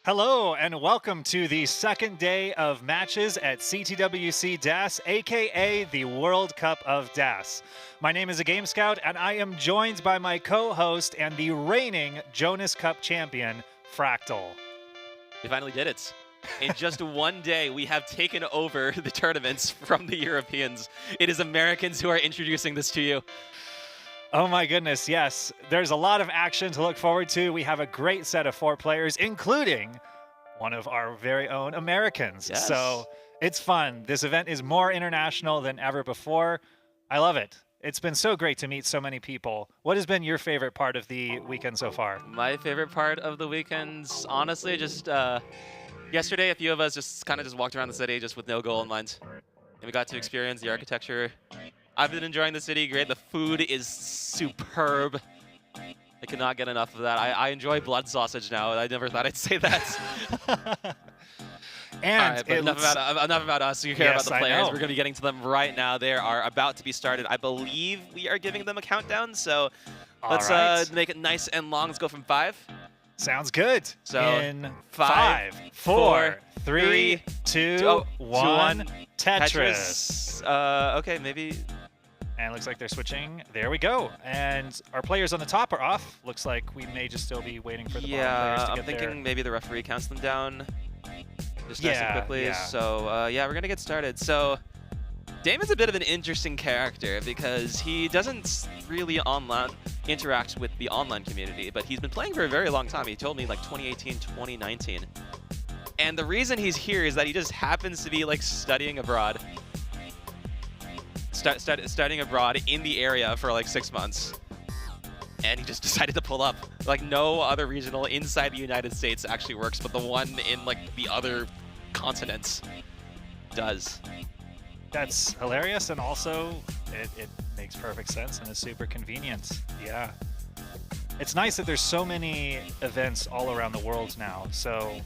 Hello and welcome to the second day of matches at CTWC DAS, aka the World Cup of DAS. My name is a Game Scout and I am joined by my co-host and the reigning Jonas Cup champion, Fractal. We finally did it. In just one day, we have taken over the tournaments from the Europeans. It is Americans who are introducing this to you. Oh my goodness, yes. There's a lot of action to look forward to. We have a great set of 4 players, including one of our very own Americans. Yes. So it's fun. This event is more international than ever before. I love it. It's been so great to meet so many people. What has been your favorite part of the weekend so far? My favorite part of the weekends, honestly, just yesterday, a few of us just kind of walked around the city just with no goal in mind. And we got to experience the architecture. I've been enjoying the city great. The food is superb. I cannot get enough of that. I enjoy blood sausage now. I never thought I'd say that. And right, but enough about us. You care Yes, about the I players. know. We're going to be getting to them right now. They are about to be started. I believe we are giving them a countdown. So let's right. make it nice and long. Let's go from 5. Sounds good. So, in 5, 4, 3, 3, 2, 1, Tetris. Okay, maybe. And it looks like they're switching. There we go. And our players on the top are off. Looks like we may just still be waiting for the bottom players to get I'm thinking there. maybe the referee counts them down just nice and quickly. Yeah. So yeah, we're gonna get started. So Damon's a bit of an interesting character because he doesn't really online interact with the online community, but he's been playing for a very long time. He told me like 2018, 2019. And the reason he's here is that he just happens to be like studying abroad. Studying abroad in the area for like 6 months. And he just decided to pull up. Like no other regional inside the United States actually works, but the one in like the other continents does. That's hilarious, and also it makes perfect sense and is super convenient. Yeah. It's nice that there's so many events all around the world now. So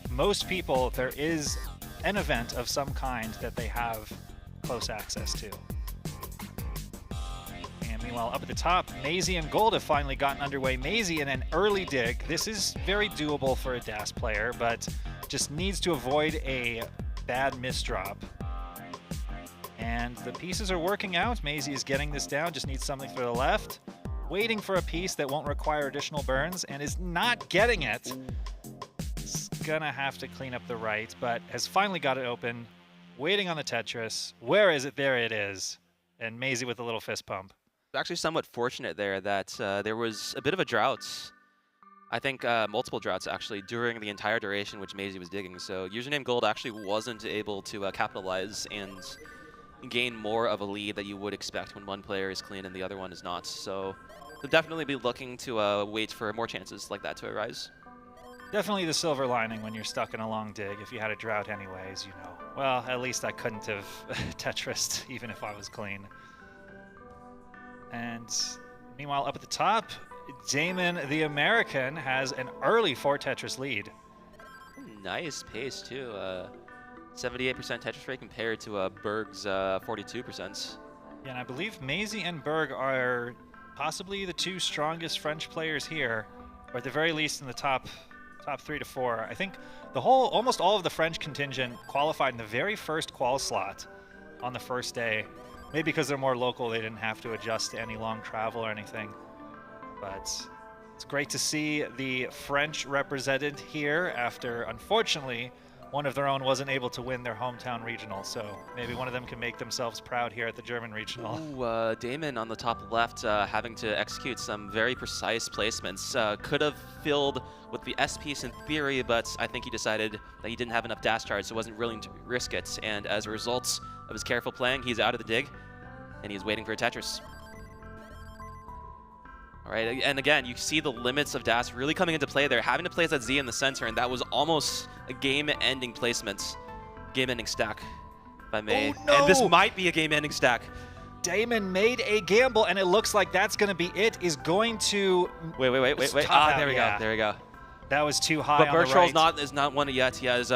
most people, there is an event of some kind that they have close access to. And meanwhile, up at the top, Maisie and Gold have finally gotten underway. Maisie in an early dig. This is very doable for a DAS player, but just needs to avoid a bad misdrop. And the pieces are working out. Maisie is getting this down, just needs something for the left. Waiting for a piece that won't require additional burns and is not getting it. It's gonna have to clean up the right, but has finally got it open. Waiting on the Tetris. Where is it? There it is. And Maisie with a little fist pump. Actually somewhat fortunate there that there was a bit of a drought. I think multiple droughts actually during the entire duration which Maisie was digging. So username Gold actually wasn't able to capitalize and gain more of a lead that you would expect when one player is clean and the other one is not. So we'll definitely be looking to wait for more chances like that to arise. Definitely the silver lining when you're stuck in a long dig. If you had a drought anyways, you know. Well, at least I couldn't have Tetrised even if I was clean. And meanwhile, up at the top, Damon the American has an early 4 Tetris lead. Nice pace too. 78% Tetris rate compared to Berg's 42%. Yeah, and I believe Maisie and Berg are possibly the 2 strongest French players here, or at the very least in the top 3 to 4. I think almost all of the French contingent qualified in the very first qual slot on the first day. Maybe because they're more local, they didn't have to adjust to any long travel or anything. But it's great to see the French represented here after, unfortunately, one of their own wasn't able to win their hometown regional. So maybe one of them can make themselves proud here at the German regional. Ooh, Damon on the top left having to execute some very precise placements. Could have filled with the S piece in theory, but I think he decided that he didn't have enough dash charge, so wasn't willing to risk it. And as a result of his careful playing, he's out of the dig, and he's waiting for a Tetris. All right, and again, you see the limits of DAS really coming into play there, having to place that Z in the center, and that was almost a game-ending placement, game-ending stack by May. Oh, no! And this might be a game-ending stack. Damon made a gamble, and it looks like that's going to be it. Is going to Wait. Ah, There we go. There we go. That was too high. But on the Bertrand's right. is not won it yet. He has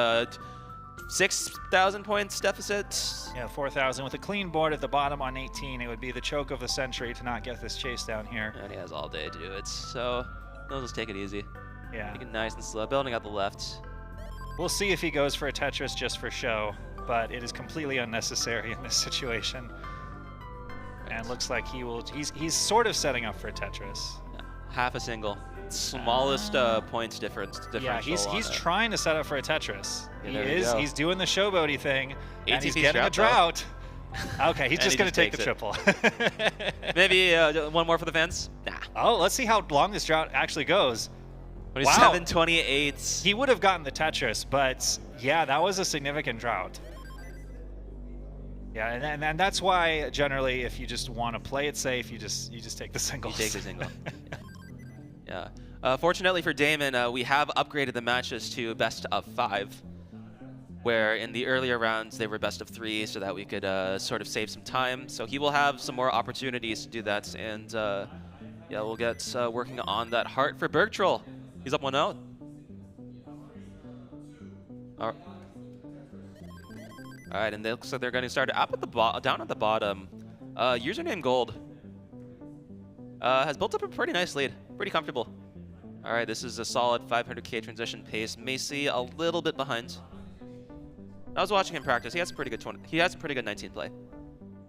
6,000 points deficit. Yeah, 4,000 with a clean board at the bottom on 18. It would be the choke of the century to not get this chase down here. And he has all day to do it. So he'll just take it easy. Yeah. Taking nice and slow, building out the left. We'll see if he goes for a Tetris just for show, but it is completely unnecessary in this situation. And looks like he will. He's sort of setting up for a Tetris. Yeah. Half a single. Smallest points difference. Yeah, he's trying to set up for a Tetris. Yeah, He's doing the showboaty thing, and he's ATP getting a drought. Okay, he's just going to take the it. triple. Maybe one more for the fans? Nah. Oh, let's see how long this drought actually goes. 27-28. He would have gotten the Tetris, but yeah, that was a significant drought. Yeah, and that's why generally, if you just want to play it safe, you just take the singles. You take the single. Yeah. Fortunately for Damon, we have upgraded the matches to best of 5, where in the earlier rounds they were best of 3, so that we could sort of save some time. So he will have some more opportunities to do that, and yeah, we'll get working on that heart for Bergtroll. He's up 1-0. All right, and it looks like they're going to start up at the down at the bottom. Username Gold has built up a pretty nice lead, pretty comfortable. All right, this is a solid 500k transition pace. Macy a little bit behind. I was watching him practice. He has a pretty good 19 play.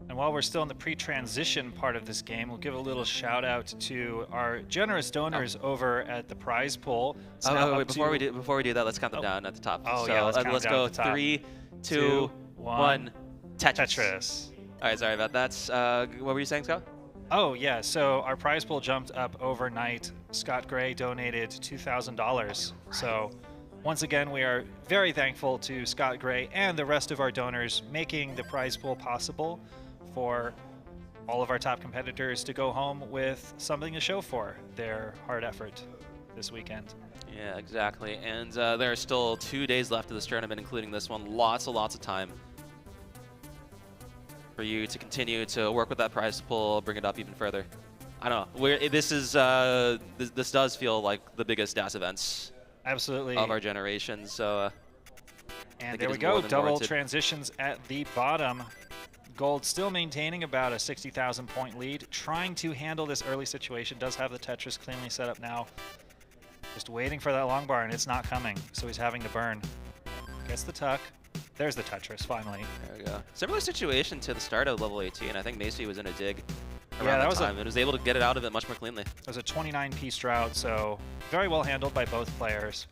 And while we're still in the pre-transition part of this game, we'll give a little shout out to our generous donors over at the prize pool. Wait, before we do that, let's count them down at the top. Oh, so yeah, let's go 3, 2, 1. Tetris. All right, sorry about that. What were you saying, Scott? Oh, yeah. So our prize pool jumped up overnight. Scott Gray donated $2,000. So once again, we are very thankful to Scott Gray and the rest of our donors making the prize pool possible for all of our top competitors to go home with something to show for their hard effort this weekend. Yeah, exactly. And there are still 2 days left of this tournament, including this one. Lots of time for you to continue to work with that prize pool, bring it up even further. I don't know. This does feel like the biggest DAS events absolutely of our generation. So and there we go. Double transitions at the bottom. Gold still maintaining about a 60,000 point lead, trying to handle this early situation. Does have the Tetris cleanly set up now. Just waiting for that long bar, and it's not coming, so he's having to burn. Gets the tuck. There's the Tetris, finally. There we go. Similar situation to the start of level 18. I think Macy was in a dig around that that was time and was able to get it out of it much more cleanly. It was a 29-piece drought, so very well handled by both players.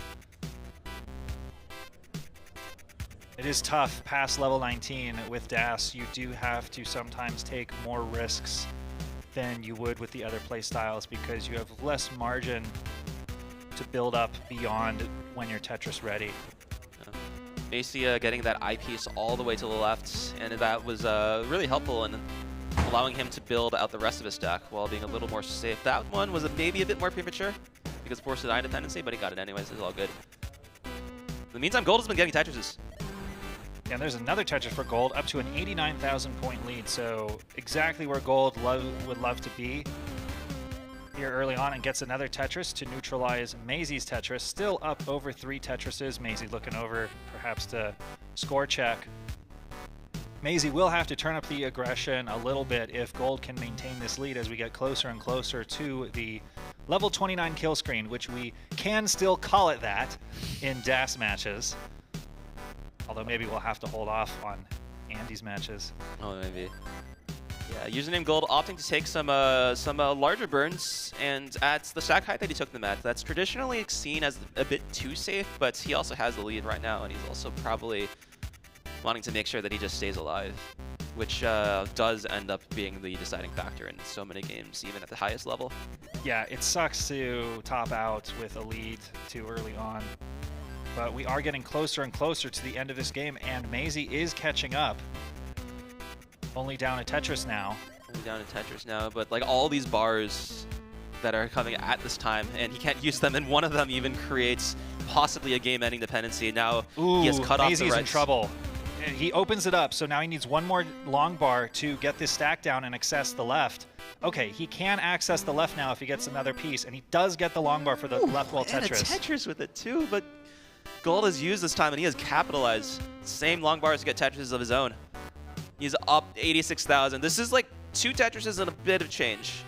It is tough past level 19 with DAS. You do have to sometimes take more risks than you would with the other playstyles because you have less margin to build up beyond when you're Tetris ready. Macy getting that eyepiece all the way to the left, and that was really helpful in allowing him to build out the rest of his stack while being a little more safe. That one was maybe a bit more premature because of forced die dependency, but he got it anyways. It's all good. In the meantime, Gold has been getting Tetrises. Yeah, and there's another Tetris for Gold, up to an 89,000 point lead, so exactly where Gold would love to be here early on, and gets another Tetris to neutralize Mazy's Tetris. Still up over 3 Tetrises. Mazy looking over perhaps to score check. Mazy will have to turn up the aggression a little bit if Gold can maintain this lead as we get closer and closer to the level 29 kill screen, which we can still call it that in DAS matches. Although maybe we'll have to hold off on Andy's matches. Oh, maybe. Yeah, username Gold opting to take some larger burns, and at the stack height that he took them at, that's traditionally seen as a bit too safe, but he also has the lead right now, and he's also probably wanting to make sure that he just stays alive, which does end up being the deciding factor in so many games, even at the highest level. Yeah, it sucks to top out with a lead too early on. But we are getting closer and closer to the end of this game, and Mazy is catching up. Only down a Tetris now. Only down a Tetris now, but like all these bars that are coming at this time, and he can't use them, and one of them even creates possibly a game-ending dependency. Now he has cut off the Mazy's right. In trouble. He opens it up, so now he needs one more long bar to get this stack down and access the left. Okay, he can access the left now if he gets another piece, and he does get the long bar for the left wall Tetris. And a Tetris with it too, but Gold has used this time, and he has capitalized. Same long bars to get Tetrises of his own. He's up 86,000. This is like 2 Tetrises and a bit of change.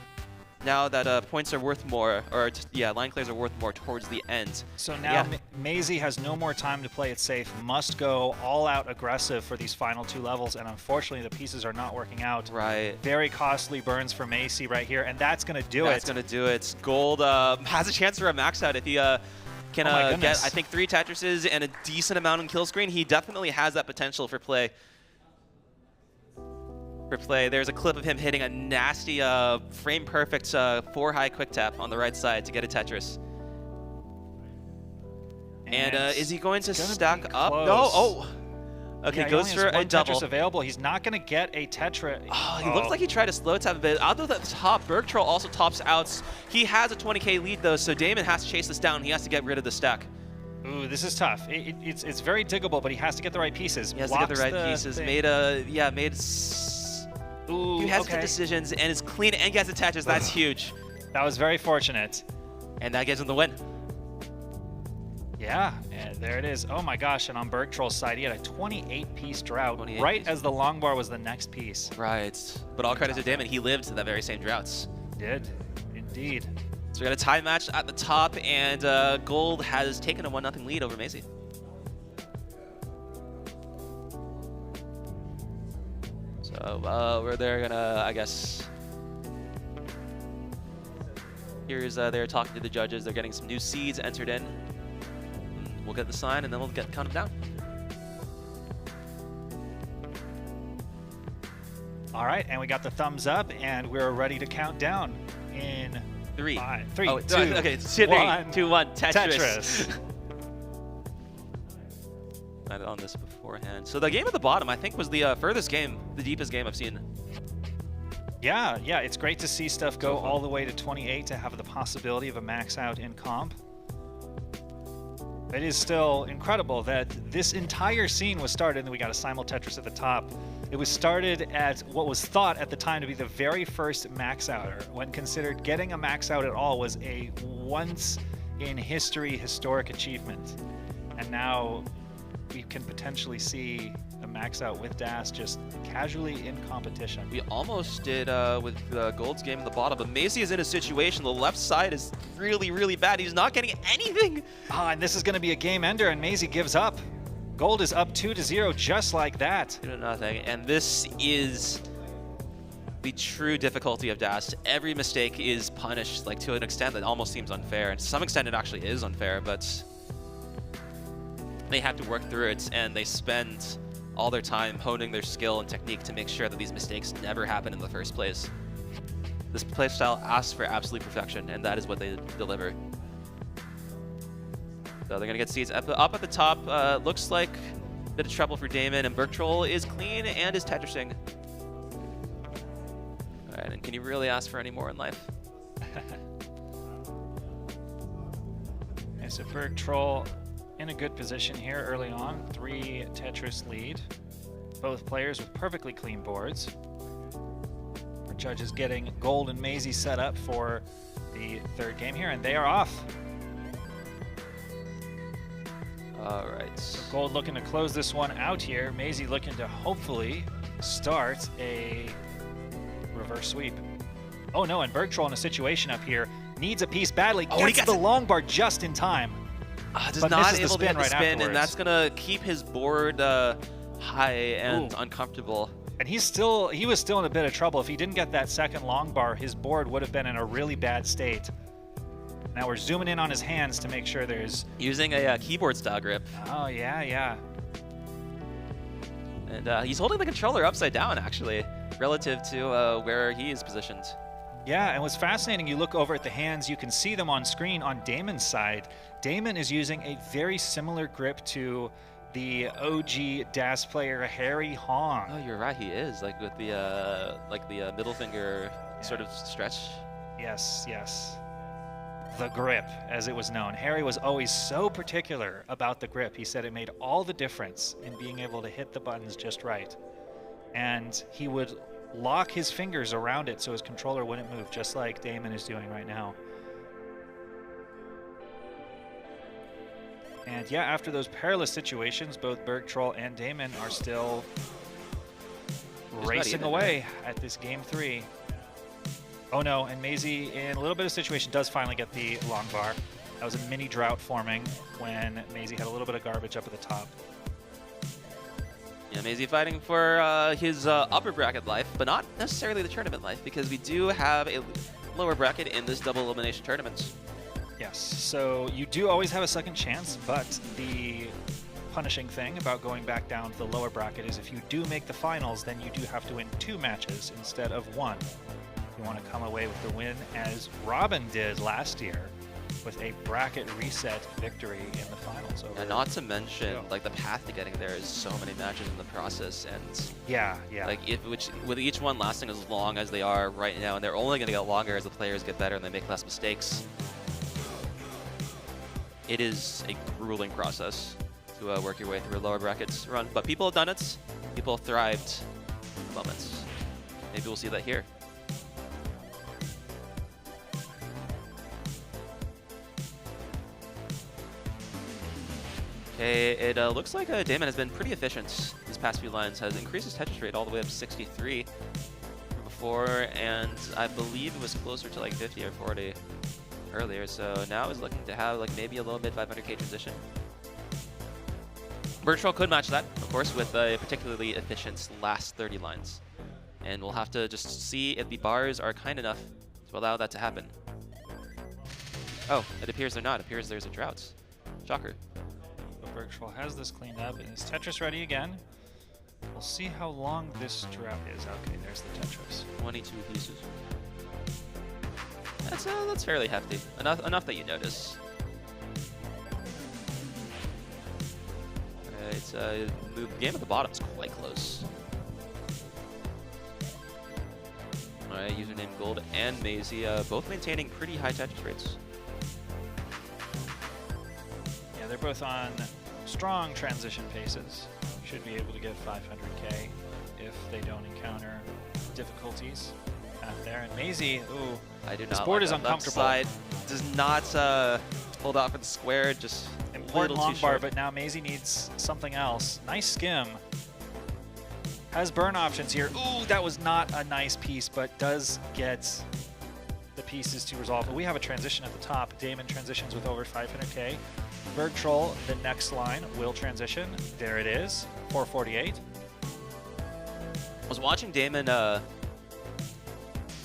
now that points are worth more, or yeah, line clears are worth more towards the end. So now Maisie has no more time to play it safe, must go all out aggressive for these final 2 levels, and unfortunately the pieces are not working out. Right. Very costly burns for Maisie right here, and that's going to do it. That's going to do it. Gold has a chance for a max out if he can get, I think, 3 Tetrises and a decent amount on kill screen. He definitely has that potential for play. There's a clip of him hitting a nasty frame-perfect 4-high quick tap on the right side to get a Tetris. And is he going to stack up? No. Oh. Okay, yeah, goes for a double. Tetris available. He's not going to get a Tetra. Oh, he looks like he tried to slow tap a bit. Out of the top, Bergtroll also tops out. He has a 20k lead though, so Damon has to chase this down. He has to get rid of the stack. Ooh, this is tough. It's very diggable, but he has to get the right pieces. He has to get the right pieces. Ooh, he has the decisions and is clean and gets attaches. That's huge. That was very fortunate. And that gives him the win. Yeah, and there it is. Oh my gosh, and on Bergtroll's side, he had a 28-piece drought right as the long bar was the next piece. Right, but all credit to Damon, he lived that very same droughts. Did, indeed. So we got a tie match at the top, and Gold has taken a 1-0 lead over Maisie. So where they're gonna, I guess, here's they're talking to the judges. They're getting some new seeds entered in. We'll get the sign, and then we'll count them down. All right, and we got the thumbs up, and we're ready to count down in 3, 3, oh, 2, okay, 3, 2, 1, Tetris. I had it on this beforehand. So the game at the bottom, I think, was the furthest game, the deepest game I've seen. Yeah, it's great to see stuff go all the way to 28 to have the possibility of a max out in comp. It is still incredible that this entire scene was started, and we got a simul Tetris at the top. It was started at what was thought at the time to be the very first max outer, when considered getting a max out at all was a once in history historic achievement. And now we can potentially see a max out with Das just casually in competition. We almost did with Gold's game at the bottom, but Maisie is in a situation. The left side is really, really bad. He's not getting anything. And this is going to be a game ender, and Maisie gives up. Gold is up 2-0 just like that. 2-0, and this is the true difficulty of Das. Every mistake is punished, like to an extent that almost seems unfair, and to some extent it actually is unfair, but they have to work through it, and they spend all their time honing their skill and technique to make sure that these mistakes never happen in the first place. This playstyle asks for absolute perfection, and that is what they deliver. So they're gonna get seeds up at the top. Looks like a bit of trouble for Damon, and Bergtroll is clean and is Tetrising. All right, and can you really ask for any more in life? And so Bergtroll in a good position here early on. 3 Tetris lead. Both players with perfectly clean boards. Our judges getting Gold and Maisie set up for the third game here, and they are off. All right. So Gold looking to close this one out here. Maisie looking to hopefully start a reverse sweep. Oh no, and Bergtroll in a situation up here. Needs a piece badly. Gets the long bar just in time. Does not able to get the spin, and that's gonna keep his board high and uncomfortable. And he was still in a bit of trouble. If he didn't get that second long bar, his board would have been in a really bad state. Now we're zooming in on his hands to make sure there's using a keyboard style grip. Oh yeah. And he's holding the controller upside down actually, relative to where he is positioned. Yeah, and what's fascinating, you look over at the hands, you can see them on screen on Damon's side. Damon is using a very similar grip to the OG DAS player Harry Hong. Oh, you're right, he is, like with the middle finger sort of stretch. Yes. The grip, as it was known. Harry was always so particular about the grip. He said it made all the difference in being able to hit the buttons just right. And he would lock his fingers around it so his controller wouldn't move, just like Damon is doing right now. And yeah, after those perilous situations, both Bergtroll and Damon are still racing away at this game 3. Oh no, and Maisie, in a little bit of situation, does finally get the long bar. That was a mini drought forming when Maisie had a little bit of garbage up at the top. Yeah, Maisie fighting for his upper bracket life, but not necessarily the tournament life, because we do have a lower bracket in this double elimination tournament. Yes, so you do always have a second chance, but the punishing thing about going back down to the lower bracket is if you do make the finals, then you do have to win 2 matches instead of 1. You want to come away with the win as Robin did last year with a bracket reset victory in the finals. And not to mention, like, the path to getting there is so many matches in the process, and yeah, like with each one lasting as long as they are right now, and they're only going to get longer as the players get better and they make less mistakes. It is a grueling process to work your way through a lower brackets run, but people have done it. People have thrived moments. Maybe we'll see that here. Okay, it looks like Damon has been pretty efficient these past few lines, has increased his Tetris rate all the way up to 63 from before, and I believe it was closer to like 50 or 40 earlier, so now is looking to have like maybe a low mid 500k transition. Bergtroll could match that, of course, with a particularly efficient last 30 lines, and we'll have to just see if the bars are kind enough to allow that to happen. Oh, it appears they're not. It appears there's a drought. Shocker. Bergtroll has this cleaned up and is Tetris ready again. We'll see how long this drought is. Okay, there's the Tetris. 22 pieces. That's fairly hefty. Enough that you notice. It's the game at the bottom is quite close. All right, username Gold and Maisie both maintaining pretty high Tetris rates. Yeah, they're both on strong transition paces. Should be able to get 500k if they don't encounter difficulties out there. And Maisie, ooh, I do not. this board like is that. uncomfortable. Left side does not hold out for the square. Just important long bar, but now Maisie needs something else. Nice skim. Has burn options here. Ooh, that was not a nice piece, but does get the pieces to resolve. But we have a transition at the top. Damon transitions with over 500k. Bergtroll, the next line, will transition. There it is, 448. I was watching Damon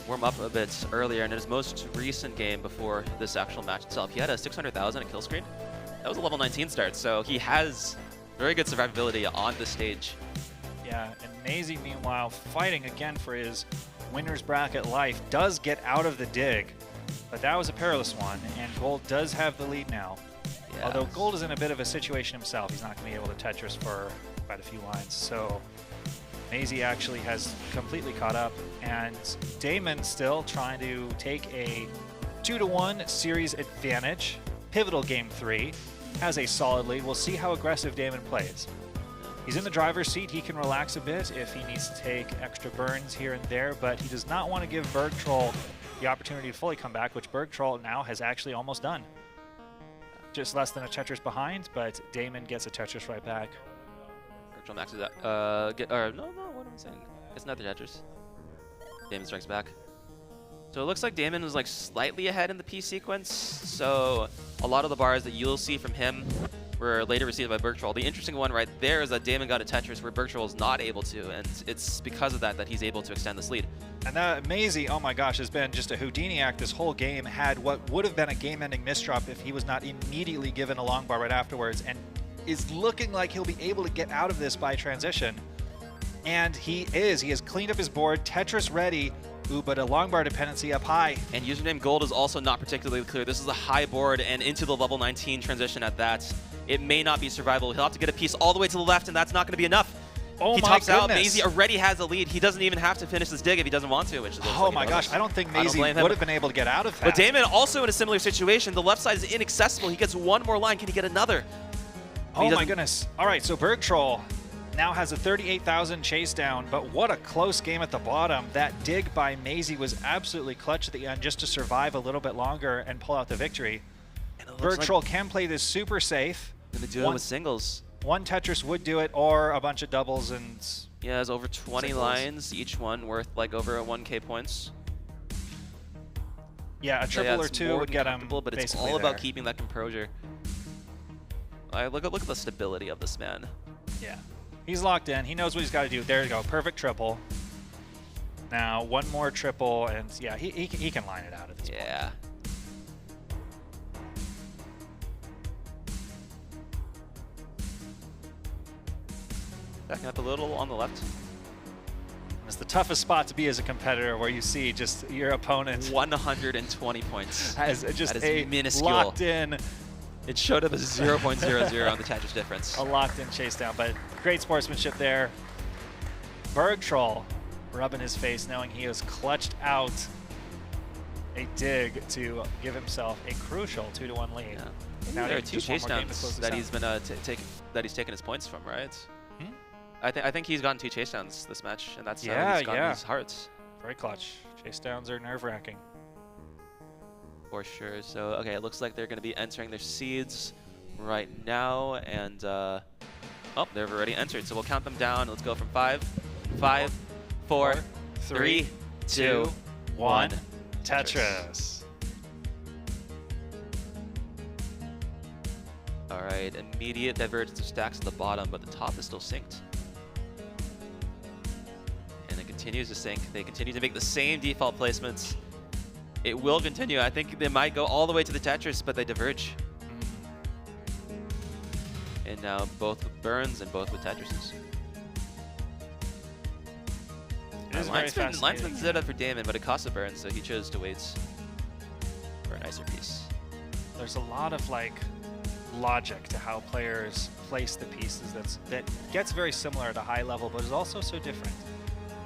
warm up a bit earlier, and in his most recent game before this actual match itself, he had a 600,000 kill screen. That was a level 19 start, so he has very good survivability on the stage. Yeah, and Maisie, meanwhile, fighting again for his winner's bracket life, does get out of the dig, but that was a perilous one, and Gold does have the lead now. Yeah. Although Gold is in a bit of a situation himself, he's not going to be able to Tetris for quite a few lines, so Maisie actually has completely caught up, and Damon still trying to take a 2-1 series advantage. Pivotal game 3, has a solid lead. We'll see how aggressive Damon plays. He's in the driver's seat. He can relax a bit if he needs to take extra burns here and there, but he does not want to give Bergtroll the opportunity to fully come back, which Bergtroll now has actually almost done. Just less than a Tetris behind, but Damon gets a Tetris right back. Bergtroll maxes out. No, what am I saying? It's another Tetris. Damon strikes back. So it looks like Damon is like slightly ahead in the P sequence. So a lot of the bars that you'll see from him were later received by Bergtroll. The interesting one right there is that Damon got a Tetris where Bergtroll is not able to, and it's because of that that he's able to extend this lead. And that Maisie, oh my gosh, has been just a Houdini act this whole game. Had what would have been a game-ending misdrop if he was not immediately given a long bar right afterwards, and is looking like he'll be able to get out of this by transition. And he is. He has cleaned up his board, Tetris ready. Ooh, but a long bar dependency up high. And username Gold is also not particularly clear. This is a high board and into the level 19 transition at that. It may not be survivable. He'll have to get a piece all the way to the left, and that's not going to be enough. Oh he my tops goodness. out. Maisie already has a lead. He doesn't even have to finish this dig if he doesn't want to, which is oh my gosh, I don't think Maisie would have been able to get out of that. But Damon also in a similar situation. The left side is inaccessible. He gets one more line. Can he get another? Oh my goodness. All right, so Bergtroll now has a 38,000 chase down, but what a close game at the bottom. That dig by Maisie was absolutely clutch at the end just to survive a little bit longer and pull out the victory. Bergtroll can play this super safe. Gonna do it with singles. One Tetris would do it, or a bunch of doubles and yeah, it's over 20 singles. Lines, each one worth like over 1k points. Yeah, a triple or it's two more would get him. comfortable, but it's all about keeping that composure. Look at the stability of this man. Yeah, he's locked in. He knows what he's got to do. There you go, perfect triple. Now one more triple, and yeah, he can line it out at this point. Yeah. Backing up a little on the left. It's the toughest spot to be as a competitor, where you see just your opponent 120 points. As just that is a minuscule. locked in. It showed up as 0.00 on the Tetris difference. A locked in chase down, but great sportsmanship there. Berg Troll rubbing his face, knowing he has clutched out a dig to give himself a crucial 2-1 lead. Yeah. Now there are two chase downs that he's he's taken his points from, right? I think he's gotten 2 chase downs this match, and that's how he's gotten his hearts. Very clutch. Chase downs are nerve-wracking. For sure. So, okay, it looks like they're going to be entering their seeds right now, and oh, they've already entered. So we'll count them down. Let's go from 5, 4, 3, 2, 1. Tetris. All right, immediate divergence of stacks at the bottom, but the top is still synced. And it continues to sync. They continue to make the same default placements. It will continue. I think they might go all the way to the Tetris, but they diverge. And now both with Burns and both with Tetrises. Linesman set up for Damon, but it cost a Burns, so he chose to wait for a nicer piece. There's a lot of logic to how players place the pieces that gets very similar at a high level, but is also so different.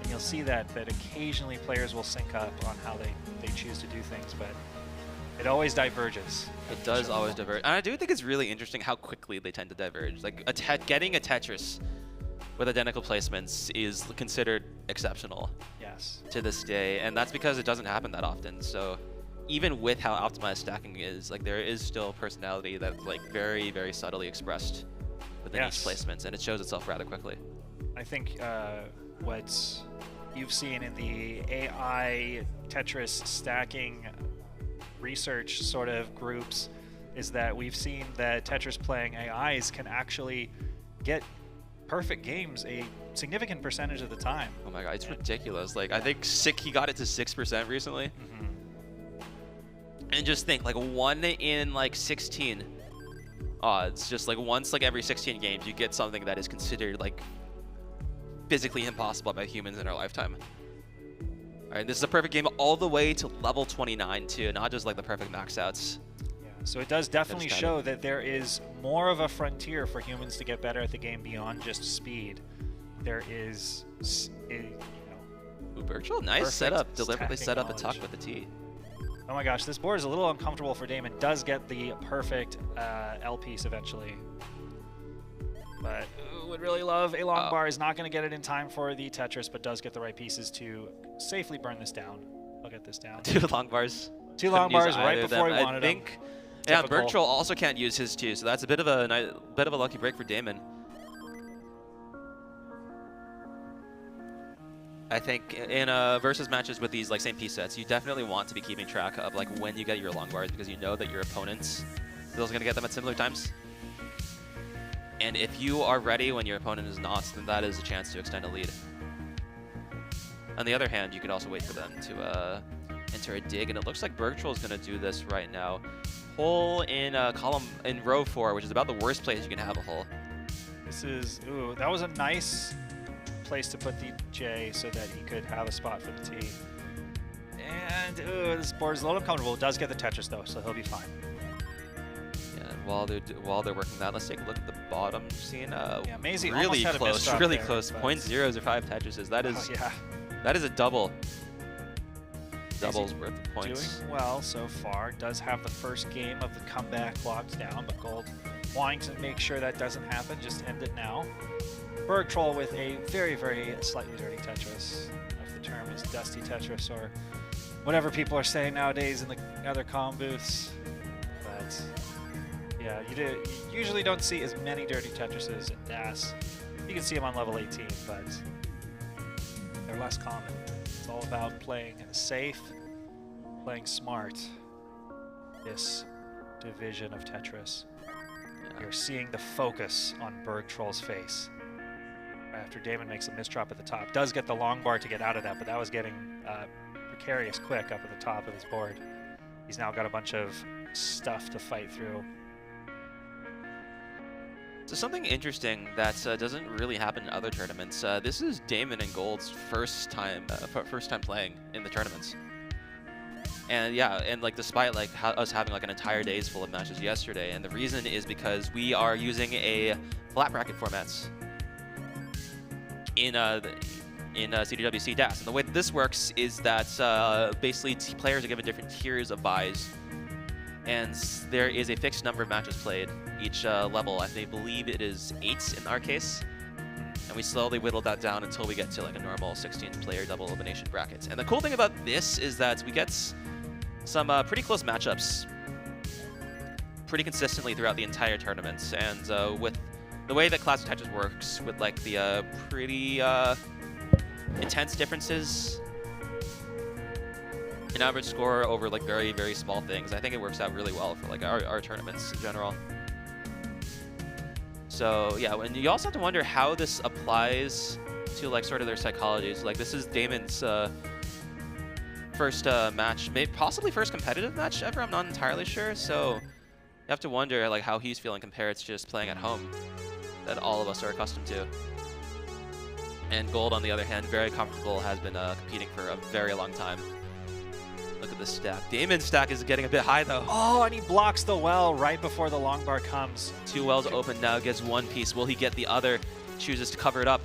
And you'll see that occasionally players will sync up on how they choose to do things, but it always diverges. It does always diverge. And I do think it's really interesting how quickly they tend to diverge. Like getting a Tetris with identical placements is considered exceptional. Yes. To this day, and that's because it doesn't happen that often. So even with how optimized stacking is, there is still personality that's very, very subtly expressed within each placements, and it shows itself rather quickly. I think what you've seen in the AI Tetris stacking research sort of groups is that we've seen that Tetris playing AIs can actually get perfect games a significant percentage of the time. Oh my god, it's ridiculous. I think he got it to 6% recently. And just think, 1 in 16 odds, just once every 16 games, you get something that is considered physically impossible by humans in our lifetime. All right, this is a perfect game all the way to level 29 too, not just the perfect max outs. Yeah, so it does definitely show that there is more of a frontier for humans to get better at the game beyond just speed. There is, Virtual, nice setup, deliberately set up a tuck with the T. Oh my gosh, this board is a little uncomfortable for Damon. Does get the perfect L piece eventually. But would really love a long bar. Is not going to get it in time for the Tetris, but does get the right pieces to safely burn this down. I'll get this down. 2 long bars. 2 long bars right before he wanted them. Yeah, Virtual also can't use his 2, so that's a bit of a lucky break for Damon. I think in versus matches with these same piece sets, you definitely want to be keeping track of when you get your long bars, because you know that your opponent's still going to get them at similar times. And if you are ready when your opponent is not, then that is a chance to extend a lead. On the other hand, you could also wait for them to enter a dig, and it looks like Bergtroll is going to do this right now. Hole in row 4, which is about the worst place you can have a hole. This is, ooh, that was a nice place to put the J so that he could have a spot for the T. And this board is a little uncomfortable. It does get the Tetris though, so he'll be fine. Yeah, and while they're working that, let's take a look at the bottom scene. Yeah, Maisie really close, really there, close. 0.005 Tetrises. That is, yeah. That is a double. Double's worth of points. Doing well so far. Does have the first game of the comeback locked down, but Gold wanting to make sure that doesn't happen. Just end it now. Berg Troll with a very, very slightly dirty Tetris. If the term is dusty Tetris or whatever people are saying nowadays in the other comm booths. But yeah, you usually don't see as many dirty Tetrises in DAS. You can see them on level 18, but they're less common. It's all about playing safe playing smart this division of Tetris. Yeah. You're seeing the focus on Berg Troll's face. After Damon makes a misdrop at the top. Does get the long bar to get out of that, but that was getting precarious quick up at the top of his board. He's now got a bunch of stuff to fight through. So something interesting that doesn't really happen in other tournaments. This is Damon and Gold's first time playing in the tournaments. And yeah, and like despite like us having like an entire days full of matches yesterday, and the reason is because we are using a flat bracket formats in CTWC DAS. And the way that this works is that basically players are given different tiers of buys, and there is a fixed number of matches played each level. I believe it is 8 in our case, and we slowly whittle that down until we get to like a normal 16-player double elimination bracket. And the cool thing about this is that we get some pretty close matchups pretty consistently throughout the entire tournament. And with the way that Classic Tetris works, with like the pretty intense differences in average score over like very, very small things, I think it works out really well for like our tournaments in general. So yeah, and you also have to wonder how this applies to like sort of their psychologies. Like this is Damon's first match, possibly first competitive match ever, I'm not entirely sure. So you have to wonder like how he's feeling compared to just playing at home that all of us are accustomed to. And Gold, on the other hand, very comfortable, has been competing for a very long time. Look at this stack. Damon's stack is getting a bit high, though. Oh, and he blocks the well right before the long bar comes. 2 wells open now, gets 1 piece. Will he get the other? Chooses to cover it up.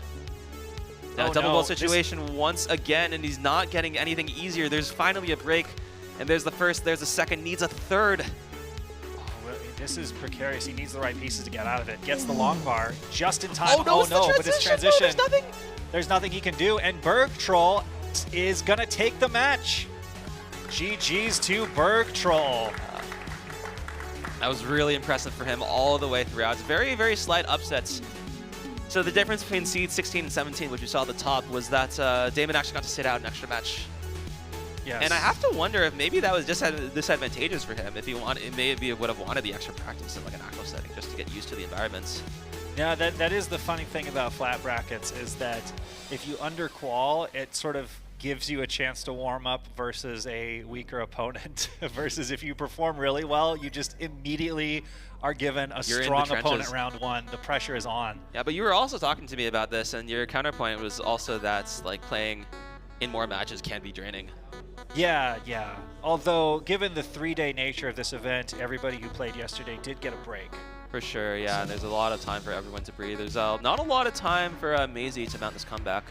Now, double well situation once again, and he's not getting anything easier. There's finally a break, and there's the first, there's a second, needs a third. This is precarious. He needs the right pieces to get out of it. Gets the long bar just in time. Oh no, but this transition, no, there's nothing he can do. And Berg Troll is going to take the match. GG's to Berg Troll. That was really impressive for him all the way throughout. Very, very slight upsets. So the difference between seeds 16 and 17, which we saw at the top, was that Damon actually got to sit out an extra match. Yes. And I have to wonder if maybe that was just disadvantageous for him. If he wanted, maybe would have wanted the extra practice in like an actual setting just to get used to the environments. Yeah, that is the funny thing about flat brackets, is that if you under-qual, it sort of gives you a chance to warm up versus a weaker opponent. Versus if you perform really well, you just immediately are given a strong opponent round 1. The pressure is on. Yeah, but you were also talking to me about this, and your counterpoint was also that like playing in more matches can be draining. Yeah, yeah. Although, given the 3-day nature of this event, everybody who played yesterday did get a break. For sure, yeah. And there's a lot of time for everyone to breathe. There's not a lot of time for Maisie to mount this comeback.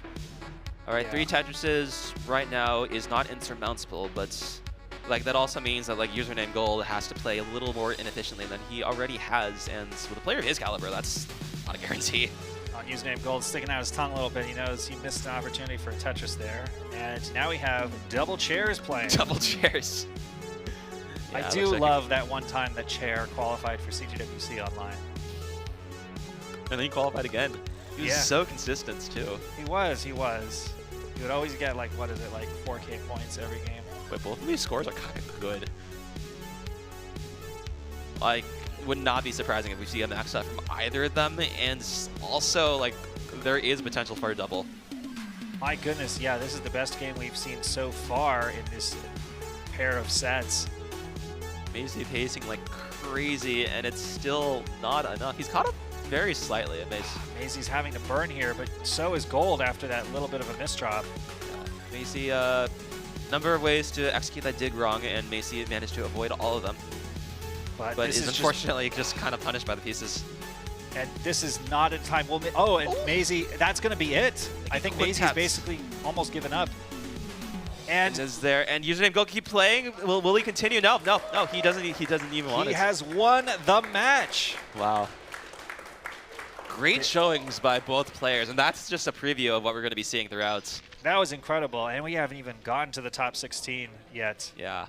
All right, yeah. 3 Tetrises right now is not insurmountable, but like that also means that like username Gold has to play a little more inefficiently than he already has, and with a player of his caliber, that's not a guarantee. Username Gold sticking out his tongue a little bit. He knows he missed an opportunity for a Tetris there. And now we have double chairs playing. Double chairs. Yeah, I do love that one time that Chair qualified for CTWC online. And then he qualified again. He was so consistent too. He was. He would always get like, what is it, like 4K points every game. But both of these scores are kind of good. Like, would not be surprising if we see a max out from either of them, and also like there is potential for a double. My goodness, yeah, this is the best game we've seen so far in this pair of sets. Maisie pacing like crazy, and it's still not enough. He's caught up very slightly at Mace. Maisie's having to burn here, but so is Gold after that little bit of a misdrop. Macie, number of ways to execute that dig wrong, and Macie managed to avoid all of them. But is unfortunately just kind of punished by the pieces. And this is not in time. Well, oh, and Maisie, that's going to be it. I think Maisie's basically almost given up. And is there? And username Gold keep playing. Will he continue? No, he doesn't. He doesn't even want it. He has won the match. Wow. Great showings by both players, and that's just a preview of what we're going to be seeing throughout. That was incredible, and we haven't even gotten to the top 16 yet. Yeah.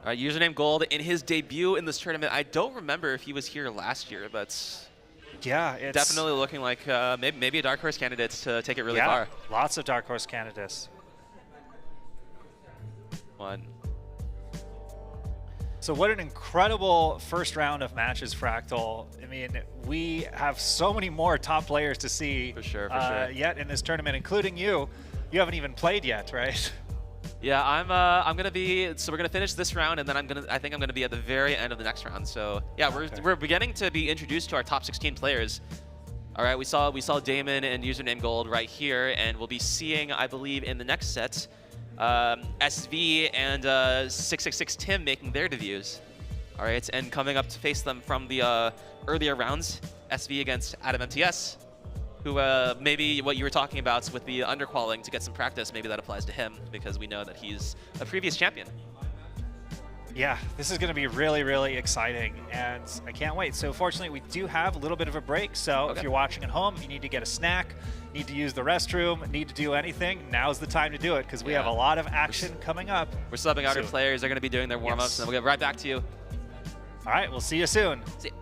All right, username Gold in his debut in this tournament. I don't remember if he was here last year, but yeah, it's definitely looking like maybe a dark horse candidate to take it really far. Lots of dark horse candidates. one. So what an incredible first round of matches, Fractal. I mean, we have so many more top players to see For sure. Yet in this tournament, including you. You haven't even played yet, right? Yeah, I'm gonna be. So we're gonna finish this round, and then I think I'm gonna be at the very end of the next round. So yeah, we're beginning to be introduced to our top 16 players. All right, we saw Damon and username Gold right here, and we'll be seeing, I believe, in the next set, SV and 666 Tim making their debuts. All right, and coming up to face them from the earlier rounds, SV against Adam MTS, who maybe what you were talking about with the underqualing to get some practice, maybe that applies to him because we know that he's a previous champion. Yeah, this is going to be really, really exciting, and I can't wait. So fortunately, we do have a little bit of a break, so if you're watching at home, you need to get a snack, need to use the restroom, need to do anything, now's the time to do it, because we have a lot of action coming up. We're subbing out our players. They're going to be doing their warm-ups, and we'll get right back to you. All right, we'll see you soon. See ya.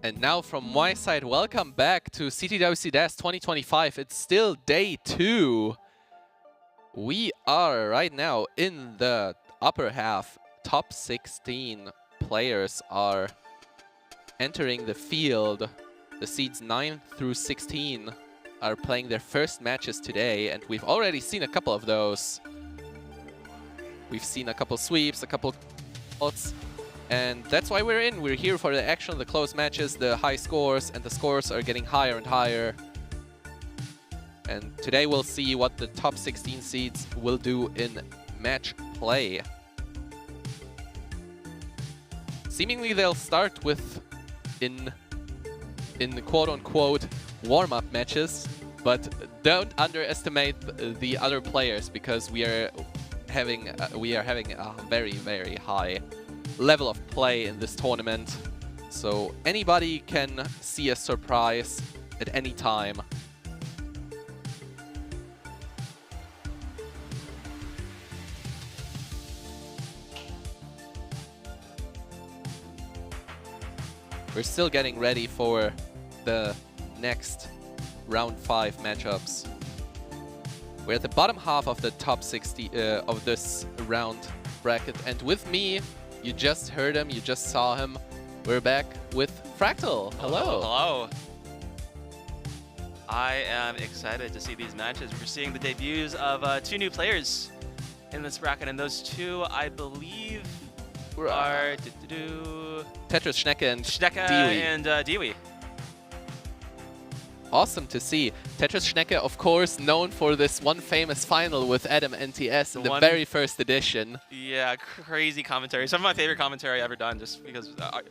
And now from my side, welcome back to CTWC DAS 2025. It's still day 2. We are right now in the upper half. Top 16 players are entering the field. The seeds 9 through 16 are playing their first matches today, and we've already seen a couple of those. We've seen a couple sweeps, a couple outs. And that's why we're in. We're here for the action, the close matches, the high scores, and the scores are getting higher and higher. And today we'll see what the top 16 seeds will do in match play. Seemingly they'll start with in quote-unquote warm-up matches, but don't underestimate the other players because we are having a very, very high level of play in this tournament, so anybody can see a surprise at any time. We're still getting ready for the next round 5 matchups. We're at the bottom half of the top 60 of this round bracket, and with me, you just heard him, you just saw him. We're back with Fractal. Hello. Hello. I am excited to see these matches. We're seeing the debuts of 2 new players in this bracket, and those 2, I believe, are Tetris Schnecke and Dewey. Awesome to see. Tetris Schnecke, of course, known for this one famous final with Adam NTS in the very first edition. Yeah, crazy commentary. Some of my favorite commentary ever done, just because. Are you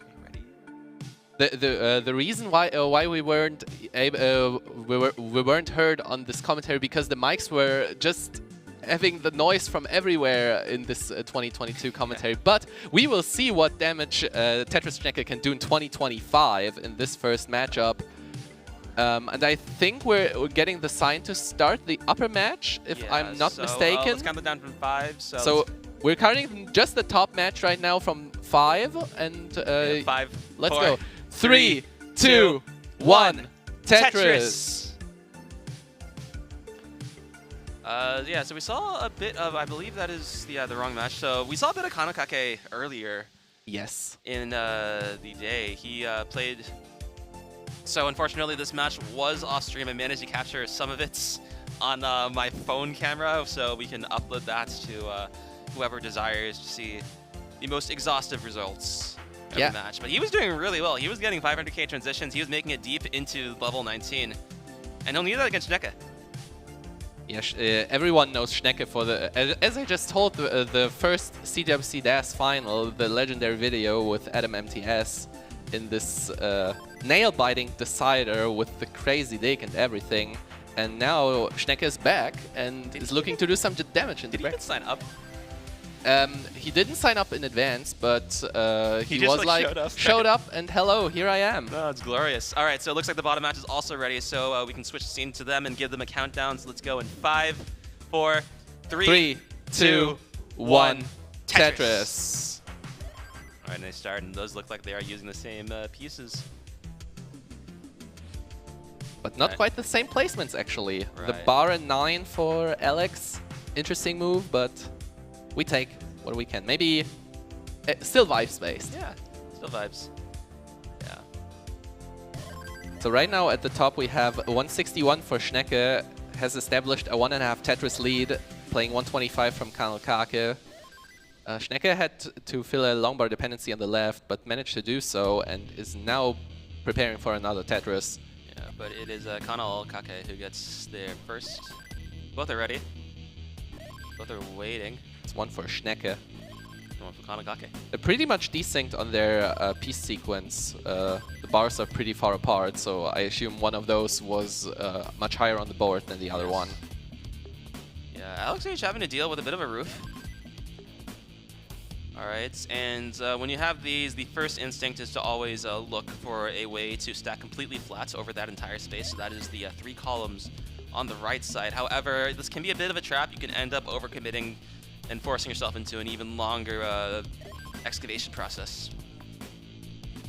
ready? The reason why we weren't we weren't heard on this commentary because the mics were just having the noise from everywhere in this 2022 commentary. But we will see what damage Tetris Schnecke can do in 2025 in this first matchup. And I think we're getting the sign to start the upper match, if I'm not mistaken. Let's count it down from 5. So we're counting just the top match right now from 5, and 5. Let's 4, go. 3, 2, 1. Tetris. Yeah, so we saw a bit of, I believe that is the wrong match. So we saw a bit of Kanokake earlier. Yes. In the day, he played. So unfortunately, this match was off stream. I managed to capture some of it on my phone camera, so we can upload that to whoever desires to see the most exhaustive results of the match. But he was doing really well. He was getting 500k transitions. He was making it deep into level 19, and he'll need that against Schnecke. Yeah, everyone knows Schnecke for the, as I just told, the first CTWC DAS final, the legendary video with Adam MTS in this nail-biting decider with the crazy dig and everything. And now Schnecke is back and is looking to do some damage in the bracket. Did he sign up? He didn't sign up in advance, but he just, was like showed up and hello, here I am. Oh, it's glorious. All right, so it looks like the bottom match is also ready, so we can switch the scene to them and give them a countdown. So let's go in 5, 4, 3, 2, 1. Tetris. All right, nice start, and those look like they are using the same pieces. But not quite the same placements, actually. Right. The bar and 9 for Alex. Interesting move, but we take what we can. Maybe still vibes-based. Yeah, still vibes. Yeah. So right now at the top we have 161 for Schnecke. Has established a 1.5 Tetris lead, playing 125 from Kanokake. Schnecke had to fill a long bar dependency on the left, but managed to do so and is now preparing for another Tetris. Yeah, but it is Kanokake who gets there first. Both are ready. Both are waiting. It's one for Schnecke. One for Kanokake. They're pretty much desynced on their piece sequence. The bars are pretty far apart, so I assume one of those was much higher on the board than the other one. Yeah, Alex H having to deal with a bit of a roof. Alright, and when you have these, the first instinct is to always look for a way to stack completely flat over that entire space. So that is the 3 columns on the right side. However, this can be a bit of a trap. You can end up overcommitting and forcing yourself into an even longer excavation process.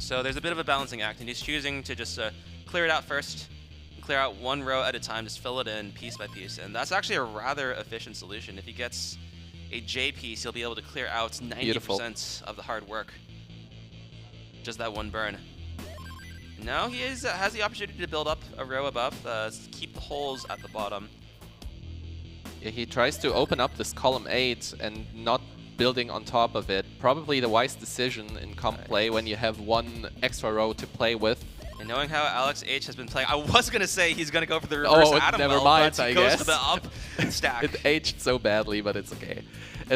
So there's a bit of a balancing act, and he's choosing to just clear it out first, clear out one row at a time, just fill it in piece by piece. And that's actually a rather efficient solution. If he gets a J piece, he'll be able to clear out 90% of the hard work. Just that one burn. Now he has the opportunity to build up a row above, keep the holes at the bottom. Yeah, he tries to open up this column 8 and not building on top of it. Probably the wise decision in comp play when you have one extra row to play with. And knowing how Alex H has been playing, I was going to say he's going to go for the reverse Adam never well, mind, but he goes for the up stack. It aged so badly, but it's okay.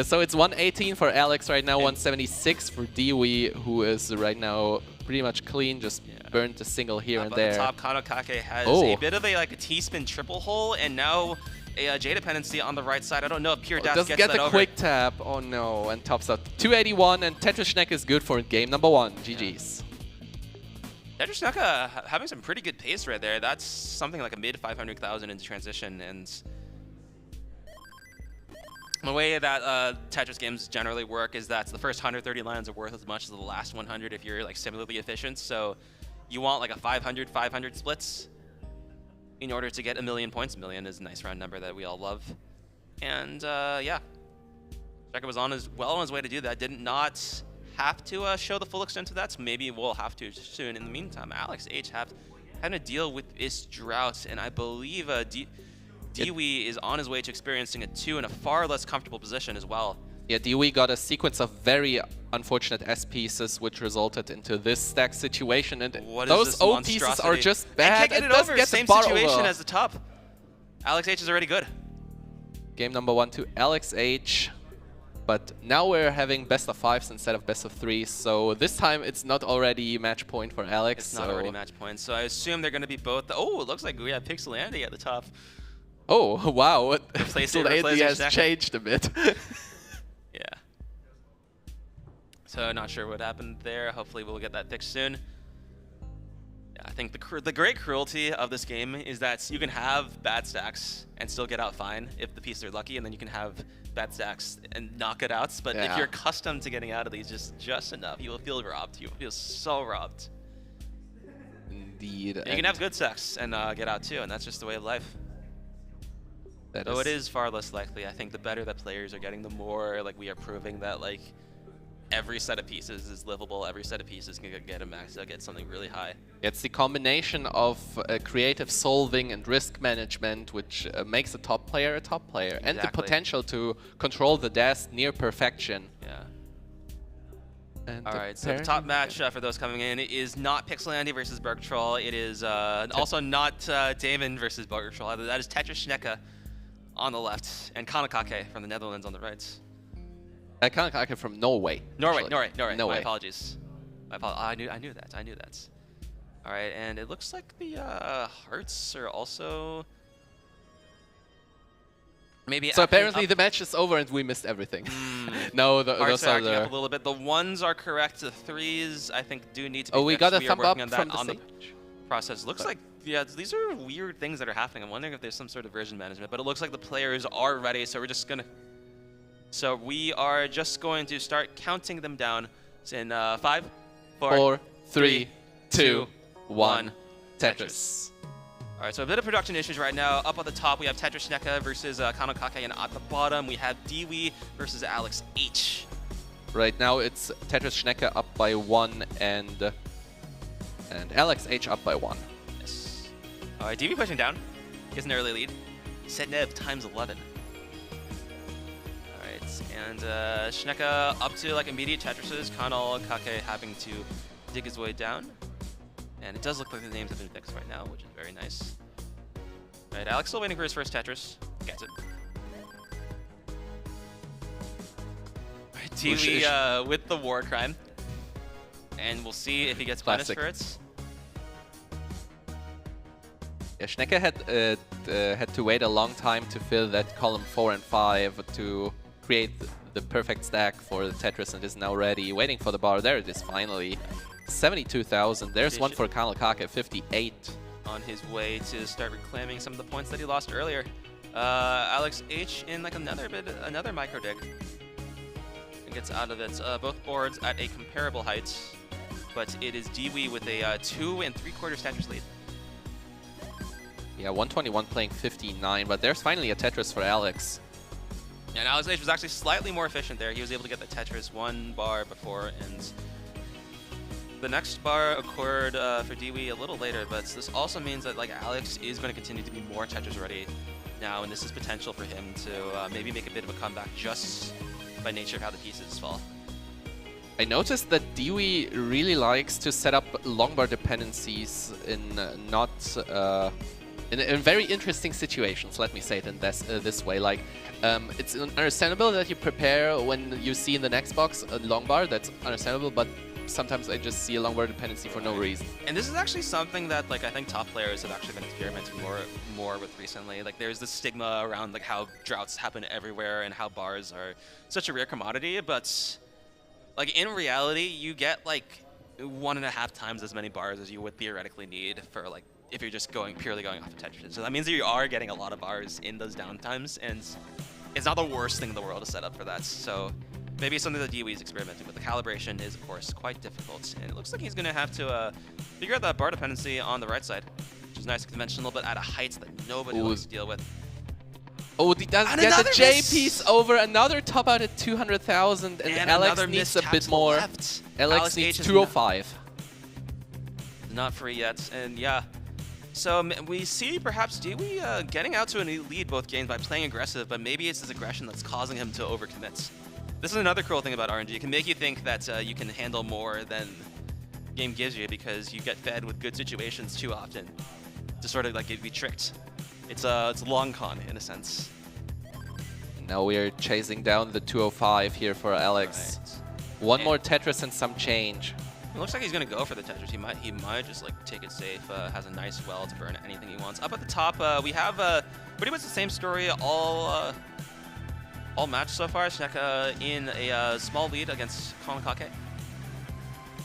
So it's 118 for Alex right now, 176 for Dewey, who is right now pretty much clean, just burned a single here and there. At the top, Kanokake has a bit of a T-spin triple hole, and now a J dependency on the right side. I don't know if Pure Dash doesn't gets get that the over. quick tap. Oh no, and tops out 281, and Tetris Schneck is good for game number 1. GG's. Tetris Schneck having some pretty good pace right there. That's something like a mid 500,000 into transition, and the way that Tetris games generally work is that the first 130 lines are worth as much as the last 100 if you're like similarly efficient. So you want like a 500 splits in order to get 1,000,000 points. 1,000,000 is a nice round number that we all love. And yeah, Schneck was on his way to do that. Did not have to show the full extent of that, so maybe we'll have to soon. In the meantime, Alex H having to deal with this drought, and I believe Dewey is on his way to experiencing it too in a far less comfortable position as well. Yeah, Dewey got a sequence of very unfortunate S pieces, which resulted into this stack situation, and those O pieces are just bad. And can't get it over. Same situation as the top. Alex H is already good. Game number 1 to Alex H. But now we're having best of 5s instead of best of 3s, so this time it's not already match point for Alex. It's not already match point, so I assume they're going to be both. Oh, it looks like we have Pixel Andy at the top. Oh, wow. Pixel Andy has changed a bit. Yeah. So not sure what happened there. Hopefully we'll get that fixed soon. Yeah, I think the great cruelty of this game is that you can have bad stacks and still get out fine if the pieces are lucky, and then you can have bad stacks and knock it out. But if you're accustomed to getting out of these just enough, you will feel robbed. You will feel so robbed. Indeed. You can have good stacks and get out too, and that's just the way of life. Though it is far less likely. I think the better that players are getting, the more like we are proving that like every set of pieces is livable. Every set of pieces can get a max out, get something really high. It's the combination of creative solving and risk management which makes a top player, Exactly. and the potential to control the desk near perfection. Yeah. And Alright, so the top match for those coming in is not Pixel Andy versus Burger Troll. It is also not Damon versus Burger Troll. That is Tetris Schneck on the left, and Kanokake from the Netherlands on the right. Kanokake from Norway. Norway. My apologies. I knew that. All right, and it looks like the hearts are also maybe. So apparently the match is over and we missed everything. No, hearts those are are acting up a little bit. The ones are correct. The threes, I think, do need to be. Oh, we fixed. got a We are thumb working up on from that the on the stage. process. Looks like, yeah, these are weird things that are happening. I'm wondering if there's some sort of version management, but it looks like the players are ready, so we're just gonna. So we are just going to start counting them down in 5, 4, 3, 2, 1. Tetris. All right, so a bit of production issues right now. Up at the top, we have Tetris Schneck versus Kanokake, and at the bottom, we have Dewey versus Alex H. Right now, it's Tetris Schneck up by 1 and Alex H up by 1. Yes. All right, Dewey pushing down. He has an early lead. Setnev times 11. All right, and Schneck up to like immediate Tetrises. Kanokake having to dig his way down. And it does look like the names have been fixed right now, which is very nice. All right, Alex still waiting for his first Tetris. Gets it. All right, Dewey with the war crime. And we'll see if he gets punished for it. Yeah, Schneck had to wait a long time to fill that column 4 and 5 to create the perfect stack for the Tetris, and is now ready, waiting for the bar. There it is finally. 72,000. There's one for Kanokake, 58. On his way to start reclaiming some of the points that he lost earlier. Alex H in like another micro dig. And gets out of it. Both boards at a comparable height. but it is Dewey with a 2 3/4 Tetris lead. Yeah, 121 playing 59, but there's finally a Tetris for Alex. Yeah, and Alex H was actually slightly more efficient there. He was able to get the Tetris 1 bar before, and the next bar occurred for Dewey a little later, but this also means that like Alex is going to continue to be more Tetris ready now, and this is potential for him to maybe make a bit of a comeback just by nature of how the pieces fall. I noticed that Dewey really likes to set up long bar dependencies in in very interesting situations. Let me say it in this way. Like, it's understandable that you prepare when you see in the next box a long bar. That's understandable, but sometimes I just see a long bar dependency for no reason. And this is actually something that like I think top players have actually been experimenting more with recently. Like there's this stigma around like how droughts happen everywhere and how bars are such a rare commodity, but like in reality you get like 1.5 times as many bars as you would theoretically need for like if you're just purely going off of Tetris. So that means that you are getting a lot of bars in those downtimes, and it's not the worst thing in the world to set up for that. So maybe it's something that Dewey is experimenting with. The calibration is, of course, quite difficult, and it looks like he's going to have to figure out that bar dependency on the right side, which is nice and conventional, but at a height that nobody wants to deal with. Oh, he does And get the another J miss! piece over, another top out at 200,000, and Alex needs a bit more. Left. Alex needs H is 205. not free yet, and yeah. So we see perhaps Dewey getting out to a lead both games by playing aggressive, but maybe it's his aggression that's causing him to overcommit. This is another cool thing about RNG. It can make you think that you can handle more than game gives you because you get fed with good situations too often to sort of like be tricked. It's a long con in a sense. Now we are chasing down the 205 here for Alex. Right. One more Tetris and some change. It looks like he's gonna go for the Tetris. He might just like take it safe. Has a nice well to burn anything he wants. Up at the top, we have pretty much the same story all match so far. Shneka in a small lead against Cologne Germany,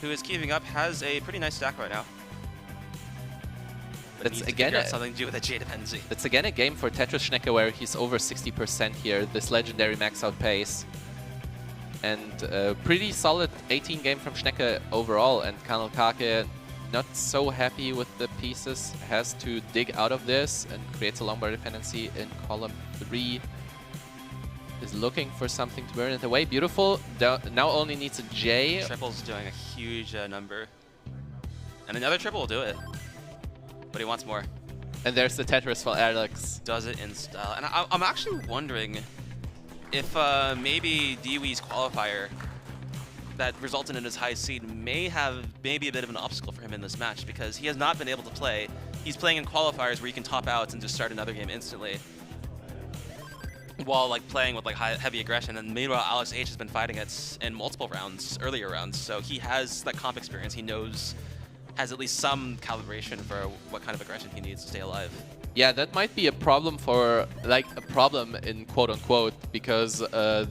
who is keeping up, has a pretty nice stack right now. But That's needs to again figure out something to do with a J dependency. It's again a game for Tetris Schnecke where he's over 60% here, this legendary max out pace. And pretty solid 18 game from Schnecke overall, and Cologne Germany not so happy with the pieces, has to dig out of this and creates a long bar dependency in column 3. Is looking for something to burn it away. Beautiful. Now only needs a J. Triple's doing a huge number. And another triple will do it. But he wants more. And there's the Tetris for Alex. Does it in style. And I'm actually wondering if maybe Dewey's qualifier that resulted in his high seed may have maybe a bit of an obstacle for him in this match, because he has not been able to play. He's playing in qualifiers where you can top out and just start another game instantly, while like playing with like heavy aggression. And meanwhile, Alex H has been fighting it in multiple rounds, earlier rounds, so he has that comp experience. He knows, has at least some calibration for what kind of aggression he needs to stay alive. Yeah, that might be a problem for, like, a problem in quote-unquote, because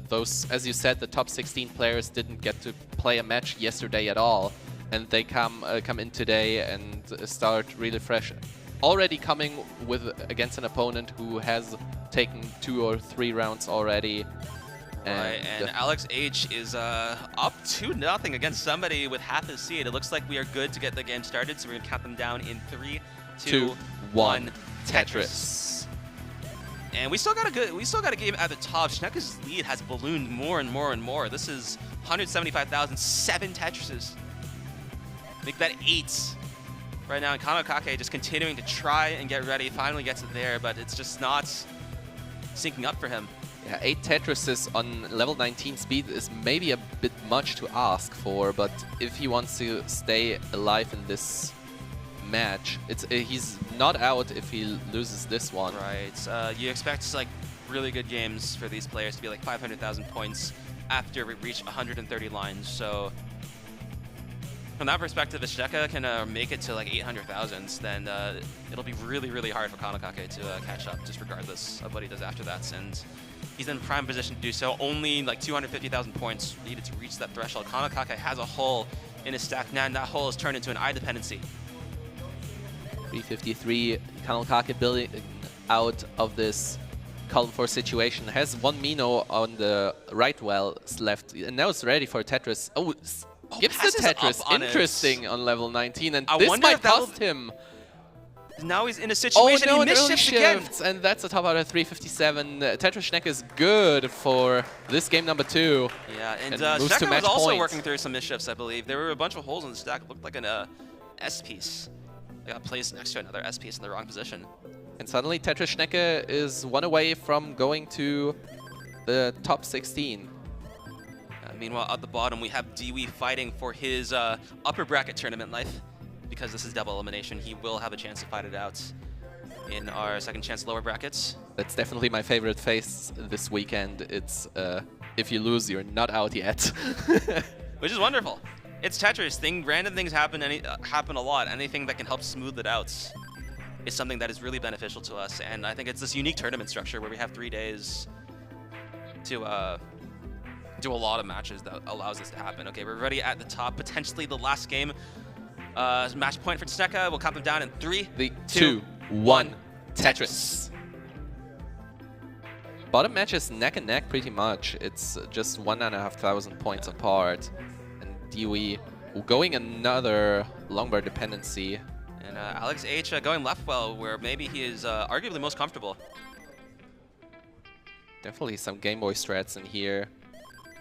those, as you said, the top 16 players didn't get to play a match yesterday at all, and they come in today and start really fresh. Already coming against an opponent who has taken 2 or 3 rounds already. And Alex H is up 2-0 against somebody with half his seed. It looks like we are good to get the game started, so we're going to count them down in 3, 2, 1. Tetris. And we still got a game at the top. Schnecke's lead has ballooned more and more and more. This is 175,000, 7 Tetrises. Make that 8 right now. And Cologne Germany just continuing to try and get ready. Finally gets it there, but it's just not syncing up for him. Yeah, 8 Tetrises on level 19 speed is maybe a bit much to ask for, but if he wants to stay alive in this match, he's not out if he loses this one. Right. You expect like really good games for these players to be like 500,000 points after we reach 130 lines. So from that perspective, if Schnecke can make it to like 800,000, then it'll be really, really hard for Cologne Germany to catch up, just regardless of what he does after that. And he's in prime position to do so. Only like 250,000 points needed to reach that threshold. Cologne Germany has a hole in his stack now, and that hole is turned into an I dependency. 353, Cologne Germany building out of this column 4 situation. Has one Mino on the right well left, and now it's ready for Tetris. Oh, Gives the passes up Tetris. on it. Interesting on level 19, and I this wonder might if that will- cost him. Now he's in a Oh situation no, he an early misshifts again. shift, and that's a top out of 357. Tetris Schneck is good for this game number 2. Yeah, and moves to Stecker match was also point. working through some misshifts, I believe. There were a bunch of holes in the stack. It looked like an S piece. They got placed next to another S piece in the wrong position. And suddenly Tetris Schnecke is one away from going to the top 16. Meanwhile, at the bottom, we have Dewey fighting for his upper bracket tournament life. Because this is double elimination, he will have a chance to fight it out in our second chance lower brackets. That's definitely my favorite phase this weekend. It's if you lose, you're not out yet. Which is wonderful. It's Tetris. Random things happen happen a lot. Anything that can help smooth it out is something that is really beneficial to us. And I think it's this unique tournament structure where we have 3 days to do a lot of matches that allows this to happen. Okay, we're already at the top. Potentially the last game. Match point for Snecka. We'll count them down in 3, 2, 1. Tetris. Bottom match is neck and neck pretty much. It's just 1,500 points apart. And Dewey going another longbar dependency. And Alex H going left well, where maybe he is arguably most comfortable. Definitely some Game Boy strats in here.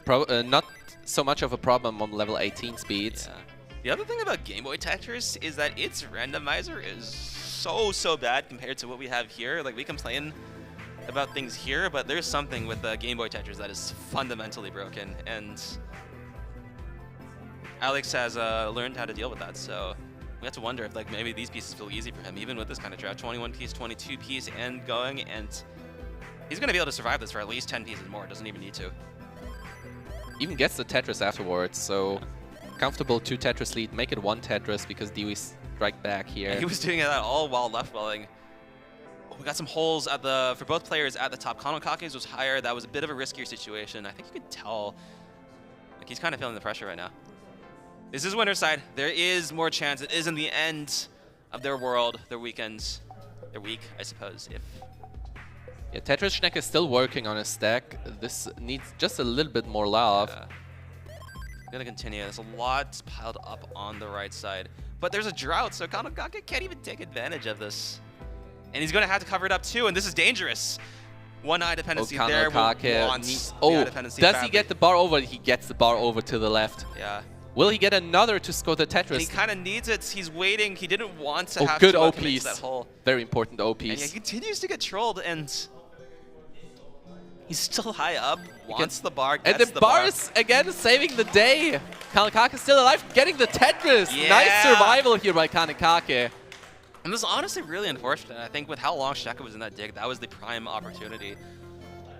Not so much of a problem on level 18 speeds. Yeah. The other thing about Game Boy Tetris is that its randomizer is so bad compared to what we have here. Like, we complain about things here, but there's something with the Game Boy Tetris that is fundamentally broken, and Alex has learned how to deal with that, so we have to wonder if like maybe these pieces feel easy for him, even with this kind of draft. 21 piece, 22 piece, and going, and he's going to be able to survive this for at least 10 pieces more. Doesn't even need to. Even gets the Tetris afterwards, so comfortable 2 Tetris lead. Make it 1 Tetris because Dewey strike back here. And he was doing that all while left welling. We got some holes at the for both players at the top. Konokakis was higher. That was a bit of a riskier situation. I think you could tell like he's kind of feeling the pressure right now. This is winner's side. There is more chance. It is in the end of their world, their weekends, their week, I suppose. If yeah, Tetris Schneck is still working on his stack. This needs just a little bit more love. Gonna continue. There's a lot piled up on the right side, but there's a drought, so Konokaka can't even take advantage of this. And he's going to have to cover it up too, and this is dangerous. One eye dependency there. Does he get the bar over? He gets the bar over to the left. Yeah. Will he get another to score the Tetris? And he kind of needs it. He's waiting. He didn't want to have good to O commit to piece. that hole. Very important O And yeah, piece. he continues to get trolled, and he's still high up. Wants the bar, gets and the bar is again saving the day. Kanekake still alive, getting the Tetris. Yeah. Nice survival here by Kanekake. And this is honestly really unfortunate. I think with how long Sheka was in that dig, that was the prime opportunity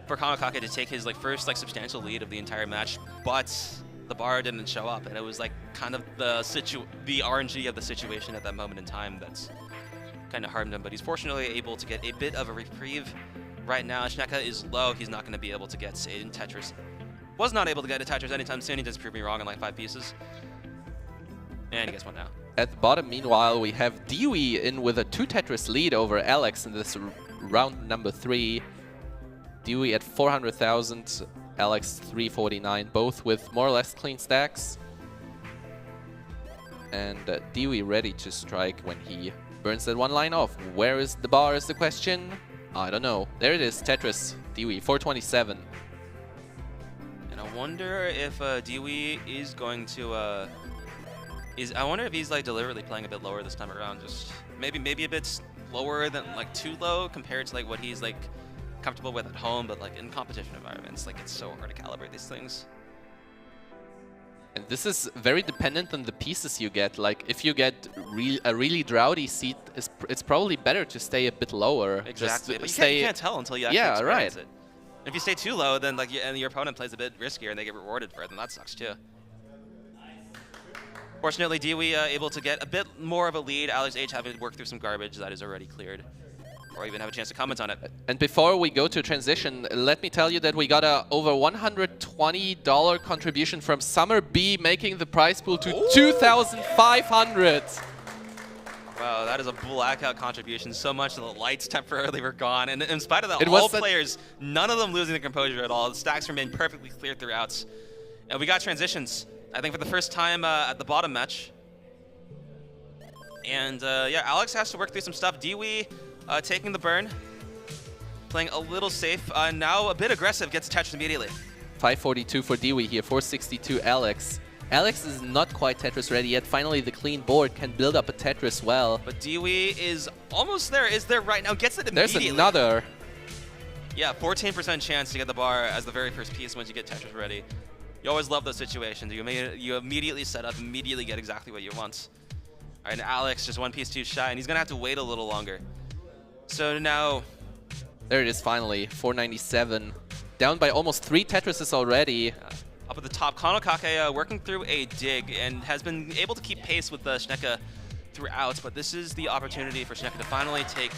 for Konokake to take his first substantial lead of the entire match. But the bar didn't show up, and it was kind of the RNG of the situation at that moment in time that's kind of harmed him. But he's fortunately able to get a bit of a reprieve right now. Shneka is low. He's not going to be able to get in Tetris. Was not able to get a Tetris anytime soon. He does prove me wrong in 5 pieces. And he gets one now. At the bottom, meanwhile, we have Dewey in with a 2 Tetris lead over Alex in this round number 3. Dewey at 400,000, Alex 349, both with more or less clean stacks. And Dewey ready to strike when he burns that one line off. Where is the bar is the question? I don't know. There it is, Tetris, Dewey, 427. And I wonder if Dewey is going to... I wonder if he's deliberately playing a bit lower this time around. Just maybe a bit lower than too low compared to what he's comfortable with at home, but in competition environments, it's so hard to calibrate these things. And this is very dependent on the pieces you get. If you get a really droughty seat, it's probably better to stay a bit lower. Exactly, but you can't tell until you actually experience it. If you stay too low, then and your opponent plays a bit riskier and they get rewarded for it, then that sucks too. Fortunately, Dewey able to get a bit more of a lead. Alex H having to work through some garbage that is already cleared, or even have a chance to comment on it. And before we go to transition, let me tell you that we got a over $120 contribution from Summer B, making the prize pool to 2,500. Wow, that is a blackout contribution. So much that the lights temporarily were gone, and in spite of that, all players, none of them losing the composure at all. The stacks remained perfectly clear throughout, and we got transitions. I think for the first time at the bottom match. And yeah, Alex has to work through some stuff. Dewey taking the burn, playing a little safe. Now a bit aggressive, gets Tetris immediately. 542 for Dewey here, 462 Alex. Alex is not quite Tetris ready yet. Finally, the clean board can build up a Tetris well. But Dewey is almost there, is there right now, gets it immediately. There's another. Yeah, 14% chance to get the bar as the very first piece once you get Tetris ready. You always love those situations. You immediately set up, immediately get exactly what you want. All right, and Alex just one piece too shy, and he's going to have to wait a little longer. So now... There it is finally, 497. Down by almost 3 Tetrises already. Up at the top, Kanokake working through a dig and has been able to keep pace with Schnecke throughout, but this is the opportunity for Schnecke to finally take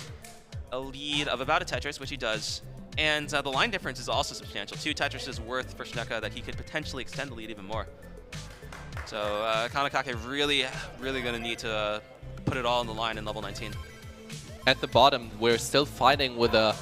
a lead of about a Tetris, which he does. And the line difference is also substantial. 2 Tetrises worth for Schnecke that he could potentially extend the lead even more. So Kanokake really going to need to put it all on the line in level 19. At the bottom, we're still fighting with a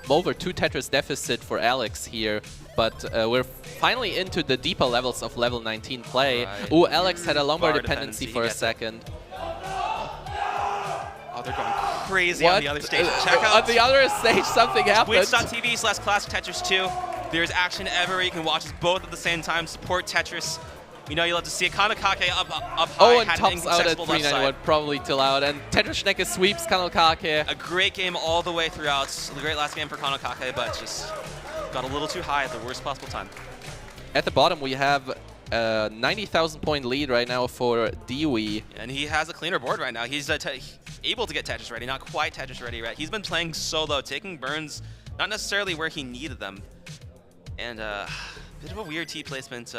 over 2 Tetris deficit for Alex here, but we're finally into the deeper levels of level 19 play. Right. Ooh, Alex had a lumbar Bar dependency for a second. Oh, they're going crazy on the other stage. Check out on the other stage, something happened. Twitch.tv/Classic Tetris 2. There's action everywhere. You can watch us both at the same time. Support Tetris. We know you love to see it. Kanokake up high. Oh, and tops out at 391, probably too loud. And Tetris Schnecke sweeps Kanokake. A great game all the way throughout. A great last game for Kanokake, but just got a little too high at the worst possible time. At the bottom, we have a 90,000 point lead right now for Dewey. And he has a cleaner board right now. He's able to get Tetris ready, not quite Tetris ready, right? He's been playing solo, taking burns, not necessarily where he needed them. And bit of a weird T placement.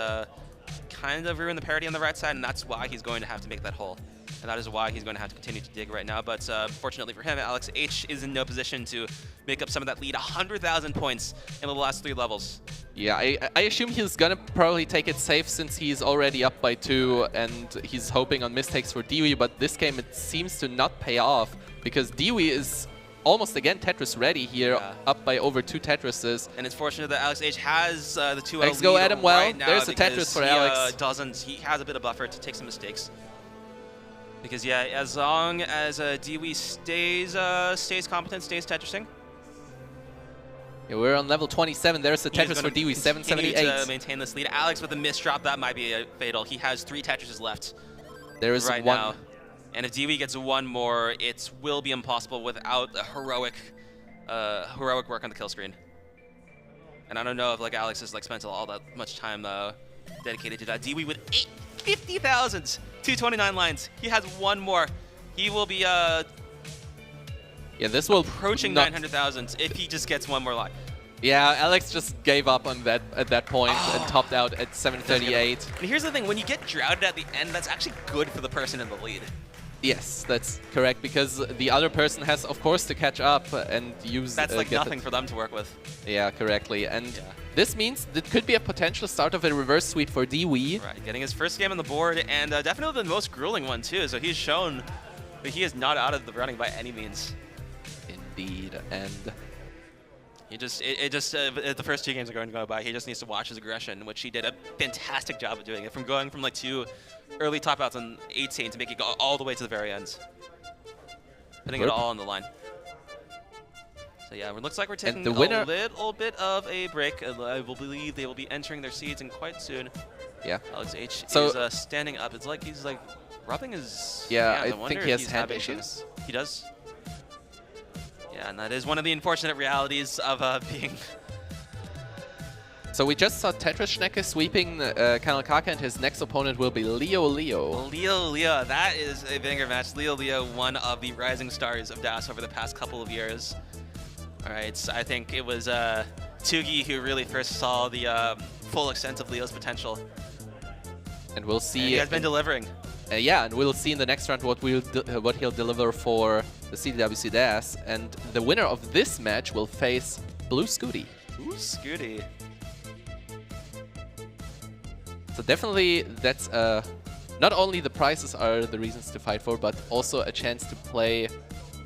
Kind of ruined the parity on the right side, and that's why he's going to have to make that hole. And that is why he's going to have to continue to dig right now. But fortunately for him, Alex H is in no position to make up some of that lead. 100,000 points in the last 3 levels. Yeah, I assume he's gonna probably take it safe since he's already up by 2, and he's hoping on mistakes for Dewey, but this game it seems to not pay off, because Dewey is almost again Tetris ready here, up by over 2 Tetrises. And it's fortunate that Alex H has the 2-0 Let's go at him well. Right now. There's a Tetris for Alex. He has a bit of buffer to take some mistakes. Because yeah, as long as Dewey stays competent, stays Tetrising. Yeah, we're on level 27. There's the Tetris for Dewey, 778. To maintain this lead. Alex with a misdrop, that might be fatal. He has 3 Tetrises left. There is right one. Now. And if Dewey gets 1 more, it will be impossible without a heroic work on the kill screen. And I don't know if Alex has spent all that much time dedicated to that. Dewey with 50,000, 229 lines. He has 1 more. He will be this will approaching 900,000 if he just gets 1 more line. Yeah, Alex just gave up on that at that point and topped out at 738. And here's the thing, when you get droughted at the end, that's actually good for the person in the lead. Yes, that's correct, because the other person has, of course, to catch up and use... That's nothing for them to work with. Yeah, correctly. And this means it could be a potential start of a reverse sweep for Dewey. Right, getting his first game on the board, and definitely the most grueling one, too. So he's shown that he is not out of the running by any means. Indeed, and... the first 2 games are going to go by. He just needs to watch his aggression, which he did a fantastic job of doing it. From going from 2 early top outs on 18 to make it go all the way to the very end. Putting it all on the line. So yeah, it looks like we're taking a little bit of a break. I will believe they will be entering their seeds in quite soon. Yeah. Alex H is standing up. It's like he's rubbing his hands. I think he has hand issues. He does? Yeah, and that is one of the unfortunate realities of being... So we just saw Tetris Schnecke sweeping Kanokake, and his next opponent will be Leo. Leo, that is a banger match. Leo, one of the rising stars of DAS over the past couple of years. All right, so I think it was Tugi who really first saw the full extent of Leo's potential. And we'll see... And he has been delivering. Yeah, and we'll see in the next round what he'll deliver for the CTWC DAS. And the winner of this match will face Blue Scooty. Ooh, Scooty. So definitely that's not only the prizes are the reasons to fight for, but also a chance to play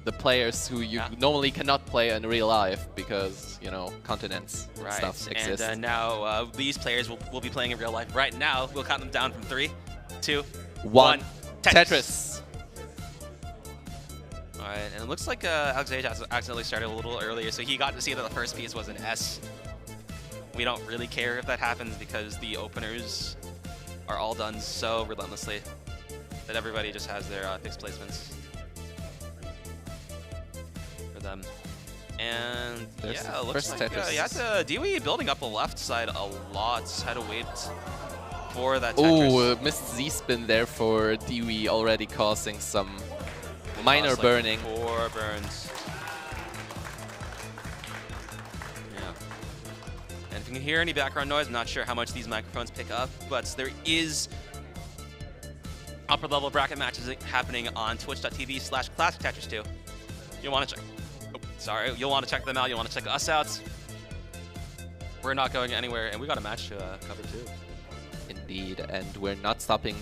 the players who you normally cannot play in real life because, you know, continents and stuff exist. And now these players will be playing in real life right now. We'll count them down from 3, 2, 1. Tetris. All right, and it looks like Alex H accidentally started a little earlier, so he got to see that the first piece was an S. We don't really care if that happens because the openers are all done so relentlessly that everybody just has their fixed placements for them. And yeah, it looks like Dewey building up the left side a lot. Had to wait for that Tetris. Oh, missed Z-spin there for Dewey, already causing some minor burning. 4 burns. And if you can hear any background noise, I'm not sure how much these microphones pick up, but there is upper level bracket matches happening on twitch.tv/Classic Tetris 2. You'll want to check. Oh, sorry, you'll want to check them out. You'll want to check us out. We're not going anywhere, and we got a match to cover too. Indeed, and we're not stopping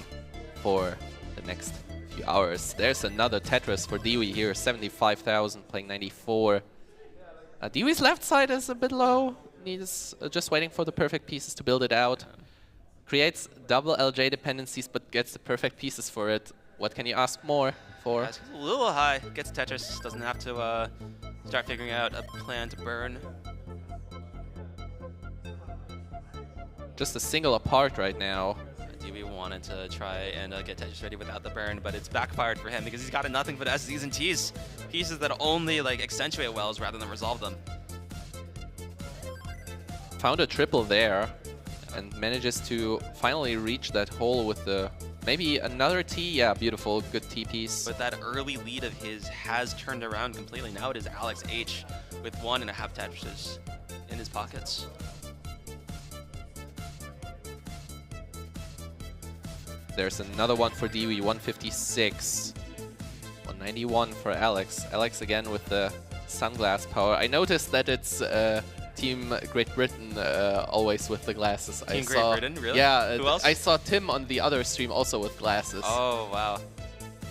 for the next few hours. There's another Tetris for Dewey here, 75,000, playing 94. Dewey's left side is a bit low. He's just waiting for the perfect pieces to build it out. Creates double LJ dependencies, but gets the perfect pieces for it. What can you ask more for? It's a little high. Gets Tetris. Doesn't have to start figuring out a plan to burn. Just a single apart right now. Dewey wanted to try and get Tetris ready without the burn, but it's backfired for him because he's got nothing but SZs and Ts. Pieces that only like accentuate wells rather than resolve them. Found a triple there and manages to finally reach that hole with the maybe another T. Yeah, beautiful, good T piece. But that early lead of his has turned around completely. Now it is Alex H with 1.5 Tetrises in his pockets. There's another one for Dewey, 156. 191 for Alex. Alex again with the sunglass power. I noticed that it's Team Great Britain always with the glasses. Team Great Britain, really? Yeah, who else? I saw Tim on the other stream also with glasses. Oh, wow.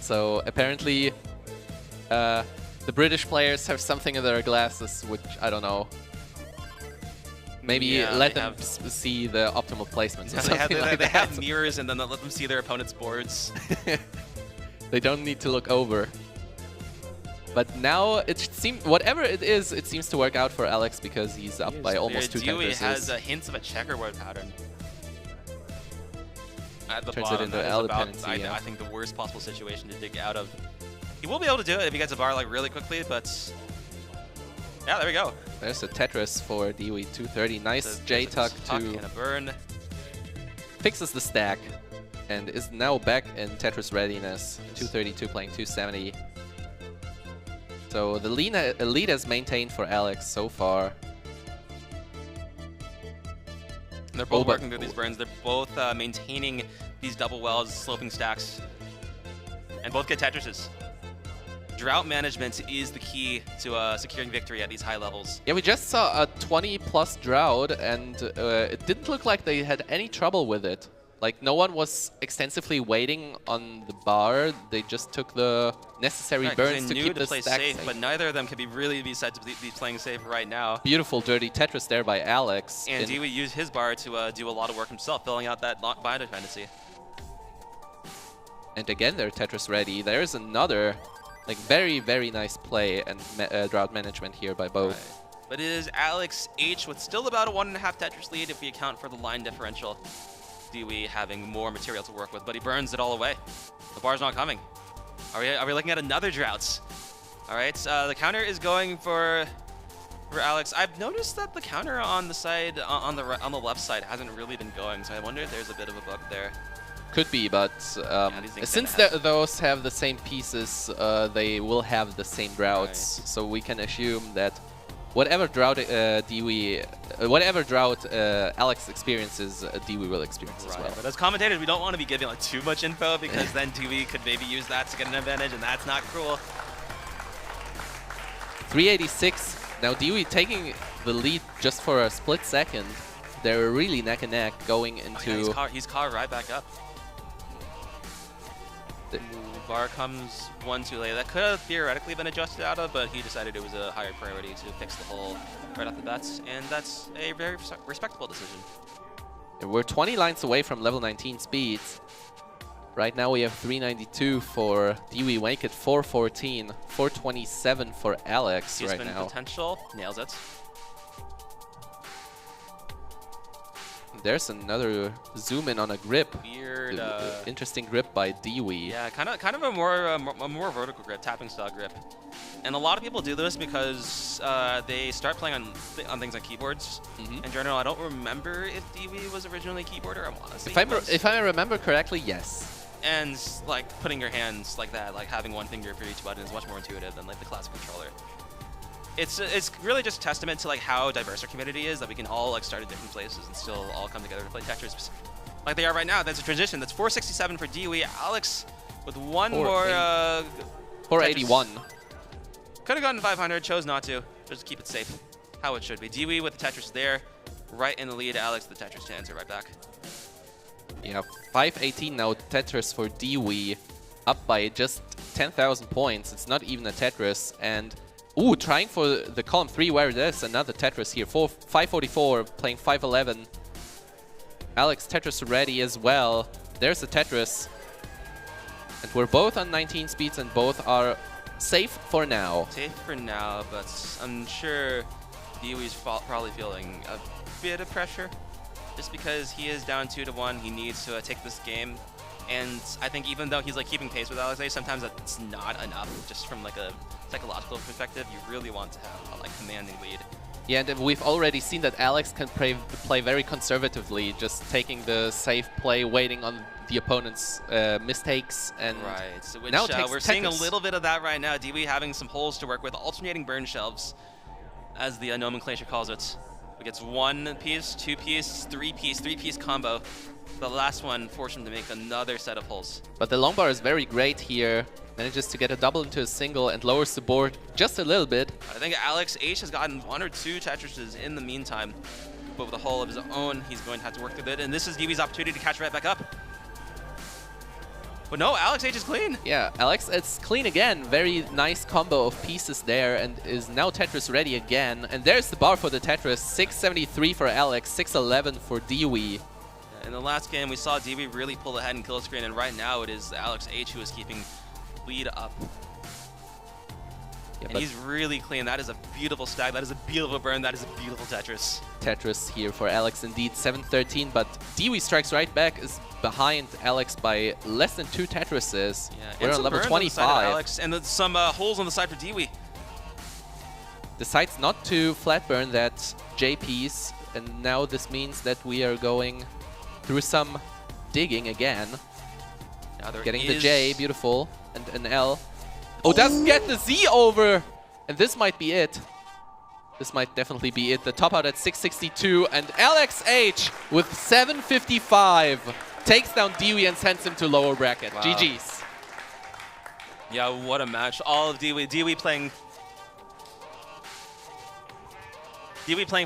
So apparently the British players have something in their glasses, which I don't know. Maybe let them see the optimal placements or something like that. They have mirrors and then they let them see their opponent's boards. They don't need to look over. But now it seems, whatever it is, it seems to work out for Alex because he's up by almost 2 Dewey Tetrises. has hints of a checkerboard pattern. At the Turns bottom, it into L dependency. I think the worst possible situation to dig out of. He will be able to do it if he gets a bar like really quickly, but yeah, there we go. There's a Tetris for Dewey, 230. Nice J-tuck to and a burn. Fixes the stack and is now back in Tetris readiness. 232 playing 270. So the lead is maintained for Alex so far. They're both working through these burns. They're both maintaining these double wells, sloping stacks, and both get Tetrises. Drought management is the key to securing victory at these high levels. Yeah, we just saw a 20+ drought, and it didn't look like they had any trouble with it. Like, no one was extensively waiting on the bar. They just took the necessary burns to keep the stack safe. But neither of them can be said to be playing safe right now. Beautiful dirty Tetris there by Alex. And Dewey used his bar to do a lot of work himself, filling out that binder dependency. And again, they're Tetris ready. There's another, like, very, very nice play and drought management here by both. Right. But it is Alex H with still about a 1.5 Tetris lead if we account for the line differential. Dewey having more material to work with, but he burns it all away. The bar's not coming. Are we looking at another drought? All right, the counter is going for Alex. I've noticed that the counter on the side on the left side hasn't really been going, so I wonder if there's a bit of a bug there. Could be, but since those have the same pieces, they will have the same droughts. Right. So we can assume that whatever drought Alex experiences, Dewey will experience as well. But as commentators, we don't want to be giving like too much info because then Dewey could maybe use that to get an advantage, and that's not cool. 386. Now Dewey taking the lead just for a split second. They're really neck and neck going into. Oh, yeah, he's caught right back up. Bar comes one too late. That could have theoretically been adjusted out of, but he decided it was a higher priority to fix the hole right off the bat, and that's a very respectable decision. We're 20 lines away from level 19 speeds. Right now we have 392 for Dewey, make it 414, 427 for Alex right now. Potential, nails it. There's another zoom in on a grip. Weird, interesting grip by Dewey. Yeah, kind of a more vertical grip, tapping style grip. And a lot of people do this because they start playing on things like keyboards. In general, I don't remember if Dewey was originally a keyboarder. I want to say if I remember correctly, yes. And like putting your hands like that, like having one finger for each button, is much more intuitive than like the classic controller. It's really just a testament to like how diverse our community is, that we can all like start at different places and still all come together to play Tetris like they are right now. That's a transition. That's 467 for Dewey. Alex with one more 481. Could have gotten 500, chose not to. Just keep it safe. How it should be. Dewey with the Tetris there, right in the lead. Alex the Tetris to answer right back. Yeah, 518 now Tetris for Dewey, up by just 10,000 points. It's not even a Tetris, and ooh, trying for the column 3 where there's another Tetris here. 544 playing 511. Alex Tetris ready as well. There's a Tetris. And we're both on 19 speeds and both are safe for now. Safe for now, but I'm sure Dewey's probably feeling a bit of pressure. Just because he is down 2-1, he needs to take this game. And I think even though he's like keeping pace with Alex, sometimes that's not enough. Just from like a psychological perspective, you really want to have a like commanding lead. Yeah, and we've already seen that Alex can play very conservatively, just taking the safe play, waiting on the opponent's mistakes, and right. So which, now we're seeing a little bit of that right now. Dewey having some holes to work with, alternating burn shelves, as the nomenclature calls it. He gets 1 piece, 2 piece, 3 piece combo. The last one forced him to make another set of holes. But the long bar is very great here. Manages to get a double into a single and lowers the board just a little bit. I think Alex H has gotten 1 or 2 Tetrises in the meantime. But with a hole of his own, he's going to have to work with it. And this is Dewey's opportunity to catch right back up. But no, Alex H is clean. Yeah, Alex, it's clean again. Very nice combo of pieces there, and is now Tetris ready again. And there's the bar for the Tetris. 673 for Alex, 611 for Dewey. In the last game, we saw Dewey really pull ahead and kill screen, and right now it is Alex H who is keeping lead up. Yeah, and he's really clean. That is a beautiful stack. That is a beautiful burn. That is a beautiful Tetris. Tetris here for Alex indeed, 713, but Dewey strikes right back, is behind Alex by less than 2 Tetrises. Yeah, we're on level 25. Alex, and some holes on the side for Dewey. Decides not to flat burn that J piece, and now this means that we are going through some digging again. Now getting the J, beautiful, and an L. Oh, doesn't get the Z over! And this might be it. This might definitely be it. The top out at 662, and Alex H with 755 takes down Dewey and sends him to lower bracket. Wow. GG's. Yeah, what a match. All of Dewey playing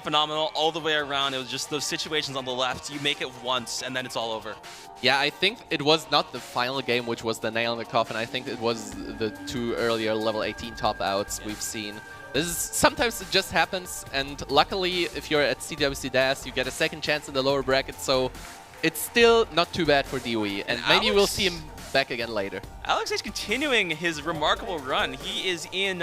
phenomenal all the way around. It was just those situations on the left. You make it once, and then it's all over. Yeah, I think it was not the final game which was the nail in the coffin. I think it was the 2 earlier level 18 top outs we've seen. This is, sometimes it just happens, and luckily if you're at CTWC DAS, you get a second chance in the lower bracket, so it's still not too bad for Dewey, and maybe we'll see him back again later. Alex is continuing his remarkable run. He is in,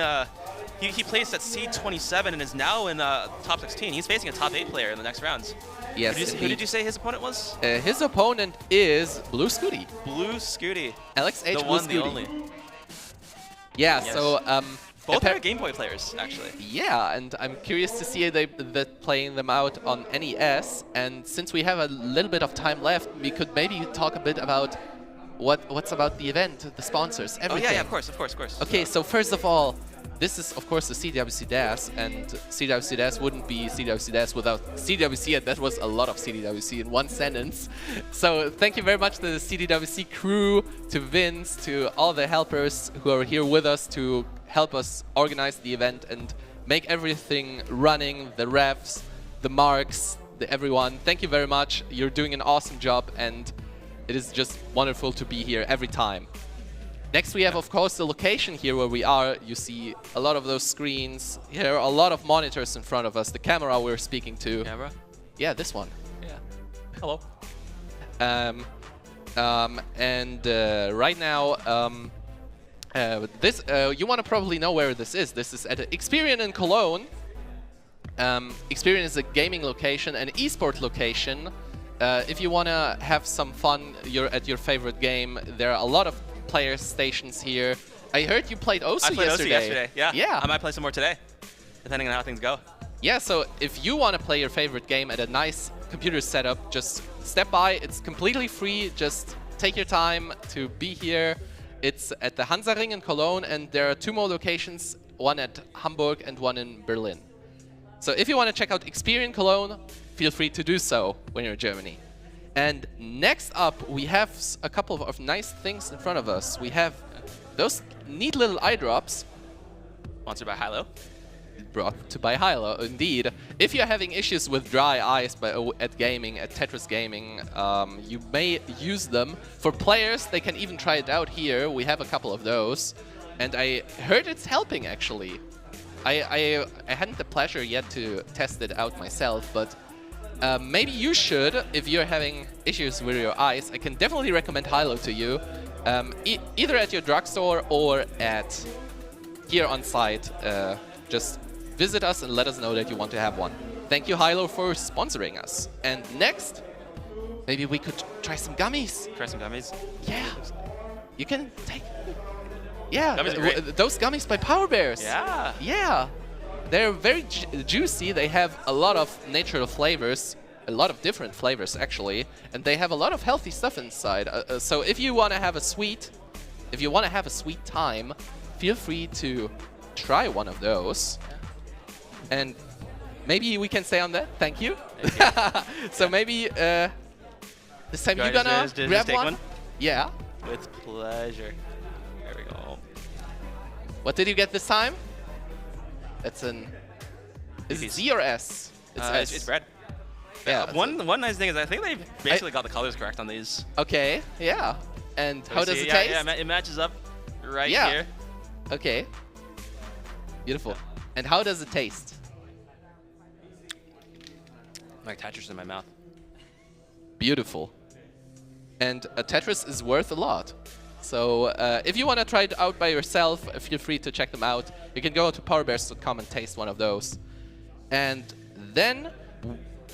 he placed at C27 and is now in top 16. He's facing a top 8 player in the next rounds. Yes, who did you say his opponent was? His opponent is Blue Scooty. Blue Scooty. Alex H. The Blue one, Scooty. the only. Yeah, yes. So both are Game Boy players, actually. Yeah, and I'm curious to see they playing them out on NES. And since we have a little bit of time left, we could maybe talk a bit about what's about the event, the sponsors, everything. Oh yeah, of course. Okay, so first of all, this is of course the CTWC DAS, and CTWC DAS wouldn't be CTWC DAS without CTWC, and that was a lot of CTWC in one sentence. So thank you very much to the CTWC crew, to Vince, to all the helpers who are here with us to help us organize the event and make everything running, the refs, the marks, everyone. Thank you very much. You're doing an awesome job, and it is just wonderful to be here every time. Next, we have, of course, the location here where we are. You see a lot of those screens. Here are a lot of monitors in front of us. The camera we're speaking to. Camera? Yeah, this one. Yeah. Hello. Right now, this you want to probably know where this is. This is at Experian in Cologne. Experian is a gaming location, an esport location. If you want to have some fun, you're at your favorite game. There are a lot of player stations here. I heard you played Osu I played yesterday. Osu yesterday. Yeah. Yeah. I might play some more today, depending on how things go. Yeah, so if you want to play your favorite game at a nice computer setup, just step by. It's completely free. Just take your time to be here. It's at the Hansaring in Cologne, and there are 2 more locations, one at Hamburg and one in Berlin. So if you want to check out Experian Cologne, feel free to do so when you're in Germany. And next up, we have a couple of nice things in front of us. We have those neat little eye drops. Sponsored by Hilo. Brought to by Hilo, indeed. If you're having issues with dry eyes at gaming, at Tetris gaming, you may use them. For players, they can even try it out here. We have a couple of those. And I heard it's helping, actually. I hadn't the pleasure yet to test it out myself, but maybe you should if you're having issues with your eyes. I can definitely recommend Hilo to you, either at your drugstore or at here on site. Just visit us and let us know that you want to have one. Thank you, Hilo, for sponsoring us. And next, maybe we could try some gummies. Try some gummies. Yeah, you can take. Yeah, Gummies are great. those gummies by Power Bears. Yeah. Yeah. They're very juicy. They have a lot of natural flavors, a lot of different flavors actually, and they have a lot of healthy stuff inside. So if you want to have a sweet time, feel free to try one of those. And maybe we can say on that, thank you. So maybe this time you're gonna grab one? Yeah. With pleasure. There we go. What did you get this time? It's an... Is it BP's. Z or S? It's S. It's red. Yeah. One nice thing is I think they basically got the colors correct on these. Okay, yeah. And how does it yeah, taste? Yeah, it matches up right Yeah. here. Okay. Beautiful. And how does it taste? Like Tetris in my mouth. Beautiful. And a Tetris is worth a lot. So if you want to try it out by yourself, feel free to check them out. You can go to powerbears.com and taste one of those. And then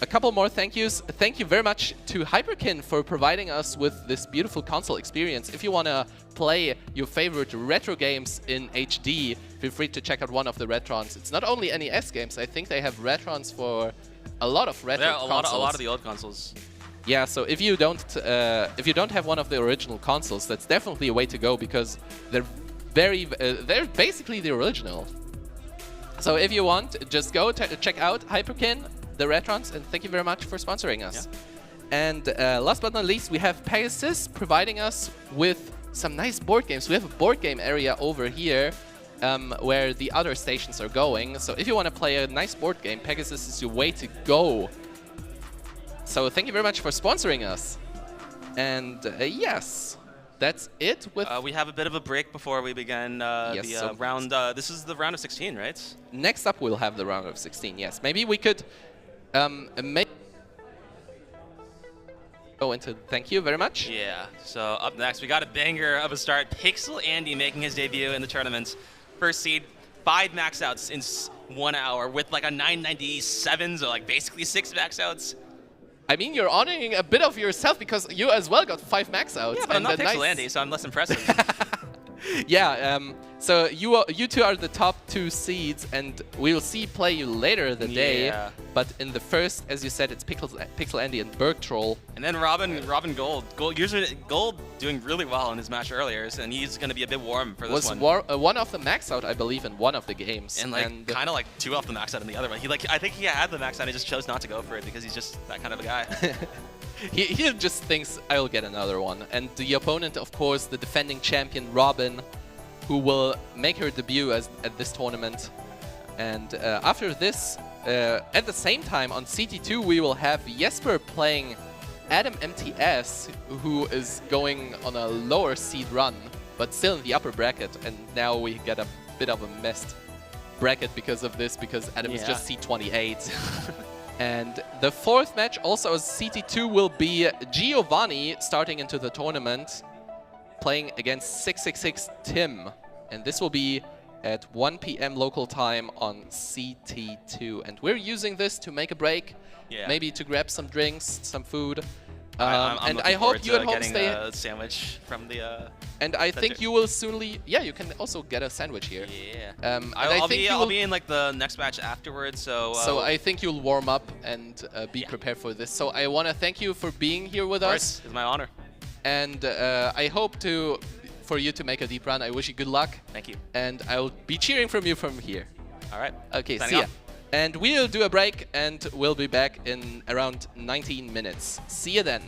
a couple more thank yous. Thank you very much to Hyperkin for providing us with this beautiful console experience. If you want to play your favorite retro games in HD, feel free to check out one of the Retrons. It's not only NES games. I think they have Retrons for a lot of retro consoles. A lot of the old consoles. Yeah, so if you don't have one of the original consoles, that's definitely a way to go because they're they're basically the original. So if you want, just go check out Hyperkin, the Retrons, and thank you very much for sponsoring us. Yeah. And last but not least, we have Pegasus providing us with some nice board games. We have a board game area over here where the other stations are going. So if you want to play a nice board game, Pegasus is your way to go. So thank you very much for sponsoring us. And yes, that's it. With we have a bit of a break before we begin the round. This is the round of 16, right? Next up, we'll have the round of 16. Yes, maybe we could go into. Thank you very much. Yeah. So up next, we got a banger of a start. Pixel Andy making his debut in the tournament. First seed, 5 max outs in 1 hour with like a 997, so like basically 6 max outs. I mean, you're honoring a bit of yourself because you as well got 5 max outs. Yeah, but I'm not Pixel Andy, so I'm less impressive. Yeah, so you two are the top 2 seeds, and we'll play you later in the day. But in the first, as you said, it's Pixel Andy and Berg Troll. And then Robin Gold. Gold doing really well in his match earlier, and he's going to be a bit warm for this one. Was one of the max out, I believe, in one of the games. And like kind of like 2 off the max out in the other one. I think he had the max out, he just chose not to go for it because he's just that kind of a guy. He just thinks, I'll get another one. And the opponent, of course, the defending champion, Robin, who will make her debut at this tournament. And after this, at the same time, on CT2, we will have Jesper playing Adam MTS, who is going on a lower seed run. but still in the upper bracket. And now we get a bit of a messed bracket because of this, because Adam is just C28. And the fourth match, also as CT2, will be Giovanni starting into the tournament, playing against 666 Tim. And this will be at 1 p.m. local time on CT2. And we're using this to make a break, maybe to grab some drinks, some food. I'm and I hope you at home getting stay. a sandwich from the. And I think you will soonly. Yeah, you can also get a sandwich here. Yeah. I'll be in like the next match afterwards. So. So I think you'll warm up and be prepared for this. So I want to thank you for being here with us. It's my honor. And I hope for you to make a deep run. I wish you good luck. Thank you. And I'll be cheering from you from here. All right. Okay, Signing see ya. off. And we'll do a break, and we'll be back in around 19 minutes. See you then.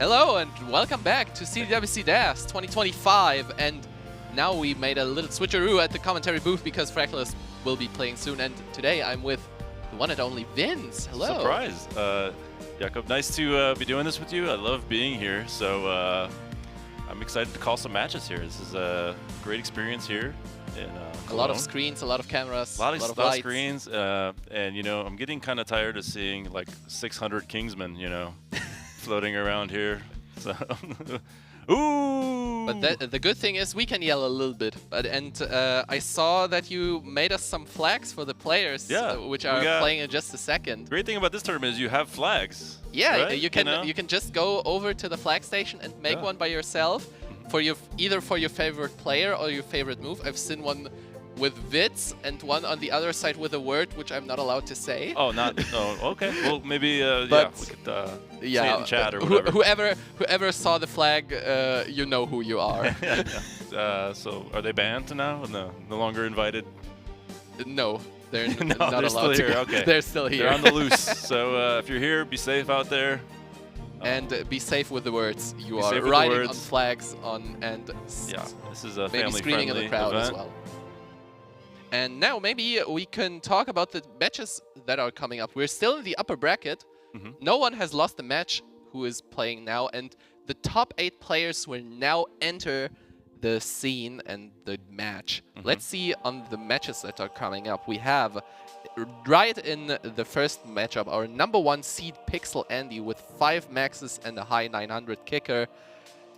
Hello and welcome back to CTWC DAS 2025. And now we made a little switcheroo at the commentary booth because Frackless will be playing soon. And today I'm with the one and only Vince. Hello. Surprise. Jakob, nice to be doing this with you. I love being here. So I'm excited to call some matches here. This is a great experience here. In, a lot of screens, a lot of cameras, a lot of lights. screens. And, you know, I'm getting kind of tired of seeing like 600 Kingsmen, you know, floating around here. So, ooh! But the good thing is we can yell a little bit. And I saw that you made us some flags for the players, which are playing in just a second. Great thing about this tournament is you have flags. Yeah, right? you can just go over to the flag station and make one by yourself for either for your favorite player or your favorite move. I've seen one with Witz and one on the other side with a word which I'm not allowed to say. Oh, okay. Well, maybe we could say it in chat or whatever. Whoever saw the flag, you know who you are. So are they banned now? No longer invited? No, they're no, not they're allowed still to here. go. Okay. They're still here. They're on the loose. So if you're here, be safe out there. And be safe with the words. You are riding riding on flags and this is a maybe screaming in the crowd event as well. And now maybe we can talk about the matches that are coming up. We're still in the upper bracket. No one has lost a match who is playing now, and the top 8 players will now enter the scene and the match. Let's see on the matches that are coming up. We have right in the first matchup our #1 seed Pixel Andy with 5 maxes and a high 900 kicker.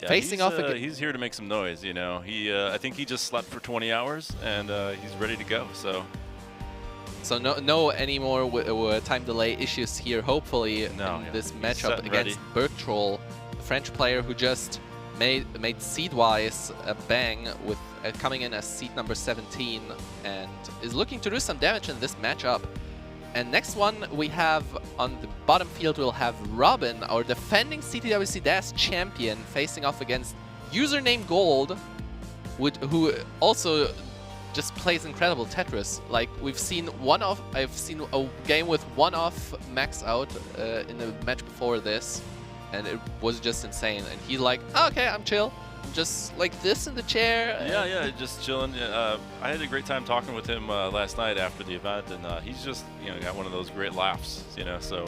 Yeah, facing off again. He's here to make some noise, you know. I think he just slept for 20 hours and he's ready to go. So no any more time delay issues here. Hopefully in this matchup against Bergtroll, a French player who just made seed-wise a bang with coming in as seed number 17 and is looking to do some damage in this matchup. And next one we have on the bottom field, we'll have Robin, our defending CTWC DAS champion, facing off against username Gold, who also just plays incredible Tetris. Like I've seen a game with one-off max out in the match before this, and it was just insane. And he's like, oh, okay, I'm chill. Just like this in the chair. Yeah, just chilling. I had a great time talking with him last night after the event, and he's just got one of those great laughs, So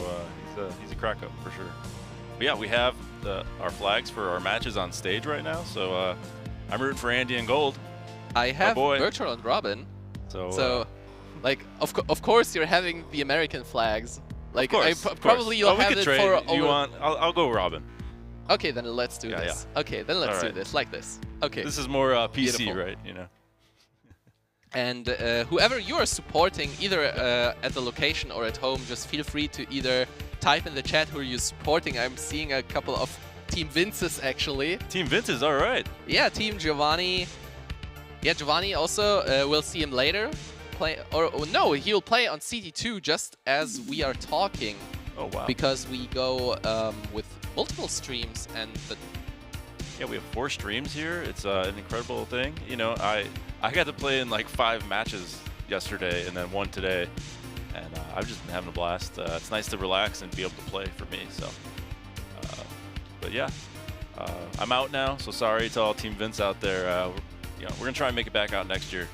he's a crack up for sure. But yeah, we have our flags for our matches on stage right now. So I'm rooting for Andy and Gold. I have Bertrand and Robin. So like of course you're having the American flags. Like probably you'll have it trade. for. I'll go Robin. Okay, then let's do this. Yeah. Okay, then let's do this like this. Okay. This is more PC, Beautiful. right? And whoever you are supporting, either at the location or at home, just feel free to either type in the chat who you're supporting. I'm seeing a couple of Team Vinces actually. Team Vinces, all right. Yeah, Team Giovanni. Yeah, Giovanni also. We'll see him later. No, he'll play on CT2 just as we are talking. Oh wow. Because we go with multiple streams and yeah, we have 4 streams here. It's an incredible thing. I got to play in like 5 matches yesterday and then 1 today, and I've just been having a blast. It's nice to relax and be able to play for me. So, but yeah, I'm out now. So sorry to all Team Vince out there. We're gonna try and make it back out next year.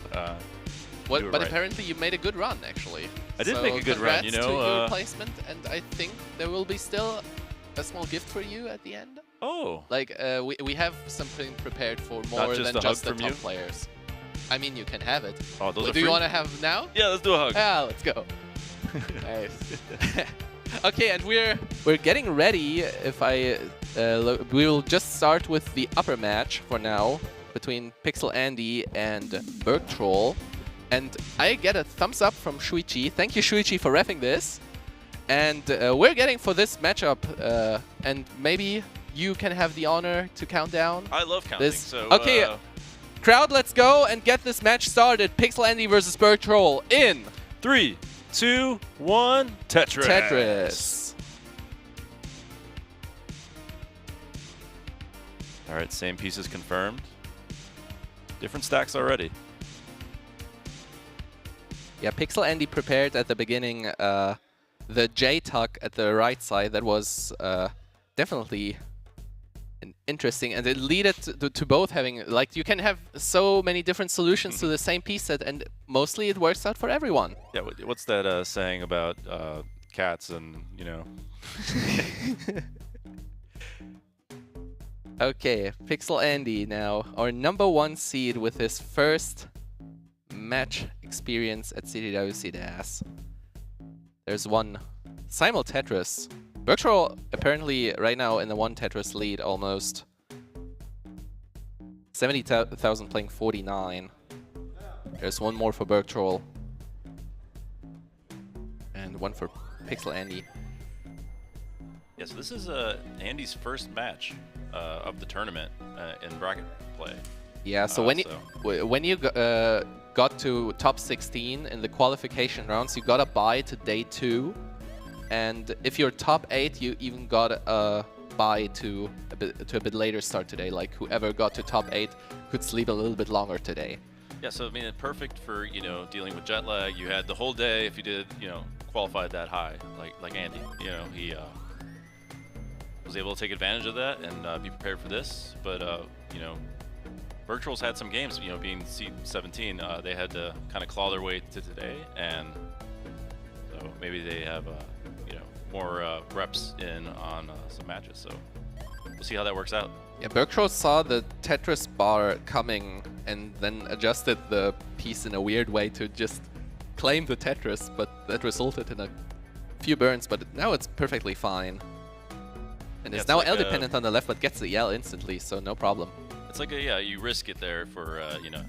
But apparently you made a good run actually. I did make a good run. To your placement, and I think there will be still a small gift for you at the end. Oh. Like we have something prepared for more than just the top players. I mean, you can have it. Oh, those are do you want to have now? Yeah, let's do a hug. Yeah, let's go. Nice. Okay, and we're getting ready. If we will just start with the upper match for now between Pixel Andy and Bergtroll. And I get a thumbs up from Shuichi. Thank you, Shuichi, for reffing this. And we're getting for this matchup, and maybe you can have the honor to count down. I love counting. Okay, crowd, let's go and get this match started. Pixel Andy versus Bergtroll in 3, 2, 1, Tetris. Tetris. All right, same pieces confirmed. Different stacks already. Yeah, Pixel Andy prepared at the beginning the J-tuck at the right side. That was definitely And interesting, and it led to both having, like, you can have so many different solutions to the same piece set, and mostly it works out for everyone. Yeah, what's that saying about cats and, you know? Okay, Pixel Andy now, our #1 seed with his first match experience at CTWC DAS. There's one Simul Tetris. Bergtroll apparently right now in the 1 Tetris lead almost. 70,000 playing 49. There's one more for Bergtroll. And one for Pixel Andy. Yeah, so this is Andy's first match of the tournament in bracket play. Yeah, so when you got to top 16 in the qualification rounds, you got a bye to day 2, and if you're top 8, you even got a bye to a bit later start today. Like whoever got to top 8 could sleep a little bit longer today. Yeah, so I mean, it's perfect for, you know, dealing with jet lag. You had the whole day if you did, you know, qualified that high, like Andy. You know, he was able to take advantage of that and be prepared for this. But you know, Bergtroll's had some games, you know, being seed 17, they had to kind of claw their way to today, and so maybe they have, you know, more reps in on some matches. So we'll see how that works out. Yeah, Bergtroll saw the Tetris bar coming and then adjusted the piece in a weird way to just claim the Tetris, but that resulted in a few burns, but now it's perfectly fine. And Yeah, it's it's now like L dependent on the left, but gets the L instantly, so no problem. It's like yeah, you risk it there for, you know,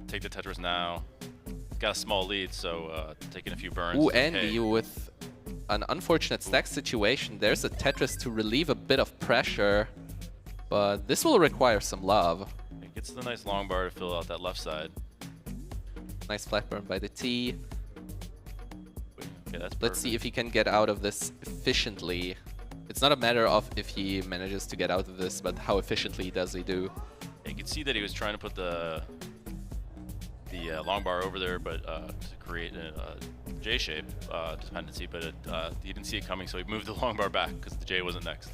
take the Tetris now. Got a small lead, so taking a few burns. Ooh, is okay. Andy with an unfortunate stack situation. There's a Tetris to relieve a bit of pressure, but this will require some love. It gets the nice long bar to fill out that left side. Nice flat burn by the T. Okay, that's Let's see perfect. if he can get out of this efficiently. It's not a matter of if he manages to get out of this, but how efficiently does he do. Yeah, you could see that he was trying to put the long bar over there, but to create a J shape dependency, but he didn't see it coming, so he moved the long bar back because the J wasn't next.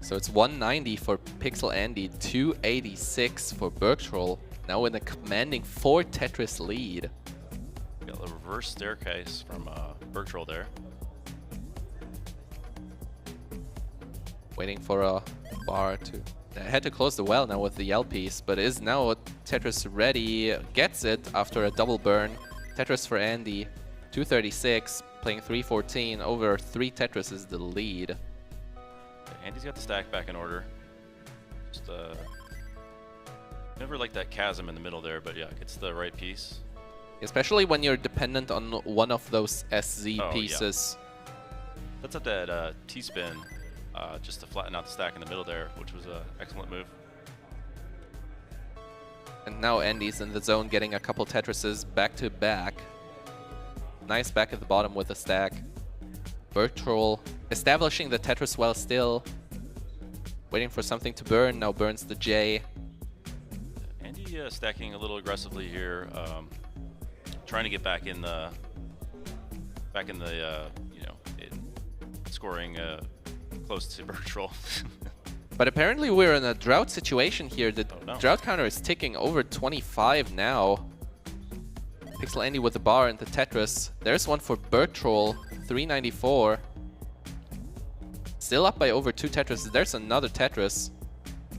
So it's 190 for Pixel Andy, 286 for Bergtroll. Now in a commanding 4 Tetris lead. Got a reverse staircase from Bergtroll there. Waiting for a bar to... I had to close the well now with the L piece, but is now Tetris ready. Gets it after a double burn. Tetris for Andy, 236, playing 314. Over 3 Tetris is the lead. Andy's got the stack back in order. Just never like that chasm in the middle there, but yeah, gets the right piece. Especially when you're dependent on one of those SZ Oh, yeah. pieces. That's up that T-spin just to flatten out the stack in the middle there, which was an excellent move. And now Andy's in the zone getting a couple Tetrises back to back. Nice back at the bottom with a stack. Bergtroll establishing the Tetris well still. Waiting for something to burn, now burns the J. Andy stacking a little aggressively here, trying to get back in the you know, scoring close to Bergtroll. But apparently we're in a drought situation here. The Oh, no. drought counter is ticking over 25 now. Pixel Andy with the bar and the Tetris. There's one for Bergtroll, 394. Still up by over 2 Tetris. There's another Tetris.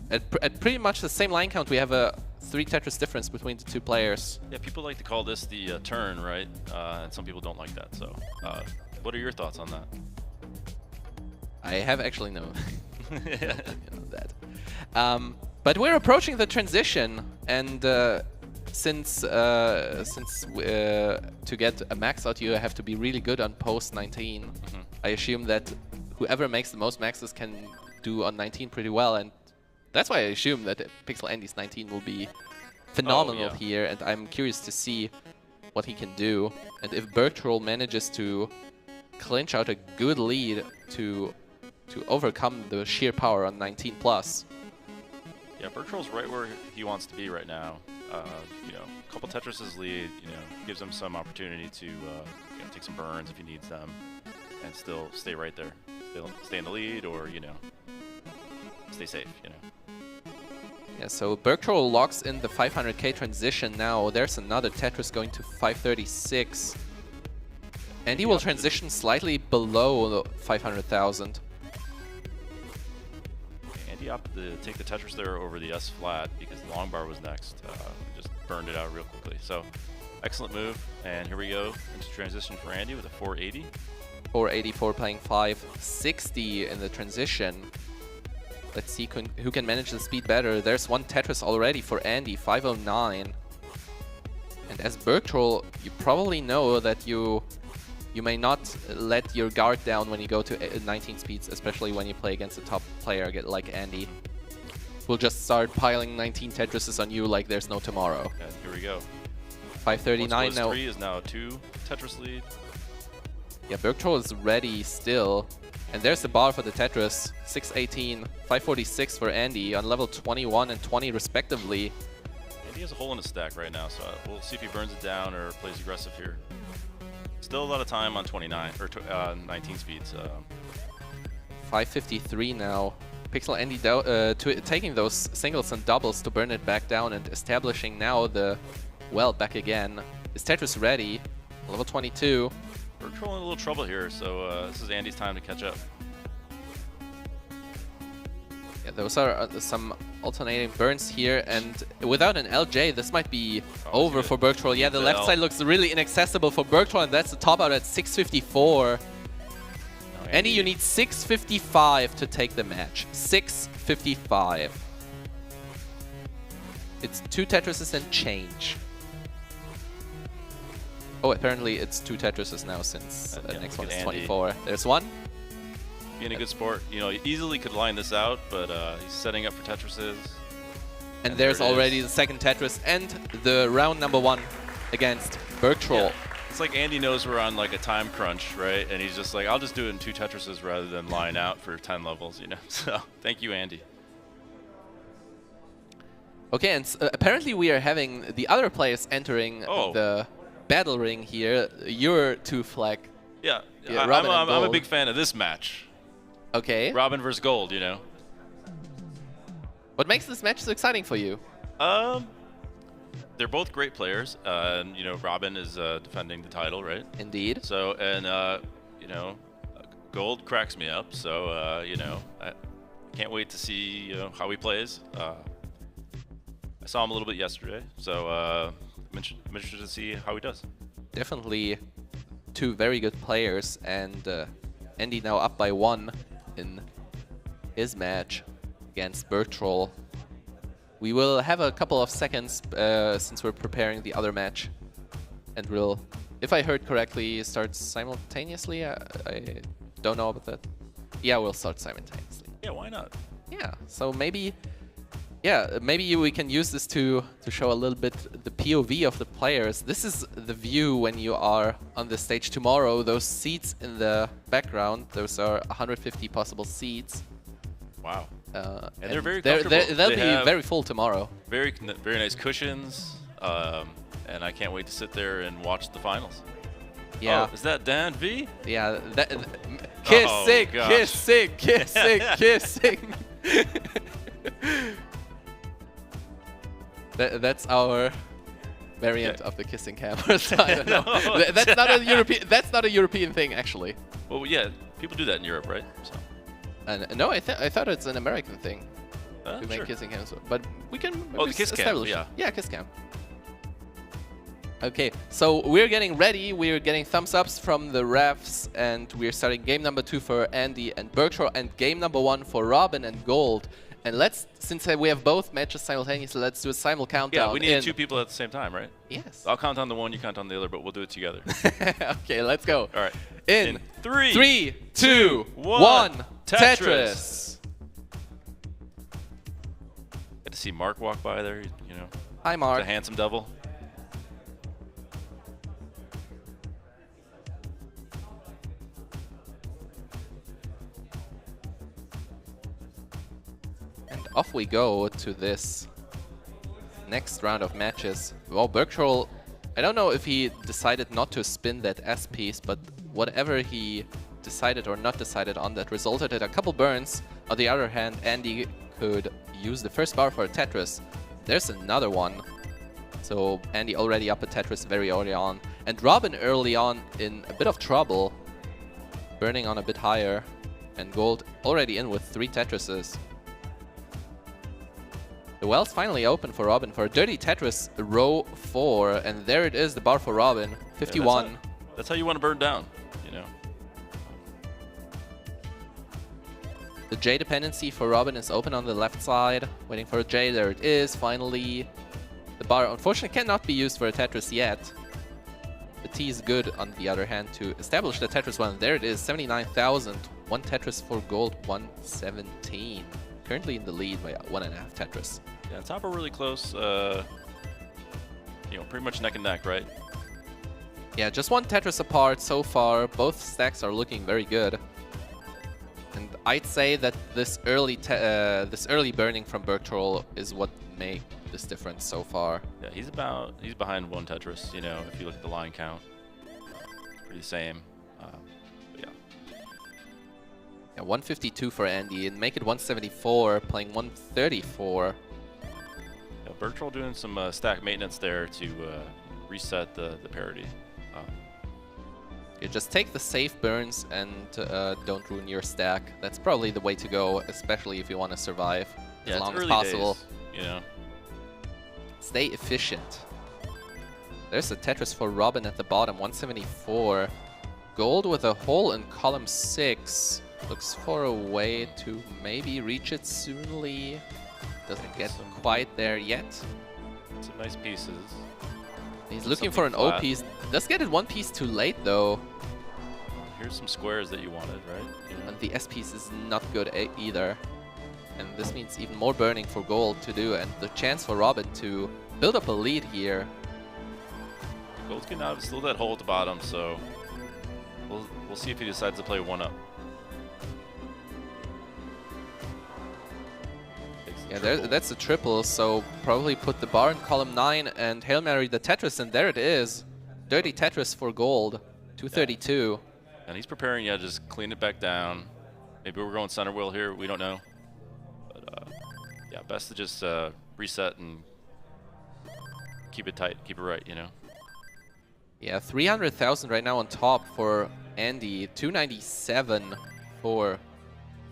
At pretty much the same line count, we have a 3 Tetris difference between the 2 players. Yeah, people like to call this the turn, right? And some people don't like that. So, what are your thoughts on that? I have actually no opinion on that. But we're approaching the transition, and since to get a max out, you have to be really good on post 19. I assume that whoever makes the most maxes can do on 19 pretty well, and that's why I assume that Pixel Andy's 19 will be phenomenal yeah. here, and I'm curious to see what he can do. And if Bergtroll manages to clinch out a good lead to overcome the sheer power on 19 plus. Yeah, Bergtroll's right where he wants to be right now. You know, a couple Tetris's lead, you know, gives him some opportunity to you know, take some burns if he needs them, and still stay right there, stay in the lead, or you know, stay safe, you know. Yeah, so Bergtroll locks in the 500k transition now. There's another Tetris going to 536. And he will transition slightly below 500,000. Andy opted to take the Tetris there over the S flat because the long bar was next. Just burned it out real quickly. So excellent move. And here we go into transition for Andy with a 480. 484 playing 560 in the transition. Let's see who can manage the speed better. There's one Tetris already for Andy, 509. And as Bergtroll, you probably know that you may not let your guard down when you go to 19 speeds, especially when you play against a top player like Andy. We'll just start piling 19 Tetrises on you like there's no tomorrow. And here we go. 539 now. 3 is now a 2 Tetris lead. Yeah, Bergtroll is ready still. And there's the bar for the Tetris. 618, 546 for Andy on level 21 and 20 respectively. Andy has a hole in his stack right now, so we'll see if he burns it down or plays aggressive here. Still a lot of time on 29 or 19 speeds. 553 now. Pixel Andy taking those singles and doubles to burn it back down and establishing now the well back again. Is Tetris ready? Level 22. We're in a little trouble here, so this is Andy's time to catch up. Yeah, those are some alternating burns here, and without an LJ, this might be over for Bergtroll. Yeah, the left side looks really inaccessible for Bergtroll, and that's the top out at 654. Andy, you need 655 to take the match. 655. It's 2 Tetrises and change. Oh, apparently it's 2 Tetrises now since the next one is 24. There's one. Being a good sport, you know, he easily could line this out, but he's setting up for Tetrises. And there's already the second Tetris and the round number 1 against Bergtroll. Yeah. It's like Andy knows we're on like a time crunch, right? And he's just like, I'll just do it in 2 Tetrises rather than line out for 10 levels, you know? So, thank you, Andy. Okay, and apparently we are having the other players entering the battle ring here. Your 2 flag. Yeah, I'm a big fan of this match. Okay. Robin versus Gold, you know? What makes this match so exciting for you? They're both great players. And, you know, Robin is defending the title, right? Indeed. So, and, you know, Gold cracks me up. So, you know, I can't wait to see, you know, how he plays. I saw him a little bit yesterday. So, I'm interested to see how he does. Definitely 2 very good players. And Andy now up by 1 in his match against Bergtroll. We will have a couple of seconds since we're preparing the other match, and we'll, if I heard correctly, start simultaneously. I don't know about that. Yeah, we'll start simultaneously. Yeah, why not? Yeah, so maybe, yeah, maybe we can use this to show a little bit the POV of the players. This is the view when you are on the stage tomorrow. Those seats in the background, those are 150 possible seats. Wow. And they're very comfortable. They'll be very full tomorrow. Very nice cushions, and I can't wait to sit there and watch the finals. Yeah. Oh, is that Dan V? Yeah. Kissing, kissing, kissing, kissing. That's our variant of the kissing cameras. I don't know. That's not a European. That's not a European thing, actually. Well, yeah, people do that in Europe, right? So. No, I thought it's an American thing to make sure. kissing cams, but we can. Oh, the kiss cam, yeah. Yeah, kiss cam. Okay, so we're getting ready. We're getting thumbs ups from the refs, and we're starting game number 2 for Andy and Bergtroll, and game number 1 for Robin and Gold. And let's, since we have both matches simultaneously, let's do a simul countdown. Yeah, we need 2 people at the same time, right? Yes. I'll count on the one, you count on the other, but we'll do it together. Okay, let's go. All right. In 3, 2, 1, Tetris. Good to see Mark walk by there, you know. Hi, Mark. The handsome devil. And off we go to this next round of matches. Well, Bergtroll, I don't know if he decided not to spin that S piece, but whatever he decided or not decided on, that resulted in a couple burns. On the other hand, Andy could use the first bar for a Tetris. There's another one. So Andy already up a Tetris very early on. And Robin early on in a bit of trouble. Burning on a bit higher. And Gold already in with 3 Tetrises. The well's finally open for Robin for a dirty Tetris, row 4. And there it is, the bar for Robin. 51. Yeah, that's how you want to burn down, you know. The J dependency for Robin is open on the left side. Waiting for a J. There it is, finally. The bar, unfortunately, cannot be used for a Tetris yet. The T is good, on the other hand, to establish the Tetris one. There it is, 79,000. 1 Tetris for Gold, 117. Currently in the lead by 1.5 Tetris. Yeah, top are really close. You know, pretty much neck and neck, right? Yeah, just 1 Tetris apart so far. Both stacks are looking very good. And I'd say that this early burning from Bergtroll is what made this difference so far. Yeah, he's behind 1 Tetris, you know, if you look at the line count. Pretty the same. But yeah. Yeah, 152 for Andy, and make it 174, playing 134. Yeah, Bergtroll doing some stack maintenance there to reset the parity. You just take the safe burns and don't ruin your stack. That's probably the way to go, especially if you want to survive Yeah, as long it's as early possible. days, you know. Stay efficient. There's a Tetris for Robin at the bottom, 174. Gold with a hole in column 6. Looks for a way to maybe reach it soonly. Doesn't get quite there yet. Some nice pieces. He's looking for an O piece. Does get it 1 piece too late though. Here's some squares that you wanted, right? You know. And the S piece is not good either. And this means even more burning for Gold to do, and the chance for Robin to build up a lead here. Gold's getting out. Still that hole at the bottom, so we'll see if he decides to play 1-up. Yeah, that's a triple, so probably put the bar in column 9 and Hail Mary the Tetris, and there it is. Dirty Tetris for Gold, 232. And he's preparing, yeah, just clean it back down. Maybe we're going center wheel here, we don't know. But yeah, best to just reset and keep it tight, keep it right, you know. Yeah, 300,000 right now on top for Andy, 297 for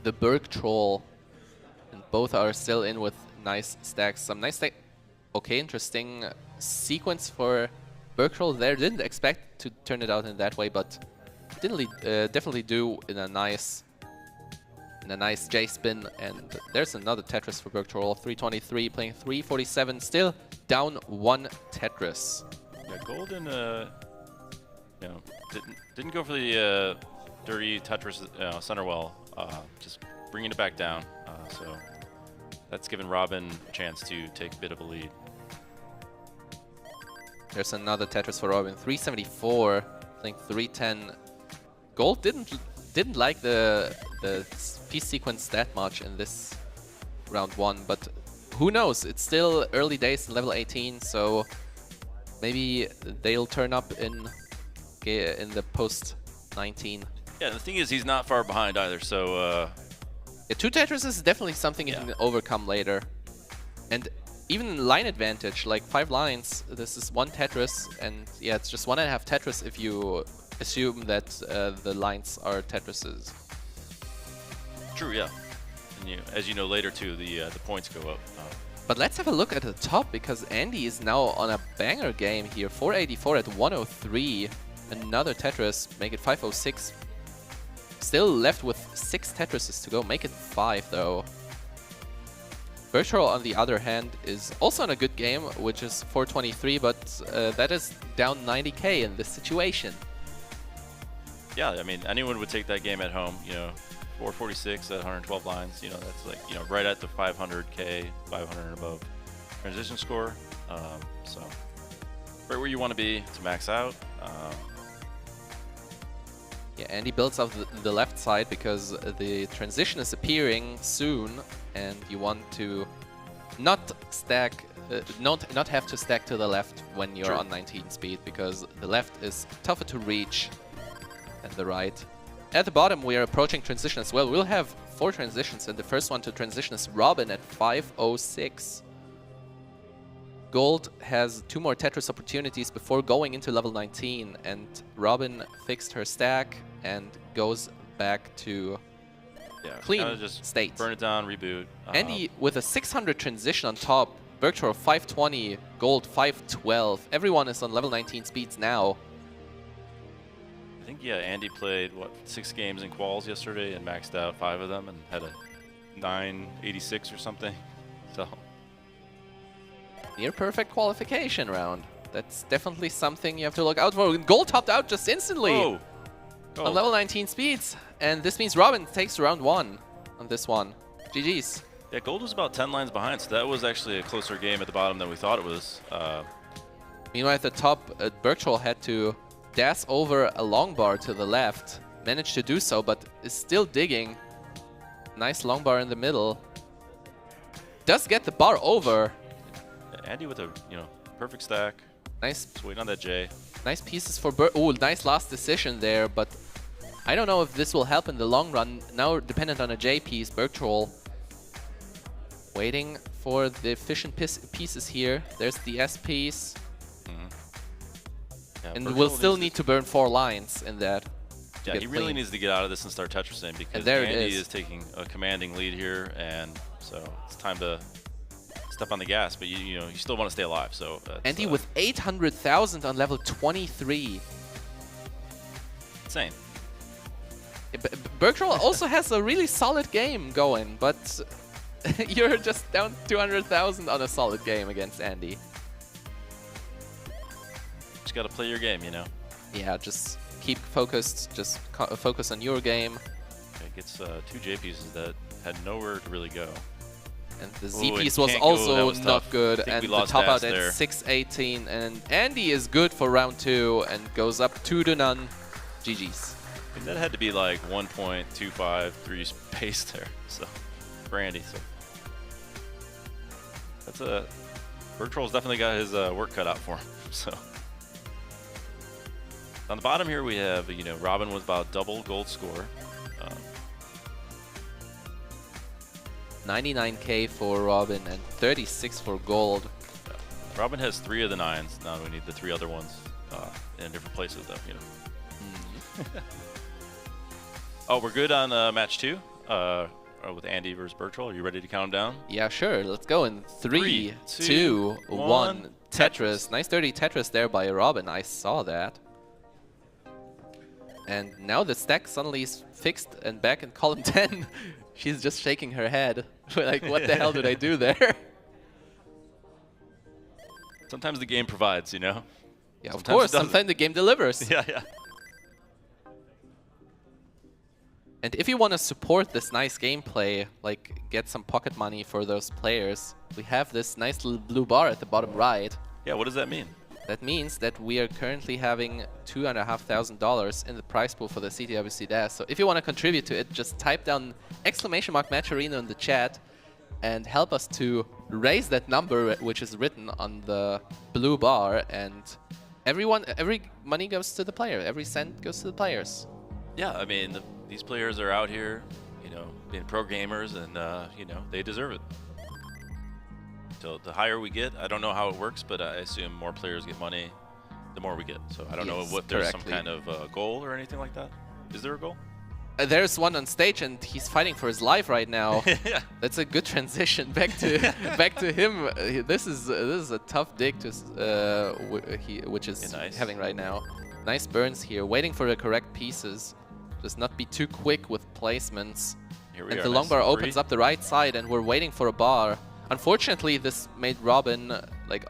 the Bergtroll. And both are still in with nice stacks. Some nice stack. Okay, interesting sequence for Bergtroll there. Didn't expect to turn it out in that way, but definitely do in a nice J spin. And there's another Tetris for Bergtroll. 323 playing 347. Still down 1 Tetris. Yeah, Golden, you know, didn't go for the dirty Tetris center well. Just bringing it back down. So that's given Robin a chance to take a bit of a lead. There's another Tetris for Robin. 374, playing 310. Gold didn't like the piece sequence that much in this round 1, but who knows? It's still early days in level 18, so maybe they'll turn up in the post 19. Yeah, the thing is, he's not far behind either, so yeah, 2 Tetris is definitely something you can overcome later. And even line advantage, like 5 lines, this is 1 Tetris, and yeah, it's just 1.5 Tetris if you assume that the lines are Tetrises. True, yeah. And as you know later too, the points go up. But let's have a look at the top, because Andy is now on a banger game here. 484 at 103. Another Tetris, make it 506. Still left with 6 Tetrises to go, make it 5 though. Bergtroll, on the other hand, is also in a good game, which is 423, but that is down 90k in this situation. Yeah, I mean, anyone would take that game at home, you know, 446 at 112 lines, you know, that's like, you know, right at the 500k, 500 and above transition score. So, right where you want to be to max out. Yeah, Andy builds up the left side because the transition is appearing soon, and you want to not stack, not have to stack to the left when you're on 19 speed, because the left is tougher to reach than the right. at the bottom, we are approaching transition as well. We'll have 4 transitions, and the first one to transition is Robin at 5:06. Gold has 2 more Tetris opportunities before going into level 19, and Robin fixed her stack and goes back to clean just state. Burn it down, reboot. Andy with a 600 transition on top. Bergthor 520, Gold 512. Everyone is on level 19 speeds now. I think, yeah, Andy played, what, 6 games in quals yesterday and maxed out 5 of them and had a 986 or something. So near perfect qualification round. That's definitely something you have to look out for. Gold topped out just instantly Whoa. on level 19 speeds. And this means Robin takes round 1 on this one. GG's. Yeah, Gold was about 10 lines behind, so that was actually a closer game at the bottom than we thought it was. Meanwhile, at the top, Bergthor had to dash over a long bar to the left. Managed to do so, but is still digging. Nice long bar in the middle. Does get the bar over. Andy with a perfect stack. Nice, Just waiting on that J. nice pieces for Oh, nice last decision there, but I don't know if this will help in the long run. Now dependent on a J piece, Bergthor waiting for the efficient pieces here. There's the S piece. Yeah, And Bergthor we'll still needs need to burn 4 lines in that. Yeah, get he really clean. needs to get out of this and start Tetrising because there it Andy is. is taking a commanding lead here, and so it's time to step on the gas. But you still want to stay alive. So that's, Andy with 800,000 on level 23. insane. Bergthor also has a really solid game going, but you're just down 200,000 on a solid game against Andy. Just got to play your game, Yeah, just keep focused. Just focus on your game. It gets 2 J pieces that had nowhere to really go. And the Ooh, Z it piece was can't go. That also was not tough. good. I think And we the lost top out Bass at there. 618. And Andy is good for round 2 and goes up 2-0. GG's. I mean, that had to be like 1.253 space there. So for Andy, so that's Bergthor's definitely got his work cut out for him. So on the bottom here we have Robin with about double Gold score. 99k for Robin and 36 for Gold. Robin has 3 of the 9s. Now we need the 3 other ones in different places, though. Oh, we're good on match 2 with Andy versus Bergthor. Are you ready to count them down? Yeah, sure. Let's go in 3, 2, 1. Tetris. Nice dirty Tetris there by Robin. I saw that. And now the stack suddenly is fixed and back in column 10. She's just shaking her head. Like, what the hell did I do there? Sometimes the game provides, Yeah, of Sometimes course. it doesn't. Sometimes the game delivers. Yeah. And if you want to support this nice gameplay, like get some pocket money for those players, we have this nice little blue bar at the bottom right. Yeah, what does that mean? That means that we are currently having $2,500 in the prize pool for the CTWC Dash. So if you want to contribute to it, just type down !Match Arena in the chat and help us to raise that number which is written on the blue bar. And every money goes to the player. Every cent goes to the players. Yeah, I mean, these players are out here, being pro gamers, and they deserve it. So the higher we get, I don't know how it works, but I assume more players get money, the more we get. So I don't know Yes, if there's some correctly. kind of goal or anything like that. Is there a goal? There's one on stage, and he's fighting for his life right now. Yeah. That's a good transition back to him. This is a tough dig to which is Yeah, nice. having right now. Nice burns here, waiting for the correct pieces. Just not be too quick with placements. Here we And are. the nice long bar and opens free. up the right side, and we're waiting for a bar. Unfortunately, this made Robin,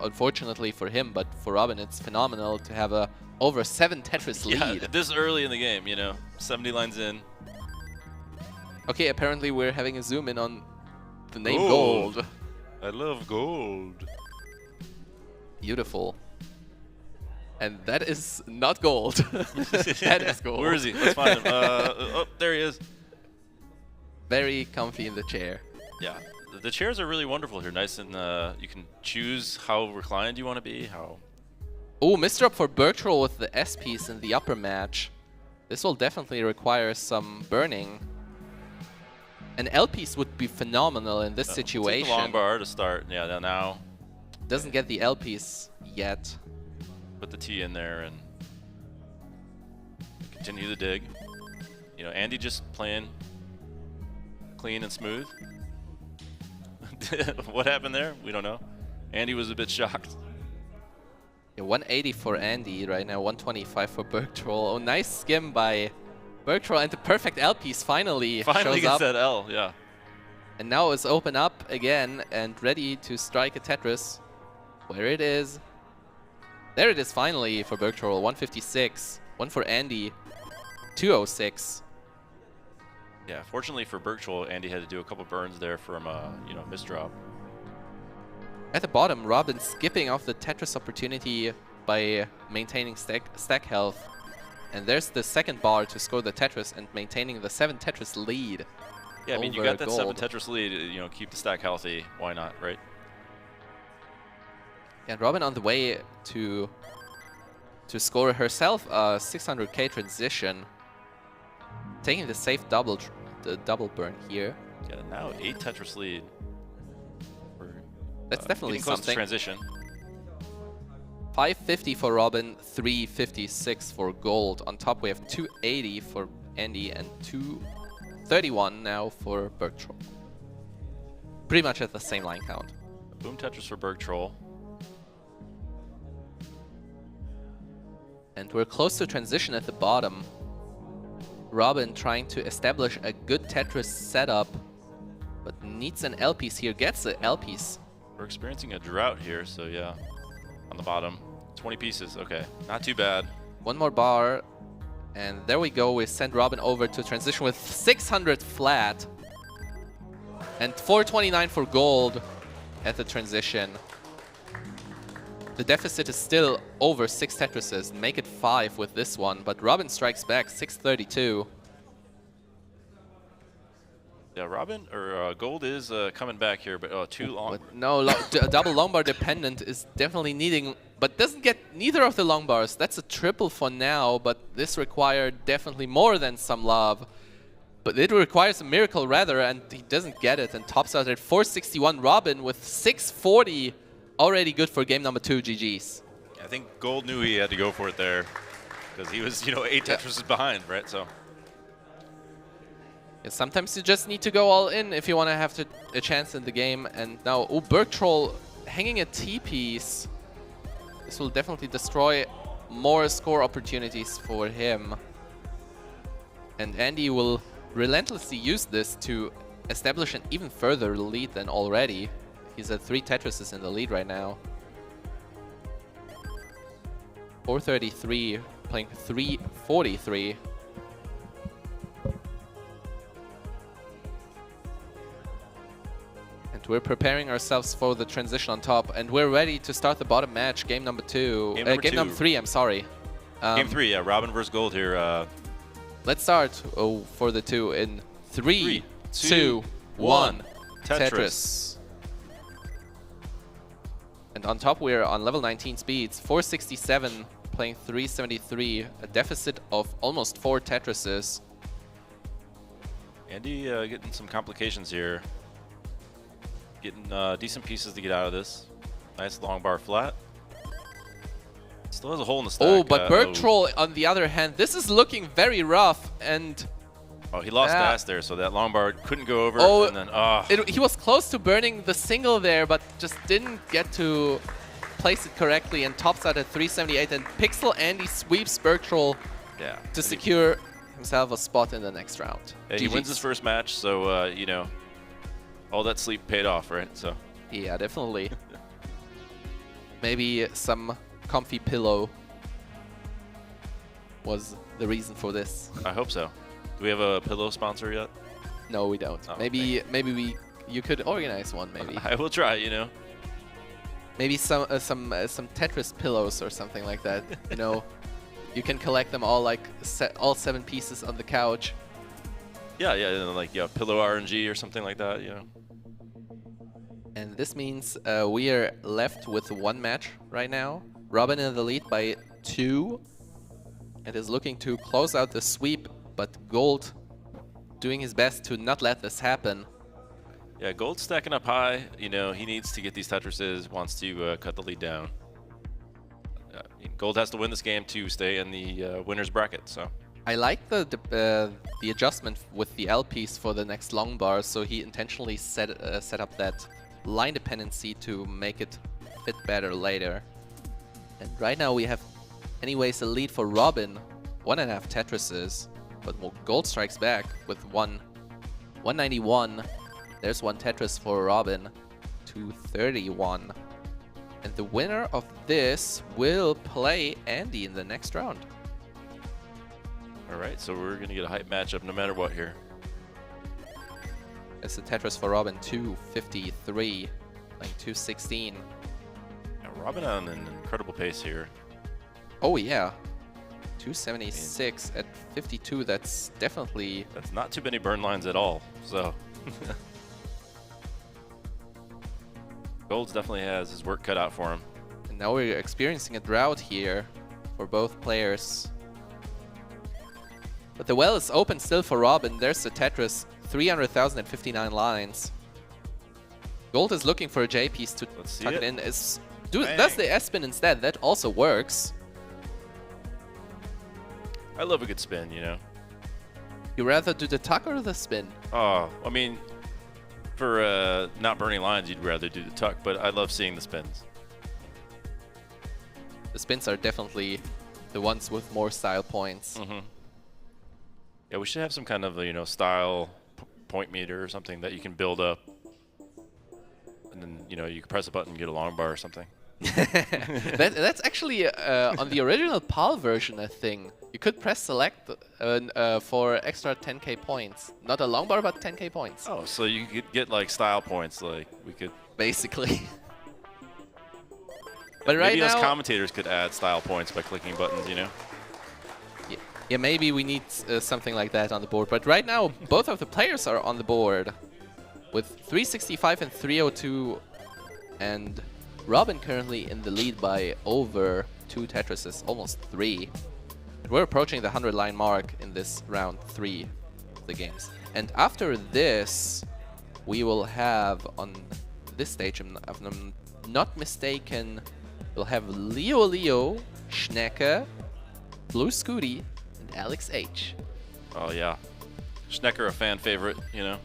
unfortunately for him, but for Robin, it's phenomenal to have a over 7 Tetris lead. Yeah, this early in the game, 70 lines in. Okay, apparently we're having a zoom in on the name Gold. Gold. I love gold. Beautiful. And that is not gold. That is gold. Where is he? Let's find him. Oh, there he is. Very comfy in the chair. Yeah, the chairs are really wonderful here. Nice and you can choose how reclined you want to be. Oh, misdrop for Bergthor with the S piece in the upper match. This will definitely require some burning. An L-piece would be phenomenal in this Take situation. the long bar to start. Yeah, now Doesn't get the L-piece yet. put the T in there and continue the dig. You know, Andy just playing clean and smooth. What happened there? We don't know. Andy was a bit shocked. Yeah, 180 for Andy right now, 125 for Bergtroll. Oh, nice skim by Bergtroll, and the perfect L-piece finally Finally shows gets up. that L, yeah. And now it's open up again and ready to strike a Tetris. Where it is. There it is finally for Bergtroll, 156. One for Andy, 206. Yeah, fortunately for Bergtroll, Andy had to do a couple burns there from, you know, misdrop. At the bottom, Robin skipping off the Tetris opportunity by maintaining stack health. And there's the second bar to score the Tetris and maintaining the 7 Tetris lead. Yeah, I mean, you over got that 7 gold. Tetris lead, you know, keep the stack healthy. Why not, right? And Robin on the way to score herself a 600k transition. Taking the safe double burn here. Yeah, now 8 Tetris lead. We're, That's definitely getting close to something. transition. 550 for Robin, 356 for gold. On top we have 280 for Andy and 231 now for Bergtroll. Pretty much at the same line count. Boom Tetris for Bergtroll. And we're close to transition at the bottom. Robin trying to establish a good Tetris setup, but needs an L-piece here. Gets the L-piece. We're experiencing a drought here, so yeah. On the bottom, 20 pieces, okay. Not too bad. One more bar, and there we go. We send Robin over to transition with 600 flat. And 429 for gold at the transition. The deficit is still over 6 Tetrises. Make it 5 with this one, but Robin strikes back, 632. Yeah, Robin, or Gold is coming back here, but too long. But no, double long bar dependent is definitely needing, but doesn't get neither of the long bars. That's a triple for now, but this required definitely more than some love. But it requires a miracle rather, and he doesn't get it, and tops out at 461. Robin with 640, already good for game number 2, GG's. I think Gold knew he had to go for it there, because he was, you know, 8 Tetrises behind, right? So. Yeah, sometimes you just need to go all in if you want to have a chance in the game. And now, oh, Bergtroll hanging a T-piece. This will definitely destroy more score opportunities for him. And Andy will relentlessly use this to establish an even further lead than already. He's at 3 Tetrises in the lead right now. 433, playing 343. We're preparing ourselves for the transition on top, and we're ready to start the bottom match, game number 2. Game number 3, I'm sorry. Game 3, yeah, Robin versus Gold here. Let's start for the 2 in 3, 2, 1. Tetris. And on top, we're on level 19 speeds, 467, playing 373, a deficit of almost 4 Tetrises. Andy getting some complications here. Getting decent pieces to get out of this. Nice long bar flat. Still has a hole in the stack. Oh, but Bergtroll, on the other hand, this is looking very rough, and... Oh, he lost gas there, so that long bar couldn't go over, Oh, and then, he was close to burning the single there, but just didn't get to place it correctly, and tops out at 378, and Pixel Andy sweeps Bergtroll to secure himself a spot in the next round. Yeah, he wins his first match, so, you know, all that sleep paid off, right? So. Yeah, definitely. Maybe some comfy pillow was the reason for this. I hope so. Do we have a pillow sponsor yet? No, we don't. Oh, maybe you could organize one. Maybe I will try. You know. Maybe some Tetris pillows or something like that. You know, you can collect them all, like all 7 pieces on the couch. Yeah, like pillow RNG or something like that. You know. And this means we are left with 1 match right now. Robin in the lead by 2. and is looking to close out the sweep, but Gold doing his best to not let this happen. Yeah, Gold's stacking up high. You know, he needs to get these Tetrises, wants to cut the lead down. Gold has to win this game to stay in the winner's bracket, so. I like the adjustment with the L piece for the next long bar, so he intentionally set up that line dependency to make it fit better later. And right now we have anyways a lead for Robin, 1.5 Tetrises, but Gold strikes back with 191. There's one Tetris for Robin, 231. And the winner of this will play Andy in the next round. All right, so we're going to get a hype matchup no matter what here. It's the Tetris for Robin, 253, playing 216. Now, Robin on an incredible pace here. Oh yeah, 276 at 52, that's definitely... That's not too many burn lines at all, so... Golds definitely has his work cut out for him. And now we're experiencing a drought here for both players. But the well is open still for Robin. There's the Tetris, 300,000 at 59 lines. Gold is looking for a J piece to tuck it in. Does the S-spin instead, that also works. I love a good spin, you know. You rather do the tuck or the spin? Oh, I mean, for not burning lines, you'd rather do the tuck, but I love seeing the spins. The spins are definitely the ones with more style points. Mm-hmm. Yeah, we should have some kind of, you know, style point meter or something that you can build up. And then, you know, you can press a button and get a long bar or something. That's actually on the original PAL version a thing. You could press select for extra 10k points. Not a long bar, but 10k points. Oh, so you could get like style points, like we could... Basically. But right maybe now... us commentators could add style points by clicking buttons, you know? Yeah, maybe we need something like that on the board. But right now, both of the players are on the board with 365 and 302. And Robin currently in the lead by over 2 Tetrises, almost 3. But we're approaching the 100-line mark in this round 3 of the games. And after this, we will have on this stage, if I'm not mistaken, we'll have Leo, Schnecker, Blue Scooty, and Alex H. Oh, yeah. Schnecker, a fan favorite, you know?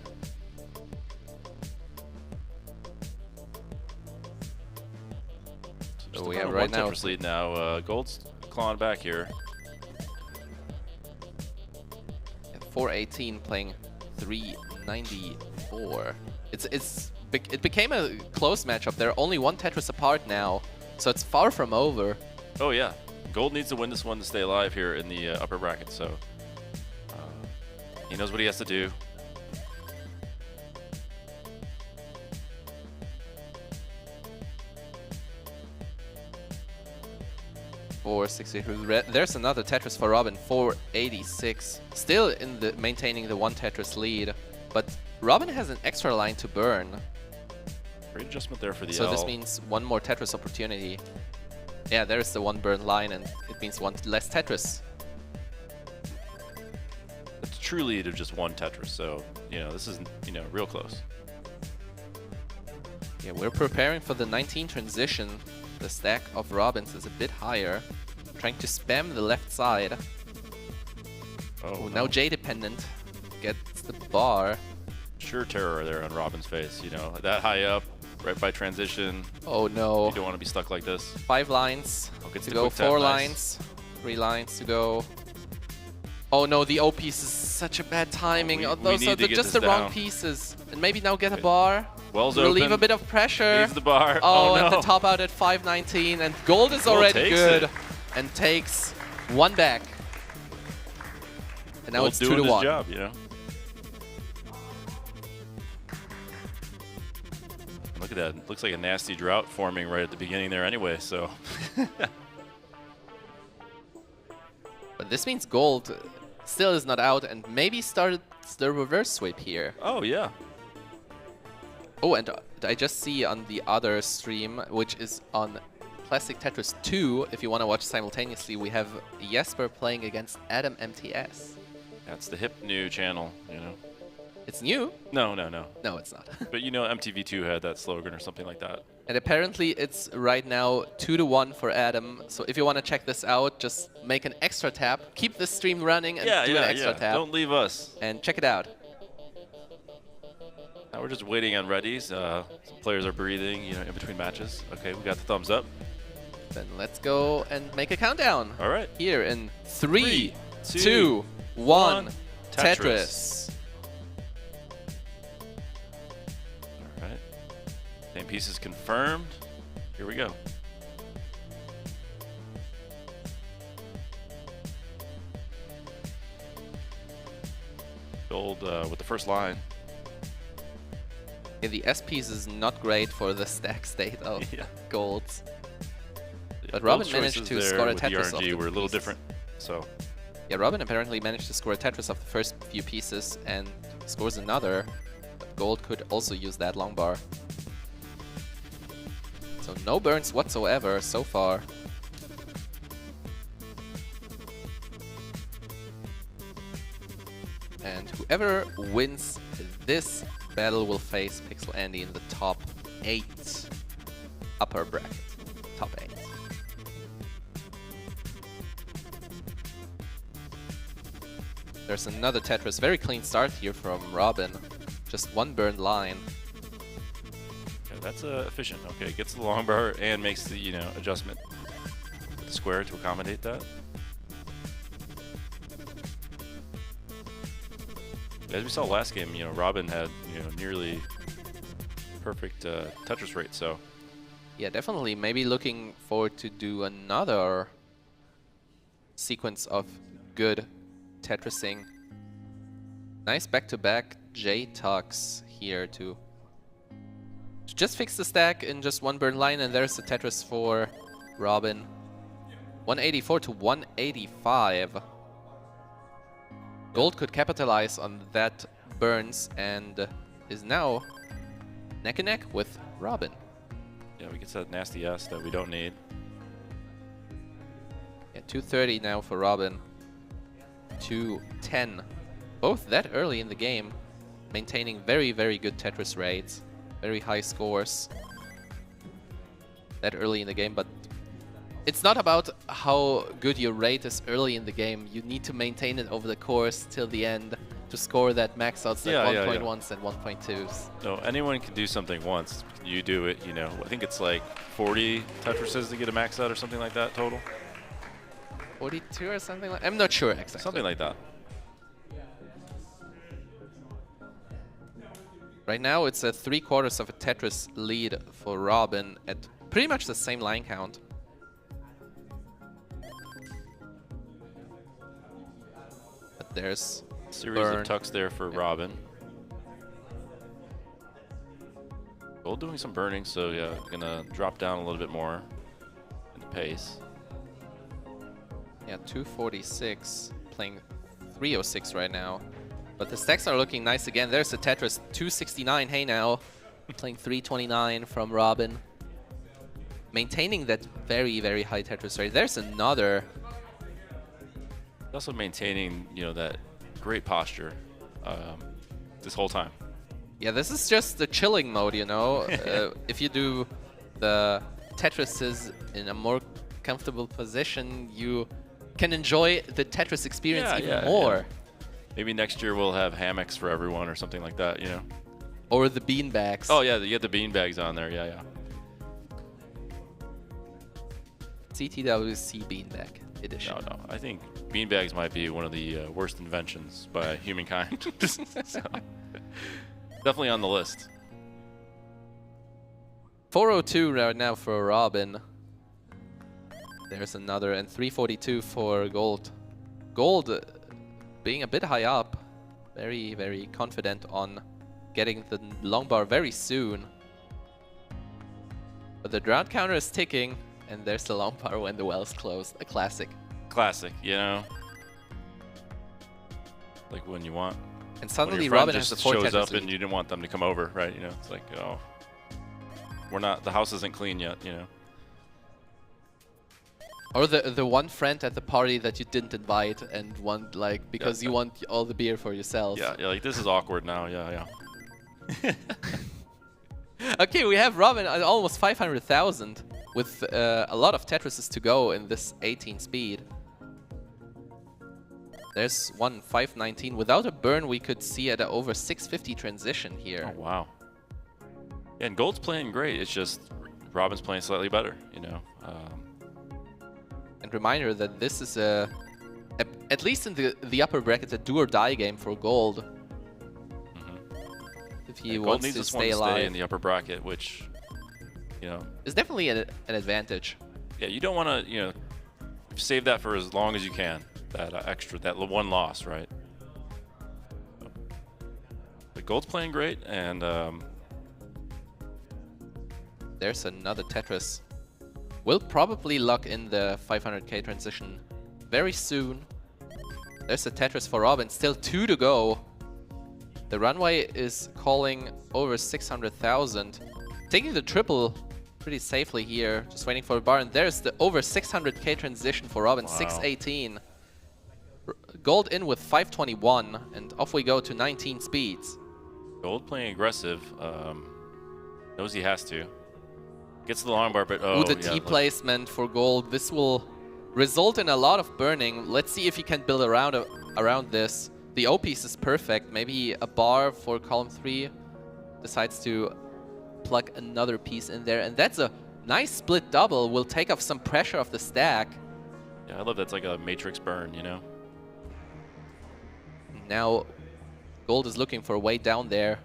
So we have right now Tetris lead now. Gold's clawing back here. 418 playing 394. It became a close matchup. They're only one Tetris apart now, so it's far from over. Oh yeah, Gold needs to win this one to stay alive here in the upper bracket. So he knows what he has to do. There's another Tetris for Robin, 486. Still in the maintaining the 1 Tetris lead, but Robin has an extra line to burn. Great adjustment there for the So L. this means one more Tetris opportunity. Yeah, there's the 1 burn line, and it means 1 less Tetris. It's a true lead of just 1 Tetris, so you know this is real close. Yeah, we're preparing for the 19 transition. The stack of Robins is a bit higher. Trying to spam the left side. Oh, now J dependent gets the bar. Sure terror there on Robin's face, you know, that high up, right by transition. Oh no. You don't want to be stuck like this. 5 lines to go, 4 lines, 3 lines to go. Oh no, the O piece is such a bad timing. Those are just the wrong pieces. And maybe now get a bar. Well's relieve open. a bit of pressure. Needs the bar. Oh, no. and the top out at 519. And Gold is already good and takes 1 back. And now Gold's it's 2 to 1. Doing his job, you know. Look at that. Looks like a nasty drought forming right at the beginning there anyway, so. But this means Gold still is not out and maybe started the reverse sweep here. Oh, yeah. Oh, and I just see on the other stream, which is on Classic Tetris 2. If you want to watch simultaneously, we have Jesper playing against Adam MTS. That's the hip new channel, you know. It's new? No. No, it's not. But you know, MTV2 had that slogan or something like that. And apparently it's right now 2-1 for Adam. So if you want to check this out, just make an extra tab. Keep the stream running and do an extra tab. Don't leave us. And check it out. Now we're just waiting on readies. Some players are breathing, you know, in between matches. Okay, we got the thumbs up. Then let's go and make a countdown. All right. Here in 3, 2, 2, 1, Tetris. Tetris. All right. Same pieces confirmed. Here we go. Gold with the first line. Yeah, the S piece is not great for the stack state of golds. But Robin managed to score a Tetris the off the RNG were a little pieces. different, so. Yeah, Robin apparently managed to score a Tetris off the first few pieces and scores another. But Gold could also use that long bar. So no burns whatsoever so far. And whoever wins this battle will face Pixel Andy in the top 8 upper bracket. Top 8. There's another Tetris. Very clean start here from Robin. Just one burned line. Yeah, that's efficient. Okay, gets the long bar and makes the, you know, adjustment with the square to accommodate that. As we saw last game, you know, Robin had, you know, nearly perfect Tetris rate, so. Yeah, definitely. Maybe looking forward to do another sequence of good Tetrising. Nice back-to-back J-Tux here to just fix the stack in just one burn line, and there's the Tetris for Robin. 184 to 185. Gold could capitalize on that burns and is now neck and neck with Robin. Yeah, we get that nasty S that we don't need. Yeah, 230 now for Robin. 210. Both that early in the game, maintaining very, very good Tetris rates, very high scores that early in the game, but it's not about how good your rate is early in the game. You need to maintain it over the course till the end to score that max outs like 1.1s and 1.2s. No, anyone can do something once. You do it, you know, I think it's like 40 Tetrises to get a max out or something like that total. 42 or something like I'm not sure exactly. Something like that. Right now it's a 3/4 of a Tetris lead for Robin at pretty much the same line count. But there's series of tucks there for Robin. Gold doing some burning, so yeah, gonna drop down a little bit more in the pace. Yeah, 246, playing 306 right now. But the stacks are looking nice again. There's the Tetris, 269, hey now. Playing 329 from Robin. Maintaining that very, very high Tetris rate. There's another. Also maintaining, you know, that great posture this whole time. Yeah, this is just the chilling mode, you know. If you do the Tetrises in a more comfortable position, you can enjoy the Tetris experience even more. Yeah. Maybe next year we'll have hammocks for everyone or something like that, you know. Or the beanbags. Oh yeah, you get the beanbags on there, yeah. CTWC beanbag edition. No, I think beanbags might be one of the worst inventions by humankind. So, definitely on the list. 402 right now for Robin. There's another, and 342 for Gold. Gold being a bit high up, very, very confident on getting the long bar very soon. But the drought counter is ticking, and there's the long bar when the well's closed. A classic. Classic, you know? Like when you want. And suddenly Robin Robin has the 4 shows up lead. and you didn't want them to come over, right? You know, it's like, oh, the house isn't clean yet, you know? Or the one friend at the party that you didn't invite and want, like, because you want all the beer for yourself. Yeah, like this is awkward now. Yeah. Okay, we have Robin at almost 500,000 with a lot of Tetrises to go in this 18 speed. There's one 519. Without a burn, we could see at a over 650 transition here. Oh, wow. Yeah, and Gold's playing great. It's just Robin's playing slightly better, you know. And reminder that this is at least in the upper bracket, a do or die game for Gold. If he Gold wants needs to this one stay to alive. stay in the upper bracket, which, you know. It's definitely an advantage. Yeah, you don't want to, you know, save that for as long as you can. That that one loss, right? But Gold's playing great, and There's another Tetris. We'll probably lock in the 500k transition very soon. There's a Tetris for Robin, still 2 to go. The runway is calling over 600,000. Taking the triple pretty safely here, just waiting for a bar. And there's the over 600k transition for Robin, Wow. 618. Gold in with 521, and off we go to 19 speeds. Gold playing aggressive. Knows he has to. Gets to the long bar, but oh, Ooh, the yeah, T look. placement for Gold. This will result in a lot of burning. Let's see if he can build around this. The O piece is perfect. Maybe a bar for column 3. Decides to plug another piece in there. And that's a nice split double. Will take off some pressure off the stack. Yeah, I love that's like a matrix burn, you know? Now, Gold is looking for a way down there.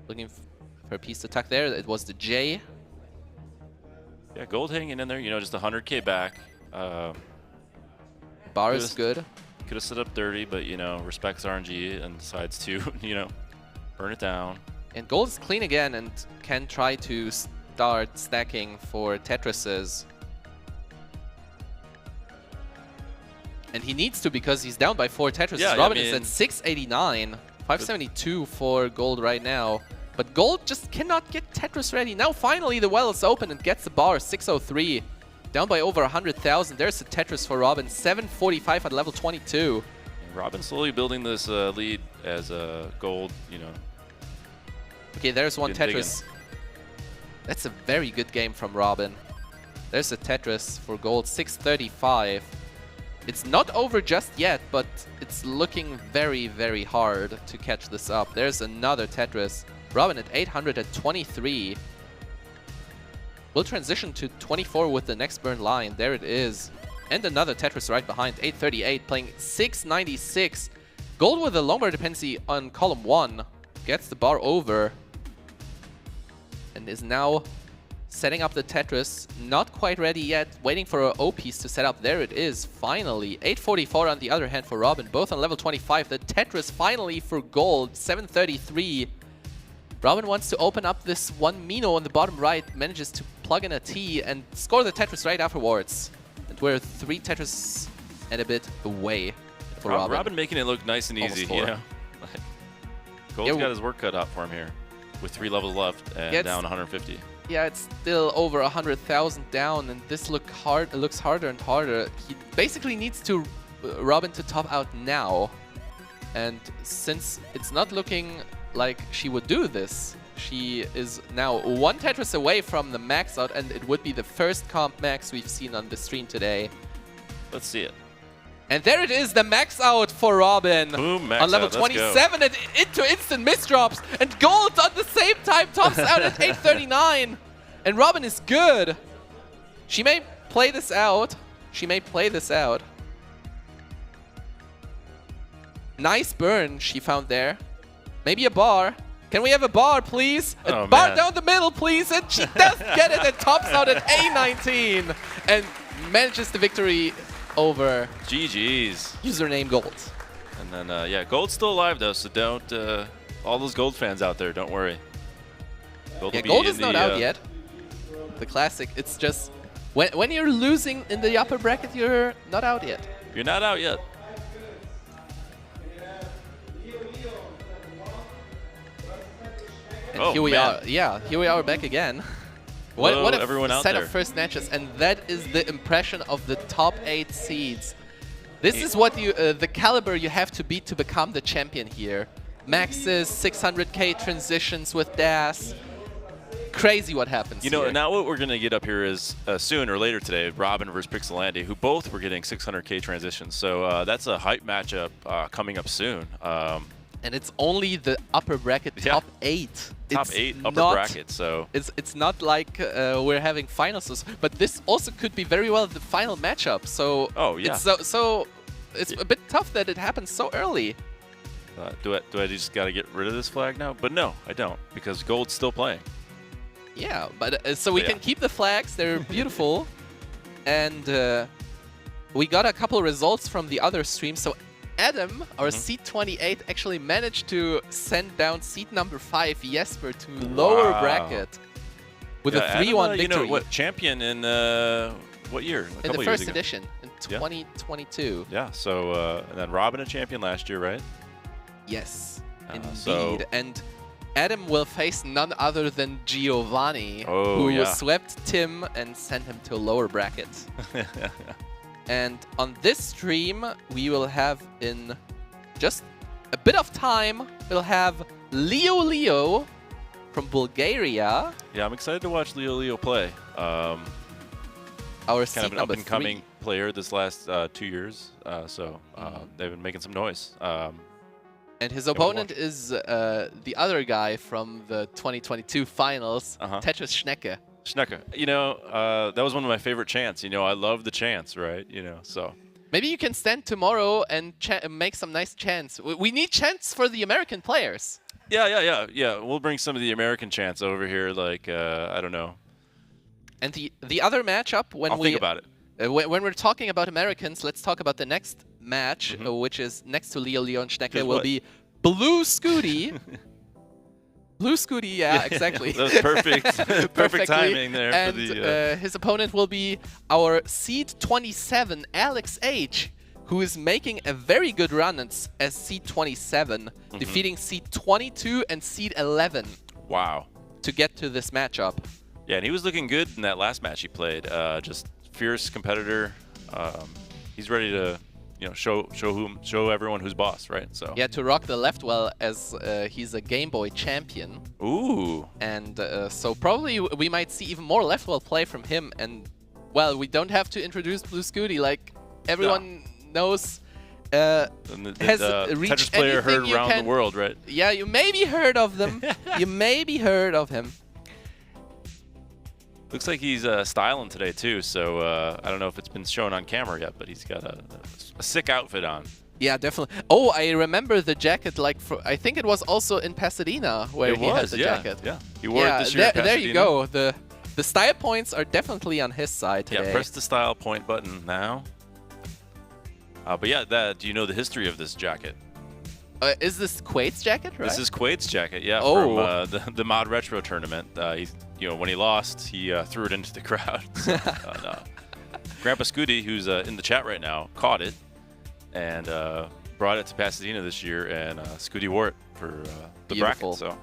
Looking for a piece to tuck there. It was the J. Yeah, Gold hanging in there, you know, just 100k back. Bar is good. Could have set up 30, but, you know, respects RNG and decides to, you know, burn it down. And Gold is clean again and can try to start stacking for Tetrises. And he needs to because he's down by 4 Tetrises. Yeah, Robin I is mean, at 689, 572 for Gold right now. But Gold just cannot get Tetris ready. Now finally the well is open and gets the bar, 603. Down by over 100,000. There's the Tetris for Robin, 745 at level 22. And Robin slowly building this lead as Gold, you know. Okay, there's one Been digging. Tetris. That's a very good game from Robin. There's a Tetris for Gold, 635. It's not over just yet, but it's looking very, very hard to catch this up. There's another Tetris. Robin at 823. We'll transition to 24 with the next burn line. There it is. And another Tetris right behind, 838, playing 696. Gold with a long bar dependency on column 1. Gets the bar over. And is now setting up the Tetris. Not quite ready yet. Waiting for an O piece to set up. There it is, finally. 844 on the other hand for Robin, both on level 25. The Tetris finally for Gold, 733. Robin wants to open up this one Mino on the bottom right, manages to plug in a T and score the Tetris right afterwards. And we're 3 Tetris and a bit away for Robin. Robin making it look nice and Almost easy, 4. you know? Gold's got his work cut out for him here with 3 levels left and down 150. Yeah, it's still over 100,000 down, and this looks harder and harder. He basically needs to Robin to top out now. And since it's not looking like she would do this, she is now 1 Tetris away from the max out, and it would be the first comp max we've seen on the stream today. Let's see it. And there it is, the max out for Robin. Boom, max on level out, let's go. 27 and into instant misdrops. And Gold at the same time tops out at 839. And Robin is good. She may play this out. Nice burn she found there. Maybe a bar. Can we have a bar, please? A Oh, bar man. down the middle, please. And she does get it and tops out at A19. And manages the victory over GG's. username Gold. And then, yeah, Gold's still alive, though, so don't, all those Gold fans out there, don't worry. Gold Yeah, will be Gold in is not the, out yet. The classic, it's just when you're losing in the upper bracket, you're not out yet. You're not out yet. And Oh, here we man. are. Yeah, here we are back again. What a everyone out set there. of first matches, and that is the impression of the top 8 seeds. This is what you, the caliber you have to beat to become the champion here. Maxes, 600k transitions with DAS. Crazy what happens You know, here. now what we're going to get up here is soon or later today, Robin versus Pixelandi, who both were getting 600k transitions. So that's a hype matchup coming up soon. And it's only the upper bracket top 8. Top It's 8 upper not- bracket. So It's not like we're having finals, but this also could be very well the final matchup. So it's a bit tough that it happens so early. do I just got to get rid of this flag now? But no, I don't, because Gold's still playing. Yeah, but so we can keep the flags. They're beautiful, and we got a couple results from the other streams. So Adam, our seed 28, actually managed to send down seed number 5, Jesper, to lower bracket with a 3-1 victory. You know what? Champion in what year? In the first edition in 2022. Yeah. So and then Robin a champion last year, right? Yes, indeed. So And Adam will face none other than Giovanni, Oh, who yeah. swept Tim and sent him to lower brackets. And on this stream, we will have in just a bit of time, we'll have Leo from Bulgaria. Yeah, I'm excited to watch Leo play. Our Kind seed of an number up-and-coming 3. player this last 2 years. They've been making some noise. And his we'll opponent is the other guy from the 2022 finals, Tetris Schnecke. Schnecke. You know, that was one of my favorite chants. You know, I love the chants, right? You know, so. Maybe you can stand tomorrow and make some nice chants. We need chants for the American players. Yeah. We'll bring some of the American chants over here, like, I don't know. And the other matchup, when I'll think about it. When we're talking about Americans, let's talk about the next match, which is next to Leo and Schnecke, will be Blue Scooty. Blue Scooty, yeah, exactly. That was perfect. Perfect timing there and, for the. his opponent will be our seed 27, Alex H, who is making a very good run as seed 27, defeating seed 22 and seed 11. Wow. To get to this matchup. Yeah, and he was looking good in that last match he played. Just fierce competitor. He's ready to, you know, show everyone who's boss, right? So. Yeah, to rock the left well, as he's a Game Boy champion. Ooh. And so probably we might see even more left well play from him. And well, we don't have to introduce Blue Scooty, like everyone knows. Has reached Tetris player anything heard you around can. the world, right? Yeah, you maybe heard of them. You maybe heard of him. Looks like he's styling today too, so I don't know if it's been shown on camera yet, but he's got a sick outfit on. Yeah, definitely. Oh, I remember the jacket. Like, I think it was also in Pasadena where he had the jacket. Yeah, he wore it this year. There you go. The style points are definitely on his side today. Yeah, press the style point button now. But yeah, do you know the history of this jacket? Is this Quaid's jacket, right? This is Quaid's jacket, yeah, from the Mod Retro tournament. When he lost, he threw it into the crowd. So, Grandpa Scooty, who's in the chat right now, caught it and brought it to Pasadena this year, and Scooty wore it for the Beautiful. bracket. So.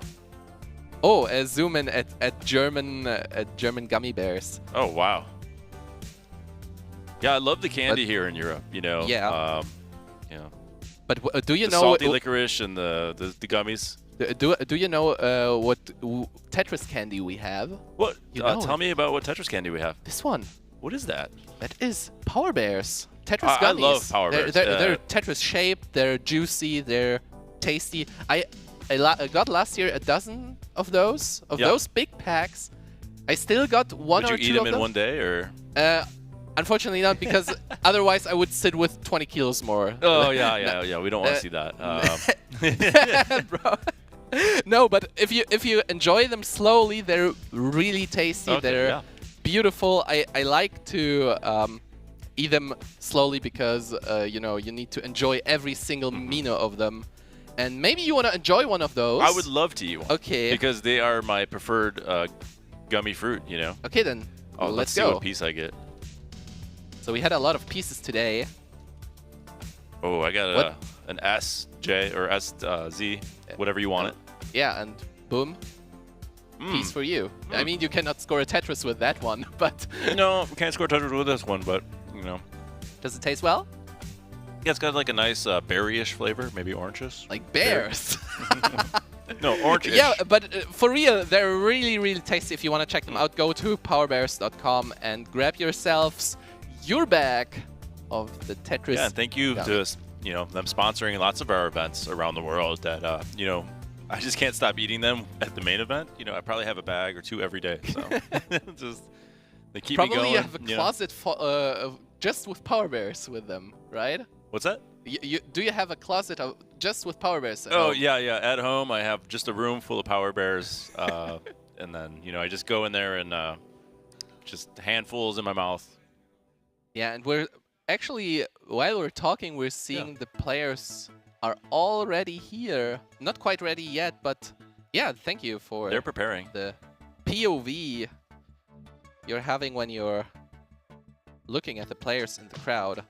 Oh, zoom in at German gummy bears. Oh wow. Yeah, I love the candy here in Europe. You know. Yeah. You know. But do you the know salty licorice and the gummies? Do you know what Tetris candy we have? What? Tell me about what Tetris candy we have. This one. What is that? That is Power Bears. Tetris gummies. I love Power Bears. They're Tetris shaped. They're juicy. They're tasty. I got last year a dozen of those big packs. I still got one or two of them. Did you eat them in one day, or? Unfortunately not, because otherwise I would sit with 20 kilos more. Oh yeah. We don't want to see that. Bro. No, but if you enjoy them slowly, they're really tasty. Okay, they're beautiful. I like to eat them slowly because you need to enjoy every single mino of them. And maybe you want to enjoy one of those. I would love to eat one. Okay. Because they are my preferred gummy fruit. You know. Okay then. Oh, let's see go. what piece I get. So we had a lot of pieces today. Oh, I got an S, J, or S, Z, whatever you want it. Yeah, and boom. piece for you. I mean, you cannot score a Tetris with that one, but... No, we can't score Tetris with this one, but, you know. Does it taste well? Yeah, it's got like a nice berry-ish flavor, maybe oranges. Like bears. No, orange-ish. Yeah, but for real, they're really, really tasty. If you want to check them out, go to powerbears.com and grab yourselves your bag of the Tetris. Yeah, and thank you to them sponsoring lots of our events around the world that, I just can't stop eating them at the main event. I probably have a bag or two every day. So they keep me going. Probably you have a closet just with Power Bears with them, right? What's that? Do you have a closet just with Power Bears? Oh, yeah. At home, I have just a room full of Power Bears. And then, I just go in there and just handfuls in my mouth. Yeah, and we're actually, while we're talking, we're seeing the players are already here. Not quite ready yet, but yeah, thank you for They're preparing. The POV you're having when you're looking at the players in the crowd.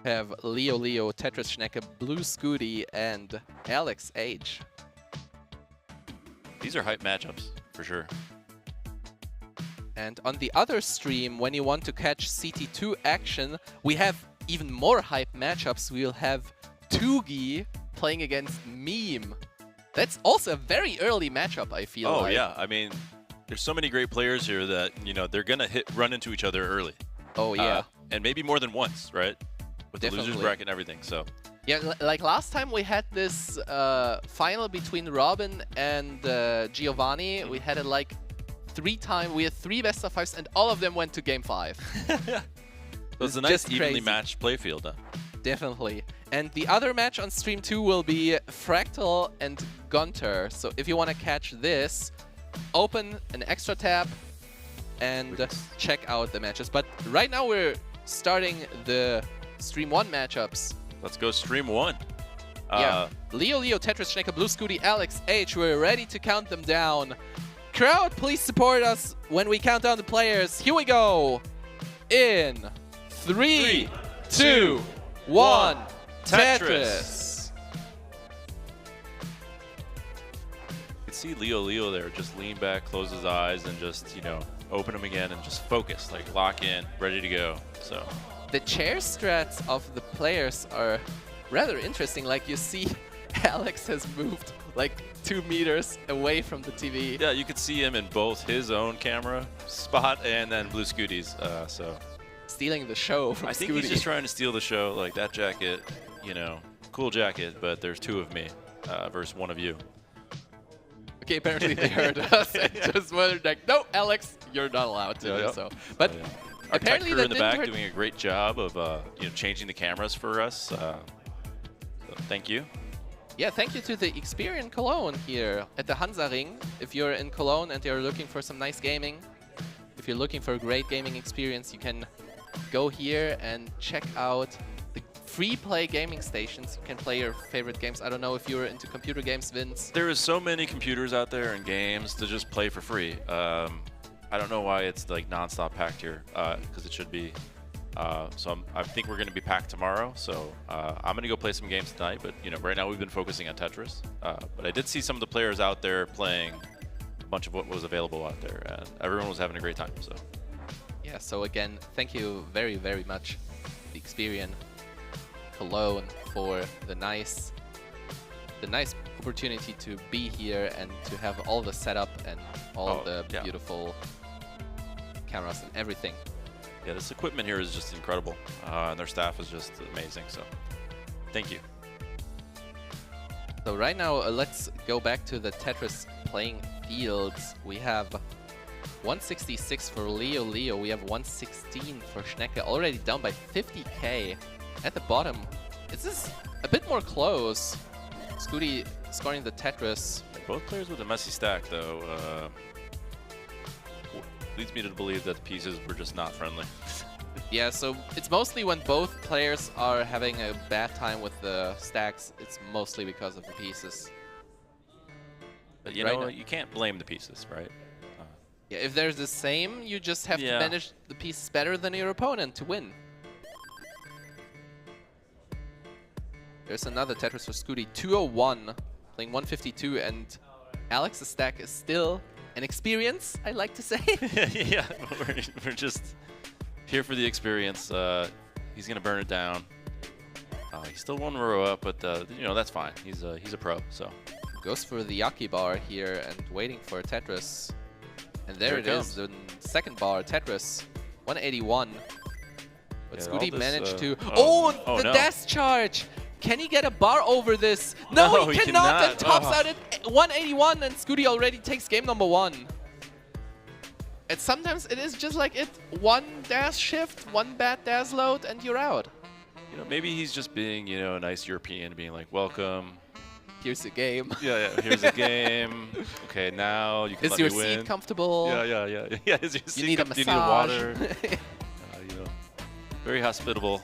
Have Leo, Tetris Schnecke, Blue Scooty, and Alex H. These are hype matchups, for sure. And on the other stream, when you want to catch CT2 action, we have even more hype matchups. We'll have Tugi playing against Meme. That's also a very early matchup, I feel like. Oh, yeah. I mean, there's so many great players here that, they're going to run into each other early. Oh, yeah. And maybe more than once, right? With Definitely. the losers bracket and everything, so. Yeah, like last time we had this final between Robin and Giovanni. We had it like 3 times. We had 3 best of 5s, and all of them went to game 5. So it's a nice evenly matched playfield, huh? Definitely. And the other match on stream 2 will be Fractal and Gunter. So if you want to catch this, open an extra tab and check out the matches. But right now we're starting the stream 1 matchups. Let's go stream 1. Yeah. Leo, Tetris Schnecke, Blue Scooty, Alex H. We're ready to count them down. Crowd, please support us when we count down the players. Here we go. In 3, 2, 1. Tetris. You can see Leo there just lean back, close his eyes, and just, open them again and just focus, like lock in, ready to go. So the chair strats of the players are rather interesting. Like you see, Alex has moved like 2 meters away from the TV. Yeah, you could see him in both his own camera spot and then Blue Scooty's. So stealing the show from I think Scooty. he's just trying to steal the show. Like that jacket, cool jacket, but there's 2 of me versus 1 of you. Okay, apparently they heard us and just were like, no, Alex, you're not allowed to do so. But our apparently tech crew that in the didn't back hurt. doing a great job of changing the cameras for us. So thank you. Yeah, thank you to the Experian Cologne here at the Hansa Ring. If you're in Cologne and you're looking for some nice gaming, if you're looking for a great gaming experience, you can go here and check out the free play gaming stations. You can play your favorite games. I don't know if you're into computer games, Vince. There is so many computers out there and games to just play for free. I don't know why it's like non-stop packed here, because it should be. So I think we're going to be packed tomorrow. So I'm going to go play some games tonight. But right now we've been focusing on Tetris. But I did see some of the players out there playing a bunch of what was available out there, and everyone was having a great time. So yeah. So again, thank you very, very much, the Experian Cologne, for the nice opportunity to be here and to have all the setup and all the beautiful cameras and everything. Yeah, this equipment here is just incredible, and their staff is just amazing. So thank you. So right now, let's go back to the Tetris playing fields. We have 166 for Leo. We have 116 for Schnecke, already down by 50k. At the bottom, this is a bit more close. Scooty scoring the Tetris. Both players with a messy stack, though, leads me to believe that the pieces were just not friendly. Yeah, so it's mostly when both players are having a bad time with the stacks, it's mostly because of the pieces. But you can't blame the pieces, right? Yeah, if they're the same, you just have to manage the pieces better than your opponent to win. There's another Tetris for Scooty, 201. playing 152, and Alex's stack is still an experience, I like to say. Yeah, we're just here for the experience. He's gonna burn it down. He's still one row up, but you know, that's fine. He's a pro, so. Goes for the Yaki bar here and waiting for Tetris. And there it comes. is, the second bar, Tetris, 181. But Yeah, Scooty all this, managed to... oh, the no. dash charge! Can he get a bar over this? No, he cannot! And tops out at 181, and Scooty already takes game number 1. And sometimes it is just like it. One dash shift, one bad dash load, and you're out. You know, maybe he's just being, you know, a nice European, being like, welcome. Here's the game. Yeah, here's a game. Okay, now you can Is let your me win. seat comfortable? Yeah, is your seat You need a do you massage. need water? You know, very hospitable.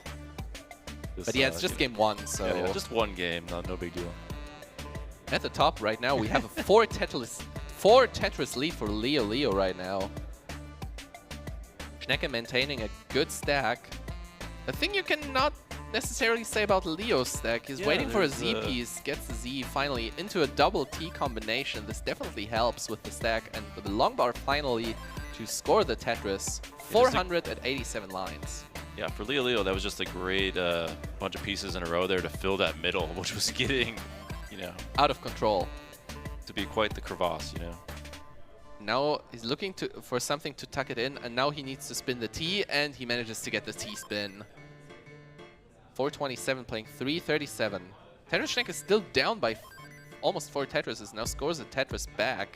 This, But yeah, it's just game 1, so... Yeah, just one game, no big deal. At the top right now, we have a 4 Tetris lead for Leo right now. Schnecke maintaining a good stack. The thing you cannot necessarily say about Leo's stack, he's waiting for a Z piece, gets the Z finally into a double T combination. This definitely helps with the stack, and for the long bar finally to score the Tetris. 487 lines. Yeah, for Leo, that was just a great bunch of pieces in a row there to fill that middle, which was getting, you know, out of control. To be quite the crevasse, you know. Now he's looking for something to tuck it in, and now he needs to spin the T, and he manages to get the T spin. 427 playing 337. Tetris Schnecke is still down by almost 4 Tetrises, now scores a Tetris back.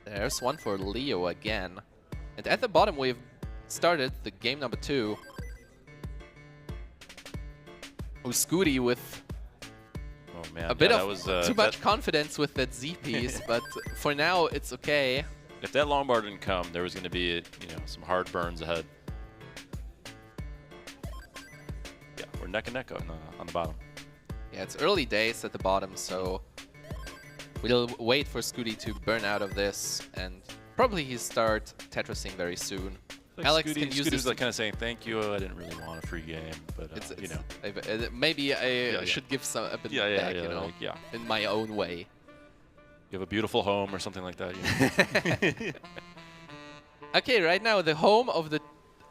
There's one for Leo again. And at the bottom we've started the game number 2. Scooty with Oh man, a bit yeah, of that was, too much confidence with that Z piece, but for now it's okay. If that long bar didn't come, there was going to be, you know, some hard burns ahead. Yeah, we're neck and neck on the bottom. Yeah, it's early days at the bottom, so we'll wait for Scooty to burn out of this, and probably he'll start Tetrising very soon. Like Alex Scooty, can use Scooty's this. like kind of saying, thank you, I didn't really want a free game, but, you know. Maybe I Yeah. should give some a bit Yeah, back, you know, like, yeah. in my own way. You have a beautiful home or something like that. You know? Okay, right now the home of the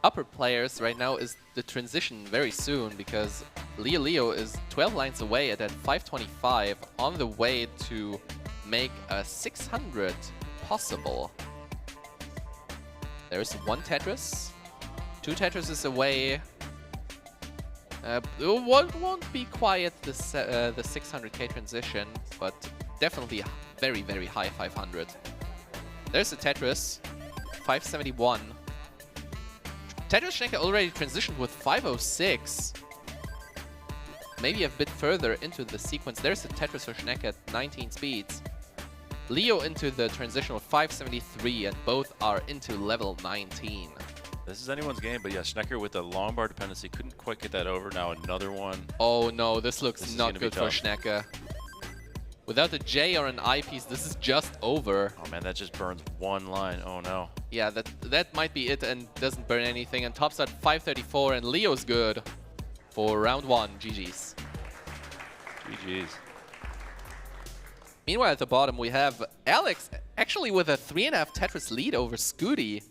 upper players right now is the transition very soon, because Leo is 12 lines away at that 525 on the way to make a 600 possible. There's one Tetris, 2 Tetrises away. Won't be quite the 600k transition, but definitely very, very high 500. There's a Tetris, 571. Tetris Schnecke already transitioned with 506. Maybe a bit further into the sequence. There's a Tetris for Schnecke at 19 speeds. Leo into the transition with 573, and both are into level 19. This is anyone's game, but yeah, Schnecke with the long bar dependency couldn't quite get that over. Now another one. Oh no, this looks This is not gonna be good for tough. Schnecke. Without a J or an I piece, this is just over. Oh man, that just burns one line. Oh no. Yeah, that might be it, and doesn't burn anything, and tops at 534, and Leo's good for round 1. GG's. GG's. Meanwhile, at the bottom, we have Alex actually with a 3.5 Tetris lead over Scooty.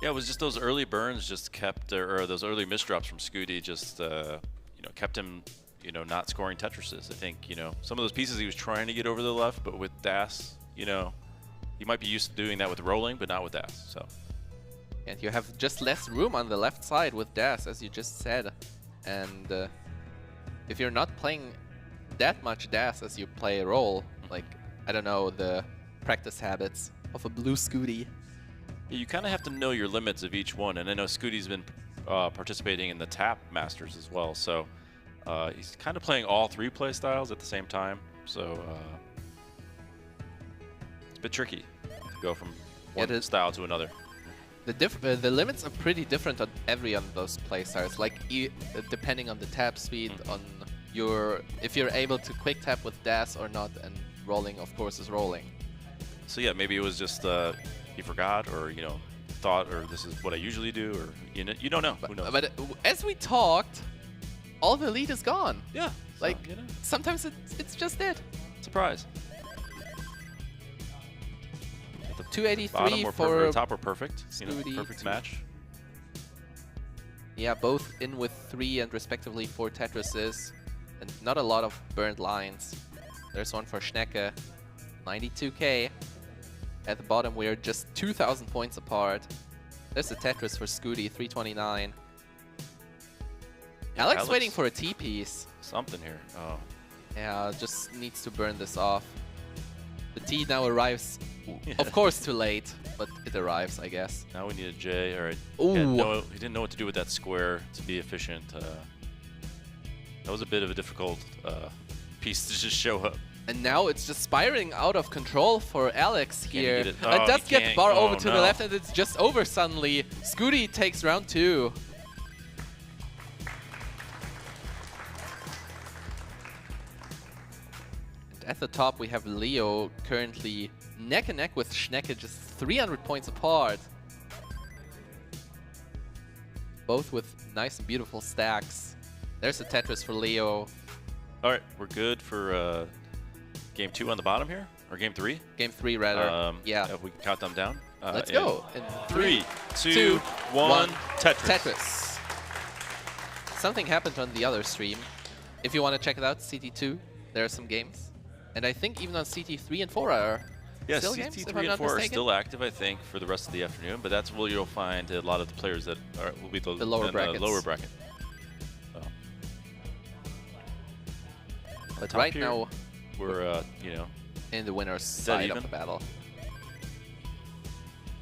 Yeah, it was just those early burns just kept, or those early misdrops from Scooty just, you know, kept him, you know, not scoring Tetrises. I think, you know, some of those pieces he was trying to get over to the left, but with Das, you know, he might be used to doing that with rolling, but not with Das, so. And you have just less room on the left side with Das, as you just said. And if you're not playing that much Das as you play roll, like, I don't know, the practice habits of a blue Scooty. You kind of have to know your limits of each one, and I know Scooty's been participating in the Tap Masters as well, so he's kind of playing all 3 play styles at the same time, so it's a bit tricky to go from one style to another. The limits are pretty different on every one of those play styles, like depending on the tap speed, on your if you're able to quick tap with Das or not, and rolling, of course, is rolling. So yeah, maybe it was just he forgot, or you know, thought, or this is what I usually do, or you don't know. Who knows? But as we talked, all the lead is gone. Yeah. Like, so, you know, sometimes it's just it. surprise. The 283 bottom or for top are perfect. You know, Scooty. perfect match. Yeah, both in with 3 and respectively 4 Tetrises. And not a lot of burned lines. There's one for Schnecke. 92k. At the bottom, we're just 2,000 points apart. There's a Tetris for Scooty, 329. Alex waiting for a T-piece. Something here. Oh. Yeah, just needs to burn this off. The T now arrives, of course, too late, but it arrives, I guess. Now we need a J. All right. Ooh. He didn't know what to do with that square to be efficient. That was a bit of a difficult piece to just show up. And now it's just spiraling out of control for Alex here. Get it? And Oh, does he get the can't. bar Oh, over to the no. left, and it's just over suddenly. Scooty takes round 2. And at the top, we have Leo currently neck and neck with Schnecke, just 300 points apart. Both with nice and beautiful stacks. There's a Tetris for Leo. All right, we're good for game 2 on the bottom here, or game 3. Game 3, rather. Yeah. If we can count them down. Let's in go. In 3, 2, 2, 1, Tetris. Tetris. Something happened on the other stream. If you want to check it out, CT2, there are some games. And I think even on CT3 and 4 are Yes, still games, if I'm CT3 and not 4 are mistaken. still active, I think, for the rest of the afternoon. But that's where you'll find a lot of the players that will be the lower brackets. lower bracket. So. But Top right here, now, we're you know, in the winner's side of even? the battle.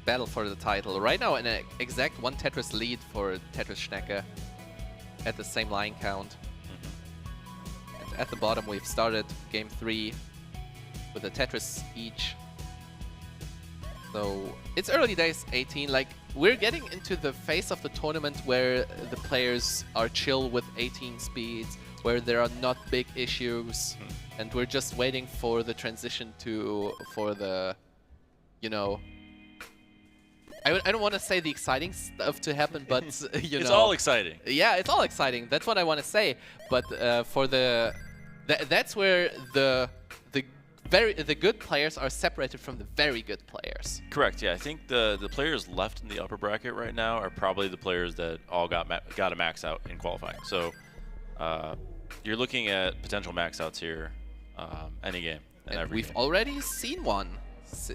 Battle for the title. Right now, an exact 1 Tetris lead for Tetris Schnecke at the same line count. And at the bottom, we've started game 3 with a Tetris each. So it's early days, 18. Like, we're getting into the phase of the tournament where the players are chill with 18 speeds, where there are not big issues, and we're just waiting for the transition for the, you know, I don't want to say the exciting stuff to happen, but you know, it's all exciting. yeah, it's all exciting. That's what I want to say. But for that's where the good players are separated from the very good players. Correct. Yeah, I think the players left in the upper bracket right now are probably the players that all got a max out in qualifying. So you're looking at potential max outs here, any game and every we've game. already seen one.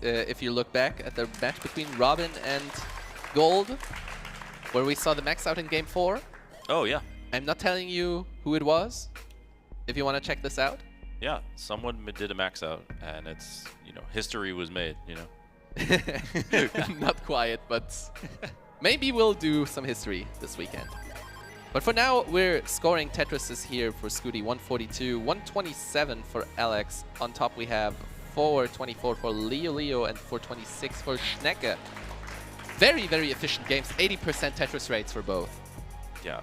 If you look back at the match between Robin and Gold, where we saw the max out in game 4. Oh yeah. I'm not telling you who it was. If you want to check this out. Yeah, someone did a max out, and it's, you know, history was made, you know. Not quiet, but maybe we'll do some history this weekend. But for now, we're scoring Tetrises here for Scooty, 142, 127 for Alex. On top, we have 424 for Leo, and 426 for Schnecke. Very, very efficient games. 80% Tetris rates for both. Yeah.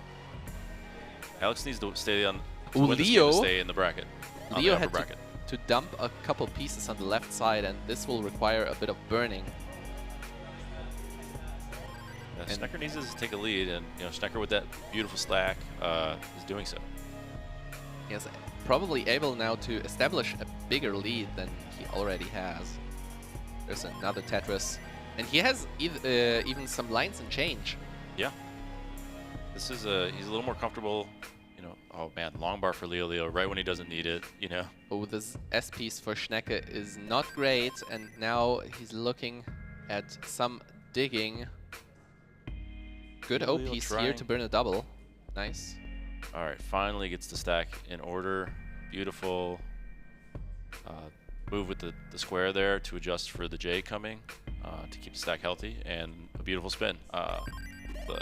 Alex needs to stay on. To Ooh, win this game Leo- to stay in the bracket. on the Leo upper had bracket. to dump a couple pieces on the left side, and this will require a bit of burning. Yeah, and- Schnecker needs to take a lead, and you know, Schnecker with that beautiful stack is doing so. He is probably able now to establish a bigger lead than he already has. There's another Tetris, and he has even some lines and change. Yeah. This is he's a little more comfortable. You know, oh man, long bar for Leo right when he doesn't need it. You know. Oh, this S piece for Schnecke is not great, and now he's looking at some digging. Good O Leo piece here trying. to burn a double. Nice. All right, finally gets the stack in order. Beautiful move with the square there to adjust for the J coming to keep the stack healthy, and a beautiful spin. The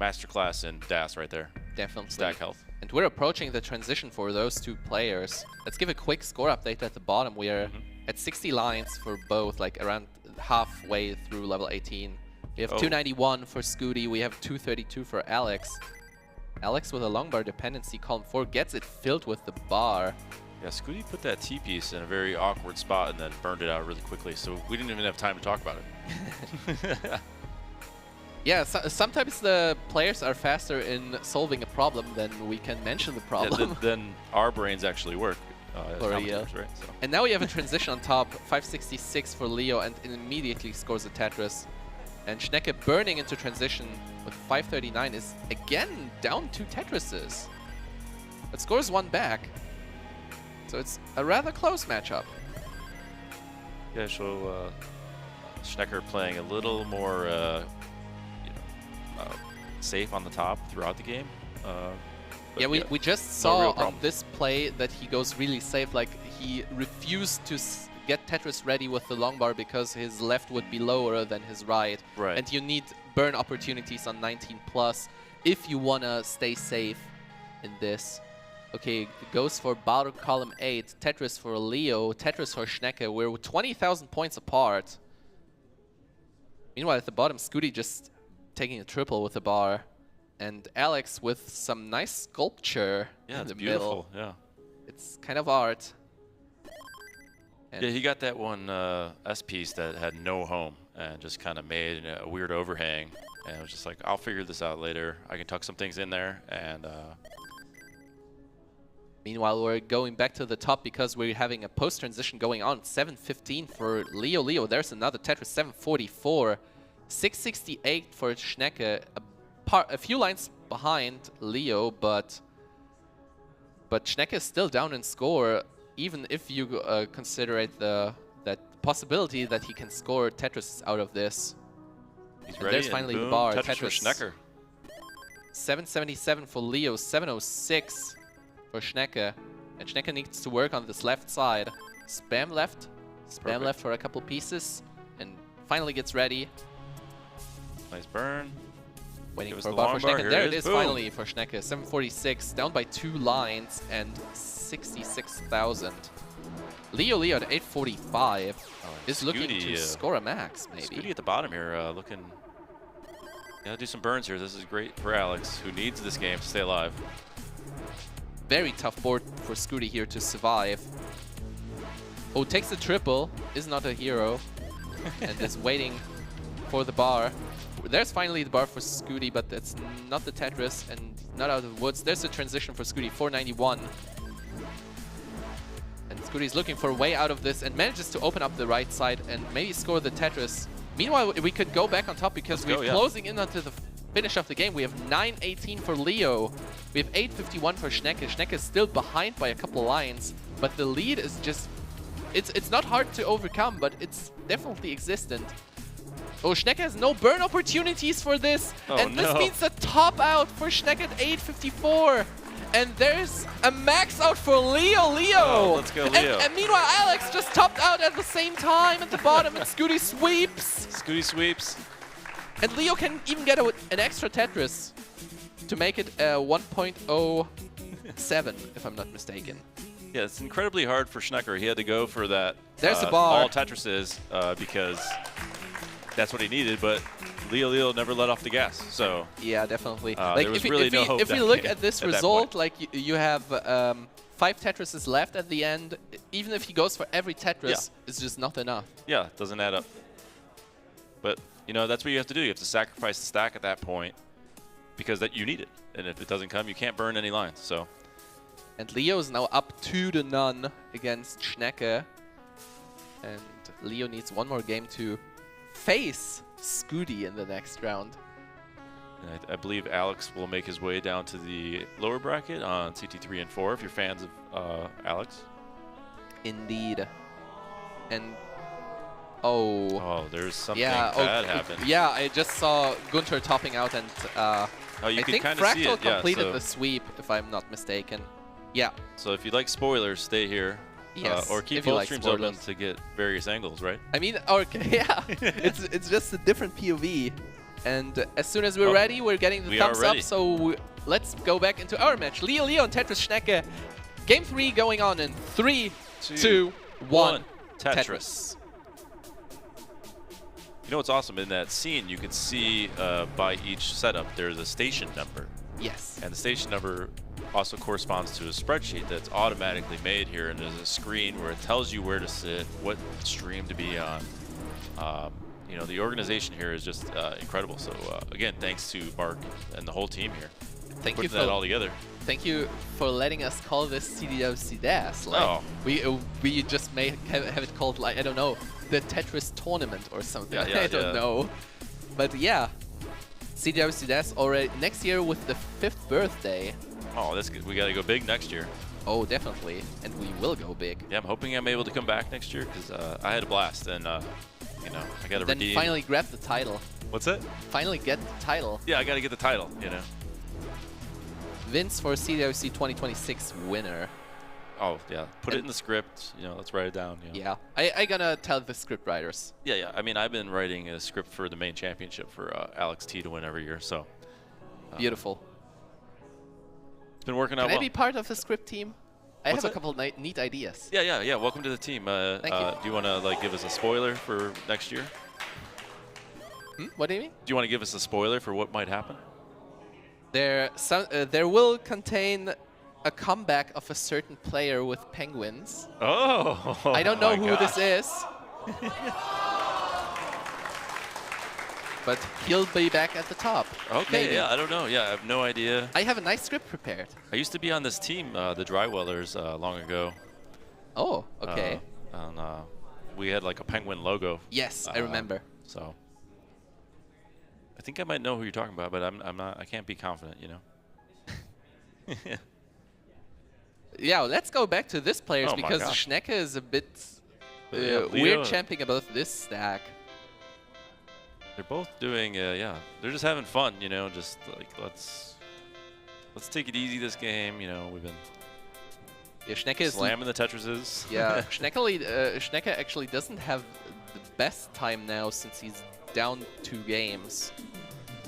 masterclass in DAS right there. Definitely. Stack health. And we're approaching the transition for those two players. Let's give a quick score update at the bottom. We're at 60 lines for both, like around halfway through level 18. We have 291 for Scooty. We have 232 for Alex. Alex with a long bar dependency, column 4, gets it filled with the bar. Yeah, Scooty put that T-piece in a very awkward spot and then burned it out really quickly, so we didn't even have time to talk about it. Yeah, sometimes the players are faster in solving a problem than we can mention the problem. Yeah, then our brains actually work. As For commentators, right? So. And now we have a transition on top, 566 for Leo, and immediately scores a Tetris. And Schnecke burning into transition with 539 is again down 2 Tetrises. But scores 1 back. So it's a rather close matchup. Yeah, so Schnecker playing a little more safe on the top throughout the game. Yeah, we just no saw real on problem. this play that he goes really safe. Like, he refused to get Tetris ready with the long bar because his left would be lower than his right. Right. And you need burn opportunities on 19 plus if you want to stay safe in this. Okay, goes for Bauer column 8, Tetris for Leo, Tetris for Schnecke. We're 20,000 points apart. Meanwhile, at the bottom, Scooty just taking a triple with the bar. And Alex with some nice sculpture Yeah, in it's the beautiful. middle. Yeah. It's kind of art. And Yeah, he got that one S piece that had no home and just kind of made a weird overhang. And it was just like, I'll figure this out later. I can tuck some things in there. And meanwhile, we're going back to the top because we're having a post-transition going on. 715 for Leo. Leo, there's another Tetris. 744. 668 for Schnecke. A few lines behind Leo, but Schnecke is still down in score, even if you consider it that possibility that he can score Tetris out of this. he's And ready. there's finally and the boom, bar. Tetris for Tetris. Schnecker. 777 for Leo, 706 for Schnecke. And Schnecke needs to work on this left side. Spam left. Spam Perfect. left for a couple pieces. And finally gets ready. Nice burn. Waiting Give us for a the bar long for bar. Schnecke. Here There it it is. is Boom. finally for Schnecke. 746, down by 2 lines and 66,000. Leo at 845 is looking Scooty, to score a max, Scooty maybe. at the bottom here, looking. Yeah, do some burns here. This is great for Alex, who needs this game to stay alive. Very tough board for Scooty here to survive. Oh, takes the triple, is not a hero, and is waiting for the bar. There's finally the bar for Scooty, but that's not the Tetris and not out of the woods. There's a transition for Scooty, 491. And Scooty's looking for a way out of this and manages to open up the right side and maybe score the Tetris. Meanwhile, we could go back on top because we're closing in onto the finish of the game. We have 918 for Leo. We have 851 for Schnecke. Schnecke is still behind by a couple lines, but the lead is just... It's not hard to overcome, but it's definitely existent. Oh, Schnecke has no burn opportunities for this. Oh, and this no. means a top out for Schnecke at 854. And there's a max out for Leo. Oh, let's go, Leo. And meanwhile, Alex just topped out at the same time at the bottom, and Scooty sweeps. Scooty sweeps. And Leo can even get an extra Tetris to make it 1.07, if I'm not mistaken. Yeah, it's incredibly hard for Schnecker. He had to go for that. There's the bar. All Tetrises because that's what he needed, but Leo never let off the gas. So Yeah, definitely. there was really no hope if we that look game- at this at that result, point. like you have 5 Tetrises left at the end. Even if he goes for every Tetris, it's just not enough. yeah, it doesn't add up. But you know that's what you have to do. You have to sacrifice the stack at that point because that you need it. And if it doesn't come, you can't burn any lines. So And Leo is now up 2-0 against Schnecke. And Leo needs one more game to face Scooty in the next round. and I believe Alex will make his way down to the lower bracket on CT3 and 4 if you're fans of Alex. Indeed. And oh, there's something yeah, bad happened. yeah, I just saw Gunter topping out, and Oh, you I can think kind of see Fractal it. Yeah, completed so, the sweep, if I'm not mistaken. Yeah, so if you like spoilers, stay here. yes. Or keep if you both like streams spoilers. open to get various angles, right? I mean, okay, yeah, it's just a different POV. And as soon as we're Oh, ready, we're getting the we are thumbs up. ready. So let's go back into our match. Leo and Tetris Schnecke. Game 3 going on in 3, 2, 1. Tetris. You know what's awesome? In that scene, you can see by each setup, there's a station number. Yes. And the station number also corresponds to a spreadsheet that's automatically made here. And there's a screen where it tells you where to sit, what stream to be on. you know, the organization here is just incredible. So again, thanks to Mark and the whole team here. Thank you Putting that all together. Thank you for letting us call this CTWC DAS. Like, Oh. we just may have it called, like, I don't know, the Tetris tournament or something. Yeah, I don't know. But yeah, CTWC DAS already next year with the 5th birthday. Oh, that's good. We got to go big next year. Oh, definitely. And we will go big. Yeah, I'm hoping I'm able to come back next year because I had a blast and, you know, I got to Then redeem. finally grab the title. What's that? Finally get the title. Yeah, I got to get the title, you know. Vince for CTWC 2026 winner. Oh, yeah. Put it in the script. You know, let's write it down. You know. Yeah. I gonna tell the script writers. Yeah. I mean, I've been writing a script for the main championship for Alex T to win every year, so. Beautiful. It's been working out Can well. I be part of the script team? I What's have a that? couple neat ideas. Yeah. Welcome to the team. Thank you. Do you want to like give us a spoiler for next year? What do you mean? Do you want to give us a spoiler for what might happen? There will contain a comeback of a certain player with penguins. Oh. I don't know my who gosh. this is. But he'll be back at the top. Okay, maybe. yeah, I don't know. Yeah, I have no idea. I have a nice script prepared. I used to be on this team, the Drywellers, long ago. Oh, okay. And we had like a penguin logo. Yes, I remember. So I think I might know who you're talking about, but I'm not. I can't be confident, you know. Yeah, let's go back to this players Oh my because gosh. Schnecke is a bit Yeah, Leo- weird champing about this stack. They're both doing, yeah. They're just having fun, you know. Just like let's take it easy this game, you know. We've been Yeah, Schnecke is slamming the Tetrises. yeah, Schnecke actually doesn't have the best time now since he's down 2 games.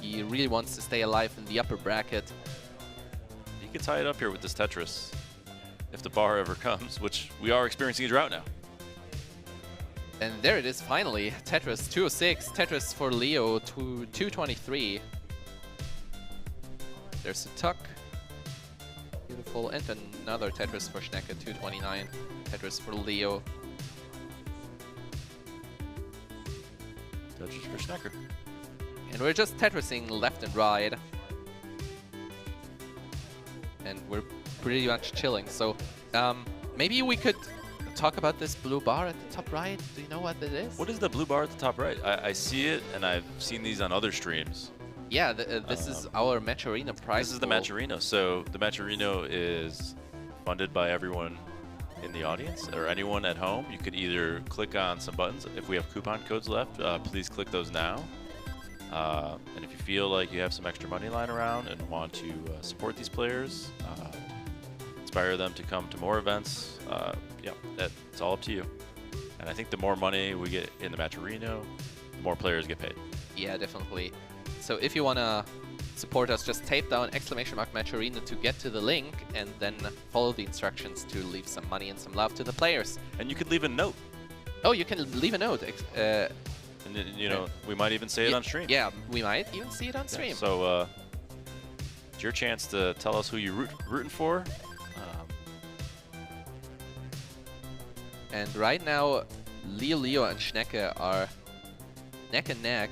He really wants to stay alive in the upper bracket. You could tie it up here with this Tetris, if the bar ever comes, which we are experiencing a drought now. And there it is finally. Tetris 206, Tetris for Leo 223. There's a tuck. Beautiful. And another Tetris for Schnecke 229. Tetris for Leo. Tetris for Schnecker. And we're just Tetrising left and right. And we're pretty much chilling. So maybe we could talk about this blue bar at the top right. Do you know what that is? What is the blue bar at the top right? I see it, and I've seen these on other streams. Yeah, this is our Match Arena prize. This is the pool. Matcherino. So the Matcherino is funded by everyone in the audience or anyone at home. You could either click on some buttons. If we have coupon codes left, please click those now. And if you feel like you have some extra money lying around and want to support these players, inspire them to come to more events, yeah, it's all up to you. And I think the more money we get in the Matcherino, the more players get paid. Yeah, definitely. So if you want to support us, just type down !Match Arena to get to the link and then follow the instructions to leave some money and some love to the players. And you could leave a note. Oh, you can leave a note. And you know, we might even say it on stream. Yeah, we might even see it on stream. Yeah, so it's your chance to tell us who you're rooting for. And right now, Leo and Schnecke are neck and neck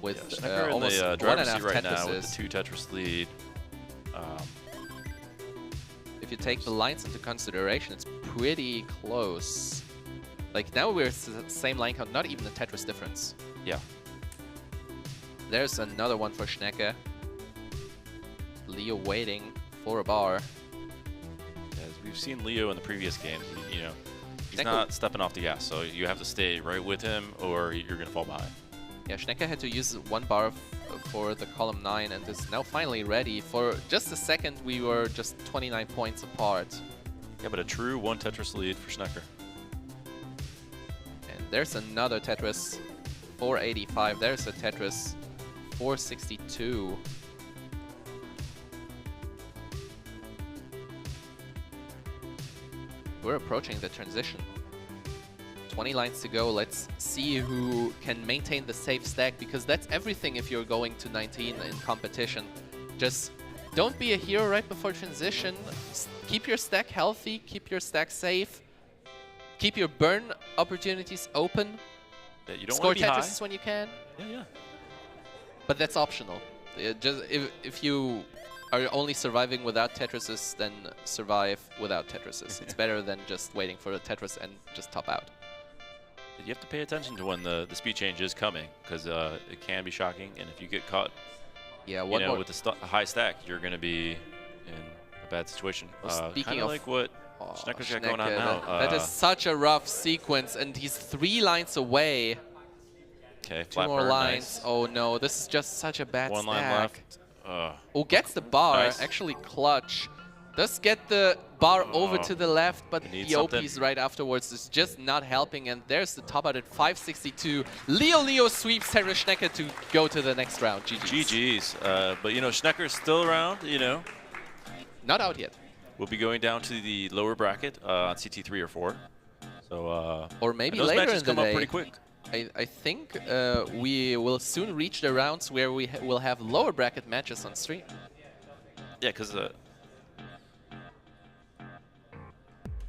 with Schnecker in almost the 1.5 driver's seat right now with Tetrises. the 2 Tetris lead. If you take the lines into consideration, it's pretty close. Like now we're same line count, not even a Tetris difference. Yeah. There's another one for Schnecke. Leo waiting for a bar. As we've seen Leo in the previous games, you know, he's Schnecke- not stepping off the gas, so you have to stay right with him or you're going to fall behind. Yeah, Schnecke had to use 1 bar for the column 9 and is now finally ready. For just a second, we were just 29 points apart. Yeah, but a true 1 Tetris lead for Schnecker. And there's another Tetris 485. There's a Tetris 462. We're approaching the transition. 20 lines to go. Let's see who can maintain the safe stack, because that's everything if you're going to 19 in competition. Just don't be a hero right before transition. Keep your stack healthy, keep your stack safe, keep your burn opportunities open, Yeah, you don't Score want to be high. Tetris when you can, Yeah, yeah. but that's optional. Just if you are only surviving without Tetrises, then survive without Tetrises. It's better than just waiting for a Tetris and just top out. You have to pay attention to when the speed change is coming, because it can be shocking, and if you get caught, Yeah, you one know, more. with a high stack, you're going to be in a bad situation. Well, speaking kind of of like what Oh, Schnecker's got going on Schnecke, now. that is such a rough sequence, and he's 3 lines away. Okay, 2 flat more burn, lines. nice. Oh no, this is just such a bad One stack. line left. Oh, gets the bar, Nice. actually clutch. Does get the bar over to the left, but You need the something. OPs right afterwards is just not helping, and there's the top out at 562. Leo sweeps Terry Schnecke to go to the next round. GG's. GG's. But, you know, Schnecker's still around, you know. Not out yet. We'll be going down to the lower bracket on CT3 or 4. So, Or maybe and those later matches in the come up day. pretty quick. I think we will soon reach the rounds where we will have lower bracket matches on stream. Yeah, because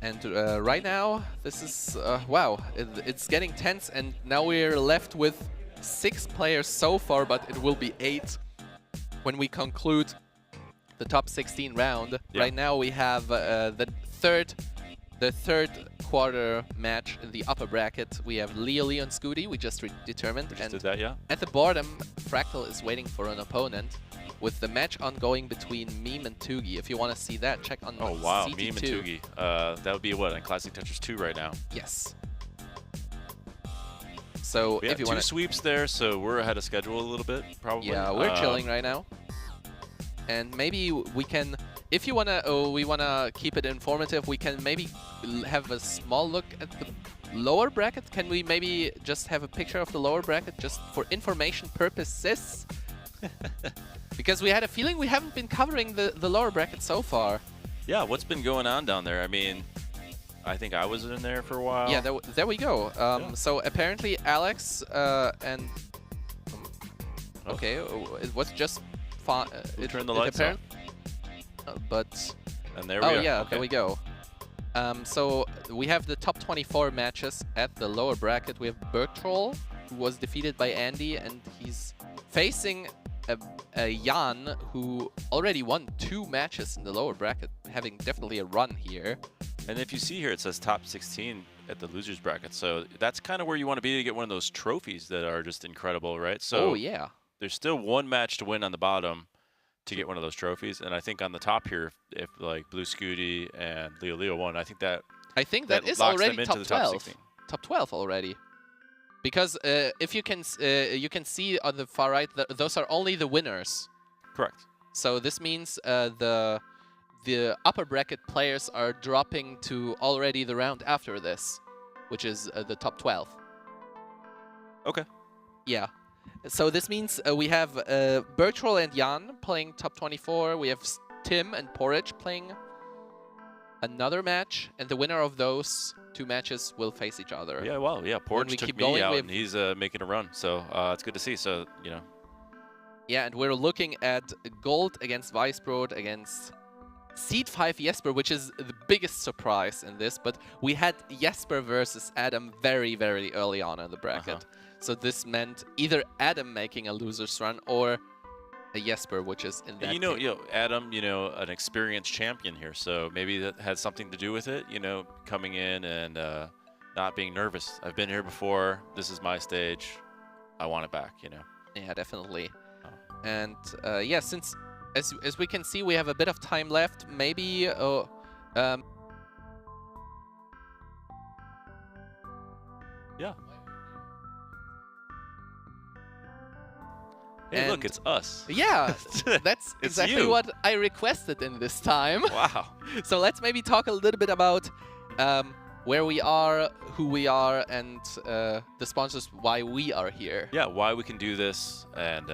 And right now, this is, wow, it's getting tense, and now we're left with 6 players so far, but it will be 8 when we conclude the top 16 round. Yeah. Right now we have the third quarter match in the upper bracket. We have Leo and Scooty, we just determined. we just And did that, yeah. at the bottom, Fractal is waiting for an opponent with the match ongoing between Meme and Tugi. If you want to see that, check on Oh, wow, CT2. Meme and Tugi. That would be what, on Classic Tetris 2 right now? Yes. So We if have you 2 want to, sweeps there, so we're ahead of schedule a little bit, probably. yeah, we're chilling right now. And maybe we can, if you wanna, we wanna keep it informative, we can maybe have a small look at the lower bracket. Can we maybe just have a picture of the lower bracket just for information purposes? Because we had a feeling we haven't been covering the lower bracket so far. Yeah, what's been going on down there? I mean, I think I was in there for a while. Yeah, there we go. So apparently Alex and okay, it was just fine. Who turned the lights off? But And there we oh are. yeah, Okay. there we go. So we have the top 24 matches at the lower bracket. We have Bertrol, who was defeated by Andy, and he's facing a Jan, who already won 2 matches in the lower bracket, having definitely a run here. And if you see here, it says top 16 at the losers bracket. So that's kind of where you want to be to get one of those trophies that are just incredible, right? So Oh yeah. there's still 1 match to win on the bottom to get one of those trophies. And I think on the top here, if like Blue Scooty and Leo won, I think that that is locks already them into top the top 12. 16. Top 12 already. Because if you can see on the far right, those are only the winners. Correct. So this means the upper bracket players are dropping to already the round after this, which is the top 12. Okay. Yeah. So this means we have Bertrol and Jan playing top 24. We have Tim and Porridge playing another match, and the winner of those 2 matches will face each other. Yeah, well, yeah, Porridge we took keep me going, out, we and he's making a run. So it's good to see. So, you know. Yeah, and we're looking at Gold against Weisbrot against Seed 5 Jesper, which is the biggest surprise in this, but we had Jesper versus Adam very, very early on in the bracket. So this meant either Adam making a loser's run or a Jesper, which is in that And you case. know, Adam, you know, an experienced champion here, so maybe that had something to do with it, you know, coming in and not being nervous. I've been here before. This is my stage. I want it back, you know. Yeah, definitely. And yeah, since as we can see, we have a bit of time left. Maybe Yeah. Hey, look, And- it's us. yeah, that's It's exactly you. what I requested in this time. Wow. So let's maybe talk a little bit about where we are, who we are, and the sponsors, why we are here. Yeah, why we can do this, and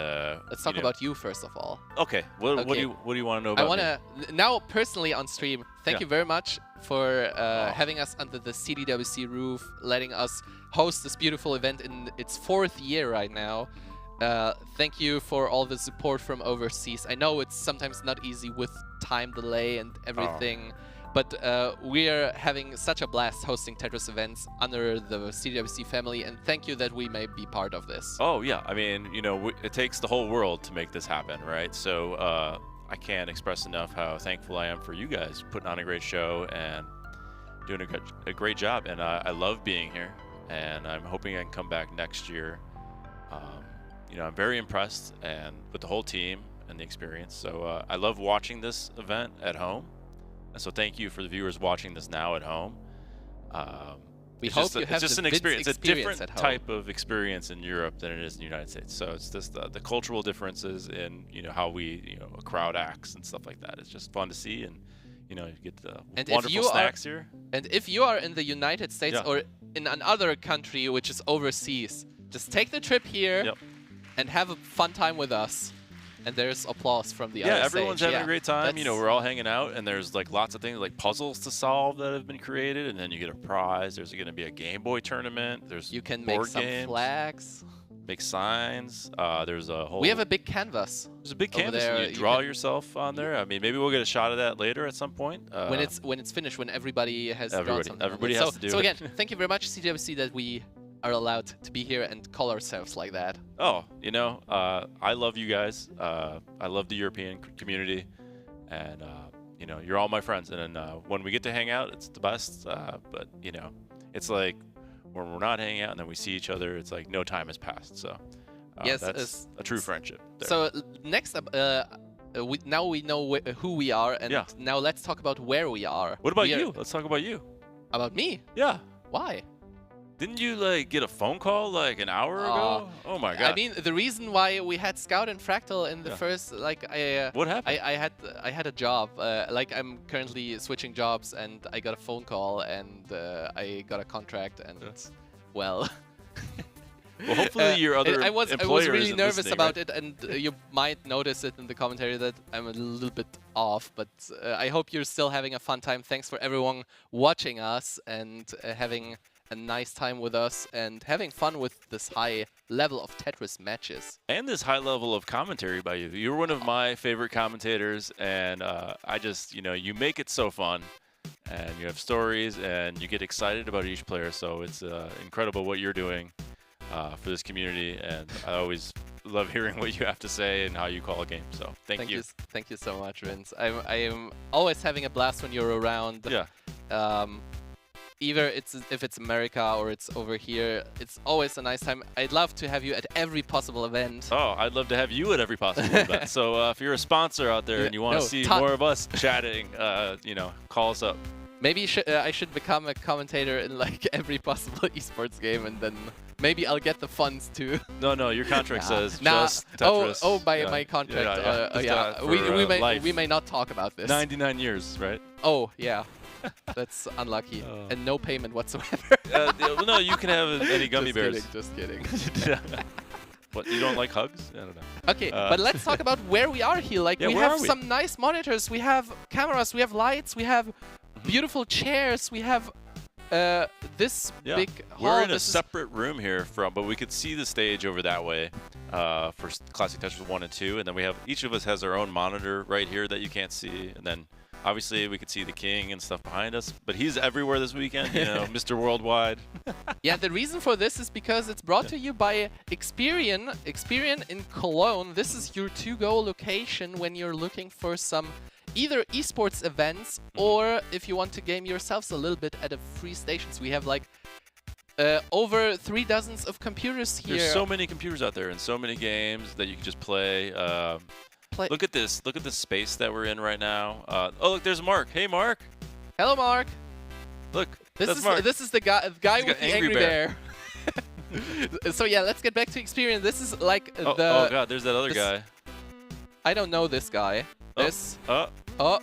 Let's talk you know. about you first of all. Okay. What do Okay. you want to know I about want me? to now personally on stream. Thank Yeah. you very much for having us under the CTWC roof, letting us host this beautiful event in its 4th year right now. Thank you for all the support from overseas. I know it's sometimes not easy with time delay and everything, But we're having such a blast hosting Tetris events under the CTWC family, and thank you that we may be part of this. Oh yeah, I mean, you know, it takes the whole world to make this happen, right? So I can't express enough how thankful I am for you guys putting on a great show and doing a great job. And I love being here, and I'm hoping I can come back next year. You know, I'm very impressed and with the whole team and the experience. So I love watching this event at home. And so thank you for the viewers watching this now at home. We hope you have just the an experience. It's a different at home. type of experience in Europe than it is in the United States. So it's just the cultural differences in, you know, how we, you know, a crowd acts and stuff like that. It's just fun to see, and you know, you get the wonderful snacks here. And if you are in the United States or in another country which is overseas, just take the trip here and have a fun time with us. And there's applause from the other stage. Everyone's having a great time. You know, we're all hanging out, and there's like lots of things like puzzles to solve that have been created, and then you get a prize. There's going to be a Game Boy tournament. There's you can board make some games, flags, make signs. There's a whole. We have a big canvas. There's a big canvas. And you draw yourself on there. I mean, maybe we'll get a shot of that later at some point. When it's finished, when everybody has drawn something. Everybody has to do it. So again, thank you very much, CTWC, that we are allowed to be here and call ourselves like that. Oh, you know, I love you guys. I love the European community, and you know, you're all my friends. And when we get to hang out, it's the best. But you know, it's like when we're not hanging out and then we see each other, it's like no time has passed. So yes, that's a true friendship. There. So next up, now we know who we are, and now let's talk about where we are. What about you? Let's talk about you. About me? Yeah. Why? Didn't you like get a phone call like an hour ago? Oh my god! I mean, the reason why we had Scout and Fractal in the first, like, what happened? I had a job. Like, I'm currently switching jobs, and I got a phone call, and I got a contract, and well. Well, hopefully your other I was really nervous about it, and you might notice it in the commentary that I'm a little bit off, but I hope you're still having a fun time. Thanks for everyone watching us and having a nice time with us and having fun with this high level of Tetris matches. And this high level of commentary by you. You're one of my favorite commentators, and I just, you know, you make it so fun, and you have stories, and you get excited about each player, so it's incredible what you're doing for this community, and I always love hearing what you have to say and how you call a game, so thank you. Thank you so much, Vince. I am always having a blast when you're around. Yeah. Either if it's America or it's over here, it's always a nice time. I'd love to have you at every possible event. Oh, I'd love to have you at every possible event. So if you're a sponsor out there and you want to see more of us chatting, you know, call us up. Maybe I should become a commentator in like every possible esports game, and then maybe I'll get the funds too. No, your contract says just Tetris. My contract. We may not talk about this. 99 years, right? Oh yeah. That's unlucky. And no payment whatsoever. No, you can have any gummy bears. Just kidding. What, you don't like hugs? I don't know. Okay, but let's talk about where we are here. Like, we have some nice monitors, we have cameras, we have lights, we have beautiful chairs, we have this big hall. We're in a separate room here but we could see the stage over that way for Classic Tetris 1 and 2. And then we have, each of us has our own monitor right here that you can't see. And then obviously, we could see the king and stuff behind us, but he's everywhere this weekend, you know, Mr. Worldwide. Yeah, the reason for this is because it's brought to you by Experian. Experian in Cologne. This is your to-go location when you're looking for some either esports events or if you want to game yourselves a little bit at a free stations. We have like over 3 dozens of computers here. There's so many computers out there and so many games that you can just play. Look at this. Look at the space that we're in right now. Oh, look, there's Mark. Hey, Mark. Hello, Mark. Look, that's Mark. This is the guy with the angry bear. So yeah, let's get back to Experian. This is like oh god, there's that other guy. I don't know this guy. Oh,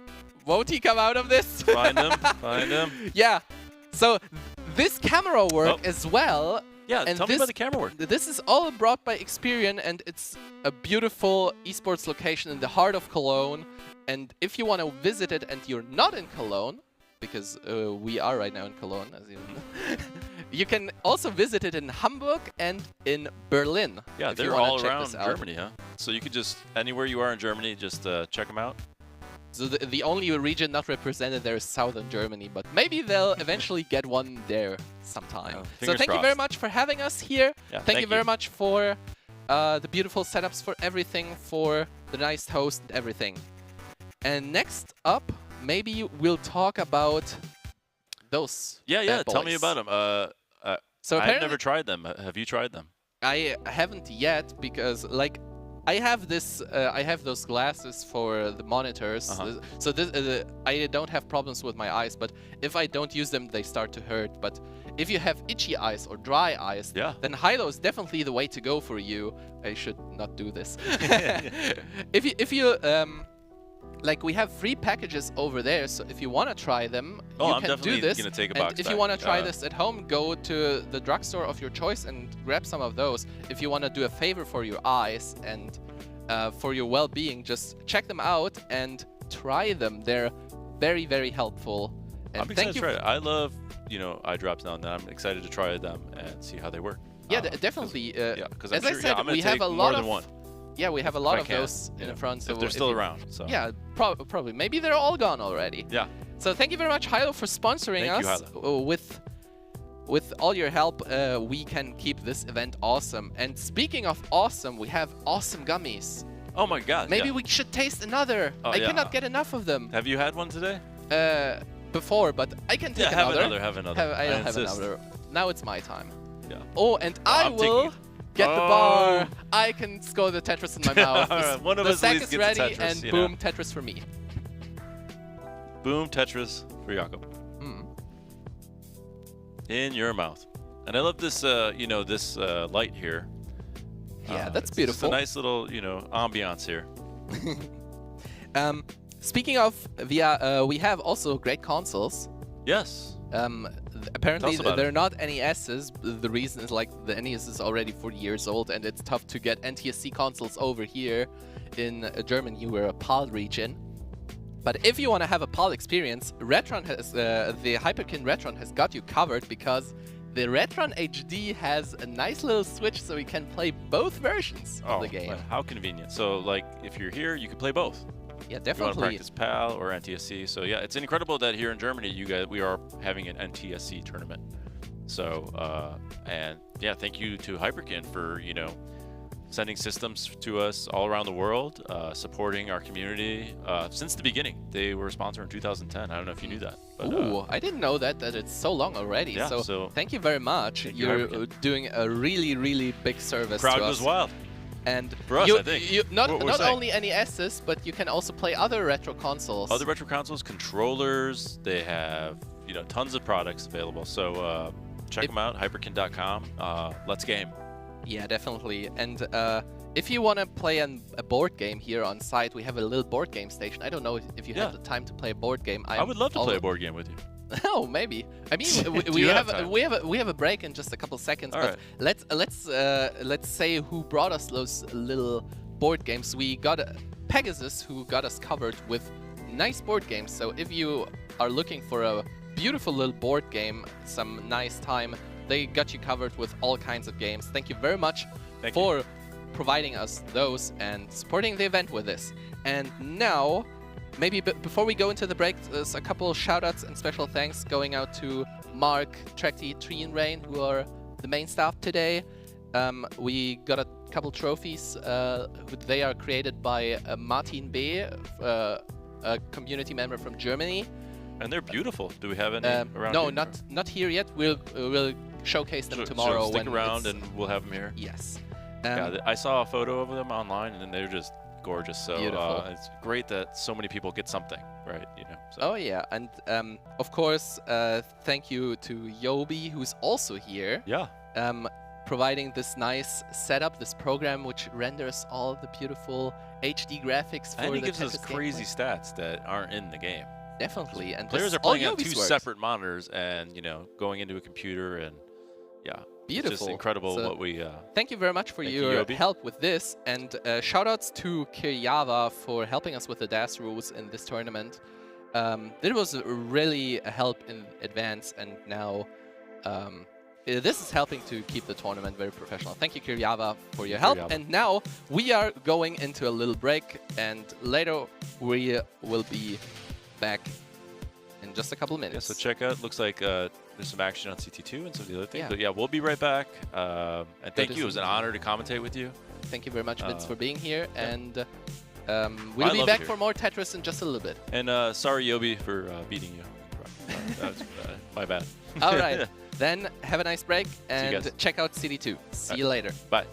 won't he come out of this? Find him. Find him. Yeah. So this camera work as well. Yeah, and tell me about the camera work. This is all brought by Experian, and it's a beautiful esports location in the heart of Cologne. And if you want to visit it and you're not in Cologne, because we are right now in Cologne, as you know, you can also visit it in Hamburg and in Berlin. Yeah, they're all around Germany, huh? So you could just, anywhere you are in Germany, just check them out. So the only region not represented there is Southern Germany, but maybe they'll eventually get one there sometime. So fingers thank you very crossed. much for having us here. Yeah, thank you very much for the beautiful setups, for everything, for the nice host and everything. And next up, maybe we'll talk about those. Yeah, bad tell me boys. about them. So I've apparently, never tried them. Have you tried them? I haven't yet because like I have this I have those glasses for the monitors. So this, I don't have problems with my eyes, but if I don't use them they start to hurt. But if you have itchy eyes or dry eyes, then Hilo is definitely the way to go for you. I should not do this. if you like, we have free packages over there, so if you want to try them, you I'm can definitely do this. gonna take a And box if you back. want to try this at home, go to the drugstore of your choice and grab some of those. If you want to do a favor for your eyes and for your well-being, just check them out and try them. They're very, very helpful. And I'm excited to try it. I love, eye drops now and then. I'm excited to try them and see how they work. Yeah, definitely. Because as I said, we have a lot of one. Yeah, we have a lot of those in front. So if they're still around. So. Yeah, probably. Maybe they're all gone already. Yeah. So thank you very much, Hilo, for sponsoring us. With all your help, we can keep this event awesome. And speaking of awesome, we have awesome gummies. Oh my God. Maybe we should taste another. I cannot get enough of them. Have you had one today? Before, but I can take another. Have another. I'll have another. Now it's my time. Yeah. Oh, and I will get the bar. I can score the Tetris in my mouth. Right, one of the us stack at is least ready, gets a Tetris, and boom, Tetris for me. Boom, Tetris for Jakob. In your mouth. And I love this, this light here. Yeah, that's it's beautiful. It's a nice little, ambiance here. Speaking of VR, we have also great consoles. Yes. Apparently they're not NESs. The reason is like the NES is already 40 years old and it's tough to get NTSC consoles over here in Germany. We're a PAL region. But if you want to have a PAL experience, Retron has, the Hyperkin Retron has got you covered because the Retron HD has a nice little switch so you can play both versions of the game. How convenient. So like if you're here, you can play both. Yeah, You want to definitely. practice PAL or NTSC. So yeah, it's incredible that here in Germany, we are having an NTSC tournament. So, and yeah, thank you to Hyperkin for, sending systems to us all around the world, supporting our community since the beginning. They were a sponsor in 2010. I don't know if you knew that. But, Ooh, I didn't know that it's so long already. Yeah, so thank you very much. You're doing a really, really big service crowd to us. goes wild. And for us, I think. not We're saying. only NESs, but you can also play other retro consoles. Other retro consoles, controllers, they have, tons of products available. So check them out, hyperkin.com. Let's game. Yeah, definitely. And if you want to play a board game here on site, we have a little board game station. I don't know if you have the time to play a board game. I would love to play a board game with you. Oh, maybe. I mean, we have a break in just a couple seconds. All but let's say who brought us those little board games. We got Pegasus, who got us covered with nice board games. So if you are looking for a beautiful little board game, some nice time, they got you covered with all kinds of games. Thank you very much for providing us those and supporting the event with this. And now, maybe before we go into the break, there's a couple of shoutouts and special thanks going out to Mark, Trekti, Tree and Rain, who are the main staff today. We got a couple trophies. They are created by Martin B., a community member from Germany. And they're beautiful. Do we have any around? No, here? not here yet. We'll showcase them tomorrow. So stick around and we'll have them here. Yes. Yeah, I saw a photo of them online and they're just gorgeous. So it's great that so many people get something, right? So. Oh yeah, and of course, thank you to Yobi, who's also here. Yeah. Providing this nice setup, this program which renders all the beautiful HD graphics for and he the gives us Tetris crazy gameplay. stats that aren't in the game. Definitely, and players are playing on two Yobi's separate monitors and going into a computer and beautiful. It's just incredible what we. Thank you very much for your help with this, and shoutouts to Kiryava for helping us with the DAS rules in this tournament. This was really a help in advance, and now this is helping to keep the tournament very professional. Thank you, Kiryava, for your help. Kiryava. And now we are going into a little break, and later we will be back in just a couple Yeah, minutes. so check out. Looks like there's some action on CT2 and some of the other things. Yeah. But yeah, we'll be right back. And thank is you. It was an honor to commentate with you. Thank you very much, Vince, for being here. yeah. And we'll be love back it for here. more Tetris in just a little bit. And sorry, Yobi, for beating you. That's my bad. All right. Then have a nice break and guys. check out CD2. See you later. Bye.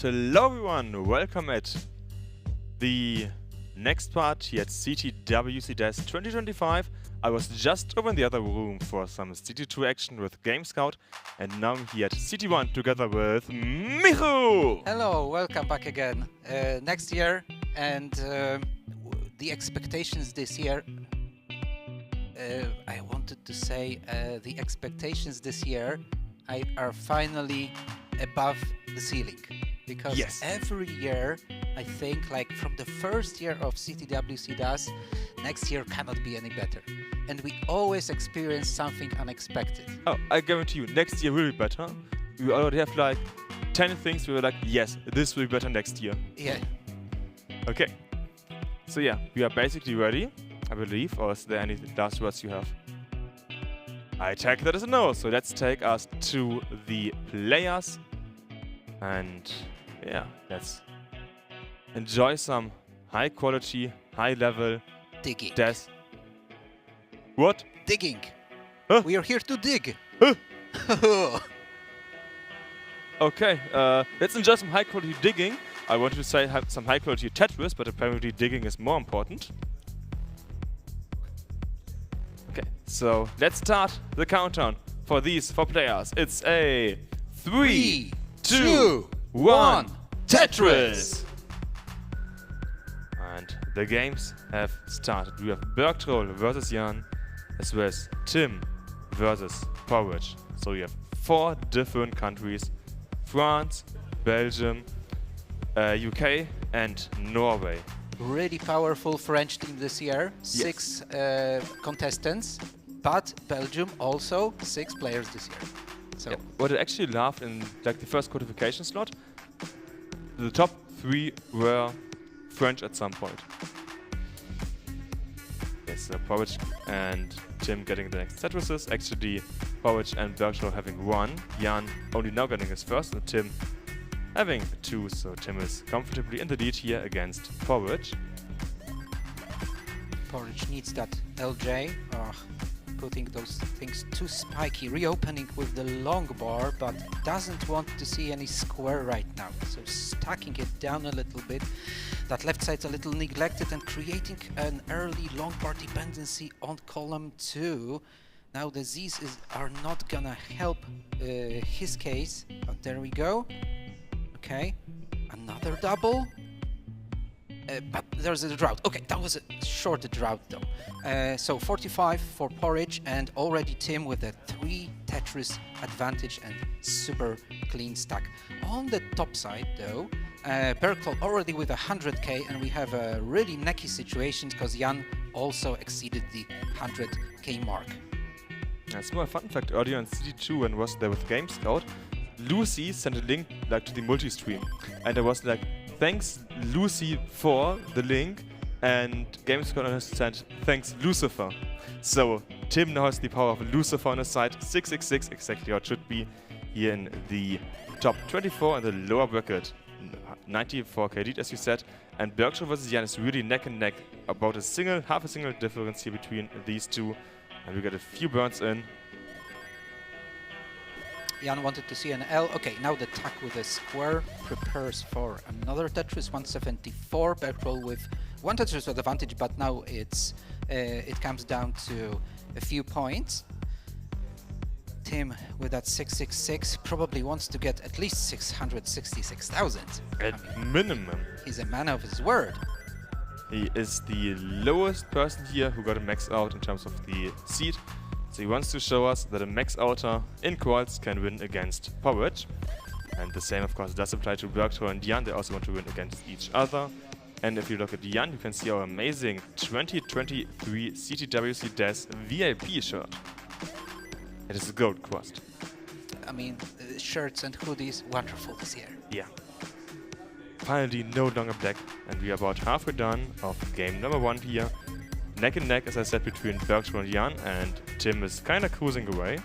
Hello everyone, welcome at the next part here at CTWC 2025. I was just over in the other room for some CT2 action with Game Scout, and now I'm here at CT1 together with Michu! Hello, welcome back again. Next year, and the expectations this year, I wanted to say the expectations this year are finally above the ceiling. Because Yes. every year, I think, like from the first year of CTWC DAS, next year cannot be any better. And we always experience something unexpected. Oh, I guarantee you, next year will be better. We already have like 10 things we were like, yes, this will be better next year. Yeah, Okay. So yeah, we are basically ready, I believe, or is there any last words you have? I take that as a no, so let's take us to the players. And yeah, let's enjoy some high quality, high level digging. death. What? Digging. Huh? We are here to dig. Huh? Okay, let's enjoy some high quality digging. I wanted to say have some high quality Tetris, but apparently digging is more important. Okay, so let's start the countdown for these 4 players. It's a 3, 2, 1, Tetris! And the games have started. We have Bergtroll versus Jan, as well as Tim versus Porridge. So we have 4 different countries: France, Belgium, UK and Norway. Really powerful French team this year. 6 contestants, but Belgium also 6 players this year. So What I actually loved in like the first qualification slot, the top 3 were French at some point. Yes, Porridge and Tim getting the next Tetrises. Actually, Porridge and Bergtroll having 1. Jan only now getting his first, and Tim having 2. So Tim is comfortably in the lead here against Porridge. Porridge needs that LJ. Putting those things too spiky, reopening with the long bar, but doesn't want to see any square right now. So stacking it down a little bit. That left side's a little neglected and creating an early long bar dependency on column 2. Now the Z's are not gonna help his case, but there we go. Okay, another double. But there's a drought. Okay, that was a short drought though. So 45 for Porridge, and already Tim with a 3 Tetris advantage and super clean stack. On the top side though, Bergtroll already with 100k, and we have a really necky situation because Jan also exceeded the 100k mark. That's more a fun fact. Earlier in CT2 when I was there with Game Scout, Lucy sent a link like to the multi-stream, and I was like, thanks Lucy for the link, and Game Scout said thanks Lucifer. So Tim now has the power of Lucifer on his side. 666 exactly how it should be here in the top 24 and the lower bracket. 94k lead as you said, and Bergtroll versus Jan is really neck and neck, about half a single difference here between these two. And we get a few burns in. Jan wanted to see an L. Okay, now the attack with a square prepares for another Tetris. 174. Bergtroll with one Tetris advantage, but now it comes down to a few points. Tim with that 666 probably wants to get at least 666,000. At minimum. He's a man of his word. He is the lowest person here who got a max out in terms of the seed. So he wants to show us that a max outer in quals can win against Porridge. And the same, of course, does apply to Bergtroll and Jan. They also want to win against each other. And if you look at Jan, you can see our amazing 2023 CTWC DES VIP shirt. It is a gold crust. I mean, shirts and hoodies, wonderful this year. Yeah. Finally, no longer black, and we are about halfway done of game number 1 here. Neck and neck, as I said, between Bergtroll and Jan, and Tim is kind of cruising away.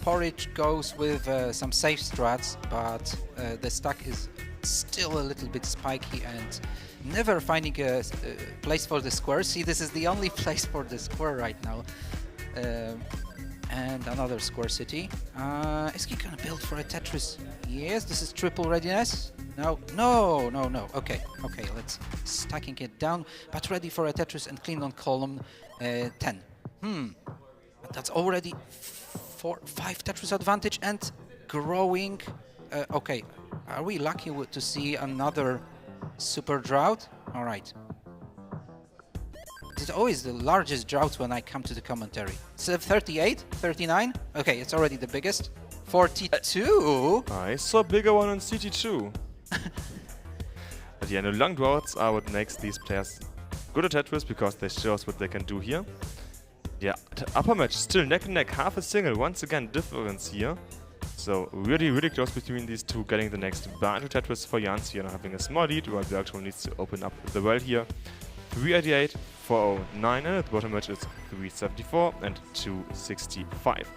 Porridge goes with some safe strats, but the stack is still a little bit spiky and never finding a place for the square. See, this is the only place for the square right now. And another square city. Is he gonna build for a Tetris? Yes, this is triple readiness. No. Okay, let's stacking it down, but ready for a Tetris and clean on column 10. But that's already 5 Tetris advantage and growing. Okay, are we lucky to see another super drought? All right. It's always the largest drought when I come to the commentary. So 38, 39. Okay, it's already the biggest. 42. I saw a bigger one on CT2. But yeah, no long droughts are what makes these players good at Tetris, because they show us what they can do here. Yeah, the upper match still neck and neck, half a single. Once again, difference here. So really close between these two, getting the next bar into Tetris for Jans here, having a small lead, while Bergtroll needs to open up the world here. 388, 409, and at the bottom match is 374 and 265.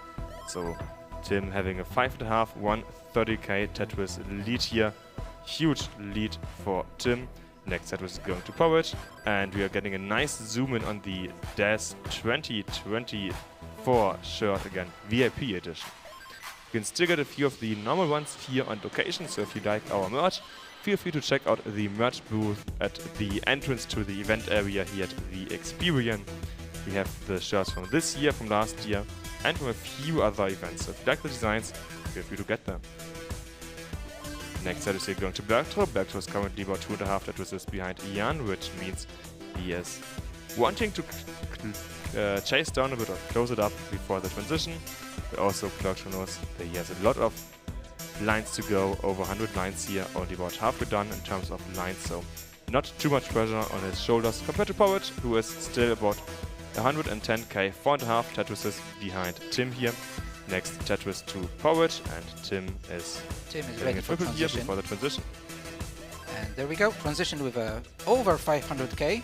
So Tim having a 5.5, 130k Tetris lead here. Huge lead for Tim. Next Tetris is going to Porridge, and we are getting a nice zoom in on the DES 2024 shirt again, VIP edition. You can still get a few of the normal ones here on location, so if you like our merch, feel free to check out the merch booth at the entrance to the event area here at the Experience. We have the shirts from this year, from last year, and from a few other events. So if you like the designs, feel free to get them. Next set is here going to Bergtroll. Bergtroll is currently about 2.5 Tetrises behind Jan, which means he is wanting to chase down a bit or close it up before the transition. But also Bergtroll knows that he has a lot of lines to go, over 100 lines here, only about halfway done in terms of lines, so not too much pressure on his shoulders compared to Porridge, who is still about 110k, 4.5 Tetrises behind Tim here. Next Tetris to Porridge, and Tim is ready for transition. Before the transition. And there we go, transition with over 500k,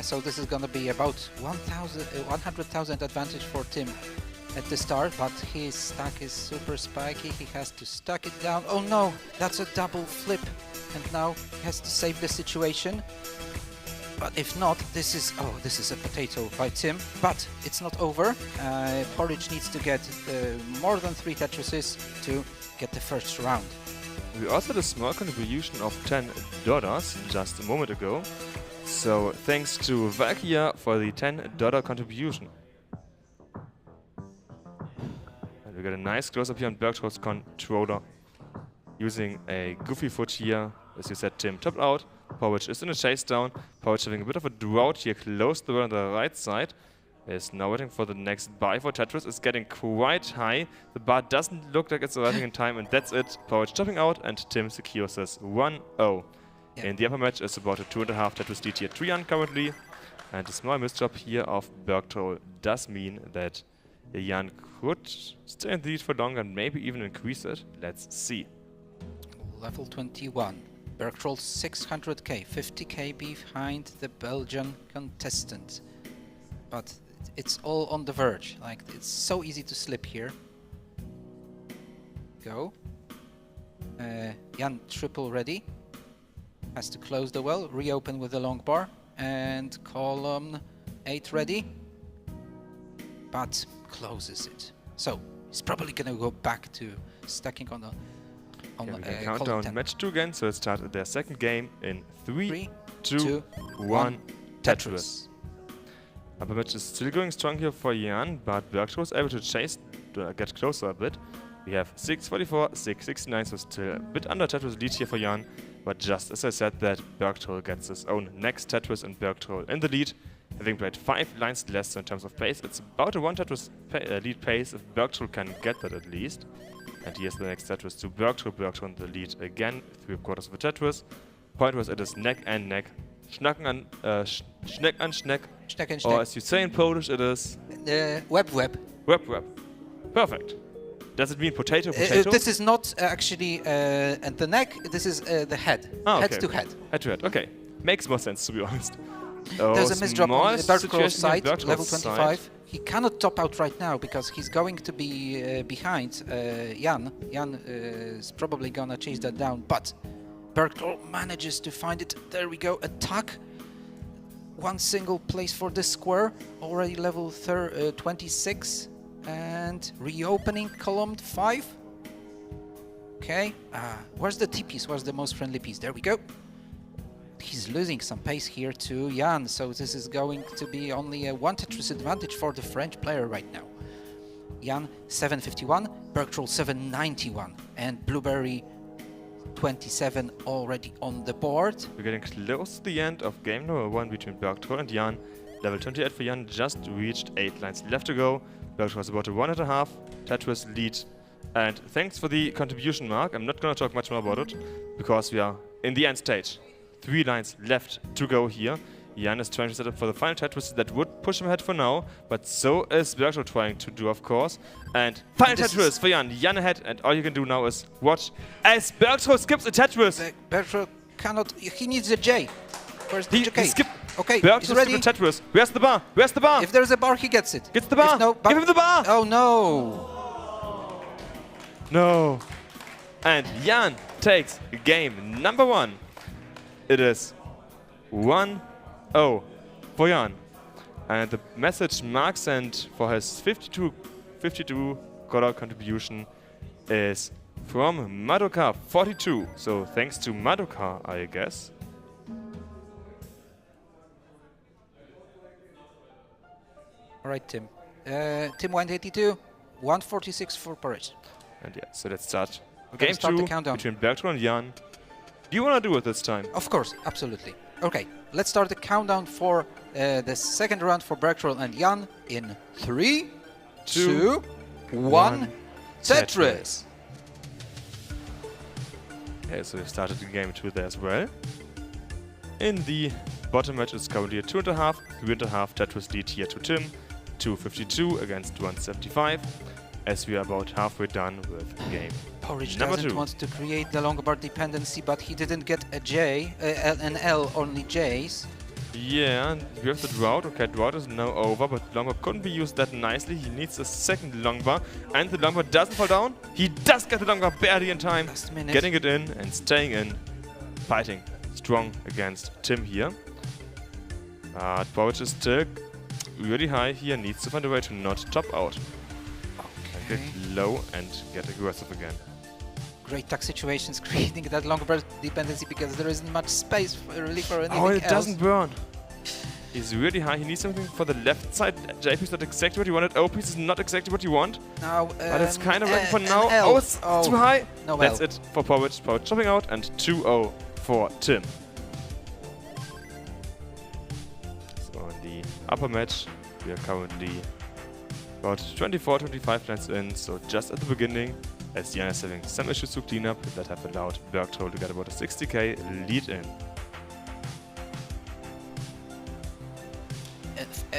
so this is gonna be about 100,000 advantage for Tim at the start, but his stack is super spiky. He has to stack it down. Oh no, that's a double flip, and now he has to save the situation. But if not, this is a potato by Tim. But it's not over. Porridge needs to get more than 3 Tetrises to get the first round. We also had a small contribution of $10 just a moment ago. So thanks to Valkyria for the $10 contribution. We got a nice close-up here on Bergtroll's controller. Using a goofy foot here. As you said, Tim topped out. Porridge is in a chase down. Porridge having a bit of a drought here, close the world on the right side. Is now waiting for the next buy for Tetris. It's getting quite high. The bar doesn't look like it's arriving in time, and that's it. Porridge topping out, and Tim secures us 1-0. Yeah. In the upper match is about a 2.5 Tetris lead here, 3 currently. And a small misdrop here of Bergtroll does mean that Jan could stay in the lead for longer and maybe even increase it. Let's see. Level 21. Bergtroll 600k, 50k behind the Belgian contestant. But it's all on the verge. Like, it's so easy to slip here. Go. Jan triple ready. Has to close the well, reopen with the long bar. And column 8 ready. but closes it. So he's probably gonna go back to stacking on the Okay, we can Cologne count down 10. match 2 again, so let's start their second game in 3, 3, 2, 2, 1, Tetris. Tetris. Upper match is still going strong here for Jan, but Bergtro was able to chase, to get closer a bit. We have 644, 669, so still a bit under Tetris lead here for Jan. But just as I said that, Bergtro gets his own next Tetris and Bergtro in the lead, having played 5 lines less in terms of pace. It's about a 1 Tetris lead pace if Bergtro can get that at least. And here's the next Tetris to Bergtro. Bergtro in the lead again, 3/4 of a Tetris. Point was it is neck and neck. Schnacken an, Schneck an Schneck. Schneck and Or Schneck. as you say in Polish, it is Web. web. Perfect. Does it mean potato? This is not actually at the neck. This is the head. Ah, Head okay, to okay. head. Head to head. Okay. Makes more sense, to be honest. There's a misdrop on the Bergtro's side, Bergtro's level side. 25. He cannot top out right now because he's going to be behind Jan. Jan is probably gonna chase that down, but Bergtro manages to find it. There we go. Attack. One single place for this square. Already level 26. And reopening column 5. Okay. Where's the T piece? Where's the most friendly piece? There we go. He's losing some pace here to Jan, so this is going to be only a 1 Tetris advantage for the French player right now. Jan 751, Bergtro 791, and Blueberry 27 already on the board. We're getting close to the end of game number 1 between Bergtro and Jan. Level 28 for Jan just reached 8 lines left to go. Bergtro was about a 1.5 Tetris lead. And thanks for the contribution, Mark. I'm not going to talk much more about it, because we are in the end stage. 3 lines left to go here. Jan is trying to set up for the final Tetris that would push him ahead for now, but so is Bergtro trying to do, of course. And final Tetris for Jan. Jan ahead, and all you can do now is watch as Bergtro skips a Tetris. Bergtro cannot. He needs a J. Where's the He J? skipped. Okay, Bergtro he's ready. skipped a Tetris. Where's the bar? Where's the bar? If there's a bar, he gets it. Gets the bar. If no, Give him the bar. Oh no! No. And Jan takes game number 1. It is 1-0 for Jan. And the message Mark sent for his 52 $52 contribution is from Madoka42. So thanks to Madoka, I guess. All right, Tim. Tim 182, 146 for Paris. And yeah, so let's start We're gonna game start the 2 countdown. between Bergtro and Jan. Do you want to do it this time? Of course, absolutely. Okay, let's start the countdown for the second round for Bergtro and Jan in 3, 2, 1, Tetris. Okay, so we've started the game 2 there as well. In the bottom match is currently a 2.5, 3.5 Tetris lead here to Tim. 252 against 175, as we are about halfway done with game Porridge number doesn't 2. want to create the Lombard dependency, but he didn't get a J, an L, only J's. Yeah, we have the drought. Okay, drought is now over, but longbar couldn't be used that nicely. He needs a second longbar, and the longbar doesn't fall down. He does get the longbar barely in time, Last minute. getting it in and staying in, fighting strong against Tim here. Porridge is still really high here, needs to find a way to not top out. Okay. Get low and get aggressive again. Great tuck situations creating that Lombard dependency because there isn't much space really for anything Oh, it else. doesn't burn. He's really high. He needs something for the left side. JP is not exactly what you wanted. O piece is not exactly what you want. Now, But it's kind of ready for an now. L. Oh, it's too high. No That's L. it for Porridge. Porridge chopping out and 2-0 for Tim. So in the upper match, we are currently about 24-25 lines in. So just at the beginning, as Jan is having some issues to clean up that have allowed Bergtro to get about a 60k lead in.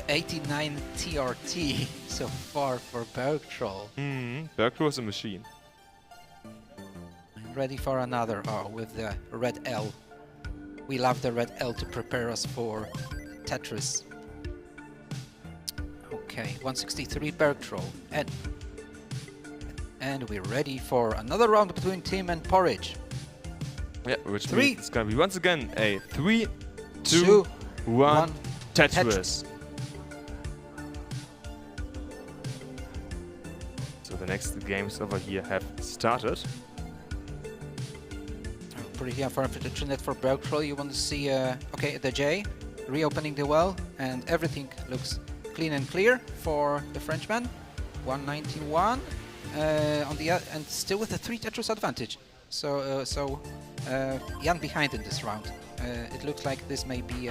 89 TRT so far for Bergtro. Bergtro is a machine. Ready for another. Oh, with the red L. We love the red L to prepare us for Tetris. Okay, 163 Bergtro. And we're ready for another round between Tim and Porridge. Yeah, which Three. means it's gonna be once again a 3, 2, Two, 1 one, Tetris. next games over here have started. Pretty unfortunate for Bergtroll. You want to see, okay, the J reopening the well, and everything looks clean and clear for the Frenchman. 191 on the and still with a 3 Tetris advantage. So Jan behind in this round. It looks like this may be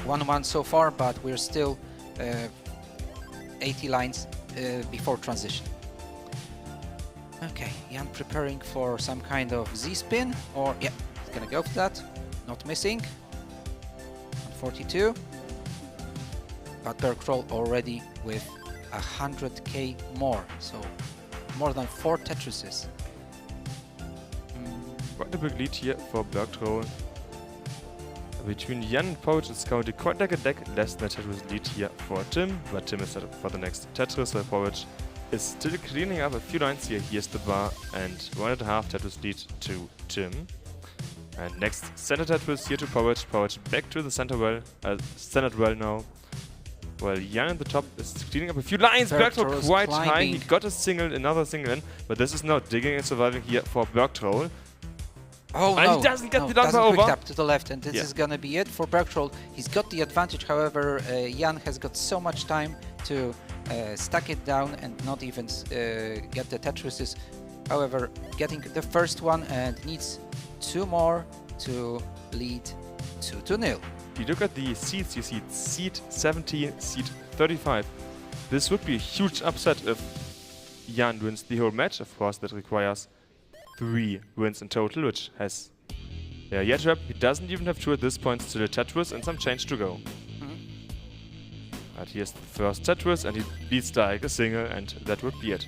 1-1 so far, but we're still 80 lines before transition. Okay, Jan preparing for some kind of Z-spin, or yeah, he's gonna go for that. Not missing. 42. But Bergtroll already with 100k more, so more than 4 Tetrises. Quite a big lead here for Bergtroll. Between Jan and Pouch, it's currently quite like a deck, less than a Tetris lead here for Tim, but Tim is set up for the next Tetris, while Pouch is still cleaning up a few lines here. Here's the bar, and 1.5 Tetris lead to Tim. And next center Tetris here to Pouch. Pouch back to the center well now. Well, Jan at the top is cleaning up a few lines. Bergtroll quite high. He got a single, another single in, but this is not digging and surviving here for Bergtroll. Oh and no, he doesn't get no, the number over. Quick tap to the left, and this is gonna be it for Bergtroll. He's got the advantage, however, Jan has got so much time to stack it down and not even get the Tetrises. However, getting the first one and needs 2 more to lead 2-0. If you look at the seeds, you see seed 17, seed 35. This would be a huge upset if Jan wins the whole match. Of course, that requires 3 wins in total, which has yet to happen. He doesn't even have 2 at this point, still a Tetris and some change to go. But here's the first Tetris, and he beats like a single, and that would be it.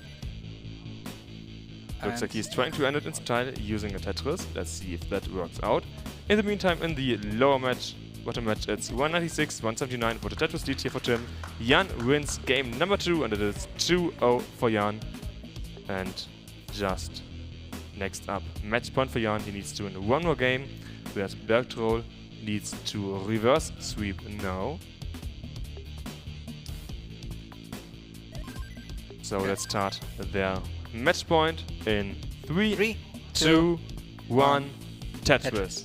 Looks like he's trying to end it in style using a Tetris. Let's see if that works out. In the meantime, in the lower match, bottom match, it's 196, 179 for the Tetris lead here for Tim. Jan wins game number 2, and it is 2-0 for Jan. And just next up, match point for Jan. He needs to win 1 more game, whereas Bergtroll needs to reverse sweep now. So let's start their match point in 3, 2, 1, Tetris.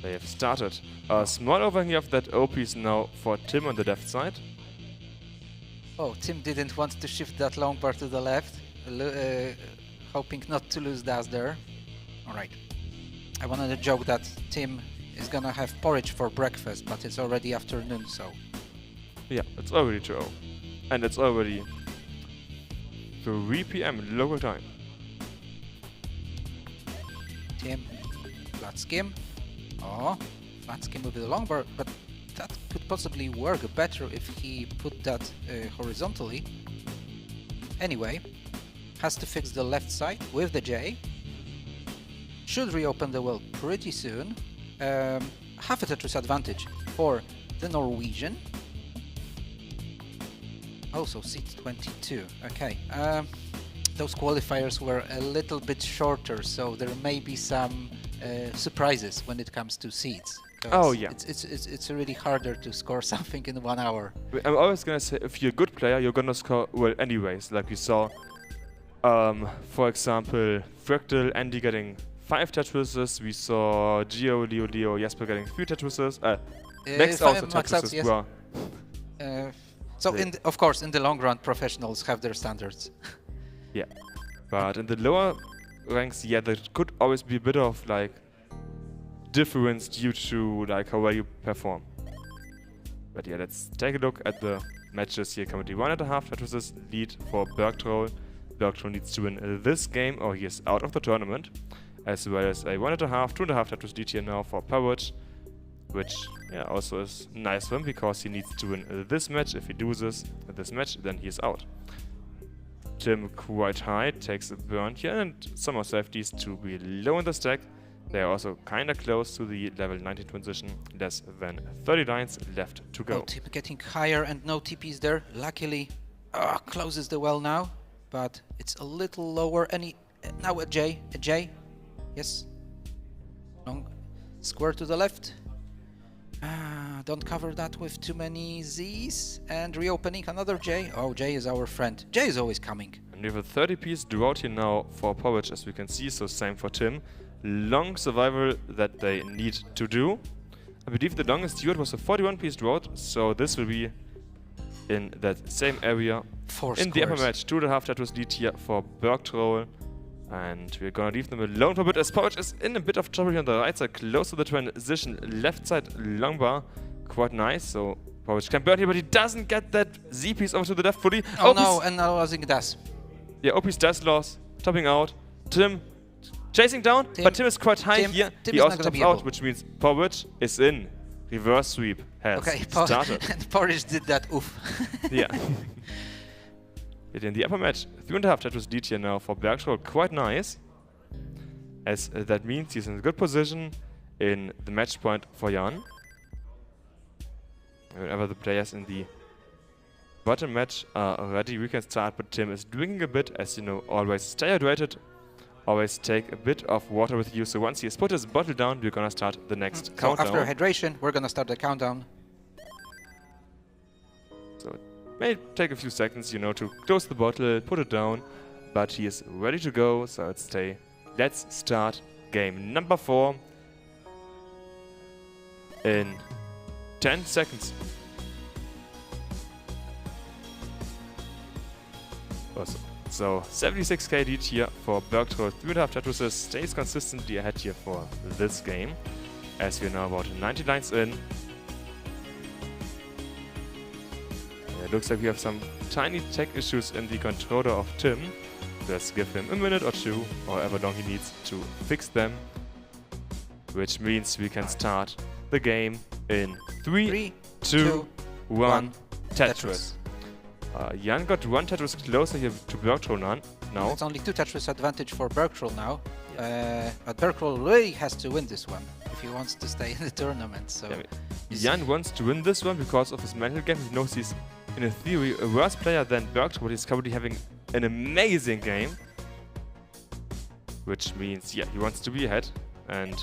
They have started. A small overhang of that O piece now for Tim on the left side. Oh, Tim didn't want to shift that long bar to the left, hoping not to lose that there. Alright. I wanted to joke that Tim is gonna have porridge for breakfast, but it's already afternoon, so... Yeah, it's already 2-0. And it's already 3 PM local time. Tim, flat skim. Oh, flat skim with the long bar, but that could possibly work better if he put that horizontally. Anyway, has to fix the left side with the J. Should reopen the well pretty soon. Half a Tetris advantage for the Norwegian. Also seat 22. Okay. Those qualifiers were a little bit shorter, so there may be some surprises when it comes to seeds. Oh yeah. It's really harder to score something in 1 hour. I'm always gonna say, if you're a good player, you're gonna score well anyways. Like we saw, for example, Fractal, Andy getting 5 Tetrises. We saw Gio, Leo, Jesper getting 3 Tetrises. Next out the Tetrises, yes. bro. So, of course, in the long run, professionals have their standards. Yeah, but in the lower ranks, yeah, there could always be a bit of like difference due to like how well you perform. But yeah, let's take a look at the matches here. Currently 1.5 Tetrises lead for Bergtroll. Bergtroll needs to win this game, or he is out of the tournament, as well as a 1.5, 2.5 Tetris lead here now for Pouch, which also is nice for him because he needs to win this match. If he loses this match, then he is out. Tim quite high, takes a burn here, and some more safeties to be low in the stack. They are also kinda close to the level 19 transition, less than 30 lines left to go. Oh, Tim getting higher and no TPs there. Luckily, closes the well now, but it's a little lower. Now a J, yes. Long square to the left. Don't cover that with too many Zs. And reopening another J. Oh, J is our friend. J is always coming. And we have a 30-piece drought here now for Powich, as we can see, so same for Tim. Long survival that they need to do. I believe the longest duet was a 41-piece drought, so this will be in that same area. In the upper match, 2.5 Tetris lead here for Bergtroll. And we're gonna leave them alone for a bit, as Powich is in a bit of trouble here on the right side, close to the transition, left side long bar. Quite nice, so Powich can burn here, but he doesn't get that Z piece over to the left fully. Oh no, and now losing Das. Yeah, OP's does loss, topping out. Tim chasing down, but Tim is quite high here. Tim he is also not tops gonna out, which means Powich is in. Reverse sweep has started. And Porridge did that, oof. Yeah. In the upper match, 3.5 Tetris lead here now for Bergtroll, quite nice. As that means he's in a good position in the match point for Jan. Whenever the players in the bottom match are ready, we can start, but Tim is drinking a bit. As you know, always stay hydrated, always take a bit of water with you. So once he has put his bottle down, we're gonna start the next countdown. So after hydration, we're gonna start the countdown. So it may take a few seconds, you know, to close the bottle, put it down, but he is ready to go, so let's start game number 4 in 10 seconds. Awesome. So 76k lead here for Bergtroll, 3.5 Tetrises, stays consistently ahead here for this game, as we're now about 90 lines in. It looks like we have some tiny tech issues in the controller of Tim. Let's give him a minute or two, or however long he needs to fix them. Which means we can start the game in 3, 2, 1, Tetris. Jan got 1 Tetris closer here to Bergtroll now. It's only 2 Tetris advantage for Bergtroll now. But Bergtroll really has to win this one if he wants to stay in the tournament. So yeah, Jan wants to win this one because of his mental game. He knows he's, in theory, a worse player than Bergtroll, but he's currently having an amazing game. Which means, yeah, he wants to be ahead and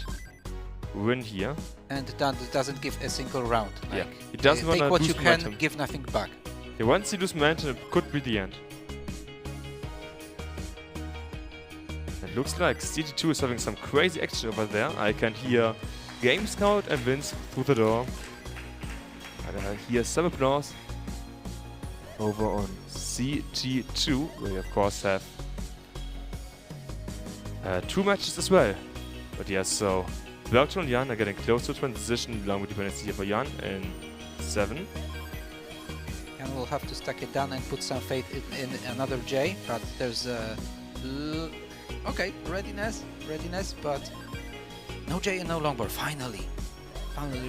win here. And that doesn't give a single round. Like, yeah, he doesn't want to take what lose you can, momentum. give nothing back. Yeah, once he loses momentum, it could be the end. It looks like CT2 is having some crazy action over there. I can hear Game Scout and Vince through the door. And I hear some applause over on CT2, where we of course have 2 matches as well. But yes, so Bergtroll and Jan are getting close to transition, along with dependency here for Jan in 7. And we'll have to stack it down and put some faith in another J, but there's okay, readiness, but no J and no longboard. Finally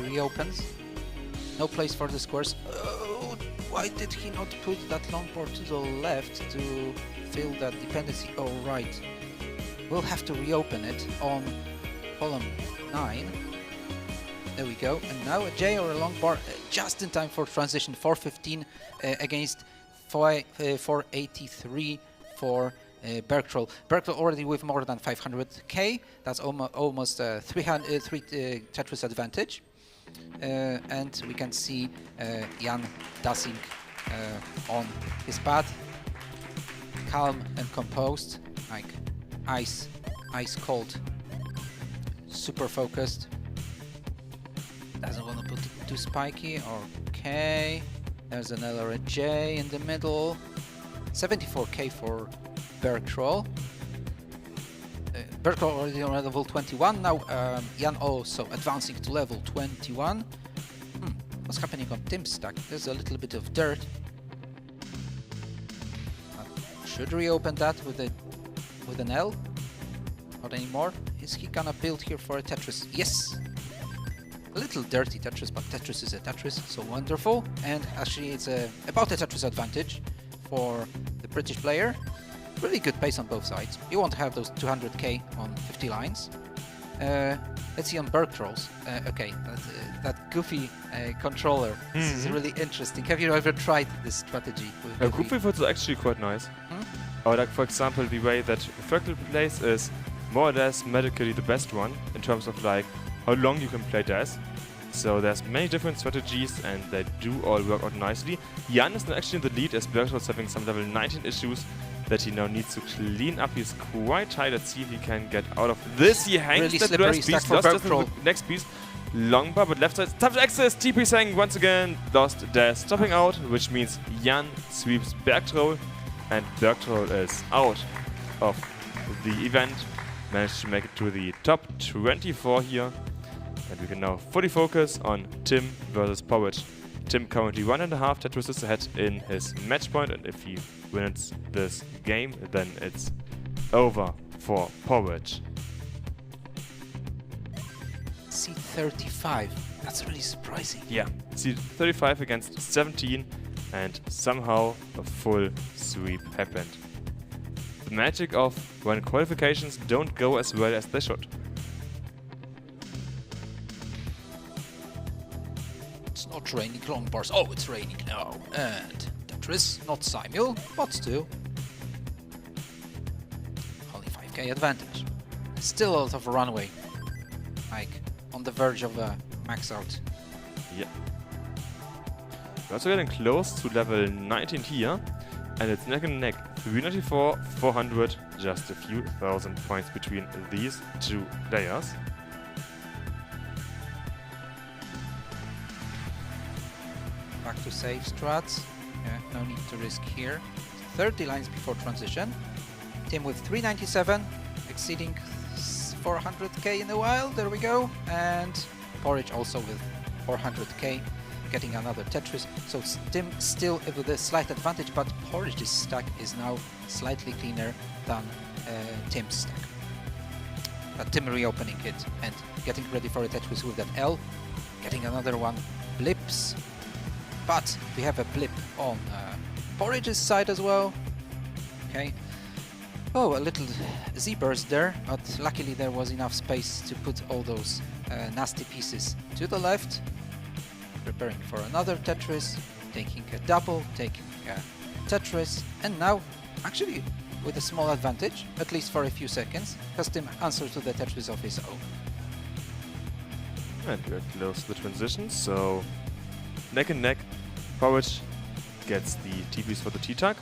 reopens. No place for the squares. Oh, why did he not put that longboard to the left to fill that dependency? Oh, right. We'll have to reopen it on column 9. There we go. And now a J or a long bar just in time for transition. 415 against 483 for Bergtroll. Bergtroll already with more than 500k. That's almost 3 Tetris advantage. And we can see Jan dancing on his pad. Calm and composed, like ice cold. Super focused. Doesn't want to put it too spiky. Okay. There's another J in the middle. 74k for Bergtroll. Bergtroll already on level 21. Now Jan also advancing to level 21. What's happening on Tim's stack? There's a little bit of dirt. Should reopen that with an L. Not anymore. Is he gonna build here for a Tetris? Yes! A little dirty Tetris, but Tetris is a Tetris, so wonderful. And actually it's about a Tetris advantage for the British player. Really good pace on both sides. You won't have those 200k on 50 lines. Let's see on Bergtroll's. Okay, that goofy controller. This is really interesting. Have you ever tried this strategy? Goofy foot is actually quite nice. Or like, for example, the way that Fractal plays is more or less medically the best one in terms of like how long you can play Death. So there's many different strategies and they do all work out nicely. Jan is now actually in the lead as Bergtroll is having some level 19 issues that he now needs to clean up. He's quite high. Let's see if he can get out of this. He hangs Really that slippery last stack piece, for lost Bergtroll. the next piece. Long bar, but left side. Tough to access. TP saying once again, lost dash stopping out, which means Jan sweeps Bergtroll and Bergtroll is out of the event. Managed to make it to the top 24 here. And we can now fully focus on Tim versus Porridge. Tim currently 1.5 Tetrises ahead in his match point, and if he wins this game, then it's over for Porridge. C35. That's really surprising. Yeah, see 35 against 17, and somehow a full sweep happened. The magic of when qualifications don't go as well as they should. It's not raining long bars. Oh, it's raining now. And Tetris, not Simul, but still. Only 5k advantage. Still a lot of runway. Like, on the verge of a max out. Yeah. We're also getting close to level 19 here, and it's neck and neck. 394, 400, just a few thousand points between these two players. Back to save strats. Yeah, no need to risk here. 30 lines before transition. Tim with 397, exceeding 400k in a while. There we go. And Porridge also with 400k, getting another Tetris. So Tim still with a slight advantage, but Porridge's stack is now slightly cleaner than Tim's stack. But Tim reopening it and getting ready for a Tetris with that L. Getting another one. Blips. But we have a blip on Porridge's side as well. Okay. Oh, a little Z-burst there, but luckily there was enough space to put all those nasty pieces to the left. Preparing for another Tetris, taking a double, taking a Tetris, and now, actually, with a small advantage, at least for a few seconds, Tim answers to the Tetris of his own. And we're close to the transition, so neck and neck. Porridge gets the TPs for the T-tug,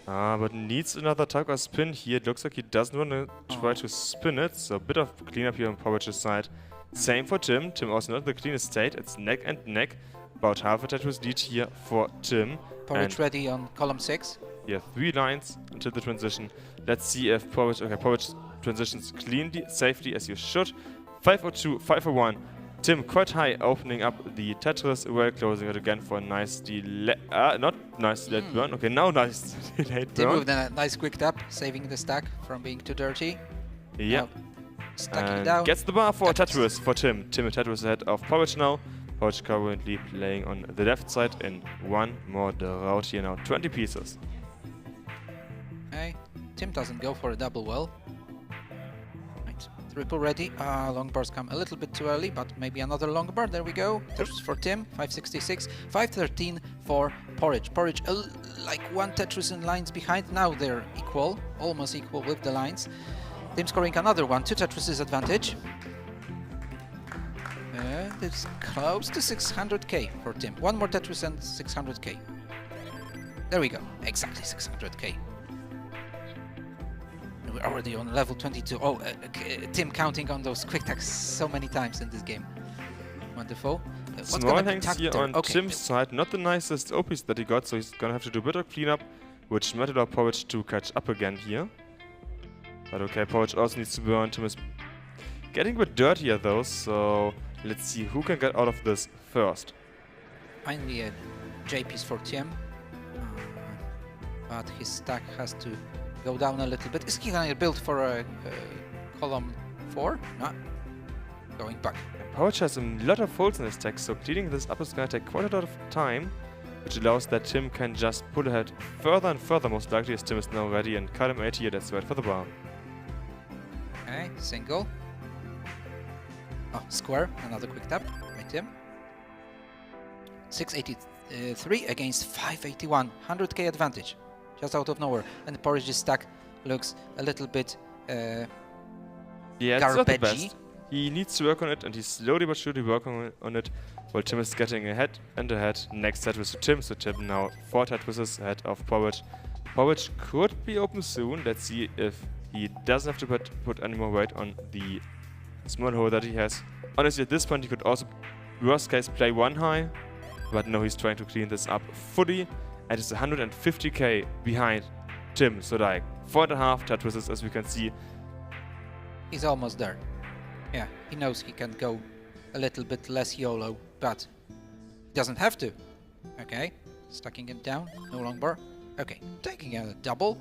but needs another tug or spin here. It looks like he doesn't want to try to spin it, so a bit of cleanup here on Porridge's side. Same for Tim. Tim also not in the cleanest state. It's neck and neck. About half a Tetris lead here for Tim. Porridge ready on column 6. Yeah, 3 lines until the transition. Let's see if Porridge... Okay, Porridge transitions cleanly, safely, as you should. 502, 501. Tim quite high, opening up the Tetris, well closing it again for a nice delay. Not nice delayed burn. Okay, now nice delayed Tim burn. with a nice quick tap, saving the stack from being too dirty. Yeah. Now, stacking And down. gets the bar for Tetris for Tim. Tim and Tetris ahead of Porridge now. Porridge currently playing on the left side in one more route here now. 20 pieces. Okay, Tim doesn't go for a double well. Right, triple ready. Long bars come a little bit too early, but maybe another long bar. There we go. Tetris for Tim, 566, 513 for Porridge. Porridge like one Tetris in lines behind. Now they're equal, almost equal with the lines. Tim scoring another one, 2 Tetrises advantage. It's close to 600k for Tim. One more Tetris and 600k. There we go, exactly 600k. We're already on level 22. Oh, Tim counting on those quick tags so many times in this game. Wonderful. What's Small gonna be hangs tagged here there? on Okay. Tim's side. Not the nicest OPs that he got, so he's gonna have to do a bit of cleanup, which might allow Porridge to catch up again here. But okay, Porridge also needs to burn. Tim is getting a bit dirtier though, so let's see who can get out of this first. Finally a J piece for Tim. But his stack has to go down a little bit. Is he gonna build for a column 4? No. Going back. Porridge has a lot of holes in his stack, so cleaning this up is gonna take quite a lot of time, which allows that Tim can just pull ahead further and further, most likely, as Tim is now ready, and column 8 here, that's right for the bar. Okay, single. Oh, square, another quick tap by Tim. 683 against 581, 100k advantage, just out of nowhere. And Porridge's stack looks a little bit Yeah, it's not the garbagey. best. He needs to work on it, and he's slowly but surely working on it, while Tim is getting ahead and ahead. Next set was to Tim, so Tim now 4 Tetris's ahead of Porridge. Porridge could be open soon. Let's see if he doesn't have to put any more weight on the small hole that he has. Honestly, at this point, he could also, worst case, play 1 high, but no, he's trying to clean this up fully, and it's 150k behind Tim, so like 4.5 Tetris's, as we can see. He's almost there. Yeah, he knows he can go a little bit less YOLO, but he doesn't have to. Okay, stacking it down, no long bar. Okay, taking a double.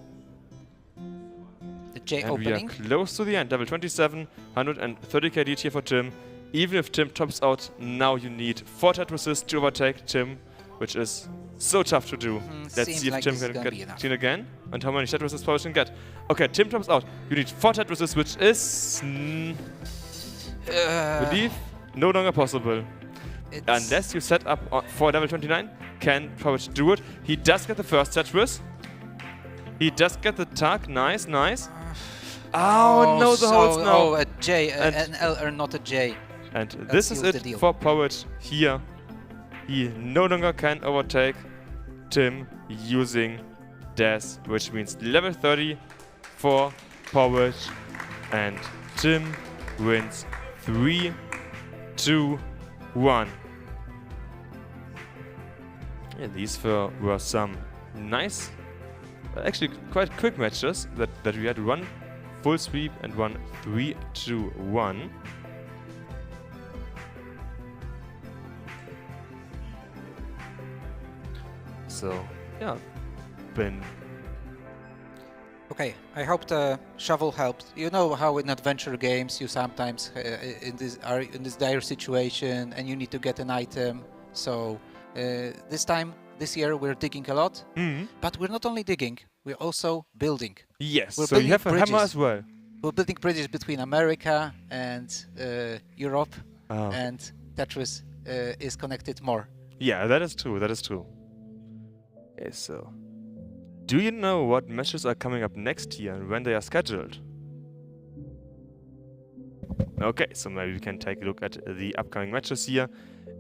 The J And opening. we are close to the end. Level 27, 130k lead here for Tim. Even if Tim tops out, now you need 4 Tetris's to overtake Tim, which is so tough to do. Let's see if like Tim this is can gonna be get enough. clean again, and how many Tetris's Porridge can get. Okay, Tim tops out. You need 4 Tetris's, which is, believe, no longer possible. Unless you set up for level 29, can Porridge do it? He does get the first Tetris. He does get the tag. Nice, nice. Oh, no, the holes now. Oh, a J, an L or not a J. And That this is seals the it deal. for Porridge here. He no longer can overtake Tim using Dash, which means level 30 for Porridge. And Tim wins 3, 2, 1. Yeah, these were some nice, actually quite quick matches that we had. 1 full sweep and 1 3-2-1. So, yeah, been. Okay, I hope the shovel helped. You know how in adventure games you sometimes are in this dire situation and you need to get an item. So this year we're digging a lot, but we're not only digging, we're also building. Yes, We're so you have a building hammer bridges. as well. We're building bridges between America and Europe, Oh. and Tetris is connected more. Yeah, that is true, that is true. Okay, so. Do you know what matches are coming up next year and when they are scheduled? Okay, so maybe we can take a look at the upcoming matches here.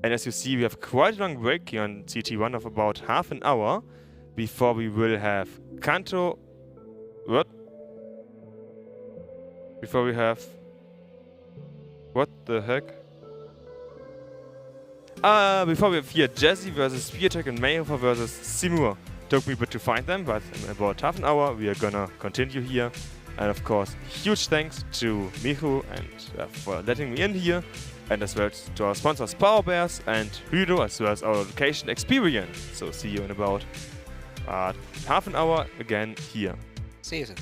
And as you see, we have quite a long break here on CT1 of about half an hour before we will have Kanto. What? Before we have. What the heck? Before we have here Jesse versus Speartech and Mayhofer versus Simur. Took me a bit to find them, but in about half an hour we are gonna continue here. And of course, huge thanks to Michu and for letting me in here. And as well to our sponsors Power Bears and Hydro, as well as our location Experience. So see you in about half an hour again here. See you soon.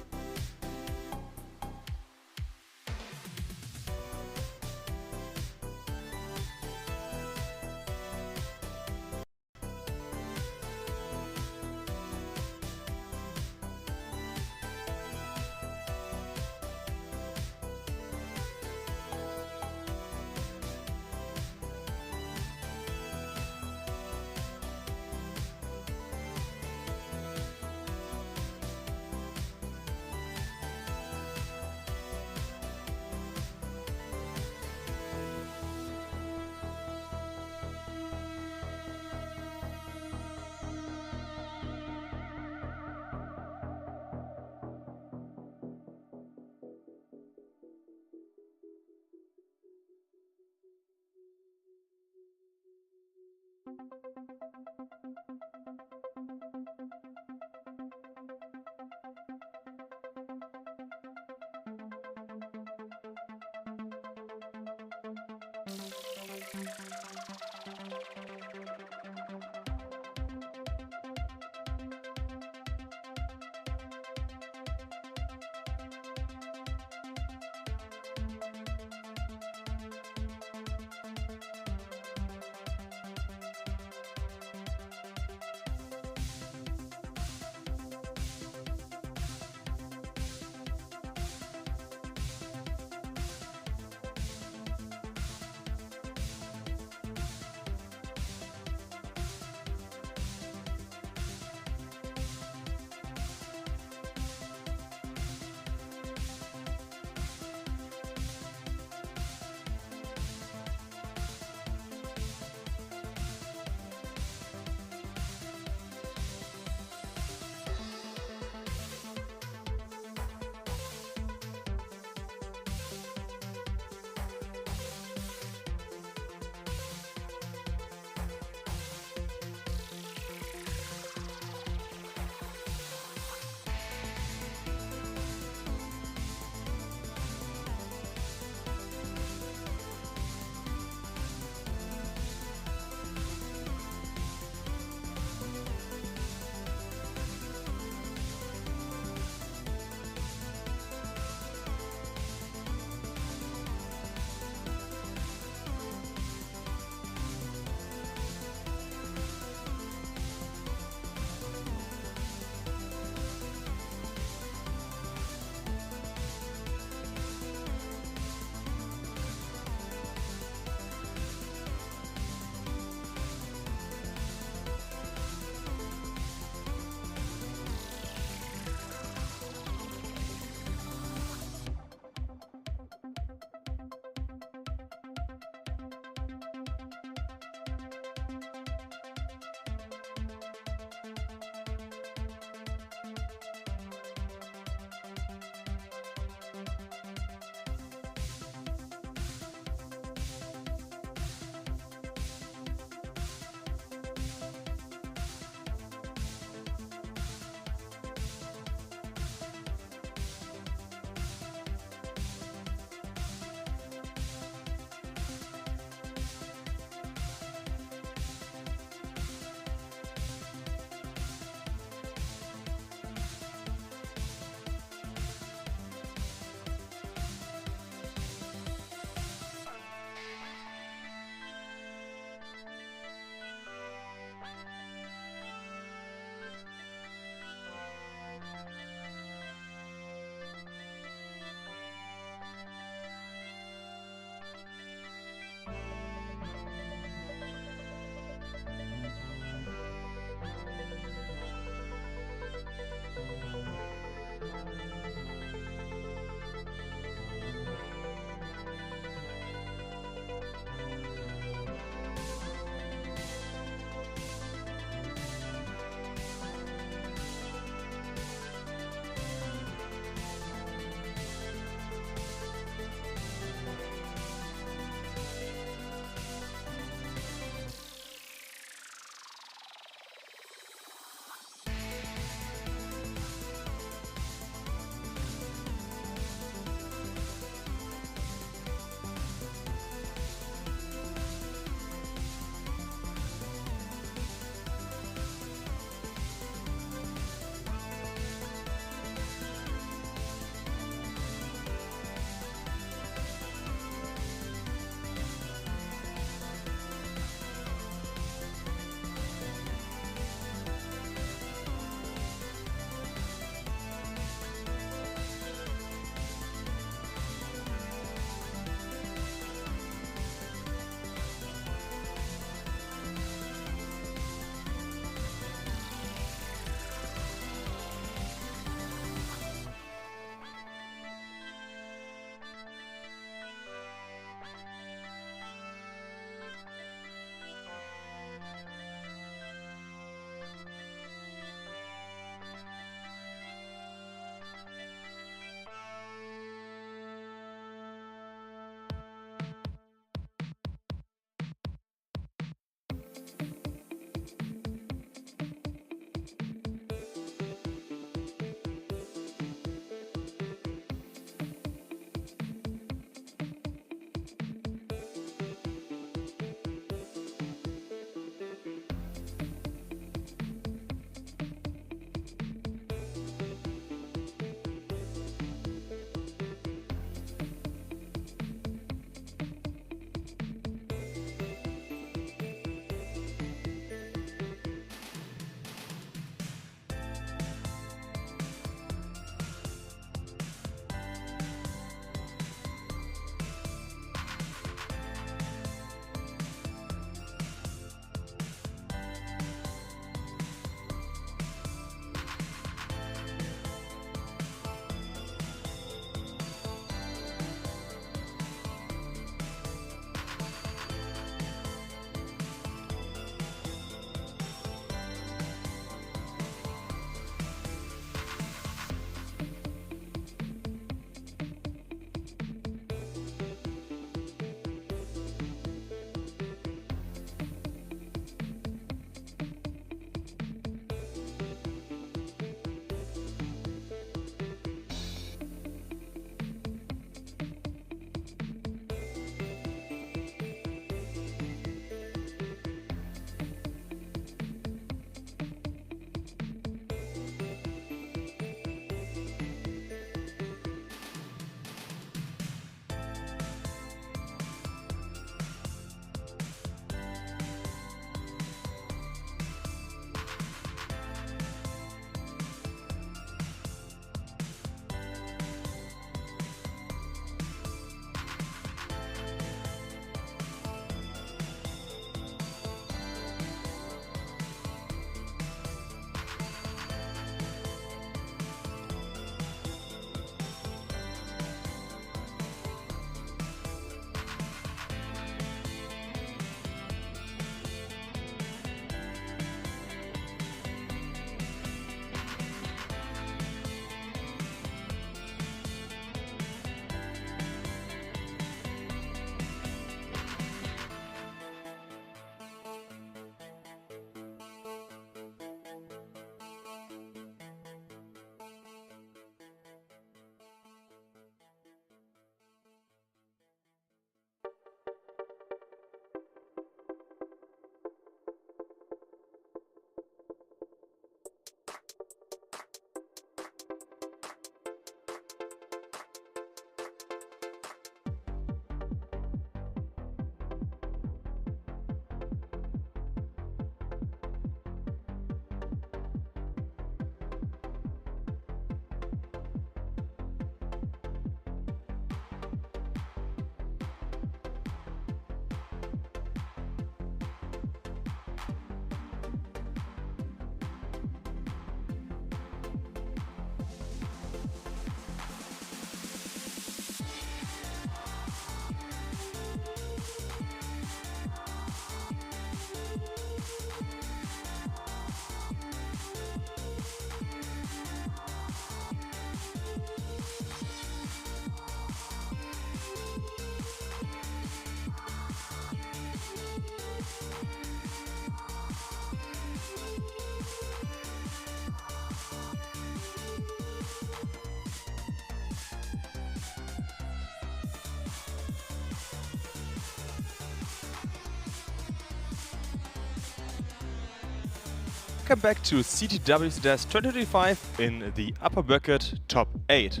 welcome back to CTWC 2025 in the upper bracket top 8.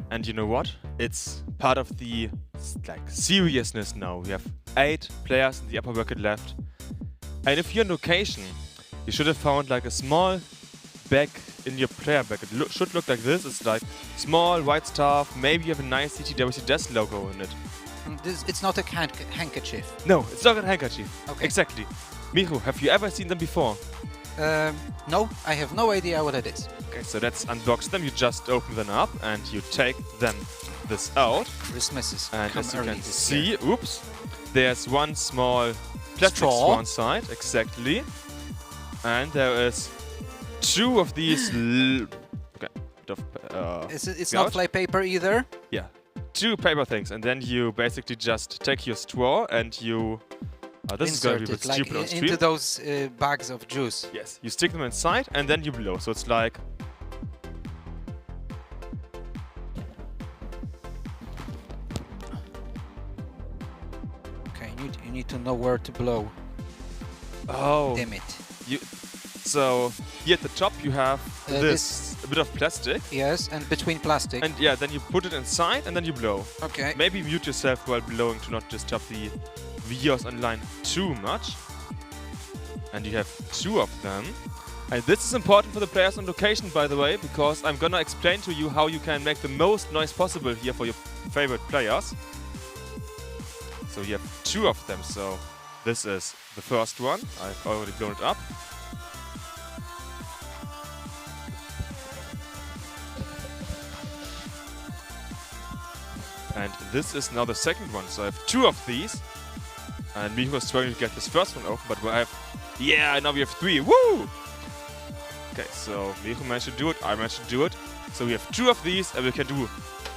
And you know what? It's part of the seriousness now. We have 8 players in the upper bracket left. And if you're on location, you should have found like a small bag in your player bag. It should look like this. It's like small white stuff. Maybe you have a nice CTWC desk logo in it. It's not a handkerchief. No, it's not a handkerchief. Okay. Exactly. Miru, have you ever seen them before? No, I have no idea what it is. Okay, so let's unbox them. You just open them up and you take this out. Christmas is And come as you early can this see, year. oops, there's one small plastic Straw. straw inside, exactly. And there is 2 of these. Okay, bit of, It's gout. not fly paper either. Yeah, 2 paper things, and then you basically just take your straw and you. This is going to be a bit Insert it, stupid on stream. into those bags of juice. Yes, you stick them inside and then you blow. So it's like. Okay, you need to know where to blow. Oh. Damn it. So here at the top you have this- a bit of plastic. Yes, and between plastic. And yeah, then you put it inside and then you blow. Okay. Maybe mute yourself while blowing to not disturb the viewers online too much. And you have 2 of them. And this is important for the players on location, by the way, because I'm gonna explain to you how you can make the most noise possible here for your favorite players. So you have 2 of them. So this is the first one. I've already blown it up. And this is now the second one. So I have 2 of these. And Miho was trying to get this first one open, but I have... Yeah, now we have 3. Woo! Okay, so Miho managed to do it. I managed to do it. So we have 2 of these, and we can do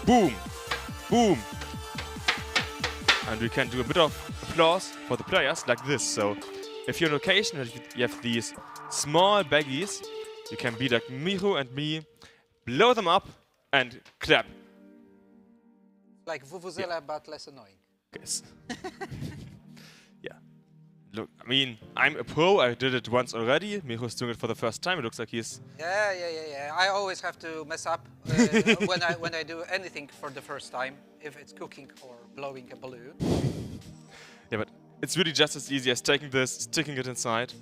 boom, boom. And we can do a bit of applause for the players like this. So if you're on location and you have these small baggies, you can be like Miho and me, blow them up, and clap. Like Vuvuzela, but less annoying. Yes. Yeah. Look, I mean, I'm a pro. I did it once already. Miho's doing it for the first time. It looks like he's... Yeah. I always have to mess up when I do anything for the first time, if it's cooking or blowing a balloon. Yeah, but it's really just as easy as taking this, sticking it inside,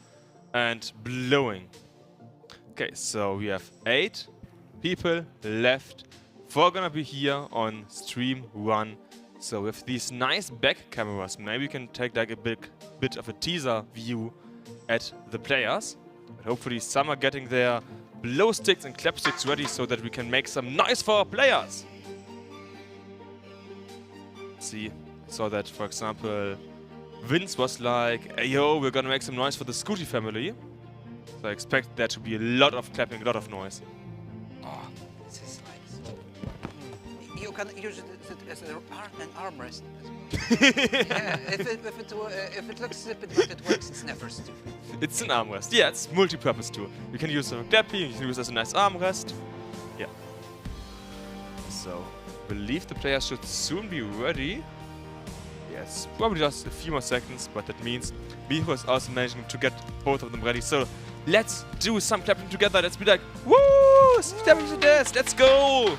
and blowing. Okay, so we have 8 people left. 4 gonna be here on stream 1. So with these nice back cameras, maybe we can take like a bit of a teaser view at the players. But hopefully some are getting their blow sticks and clap sticks ready so that we can make some noise for our players. See, I saw that, for example, Vince was like, hey, yo, we're gonna make some noise for the Scooty family. So I expect there to be a lot of clapping, a lot of noise. Oh, this is like so. You can use it as an armrest. Yeah, if it looks stupid but it works, it's never stupid. It's an armrest. Yeah, it's multi-purpose tool. You can use it for clapping, you can use it as a nice armrest. Yeah. So, I believe the players should soon be ready. Yes, probably just a few more seconds, but that means Miho is also managing to get both of them ready. So, let's do some clapping together. Let's be like, woo! Clapping to this! Let's go!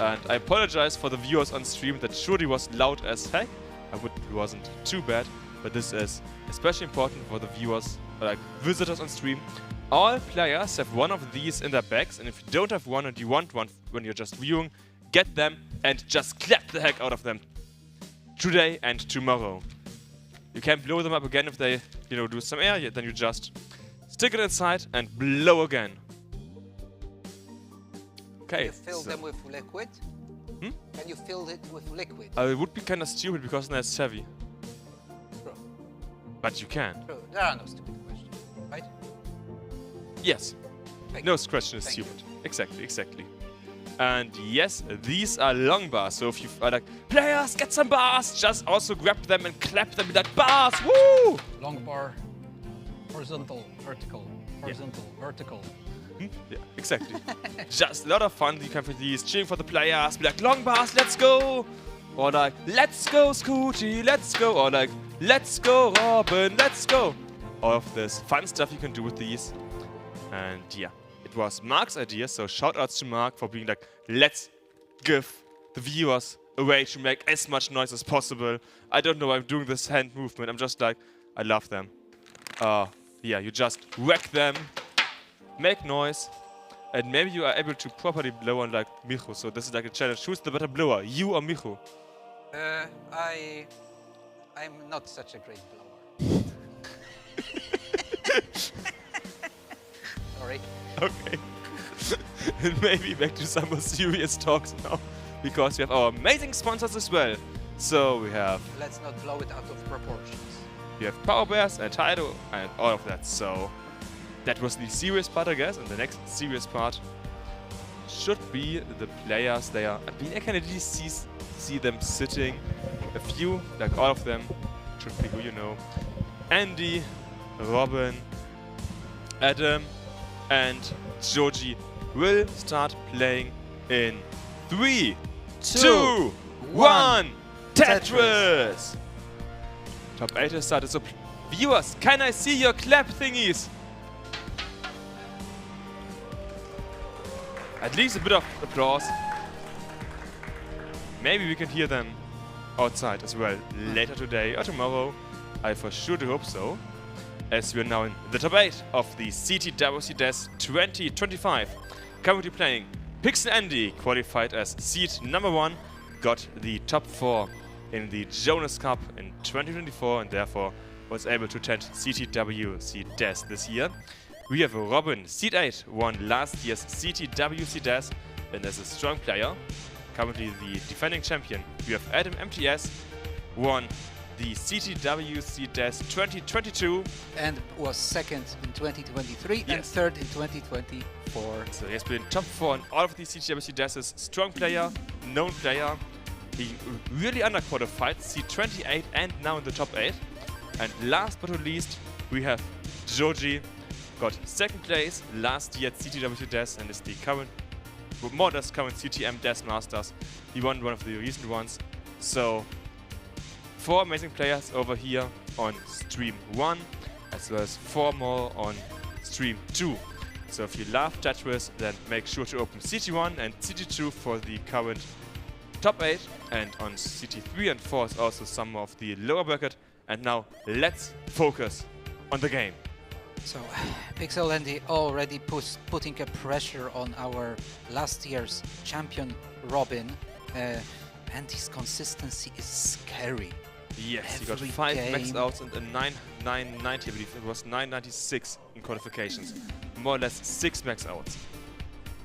And I apologize for the viewers on stream that surely was loud as heck. It wasn't too bad, but this is especially important for the viewers, like visitors on stream. All players have one of these in their bags, and if you don't have one and you want one when you're just viewing, get them and just clap the heck out of them today and tomorrow. You can blow them up again if they, do some air, then you just stick it inside and blow again. Okay. Can you fill them with liquid? Hmm? Can you fill it with liquid? It would be kind of stupid because then it's heavy. True. But you can. True. There are no stupid questions, right? Yes. Thank No you. question is Thank you. stupid. Exactly. And yes, these are long bars. So if you are like, players, get some bars, just also grab them and clap them with that bars. Woo! Long bar, horizontal, vertical, horizontal, vertical. Yeah, exactly. Just a lot of fun. You can for these cheering for the players, be like, long bars, let's go! Or like, let's go, Scooty, let's go! Or like, let's go, Robin, let's go! all of this fun stuff you can do with these. And yeah, it was Mark's idea, so shout outs to Mark for being like, let's give the viewers a way to make as much noise as possible. I don't know why I'm doing this hand movement, I'm just like, I love them. Yeah, you just whack them, make noise, and maybe you are able to properly blow on like Michu. So this is like a challenge. Who's the better blower, you or Michu? I'm not such a great blower. Sorry. Okay. And maybe back to some more serious talks now, because we have our amazing sponsors as well. So we have Let's not blow it out of proportions. Power Bears and Tidal and all of that. So that was the serious part, I guess, and the next serious part should be the players there. I mean, I can at least see them sitting. A few, like all of them, should be who you know. Andy, Robin, Adam, and Joji will start playing in 3, 2, 1, Tetris! Top 8 has started, so viewers, can I see your clap thingies? At least a bit of applause. Maybe we can hear them outside as well later today or tomorrow. I for sure do hope so. As we are now in the top 8 of the CTWC Des 2025. Currently playing Pixel Andy, qualified as seed number 1, got the top 4 in the Jonas Cup in 2024 and therefore was able to attend CTWC Des this year. We have Robin, seed 8, won last year's CTWC Des and is a strong player. Currently the defending champion. We have Adam MTS, won the CTWC Des 2022. And was second in 2023 and third in 2024. So he has been top 4 in all of these CTWC Deses. Strong player, known player. He really underqualified, C28 and now in the top 8. And last but not least, we have Joji. Got second place last year at CTWC Des and is the current, more or less current CTM Des Masters. He won one of the recent ones. So 4 amazing players over here on stream 1, as well as 4 more on stream 2. So if you love Tetris, then make sure to open CT1 and CT2 for the current top 8. And on CT3 and 4 is also some of the lower bracket. And now let's focus on the game. So Pixel Andy already putting a pressure on our last year's champion Robin. And his consistency is scary. Yes, he got Every 5 game. max outs and a 990, I believe it was 996 in qualifications. More or less 6 max outs.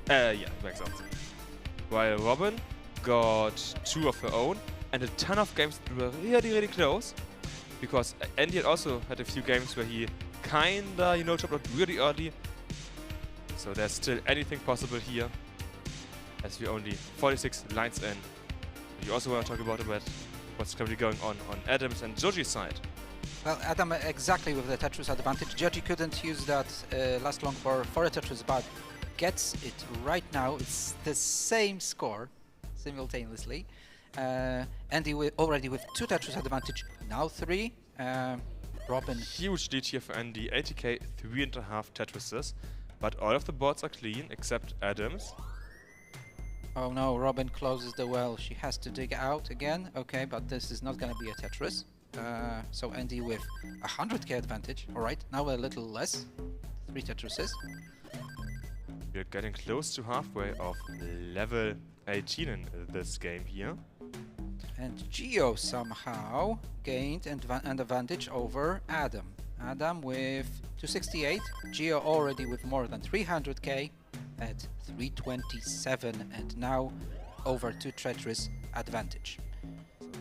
Yeah, max outs. While Robin got 2 of her own and a ton of games that were really close. Because Andy had also had a few games where he kinda, chopped out really early. So there's still anything possible here. As we're only 46 lines in. You also want to talk about what's currently going on Adam's and Joji's side. Well, Adam exactly with the Tetris advantage. Joji couldn't use that last long bar for a Tetris, but gets it right now. It's the same score simultaneously. Andy already with 2 Tetris advantage, now 3. Robin. Huge lead here for Andy, 80k, 3.5 Tetrises. But all of the boards are clean except Adam's. Oh no, Robin closes the well. She has to dig out again. Okay, but this is not gonna be a Tetris. So Andy with 100k advantage. Alright, now a little less. 3 Tetrises. We're getting close to halfway of level 18 in this game here. And Geo somehow gained an advantage over Adam. Adam with 268. Geo already with more than 300k at 327 and now over 2 Tetris advantage.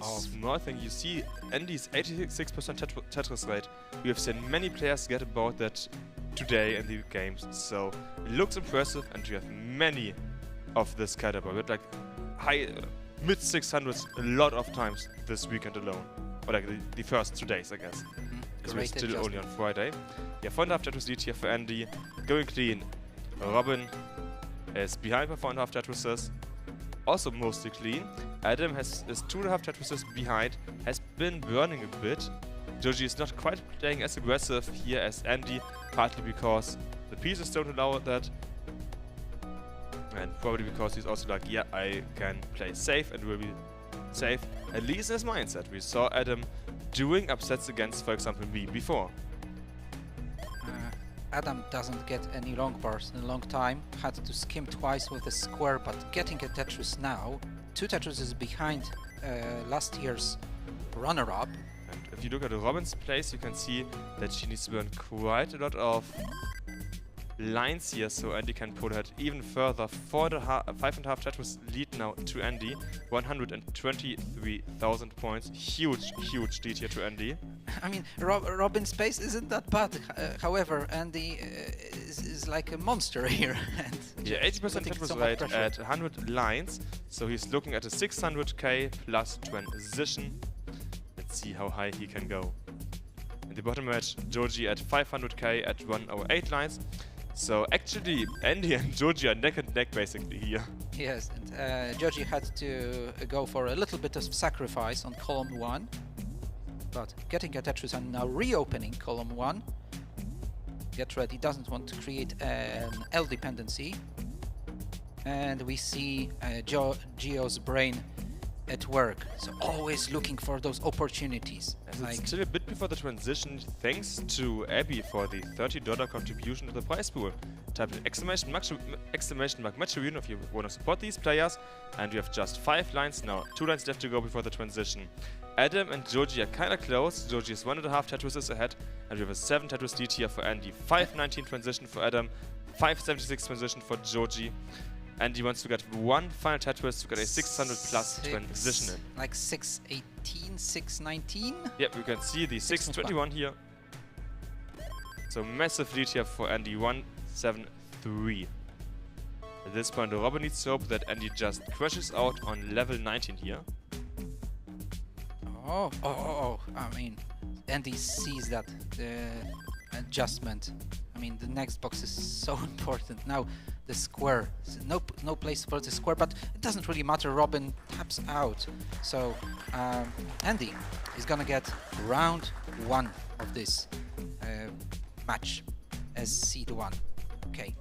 Small thing, you see Andy's 86% Tetris rate. We have seen many players get about that today in the games, so it looks impressive and you have many of this caliber. We had like high, mid 600s a lot of times this weekend alone. Or like the first 2 days, I guess. Because we're still only on Friday. Yeah, 4.5 Tetris lead here for Andy. Going clean. Robin is behind by 4.5 Tetrises. Also mostly clean. Adam is 2.5 Tetrises behind. Has been burning a bit. Joji is not quite playing as aggressive here as Andy, partly because the pieces don't allow that. And probably because he's also like, yeah, I can play safe and will be safe, at least in his mindset. We saw Adam doing upsets against, for example, me before. Adam doesn't get any long bars in a long time. Had to skim twice with the square, but getting a Tetris now. 2 Tetrises behind last year's runner-up. And if you look at Robin's place, you can see that she needs to burn quite a lot of lines here, so Andy can pull ahead even further. 5.5 Tetris lead now to Andy. 123,000 points. Huge lead here to Andy. I mean, Robin's pace isn't that bad. However, Andy is like a monster here. And yeah, 80% Tetris rate at 100 lines. So he's looking at a 600k plus transition. Let's see how high he can go. In the bottom match, Joji at 500k at 108 lines. So actually, Andy and Joji are neck and neck basically here. Yes, and Joji had to go for a little bit of sacrifice on column 1. But getting a Tetris and now reopening column 1. Get ready, doesn't want to create an L dependency. And we see Gio's brain at work, so always looking for those opportunities. Like it's still a bit before the transition, thanks to Abby for the $30 contribution to the prize pool. Type in exclamation mark Matcherino if you want to support these players, and you have just 5 lines now, 2 lines left to go before the transition. Adam and Joji are kinda close. Joji is 1.5 Tetrises ahead, and we have a 7 Tetris lead here for Andy. 519 transition for Adam, 576 transition for Joji. And he wants to get 1 final Tetris to get a 600 plus transition in. Like 618, 619? Yep, you can see the 621 here. So massive lead here for Andy, 173. At this point, Robin needs to hope that Andy just crashes out on level 19 here. Oh, I mean, Andy sees that adjustment. I mean, the next box is so important. Now, the square. No place for the square, but it doesn't really matter. Robin taps out. So, Andy is gonna get round 1 of this match as seed 1. Okay.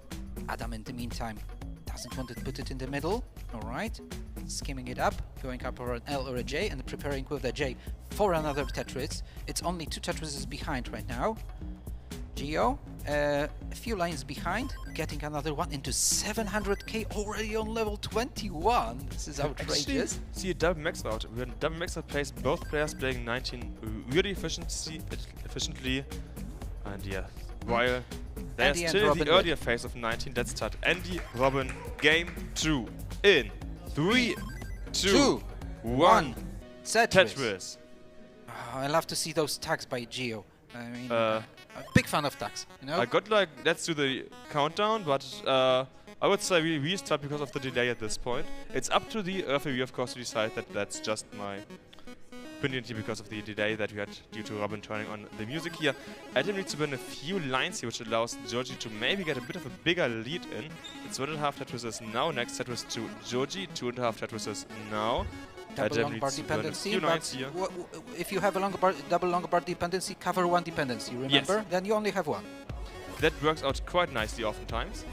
Adam, in the meantime, doesn't want to put it in the middle. Alright. Skimming it up, going up for an L or a J, and preparing with a J for another Tetris. It's only 2 Tetrises behind right now. Gio, a few lines behind, getting another one into 700k already on level 21. This is outrageous. Actually, see a double max out. We're in double max out place, both players playing 19 really efficiently. And yeah, while there's still the earlier phase of 19, let's start Andy, Robin, game 2 in 3, 2, 1, Tetris. Oh, I love to see those tags by Gio. I mean, a big fan of tags, you know? I got like, let's do the countdown, but I would say we restart because of the delay at this point. It's up to the referee, of course, to decide that. That's just my opinion here because of the delay that we had due to Robin turning on the music here. Adam needs to win a few lines here, which allows Joji to maybe get a bit of a bigger lead in. It's 1.5 Tetrises now, next Tetris to Joji, 2.5 Tetrises now. Double long bar dependency, but if you have a double long bar dependency, cover 1 dependency, remember? Yes. Then you only have 1. That works out quite nicely oftentimes.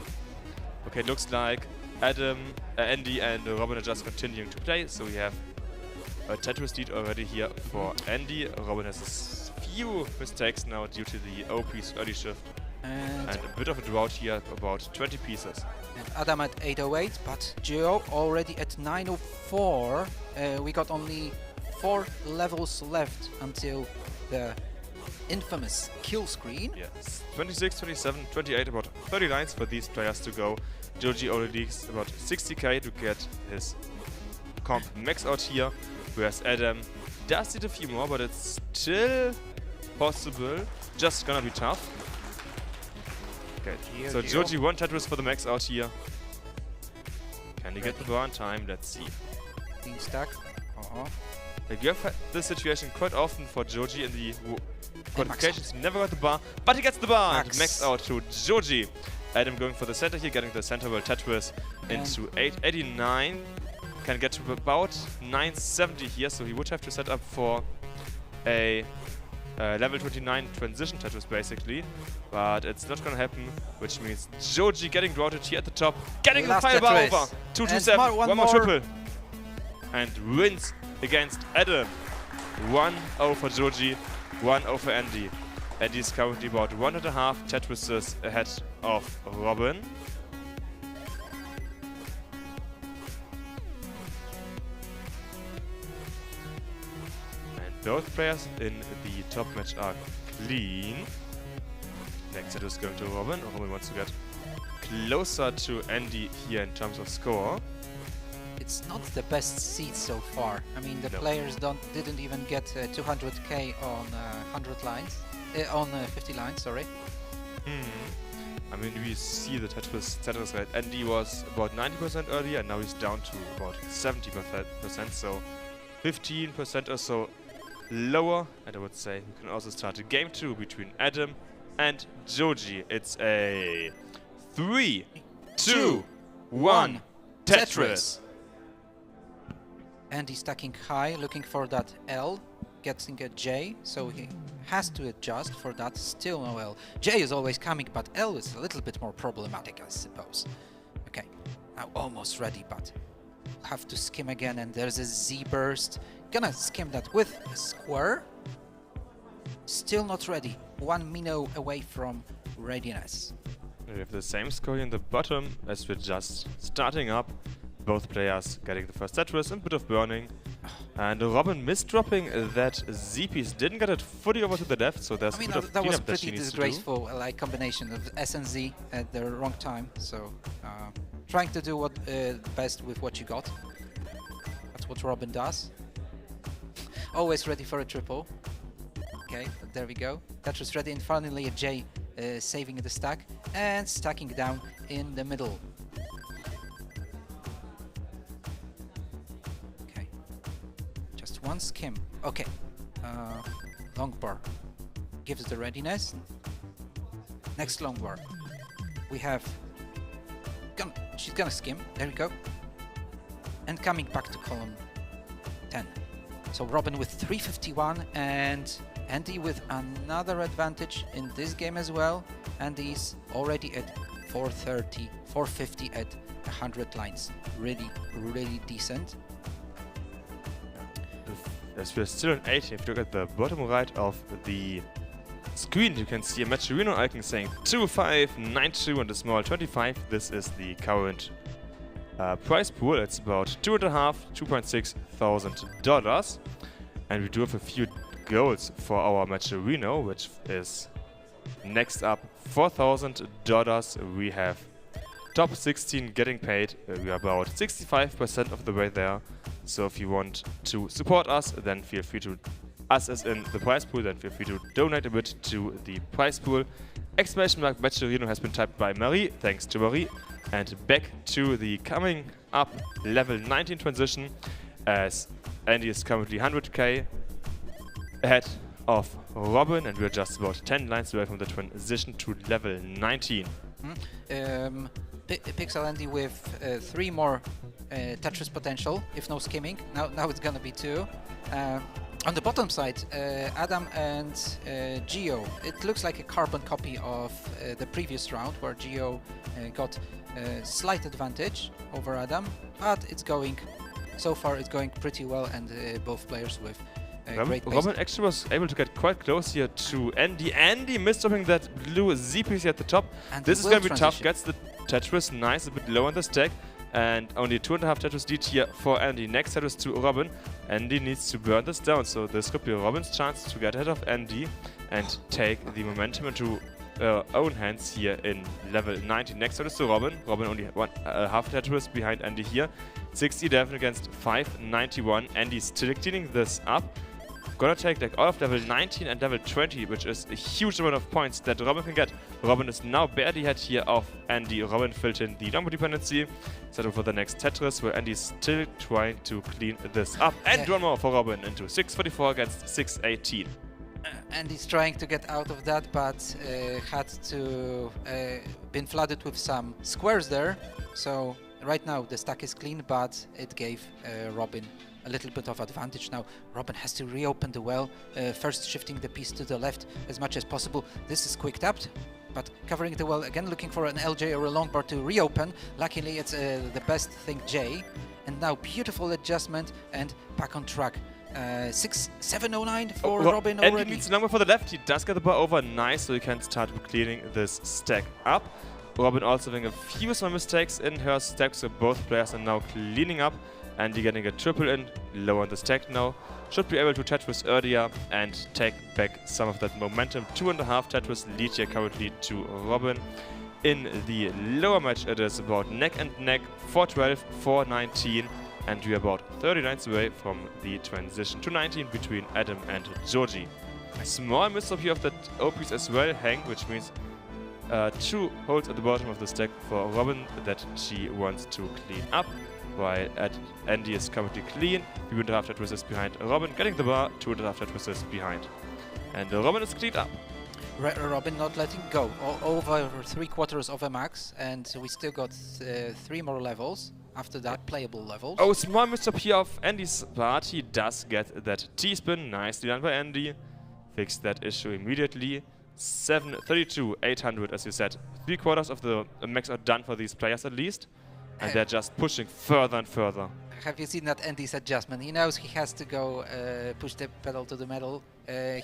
Okay, looks like Adam, Andy and Robin are just continuing to play, so we have a Tetris lead already here for Andy. Robin has a few mistakes now due to the OP's early shift. And a bit of a drought here, about 20 pieces. And Adam at 808, but Gio already at 904. We got only 4 levels left until the infamous kill screen. Yes, 26, 27, 28, about 30 lines for these players to go. Joji already needs about 60k to get his comp max out here, whereas Adam does need a few more, but it's still possible. Just gonna be tough. Okay, so Joji 1 Tetris for the max out here. Can he get the bar in time? Let's see. Being stuck. Like you have had this situation quite often for Joji in the qualifications. He never got the bar, but he gets the bar and max out to Joji. Adam going for the center here, getting the center world Tetris into 889. Can get to about 970 here, so he would have to set up for a level 29 transition Tetris basically, but it's not gonna happen, which means Joji getting routed here at the top, getting the Last fire bar Tetris. over, 2 to And 7, one one more more. triple, and wins against Adam. 1-0 for Joji, 1-0 for Andy. Andy is currently about 1.5 Tetrises ahead of Robin. Both players in the top match are clean. Next set is going to Robin. Robin wants to get closer to Andy here in terms of score. It's not the best seed so far. I mean, the No. players didn't even get 200k on 100 lines, on 50 lines. Sorry. I mean, we see the Tetris rate. Andy was about 90% earlier, and now he's down to about 70%, so 15% or so lower. And I would say we can also start a game 2 between Adam and Joji. It's a 3, 2, 1 Tetris. Andy stacking high, looking for that L, getting a J, so he has to adjust for that. Still no L. J is always coming, but L is a little bit more problematic, I suppose. Okay, now almost ready, but have to skim again, and there's a Z burst. Gonna skim that with a square. Still not ready. 1 minnow away from readiness. We have the same score in the bottom as we're just starting up. Both players getting the first Tetris and a bit of burning. And Robin misdropping that Z-piece. Didn't get it fully over to the left, so there's I mean, a bit of that was cleanup that she pretty needs to do. disgraceful, like combination of S and Z at the wrong time. So, trying to do what best with what you got. That's what Robin does. Always ready for a triple. Okay, there we go. Tetris ready, and finally a J saving the stack and stacking down in the middle. Okay, just one skim. Okay, long bar gives the readiness. Next long bar, we have. She's gonna skim. There we go. And coming back to column 10. So Robin with 351 and Andy with another advantage in this game as well. Andy's already at 430, 450 at 100 lines. Really, really decent. As we're still in 18, if you look at the bottom right of the screen, you can see a Matcherino icon saying 2592 and a small 25. This is the current prize pool. It's about $2.6 thousand. And we do have a few goals for our Matcherino, which is next up $4,000. We have top 16 getting paid. We are about 65% of the way there. So if you want to support us, then feel free to, us as in the prize pool, then feel free to donate a bit to the prize pool. Exclamation mark Matcherino has been typed by Marie. Thanks to Marie. And back to the coming up level 19 transition, as Andy is currently 100k ahead of Robin, and we're just about 10 lines away from the transition to level 19. Pixel Andy with 3 more Tetris potential, if no skimming. Now it's gonna be 2. On the bottom side, Adam and Gio. It looks like a carbon copy of the previous round, where Gio got a slight advantage over Adam, but it's going, so far it's going pretty well, and both players with great pace. Robin actually was able to get quite close here to Andy. Andy misdropping that blue Z-piece at the top. And This is will going to be tough. transition. Gets the Tetris nice, a bit low on the stack. And only 2.5 Tetris lead here for Andy. Next Tetris to Robin. Andy needs to burn this down, so this could be Robin's chance to get ahead of Andy and take the momentum into own hands here in level 19. Next Tetris to Robin. Robin only half Tetris behind Andy here. 611 against 591. Andy still cleaning this up. Gonna take like all of level 19 and level 20, which is a huge amount of points that Robin can get. Robin is now barely ahead here of Andy. Robin filled in the number dependency. Set up for the next Tetris, where Andy's still trying to clean this up. And one more for Robin into 644 against 618. Andy's trying to get out of that, but had to been flooded with some squares there. So right now the stack is clean, but it gave Robin a little bit of advantage now. Robin has to reopen the well, first shifting the piece to the left as much as possible. This is quick tapped, but covering the well again, looking for an LJ or a long bar to reopen. Luckily, it's the best thing J. And now beautiful adjustment and back on track. 709 for Robin and already. he needs a number for the left. He does get the bar over. Nice, so he can start cleaning this stack up. Robin also having a few small mistakes in her stack, so both players are now cleaning up. And you're getting a triple in, low on the stack now. Should be able to Tetris earlier and take back some of that momentum. 2.5 Tetris lead here currently to Robin. In the lower match, it is about neck and neck, 4-12, 4-19. And we are about 30 lines away from the transition to 19 between Adam and Georgie. A small misstep here of that O-piece as well, hang, which means 2 holes at the bottom of the stack for Robin that she wants to clean up. While Andy is currently clean, 3.5 Tetris behind Robin, getting the bar, 2.5 Tetris behind. And Robin is cleaned up. Robin not letting go, over 3/4 of a max, and we still got 3 more levels. After that, playable levels. Oh, small misstep here of Andy's part. He does get that T-spin. Nicely done by Andy. Fix that issue immediately. 732, 800, as you said. 3/4 of the max are done for these players at least. And they're just pushing further and further. Have you seen that Andy's adjustment? He knows he has to go push the pedal to the metal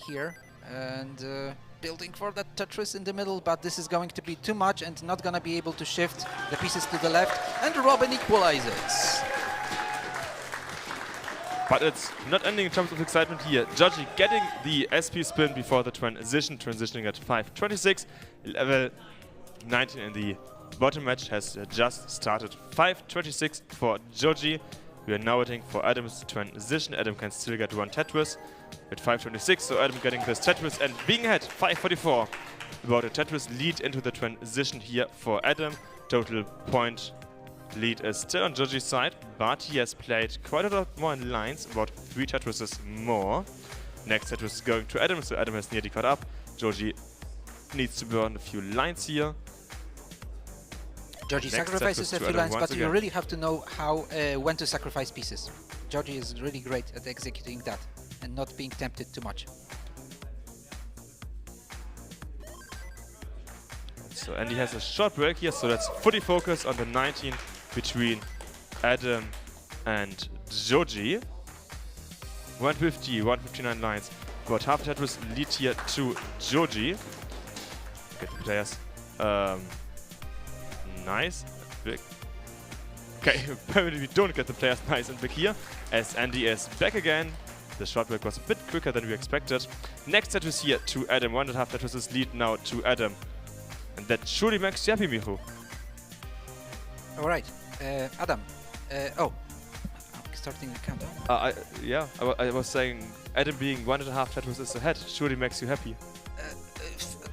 here. And building for that Tetris in the middle, but this is going to be too much and not going to be able to shift the pieces to the left. And Robin equalizes. But it's not ending in terms of excitement here. Georgie getting the SP spin before the transitioning at 5.26. Level 19 in the bottom match has just started. 5.26 for Georgie. We are now waiting for Adam's transition. Adam can still get 1 Tetris at 5.26, so Adam getting this Tetris and being ahead 5.44. About a Tetris lead into the transition here for Adam. Total point lead is still on Georgie's side, but he has played quite a lot more in lines, about 3 Tetrises more. Next Tetris is going to Adam, so Adam has nearly caught up. Georgie needs to burn a few lines here. Georgie sacrifices a few lines, but you really have to know how when to sacrifice pieces. Georgie is really great at executing that and not being tempted too much. So Andy has a short break here, so let's fully focus on the 19 between Adam and Georgie. 150, 159 lines. About half a Tetris lead here to Georgie. Get the players. Nice. Big. Okay, apparently we don't get the players nice and big here, as Andy is back again. The short break was a bit quicker than we expected. Next Tetris here to Adam. 1.5 Tetris lead now to Adam. And that surely makes you happy, Michu. Alright, Adam. I'm starting the countdown. I was saying Adam being 1.5 Tetris ahead surely makes you happy.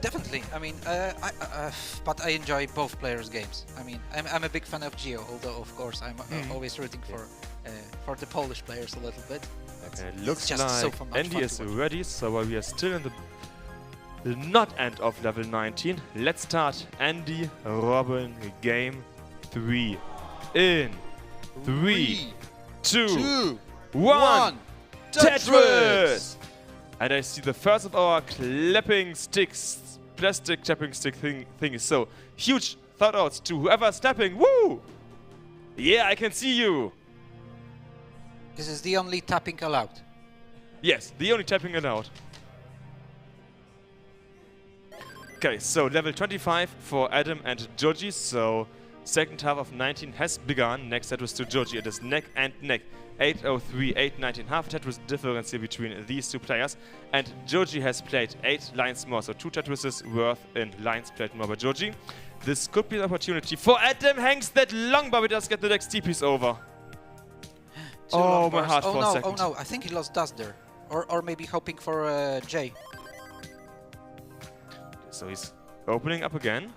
Definitely. I mean, but I enjoy both players' games. I mean, I'm a big fan of Gio, although of course I'm always rooting for the Polish players a little bit. It looks just like so Andy is ready, so while we are still in the not end of level 19, let's start Andy Robin game 3 in 3, 2, 1, Tetris! And I see the first of our clapping sticks, plastic tapping stick thingy. So huge shout outs to whoever's tapping. Woo! Yeah, I can see you. This is the only tapping allowed. Yes, the only tapping allowed. Okay, so level 25 for Adam and Georgie. So second half of 19 has begun. Next Tetris to Georgie. It is neck and neck. 803, 819. Half a Tetris difference here between these two players. And Georgie has played 8 lines more. So 2 Tetrises worth in lines played more by Georgie. This could be an opportunity for Adam. Hangs that long bar, but does get the next T-piece over. Oh, my heart for a second. Oh no, I think he lost dust there. Or maybe hoping for J. So he's opening up again.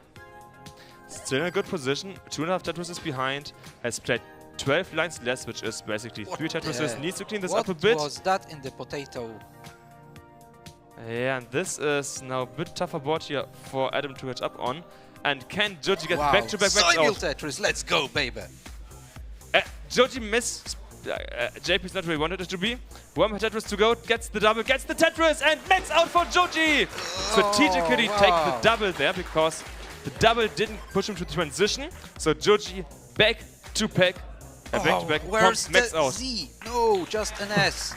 Still in a good position. 2.5 Tetrises behind. Has played 12 lines less, which is basically 3 Tetrises. Needs to clean this up a bit. What was that in the potato? Yeah, and this is now a bit tougher board here for Adam to catch up on. And can Georgie get back-to-back max out? Tetris, let's go, baby! Georgie JP's not where he wanted it to be. One more Tetris to go, gets the double, gets the Tetris, and max out for Joji! Strategically take the double there because the double didn't push him to transition. So Joji back to back, back to back, where's max the out. Z? No, just an S.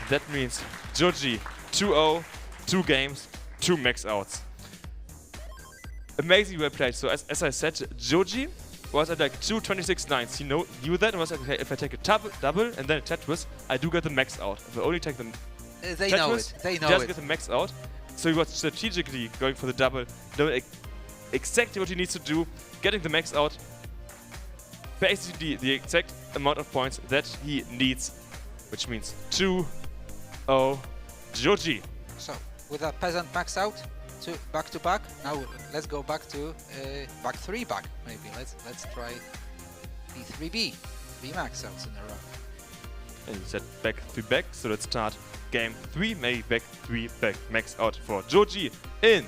That means Joji 2-0, 2 games, 2 max outs. Amazing well played. So as I said, Joji was at like 2.26.9. He knew that and was like, okay, if I take a double and then a Tetris, I do get the max out. If I only take the They know it. They know just it. get the max out. So he was strategically going for the double, knowing exactly what he needs to do, getting the max out. Basically the exact amount of points that he needs, which means 2-0 Joji. So with a peasant max out, to back. Now let's go back to back 3 back. Maybe let's try B3B, 3 max outs in a row. And he said back 3 back, so let's start game 3, maybe back 3 back max out for Joji in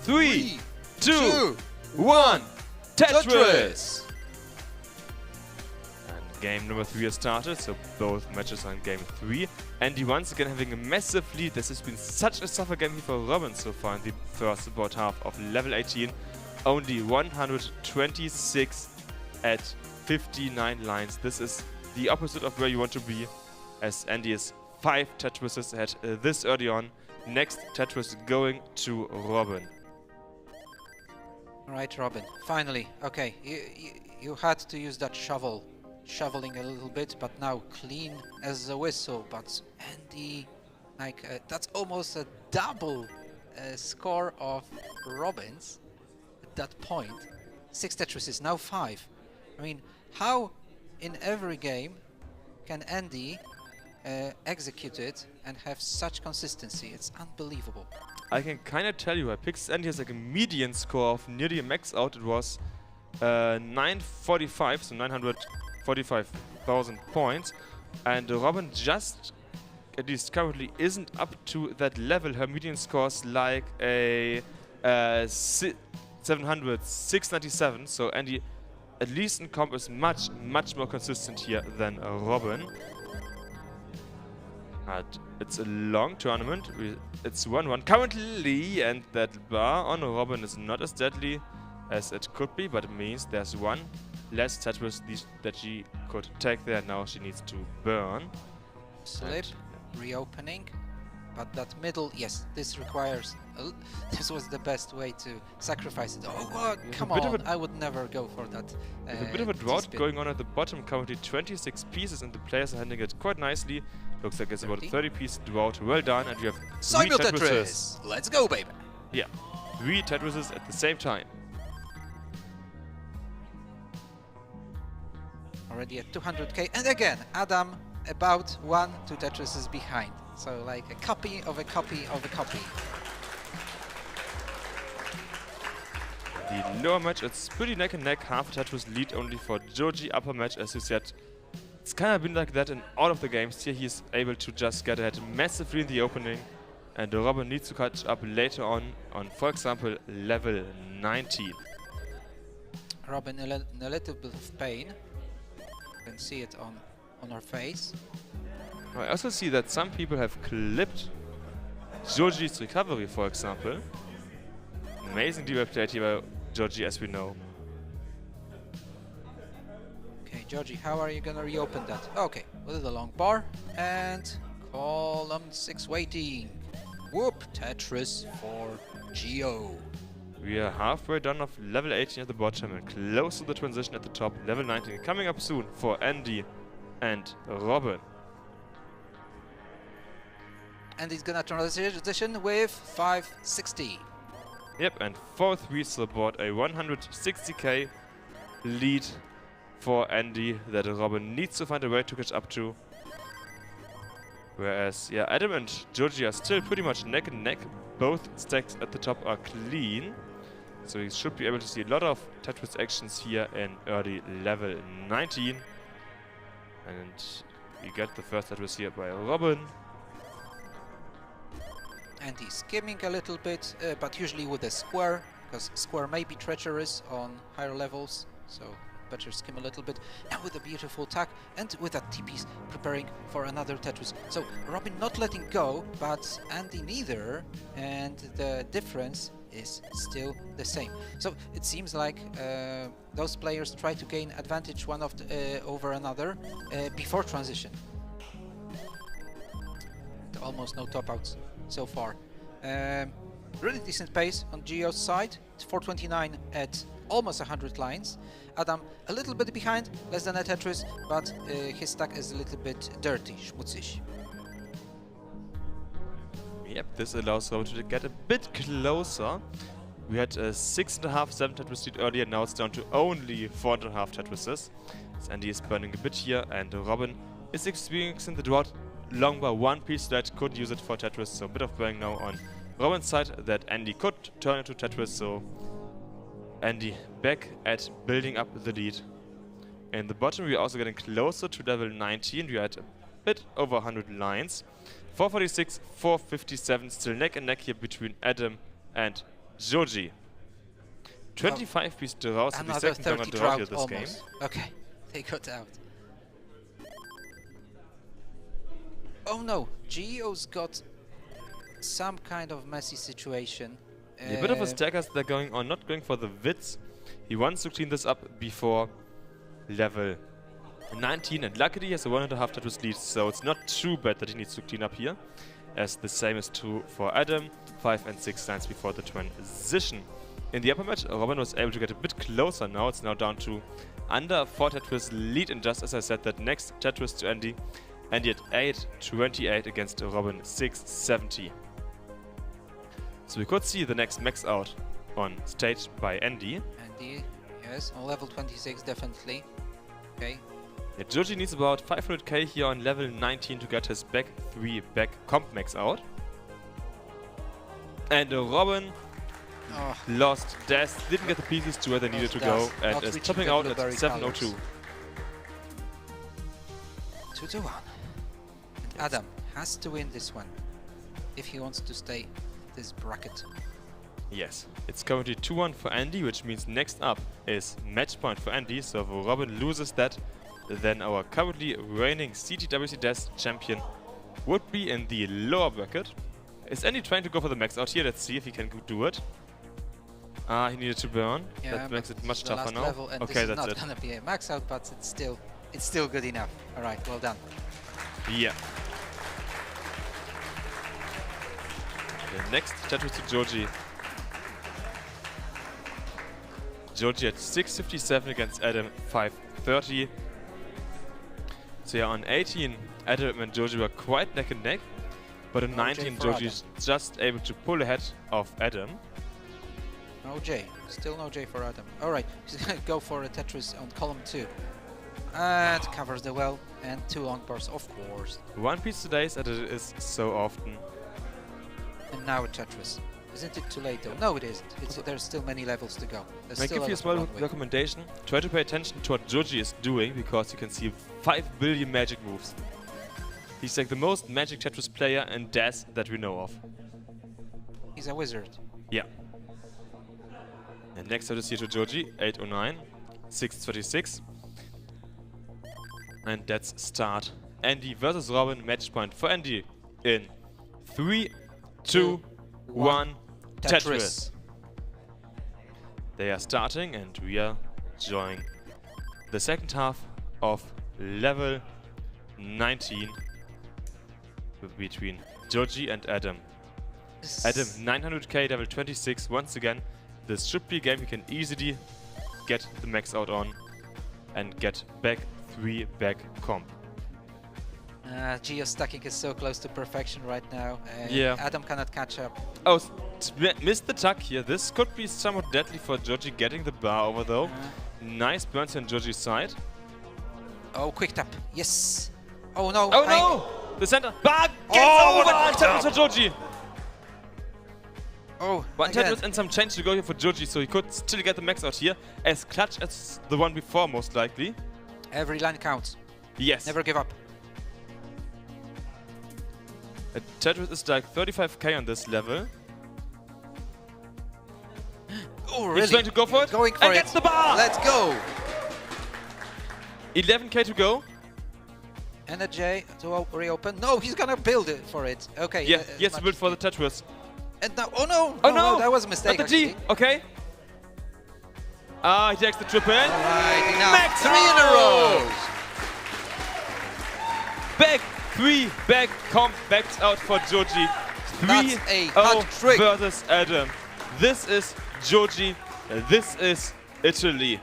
3, 2, 1, Tetris! And game number 3 has started, so both matches are in game 3. Andy once again having a massive lead. This has been such a tougher game here for Robin so far in the first about half of level 18. Only 126 at 59 lines. This is the opposite of where you want to be, as Andy is 5 Tetrises ahead this early on. Next Tetris going to Robin. Alright, Robin, finally. Okay, you had to use that shoveling a little bit, but now clean as a whistle. But Andy, like, that's almost a double score of Robin's at that point. 6 Tetrises, now 5. I mean, how in every game can Andy execute it and have such consistency? It's unbelievable. I can kind of tell you, I picked Andy has like a median score of nearly a max out. It was 945, so 945,000 points. And Robin just, at least currently, isn't up to that level. Her median scores like a 700, 697. So Andy, at least in comp, is much more consistent here than Robin. But it's a long tournament. It's 1-1 currently, and that bar on Robin is not as deadly as it could be, but it means there's one less Tetris that she could take there. Now she needs to burn. Slip, reopening, but that middle, yes, this requires. This was the best way to sacrifice it. Oh God, come on! I would never go for that. There's a bit of a drought going on at the bottom. Currently 26 pieces, and the players are handling it quite nicely. Looks like it's about a 30-piece drought. Well done, and we have 3 Tetrises. Let's go, baby! Yeah, 3 Tetrises at the same time. Already at 200k, and again, Adam about 1-2 Tetrises behind. So like a copy of a copy of a copy. The lower match, it's pretty neck and neck. Half a Tetris lead only for Joji. Upper match, as you said, it's kind of been like that in all of the games. Here he's able to just get ahead massively in the opening, and Robin needs to catch up later on, for example, level 19. Robin in a little bit of pain. You can see it on her face. I also see that some people have clipped Joji's recovery, for example. Amazing deep played here by Joji, as we know. Okay, Joji, how are you gonna reopen that? Okay, with the long bar and column 6 waiting. Whoop, Tetris for Geo. We are halfway done of level 18 at the bottom and close to the transition at the top. Level 19 coming up soon for Andy and Robin. And he's gonna transition with 560. Yep, and 4-3 support a 160k lead for Andy that Robin needs to find a way to catch up to. Whereas, yeah, Adam and Joji are still pretty much neck and neck. Both stacks at the top are clean. So he should be able to see a lot of Tetris actions here in early level 19. And we get the first Tetris here by Robin. And he's skimming a little bit, but usually with a square, because square may be treacherous on higher levels. So better skim a little bit. Now with a beautiful attack and with that TP's preparing for another Tetris. So Robin not letting go, but Andy neither, and the difference is still the same. So it seems like those players try to gain advantage one of the, over another before transition. Almost no top outs so far. Really decent pace on Geo's side. It's 429 at almost 100 lines. Adam a little bit behind, less than a Tetris, but his stack is a little bit dirty, schmutzig. Yep, this allows Robin to get a bit closer. We had a 6.5, 7 Tetris lead earlier, now it's down to only 4.5 Tetrises. So Andy is burning a bit here, and Robin is experiencing the drought long by one piece that could use it for Tetris, so a bit of burning now on Robin's side that Andy could turn into Tetris, so Andy back at building up the lead. In the bottom we are also getting closer to level 19, we are at a bit over 100 lines. 446, 457, still neck and neck here between Adam and Joji. 25 piece drought, so the second longer drought here this game. Okay, they got out. Oh no, Geo's got some kind of messy situation. A bit of a stackers they're going on, not going for the widths. He wants to clean this up before level 19, and luckily he has a 1.5 Tetris lead, so it's not too bad that he needs to clean up here, as the same is true for Adam, 5 and 6 lines before the transition. In the upper match, Robin was able to get a bit closer now. It's now down to under 4 Tetris lead, and just as I said, that next Tetris to Andy at 8.28 against Robin 6.70. So we could see the next max out on stage by Andy. Andy, yes, on level 26 definitely. Okay. Yeah, Joji needs about 500k here on level 19 to get his back 3 back comp max out. And Robin lost Death, didn't get the pieces to where they needed to go, and is topping out at 702. 2-1. Adam has to win this one if he wants to stay this bracket. Yes, it's currently 2-1 for Andy, which means next up is match point for Andy. So if Robin loses that, then our currently reigning CTWC Death champion would be in the lower bracket. Is Andy trying to go for the max out here? Let's see if he can do it. He needed to burn. Yeah, that makes it much the tougher last now. level, and Okay, this that's is it. not gonna be a max out, but it's still good enough. All right, well done. Yeah. The next Tetris to Joji. Joji at 657 against Adam 530. So yeah, on 18, Adam and Joji were quite neck and neck, but on 19, Joji is just able to pull ahead of Adam. No J, still no J for Adam. All right, he's gonna go for a Tetris on column 2. And covers the well, and 2 long bars, of course. One piece today, as it is so often. And now a Tetris. Isn't it too late though? No, it isn't. There's still many levels to go. There's I still give you a small recommendation. Try to pay attention to what Joji is doing, because you can see 5 billion magic moves. He's like the most magic Tetris player in Death that we know of. He's a wizard. Yeah. And next Tetris here to Joji, 809, 636. And that's start. Andy versus Robin, match point for Andy in 3, 2, 1, Tetris. They are starting, and we are joining the second half of level 19 between Joji and Adam. Adam 900k, level 26. Once again, this should be a game you can easily get the max out on and get back 3 back comp. Geo stacking is so close to perfection right now. Yeah. Adam cannot catch up. Oh, missed the tuck here. This could be somewhat deadly for Joji getting the bar over though. Nice burns on Joji's side. Oh, quick tap. Yes. Oh no. Oh no! The center. Bar gets over! Tetris for Joji. Oh, One again. Tetris and some change to go here for Joji, so he could still get the max out here. As clutch as the one before, most likely. Every line counts. Yes. Never give up. Tetris is like 35k on this level. Oh, really? He's trying to go for it. Going for and it. gets the bar! Let's go. 11k to go. And a J to reopen. No, he's gonna build it for it. Okay. Yeah, he has to build for the Tetris. And now, oh no! Oh no! That was a mistake. Not the G. Actually. Okay. He takes the triple. Alright, now Max 3 in a row. Back 3, back compacts out for Joji. That's a 3-0 hat trick. versus Adam. This is Joji. This is Italy.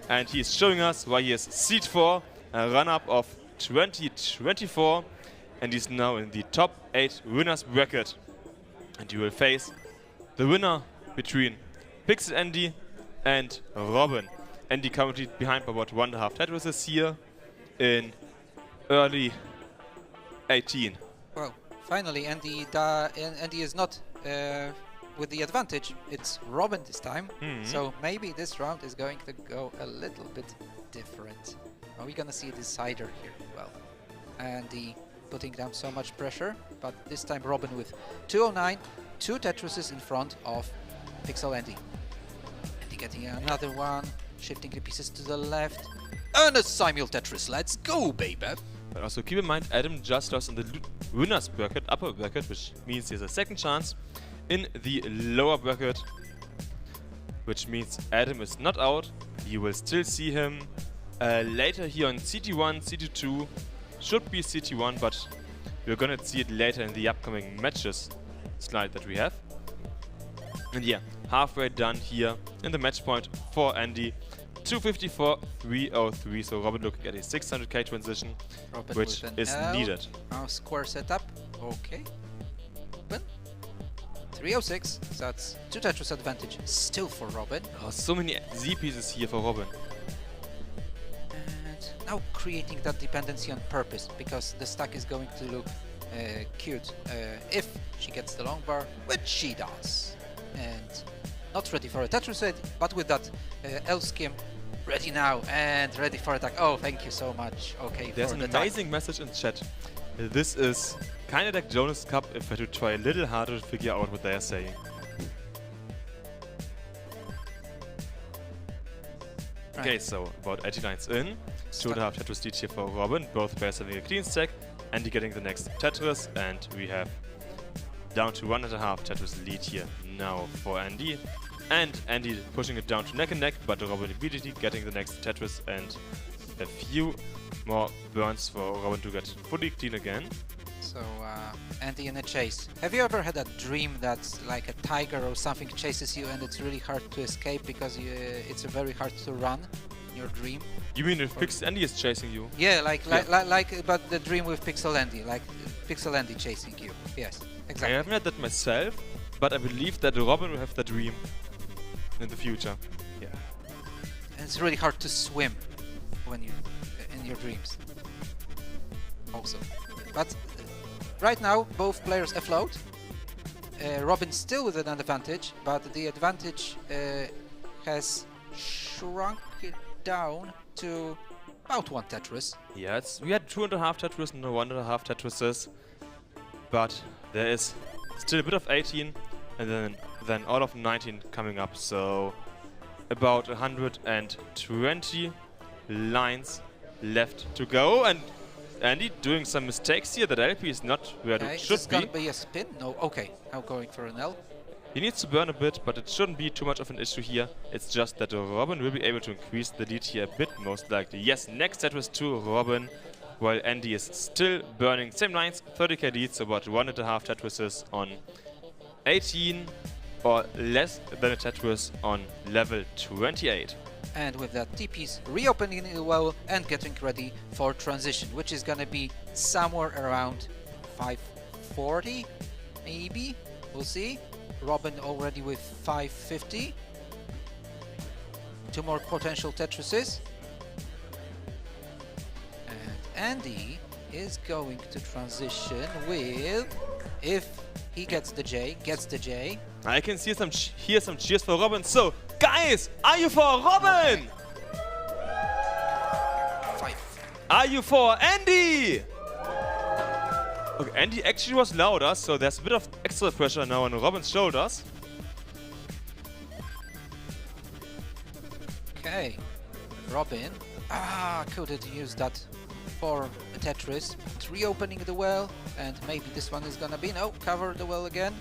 And he's showing us why he is seed 4, a run-up of 2024. And he's now in the top 8 winners bracket. And you will face the winner between Pixel Andy and Robin. Andy currently behind by about 1.5 Tetrises here in early 18. Well, finally, Andy is not with the advantage. It's Robin this time. So maybe this round is going to go a little bit different. Are we gonna see a decider here? Well, Andy putting down so much pressure, but this time Robin with 209, 2 Tetrises in front of Pixel Andy. Andy getting another one, shifting the pieces to the left. And a simul Tetris, let's go, baby! But also keep in mind, Adam just lost in the winners bracket, upper bracket, which means he has a second chance in the lower bracket, which means Adam is not out. You will still see him later here on CT1, CT2, should be CT1, but we're gonna see it later in the upcoming matches slide that we have. And yeah, halfway done here in the match point for Andy. 254, 303, so Robin looking at a 600k transition, Robin which with an is L. needed. Now square setup, okay. Open. 306, so that's 2 Tetris advantage still for Robin. Oh, so many Z pieces here for Robin. And now creating that dependency on purpose, because the stack is going to look cute if she gets the long bar, which she does. And not ready for a Tetris ready, but with that L skim ready now and ready for attack. Oh, thank you so much. Okay, There's for an the time. amazing message in chat. This is kind of like Jonas Cup if I had to try a little harder to figure out what they are saying. Right. Okay, so about 89's in. 2.5 Tetris lead here for Robin. Both players having a clean stack. Andy getting the next Tetris, and we have down to 1.5 Tetris lead here now for Andy. And Andy pushing it down to neck and neck, but Robin immediately getting the next Tetris and a few more burns for Robin to get fully clean again. So, Andy in a chase. Have you ever had a dream that's like a tiger or something chases you and it's really hard to escape because it's very hard to run in your dream? You mean if Pixel Andy is chasing you? Yeah, but the dream with Pixel Andy, like Pixel Andy chasing you. Yes, I exactly. haven't had that myself, but I believe that Robin will have that dream in the future. Yeah. And it's really hard to swim when you in your dreams. Also, but right now both players afloat. Robin still with an advantage, but the advantage has shrunk it down to about 1 Tetris. Yeah, we had 2.5 Tetris and 1.5 Tetrises, but there is still a bit of 18 and then all of 19 coming up, so about 120 lines left to go. And Andy doing some mistakes here. That LP is not where it should Is be. gonna be a spin? No. Okay, now going for an L. He needs to burn a bit, but it shouldn't be too much of an issue here. It's just that Robin will be able to increase the lead here a bit, most likely. Yes, next Tetris to Robin, while Andy is still burning. Same lines, 30k lead, so about 1.5 Tetrises on 18 or less than a Tetris on level 28. And with that, TP's reopening it well and getting ready for transition, which is gonna be somewhere around 540, maybe. We'll see. Robin already with 550. 2 more potential Tetrises. And Andy is going to transition with, if he gets the J. I can see hear some cheers for Robin. So, guys, are you for Robin? Okay. 5. Are you for Andy? Okay, Andy actually was louder, so there's a bit of extra pressure now on Robin's shoulders. Okay. Robin Couldn't use that for a Tetris. But reopening the well, and maybe this one is gonna be, no, cover the well again.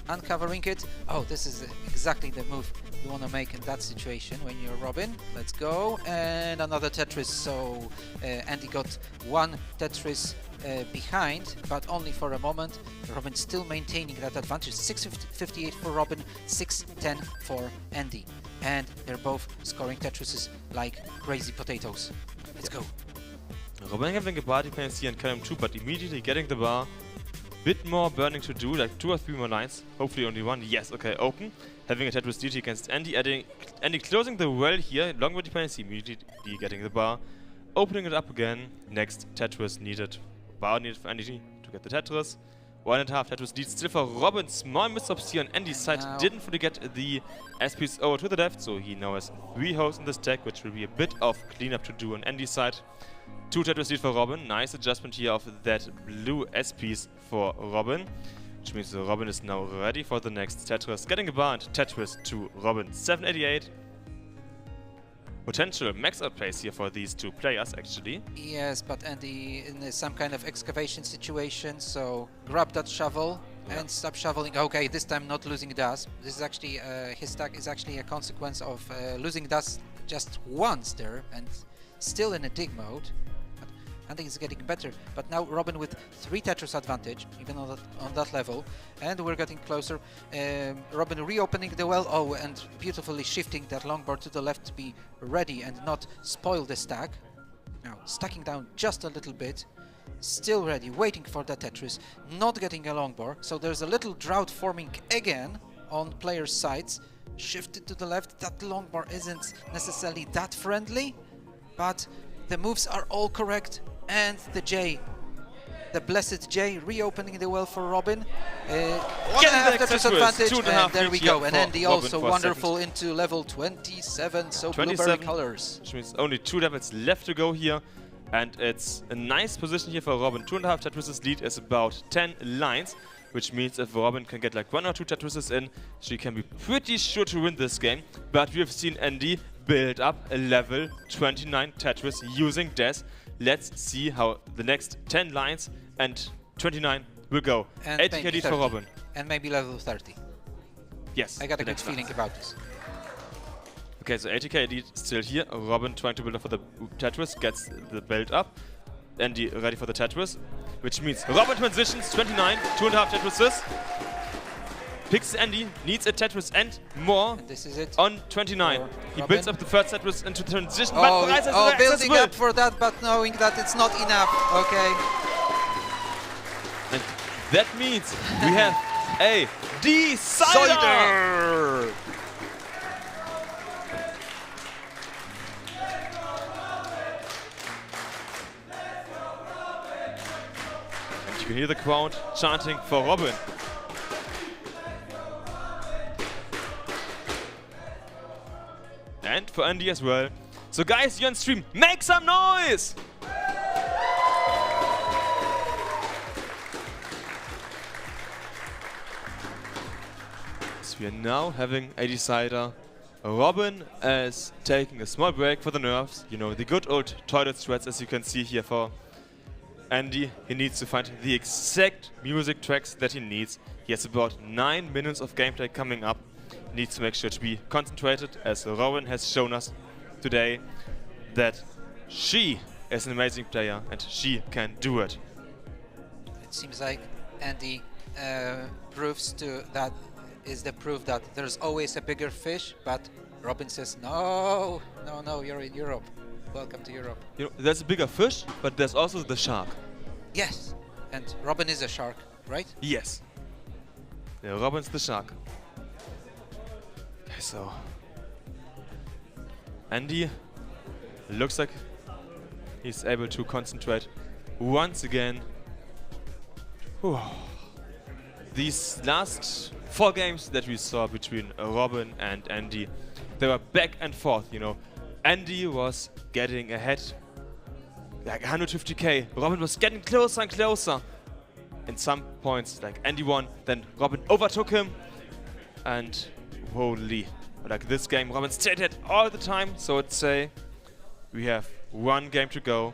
Uncovering it. Oh, this is exactly the move you want to make in that situation when you're Robin. Let's go. And another Tetris. So Andy got one Tetris behind, but only for a moment. Robin still maintaining that advantage. 6:58 for Robin, 6:10 for Andy. And they're both scoring Tetrises like crazy potatoes. Let's go. Robin having a party plans here in column 2, but immediately getting the bar. Bit more burning to do, like 2 or 3 more lines. Hopefully only one. Yes, okay, open. Having a Tetris DT against Andy. Andy closing the well here. Long way dependency, immediately getting the bar. Opening it up again. Next Tetris needed. Bar needed for Andy to get the Tetris. 1.5 Tetris lead still for Robin. Small missteps here on Andy's side. Didn't fully get the SPs over to the left, so he now has 3 holes in the stack, which will be a bit of cleanup to do on Andy's side. 2 Tetris lead for Robin. Nice adjustment here of that blue SPs for Robin, which means Robin is now ready for the next Tetris. Getting a bar and Tetris to Robin. 788. Potential max out plays here for these 2 players, actually. Yes, but Andy in some kind of excavation situation, so grab that shovel and stop shoveling. Okay, this time not losing dust. This is actually, his stack is actually a consequence of losing dust just once there, and still in a dig mode. I think it's getting better, but now Robin with 3 Tetris advantage, even on that level, and we're getting closer. Robin reopening the well, oh, and beautifully shifting that longboard to the left to be ready and not spoil the stack. Now stacking down just a little bit, still ready, waiting for the Tetris, not getting a longboard, so there's a little drought forming again on players' sides. Shifted to the left, that longboard isn't necessarily that friendly, but the moves are all correct. And the J, the blessed J, reopening the well for Robin. 1.5 Tetris advantage, and there we go. And Andy also wonderful into level 27, so 27, blueberry colors. Which means only 2 levels left to go here. And it's a nice position here for Robin. 2.5 Tetris lead is about 10 lines, which means if Robin can get like 1 or 2 Tetrises in, she can be pretty sure to win this game. But we have seen Andy build up a level 29 Tetris using Des. Let's see how the next 10 lines and 29 will go. And 80k lead for Robin. And maybe level 30. Yes. I got a good feeling about this. Okay, so 80k lead still here. Robin trying to build up for the Tetris, gets the build up. Andy ready for the Tetris, which means Robin transitions 29, 2.5 Tetrises. Picks Andy, needs a Tetris and more. And this is it. On 29. He builds up the third Tetris into transition. Oh, building up for that, but knowing that it's not enough. Okay. And that means we have a decider. And you can hear the crowd chanting for Robin. And for Andy as well. So guys, you're on stream, make some noise! So we are now having a decider. Robin is taking a small break for the nerves. You know, the good old toilet strats, as you can see here for Andy. He needs to find the exact music tracks that he needs. He has about 9 minutes of gameplay coming up. Needs to make sure to be concentrated, as Robin has shown us today that she is an amazing player and she can do it. It seems like Andy proves to that is the proof that there's always a bigger fish, but Robin says no, you're in Europe. Welcome to Europe. You know, there's a bigger fish, but there's also the shark. Yes, and Robin is a shark, right? Yes. Yeah, Robin's the shark. So, Andy looks like he's able to concentrate once again. Whew. These last 4 games that we saw between Robin and Andy, they were back and forth, you know. Andy was getting ahead like 150k. Robin was getting closer and closer. In some points, like Andy won, then Robin overtook him, and holy, like this game, Robin stayed ahead all the time, so I'd say We have one game to go.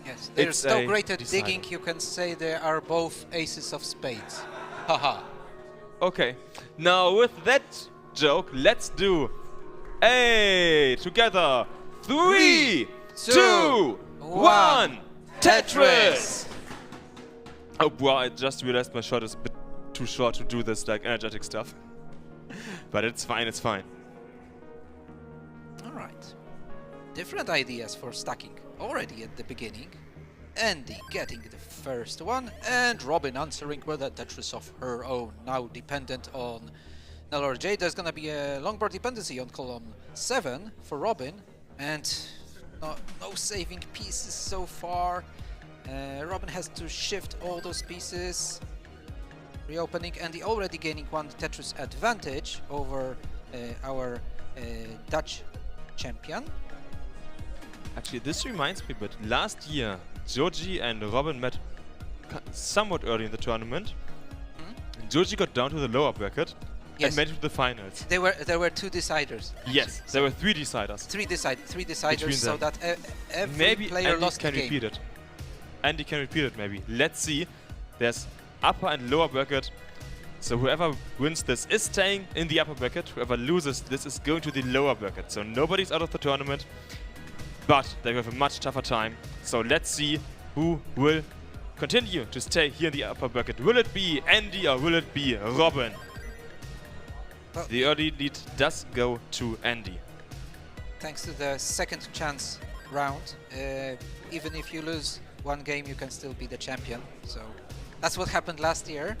Yes, they're It's so a great at decider. digging, you can say they are both aces of spades. Haha. Okay, now with that joke, let's do together. 3, 2, 1, Tetris! Oh wow, I just realized my shot is a bit too short to do this like energetic stuff. But it's fine, it's fine. Alright. Different ideas for stacking already at the beginning. Andy getting the first one, and Robin answering with a Tetris of her own, now dependent on Nelor J. There's gonna be a longboard dependency on column 7 for Robin, and no saving pieces so far. Robin has to shift all those pieces. Reopening, Andy already gaining one Tetris advantage over our Dutch champion. Actually, this reminds me, but last year, Joji and Robin met somewhat early in the tournament. Joji got down to the lower bracket and made it to the finals. There were two deciders. Yes, there were 3 deciders. Three deciders, Between so them. that every Maybe player Andy lost can the game. repeat it. Andy can repeat it, maybe. Let's see. There's upper and lower bracket. So whoever wins this is staying in the upper bracket. Whoever loses this is going to the lower bracket. So nobody's out of the tournament. But they have a much tougher time. So let's see who will continue to stay here in the upper bracket. Will it be Andy or will it be Robin? Well, The early lead does go to Andy. thanks to the second chance round, even if you lose one game, you can still be the champion. So that's what happened last year.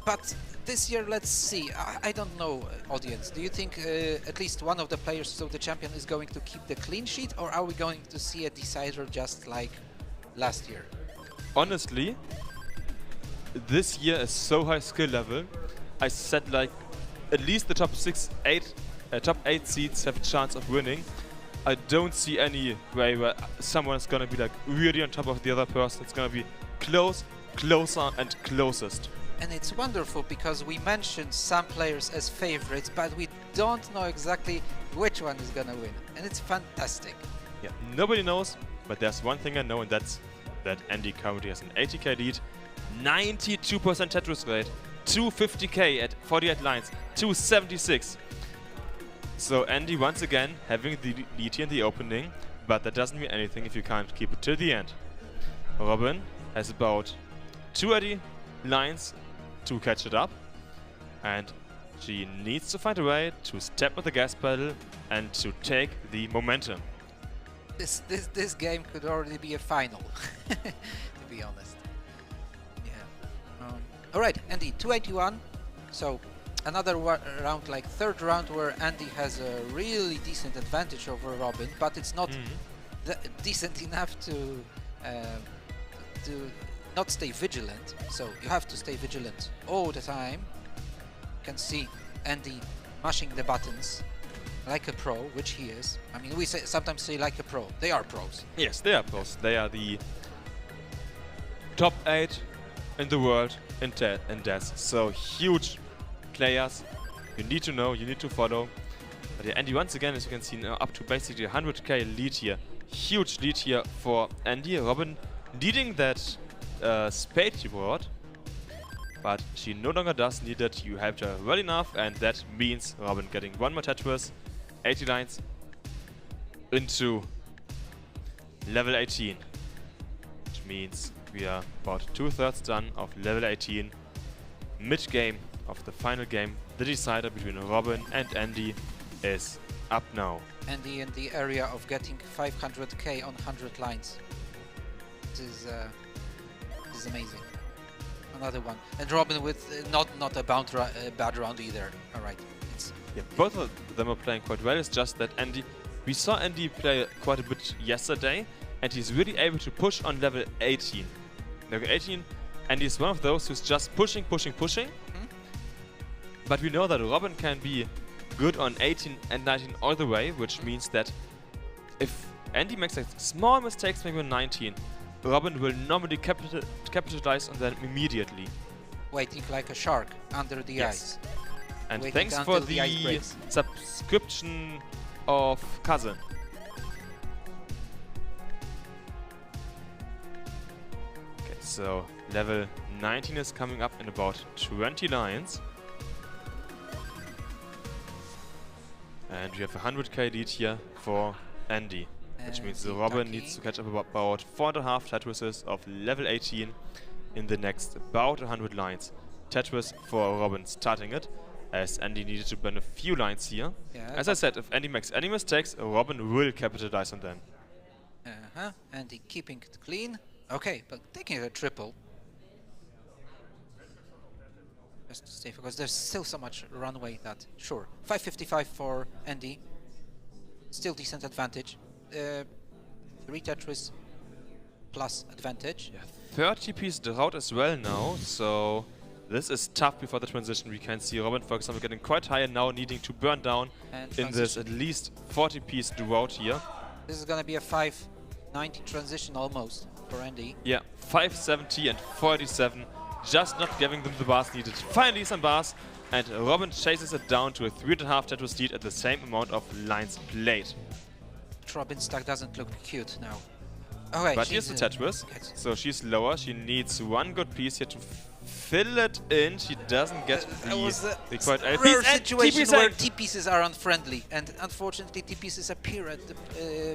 But this year, let's see. I don't know, audience. Do you think at least one of the players, so the champion, is going to keep the clean sheet, or are we going to see a decider just like last year? Honestly, this year is so high skill level. I said like at least the top 8 seeds have a chance of winning. I don't see any way where someone is gonna be like really on top of the other person. It's gonna be close, closer, and closest. And it's wonderful because we mentioned some players as favorites, but we don't know exactly which one is gonna win. And it's fantastic. Yeah, nobody knows, but there's one thing I know, and that's that Andy currently has an 80k lead, 92% Tetris rate, 250k at 48 lines, 276. So Andy once again having the lead here in the opening, but that doesn't mean anything if you can't keep it till the end. Robin has about 280 lines to catch it up, and she needs to find a way to step with the gas pedal and to take the momentum. This game could already be a final, to be honest. Yeah. All right, Andy, 281. So another round, like third round, where Andy has a really decent advantage over Robin, but it's not decent enough to not stay vigilant. So you have to stay vigilant all the time. You can see Andy mashing the buttons like a pro, which he is. I mean, we sometimes say like a pro. They are pros. Yes, they are pros. They are the top 8 in the world in DES. So huge players. You need to know, you need to follow. But yeah, Andy once again, as you can see, now up to basically 100k lead here. Huge lead here for Andy. Robin needing that spade keyboard, but she no longer does need it. You helped her well enough, and that means Robin getting one more Tetris, 80 lines into level 18, which means we are about 2/3 done of level 18. Mid-game of the final game, the decider between Robin and Andy is up now. Andy in the area of getting 500k on 100 lines. This is amazing. Another one, and Robin with not a bad round either. All right, yeah, both of them are playing quite well. It's just that Andy, we saw Andy play quite a bit yesterday, and he's really able to push on level 18. Level 18, and he's one of those who's just pushing. But we know that Robin can be good on 18 and 19 all the way, which means that if Andy makes like small mistakes, maybe on 19, Robin will normally capitalize on them immediately. waiting like a shark under the ice. And Waiting thanks until for the ice the breaks. subscription of Cousin. So level 19 is coming up in about 20 lines. And we have a 100k lead here for Andy. Which means Robin needs to catch up about 4.5 Tetris's of level 18 in the next about 100 lines. Tetris for Robin starting it, as Andy needed to burn a few lines here. Yeah, as I said, if Andy makes any mistakes, Robin will capitalize on them. Andy keeping it clean. Okay, but taking a triple. Just to stay, because there's still so much runway that, sure. 555 for Andy. Still decent advantage. 3 Tetris plus advantage. Yeah, 30-piece drought as well now, so this is tough before the transition. We can see Robin, for example, getting quite high and now needing to burn down in this at least 40-piece drought here. This is gonna be a 590 transition almost for Andy. Yeah, 570 and 47, just not giving them the bars needed. Finally some bars, and Robin chases it down to a 3.5 Tetris lead at the same amount of lines played. Robin's stack doesn't look cute now. Okay, but here's the Tetris, so she's lower. She needs one good piece here to fill it in. She doesn't get the quite rare situation where T-pieces are unfriendly, and unfortunately T-pieces appear at the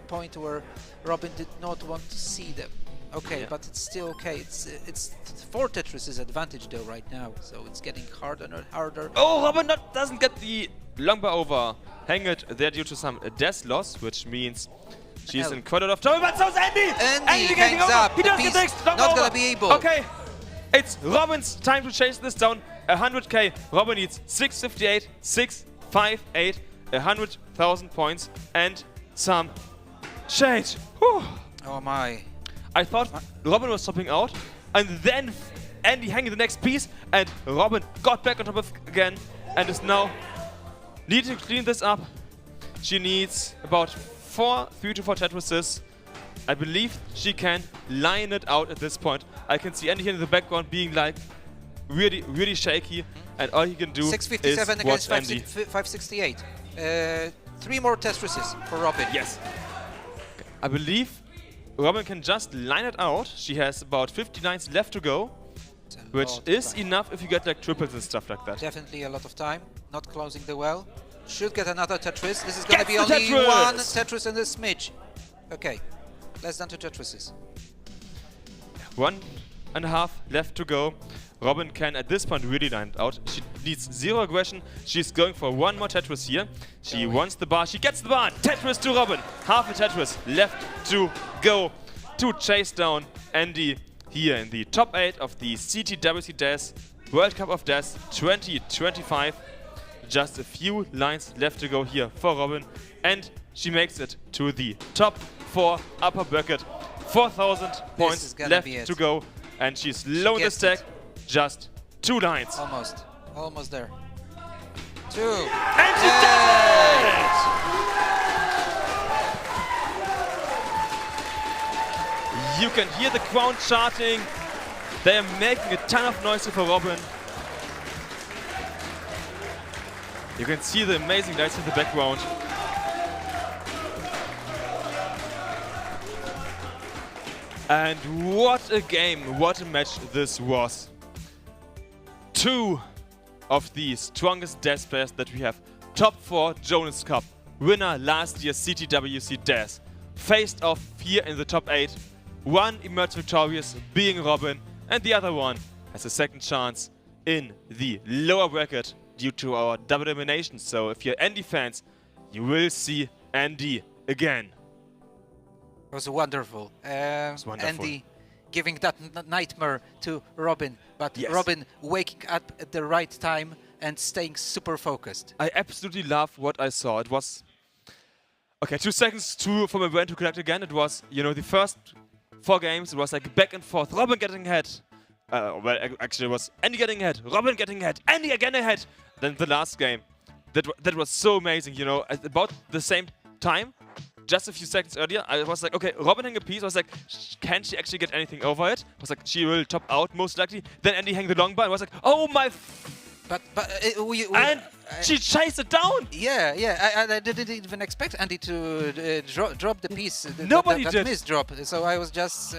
point where Robin did not want to see them. Okay, but it's still okay. It's 4 Tetris' advantage though right now, so it's getting harder and harder. Oh, Robin doesn't get the long bar over. Hang it there due to some death loss, which means she's in quite a lot of trouble. But so's Andy! Andy hangs up. He does get next. Not gonna be able. Okay, it's Robin's time to chase this down. 100k. Robin needs 658, 658, 100,000 points, and some shade. Whew. Oh my. I thought Robin was stopping out, and then Andy hanging the next piece, and Robin got back on top of again, and is now needing to clean this up. She needs about 3 to 4 Tetrises. I believe she can line it out at this point. I can see Andy here in the background being like really shaky, and all he can do 657 is against watch Andy. 568. 3 more Tetrises for Robin. Yes. I believe Robin can just line it out. She has about 50 lines left to go, which is enough if you get like triples and stuff like that. Definitely a lot of time. Not closing the well. Should get another Tetris. This is going to be only one Tetris and a smidge. Okay, less than 2 Tetrises. 1.5 left to go. Robin can at this point really line it out. She needs 0 aggression. She's going for 1 more Tetris here. She wants the bar. She gets the bar. Tetris to Robin. Half a Tetris left to go to chase down Andy here in the top 8 of the CTWC Death World Cup of Death 2025. Just a few lines left to go here for Robin, and she makes it to the top 4 upper bracket. 4,000 points left to go, and she's low in the stack. Just 2 lines. Almost there. 2. And she does it! You can hear the crowd chanting. They are making a ton of noise for Robin. You can see the amazing lights in the background. And what a game, what a match this was. 2 of the strongest Death players that we have. Top 4 Jonas Cup winner last year's CTWC Death. Faced off here in the top 8. One emerged victorious, being Robin, and the other one has a second chance in the lower bracket due to our double elimination. So if you're Andy fans, you will see Andy again. It was wonderful. Andy giving that nightmare to Robin, but Robin waking up at the right time and staying super focused. I absolutely love what I saw. It was... Okay, 2 seconds for my brain to connect again. It was, you know, the first 4 games, it was like back and forth. Robin getting ahead. Well, actually it was Andy getting ahead, Robin getting ahead, Andy again ahead. Then the last game, that was so amazing, you know. At about the same time, just a few seconds earlier, I was like, okay, Robin hang a piece. I was like, can she actually get anything over it? I was like, she will top out most likely. Then Andy hang the long bar. I was like, oh my... But She chased it down! Yeah, yeah. I didn't even expect Andy to drop the piece. Nobody that did. Miss drop. So I was just.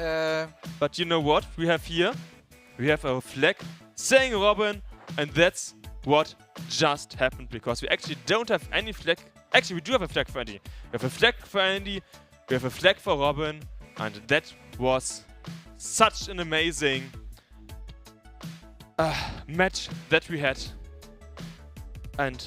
But you know what we have here? We have a flag saying Robin, and that's what just happened because we actually don't have any flag. Actually, we do have a flag for Andy. We have a flag for Andy, we have a flag for Robin, and that was such an amazing match that we had. And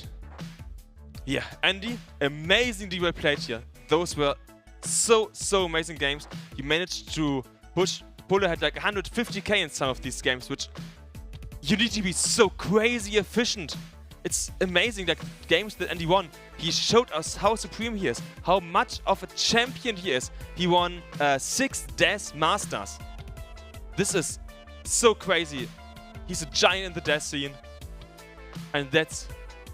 yeah, Andy, amazingly well played here. Those were so amazing games. You managed to push. Polo had like 150k in some of these games, which you need to be so crazy efficient. It's amazing, like games that Andy won. He showed us how supreme he is, how much of a champion he is. He won 6 DAS Masters. This is so crazy. He's a giant in the DAS scene, and that's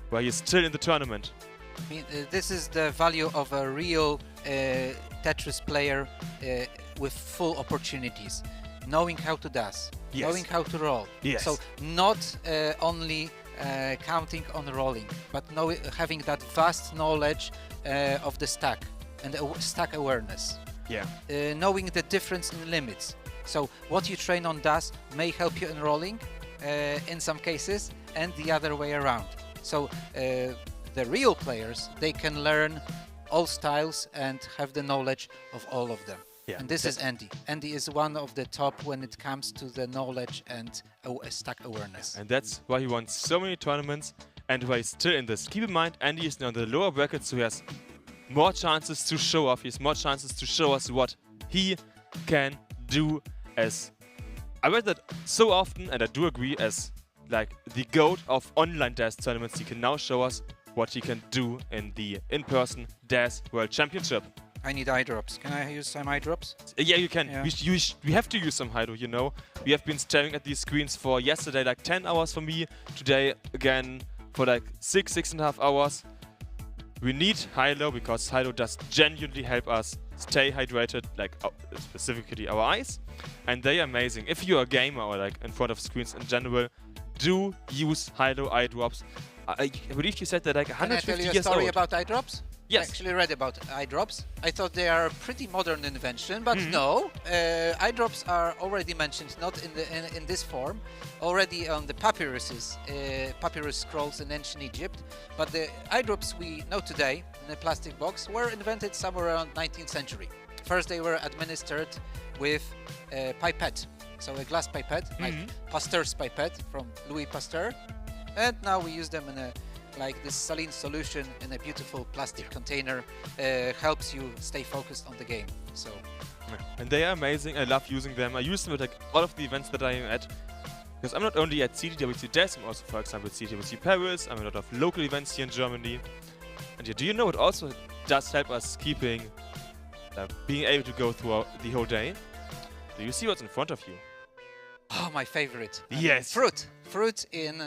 why he's still in the tournament. I mean, this is the value of a real Tetris player with full opportunities, knowing how to dash, knowing how to roll. Yes. So not only counting on rolling, but having that vast knowledge of the stack and stack awareness. Yeah. Knowing the difference in limits. So what you train on dash may help you in rolling in some cases, and the other way around. So the real players, they can learn all styles and have the knowledge of all of them. Yeah. And this is Andy. Andy is one of the top when it comes to the knowledge and stack awareness. And that's why he won so many tournaments and why he's still in this. Keep in mind, Andy is now in the lower bracket, so he has more chances to show off. He has more chances to show us what he can do as... I read that so often, and I do agree, as like the GOAT of online DAS tournaments. He can now show us what he can do in the in-person DAS World Championship. I need eye drops. Can I use some eye drops? Yeah, you can. Yeah. We have to use some Hydro, you know. We have been staring at these screens for yesterday like 10 hours for me. Today again for like 6.5 hours. We need Hydro because Hydro does genuinely help us stay hydrated, like specifically our eyes. And they are amazing. If you're a gamer or like in front of screens in general, do use Hydro eye drops. I believe you said that like 150 Can I tell you a years story old. about eye drops? Yes. I actually read about eye drops. I thought they are a pretty modern invention, but no. Eye drops are already mentioned, not in this form, already on the papyrus scrolls in ancient Egypt. But the eye drops we know today in a plastic box were invented somewhere around 19th century. First, they were administered with a pipette, so a glass pipette, like Pasteur's pipette from Louis Pasteur, and now we use them in a like this saline solution in a beautiful plastic container. Helps you stay focused on the game. So, and they are amazing. I love using them. I use them at like all of the events that I am at. Because I'm not only at CTWC DAS, I'm also, for example, at CTWC Paris. I'm at a lot of local events here in Germany. And yeah, do you know what also does help us keeping, being able to go through the whole day? Do you see what's in front of you? oh, my favorite. Yes. Fruit. Fruit in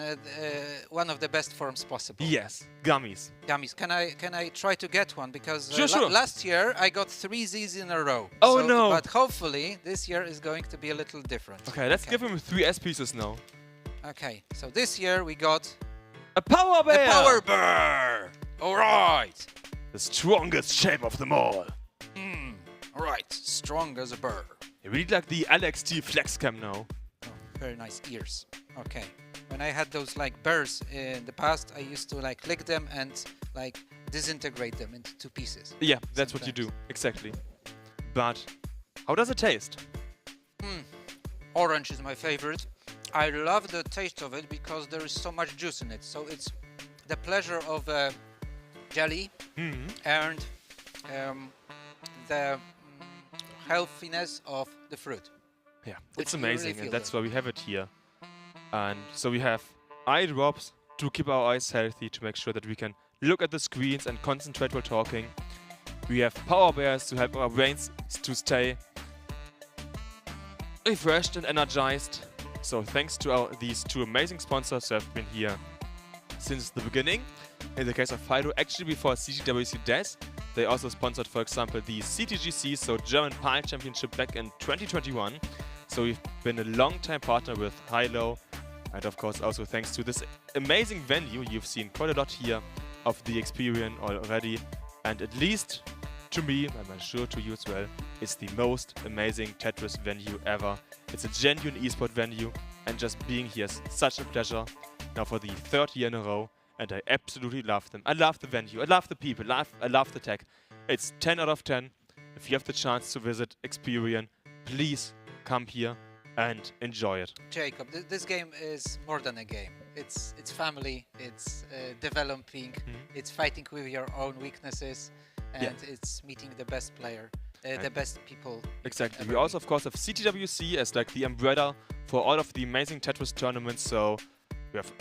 one of the best forms possible. Yes, gummies. Gummies. Can I try to get one? Because Sure. last year I got 3 Z's in a row. Oh, no. But hopefully this year is going to be a little different. Okay, let's give him 3 S pieces now. Okay, so this year we got A power bear! a power bear. All right. The strongest shape of them all. All right. Strong as a bear. You really like the LXT flex cam now. Oh, very nice ears. Okay. When I had those like bears in the past, I used to like click them and like disintegrate them into 2 pieces. Yeah, that's what you do. Exactly. But how does it taste? Orange is my favorite. I love the taste of it because there is so much juice in it. So it's the pleasure of jelly and the healthiness of the fruit. Yeah, Which it's you really amazing, feel and that's that. why we have it here. And so we have eye drops to keep our eyes healthy, to make sure that we can look at the screens and concentrate while talking. We have power bears to help our brains to stay refreshed and energized. So thanks to these 2 amazing sponsors who have been here since the beginning. In the case of Fido, actually before CTWC DAS, they also sponsored, for example, the CTGC, so German Pile Championship back in 2021. So we've been a long-time partner with Hilo, And of course also thanks to this amazing venue. You've seen quite a lot here of the experience already. And at least to me, and I'm sure to you as well, it's the most amazing Tetris venue ever. It's a genuine esport venue, and just being here is such a pleasure. Now for the 3rd year in a row, and I absolutely love them. I love the venue, I love the people, I love the tech. It's 10 out of 10. If you have the chance to visit Experian, please come here and enjoy it. Jacob, this game is more than a game. It's family, it's developing, it's fighting with your own weaknesses, and it's meeting the best player, the best people. Exactly. We also, of course, have CTWC as like the umbrella for all of the amazing Tetris tournaments. So we have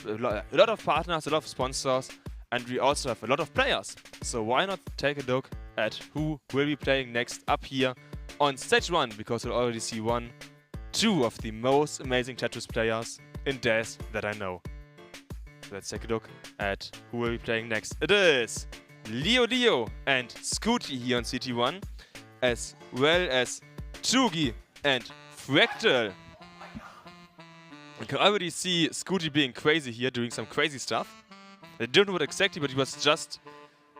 a lot of partners, a lot of sponsors, and we also have a lot of players. So why not take a look at who will be playing next up here on stage 1, because you'll already see 2 of the most amazing Tetris players in DES that I know. So let's take a look at who will be playing next. It is Leo and Scooty here on CT1, as well as Tugi and Fractal. You can already see Scooty being crazy here, doing some crazy stuff. I don't know what exactly, but he was just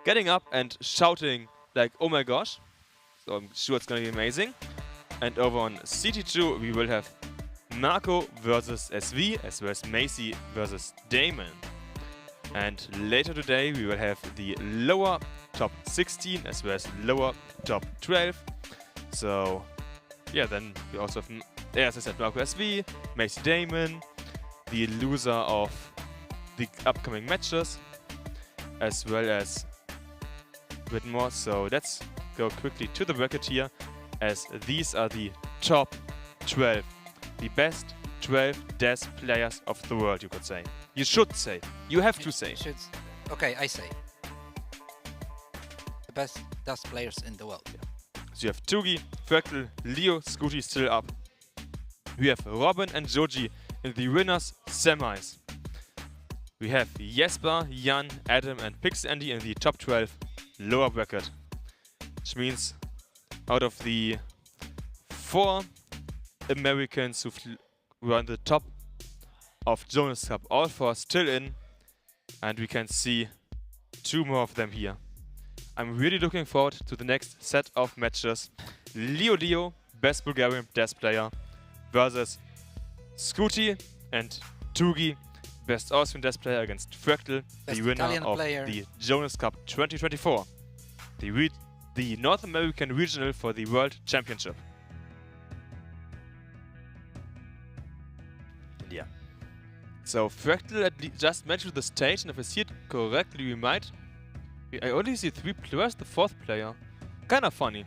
getting up and shouting like, oh my gosh. So I'm sure it's going to be amazing. And over on CT2, we will have Marco versus SV, as well as Macy versus Damon. And later today, we will have the lower top 16, as well as lower top 12. So, yeah, then we also have, as I said, Marco SV, Macy Damon, the loser of the upcoming matches, as well as a bit more. So let's go quickly to the bracket here, as these are the top 12, the best 12 DES players of the world, you could say. You should say. You have to say. Okay, I say. The best DES players in the world. So you have Tugi, Fractal, Leo, Scooty still up. We have Robin and Joji in the winners semis. We have Jesper, Jan, Adam and Pix Andy in the top 12 lower bracket. Which means out of the 4 Americans who were on the top of Jonas Cup, all 4 still in, and we can see 2 more of them here. I'm really looking forward to the next set of matches. Leo, best Bulgarian DES player, versus Scooty and Tugi, best Austrian DES player, against Fractal, the winner Italian of player. the Jonas Cup 2024. The North American regional for the World Championship. Yeah. So Fractal just mentioned the stage, and if I see it correctly, I only see 3 players, the 4th player. Kinda funny.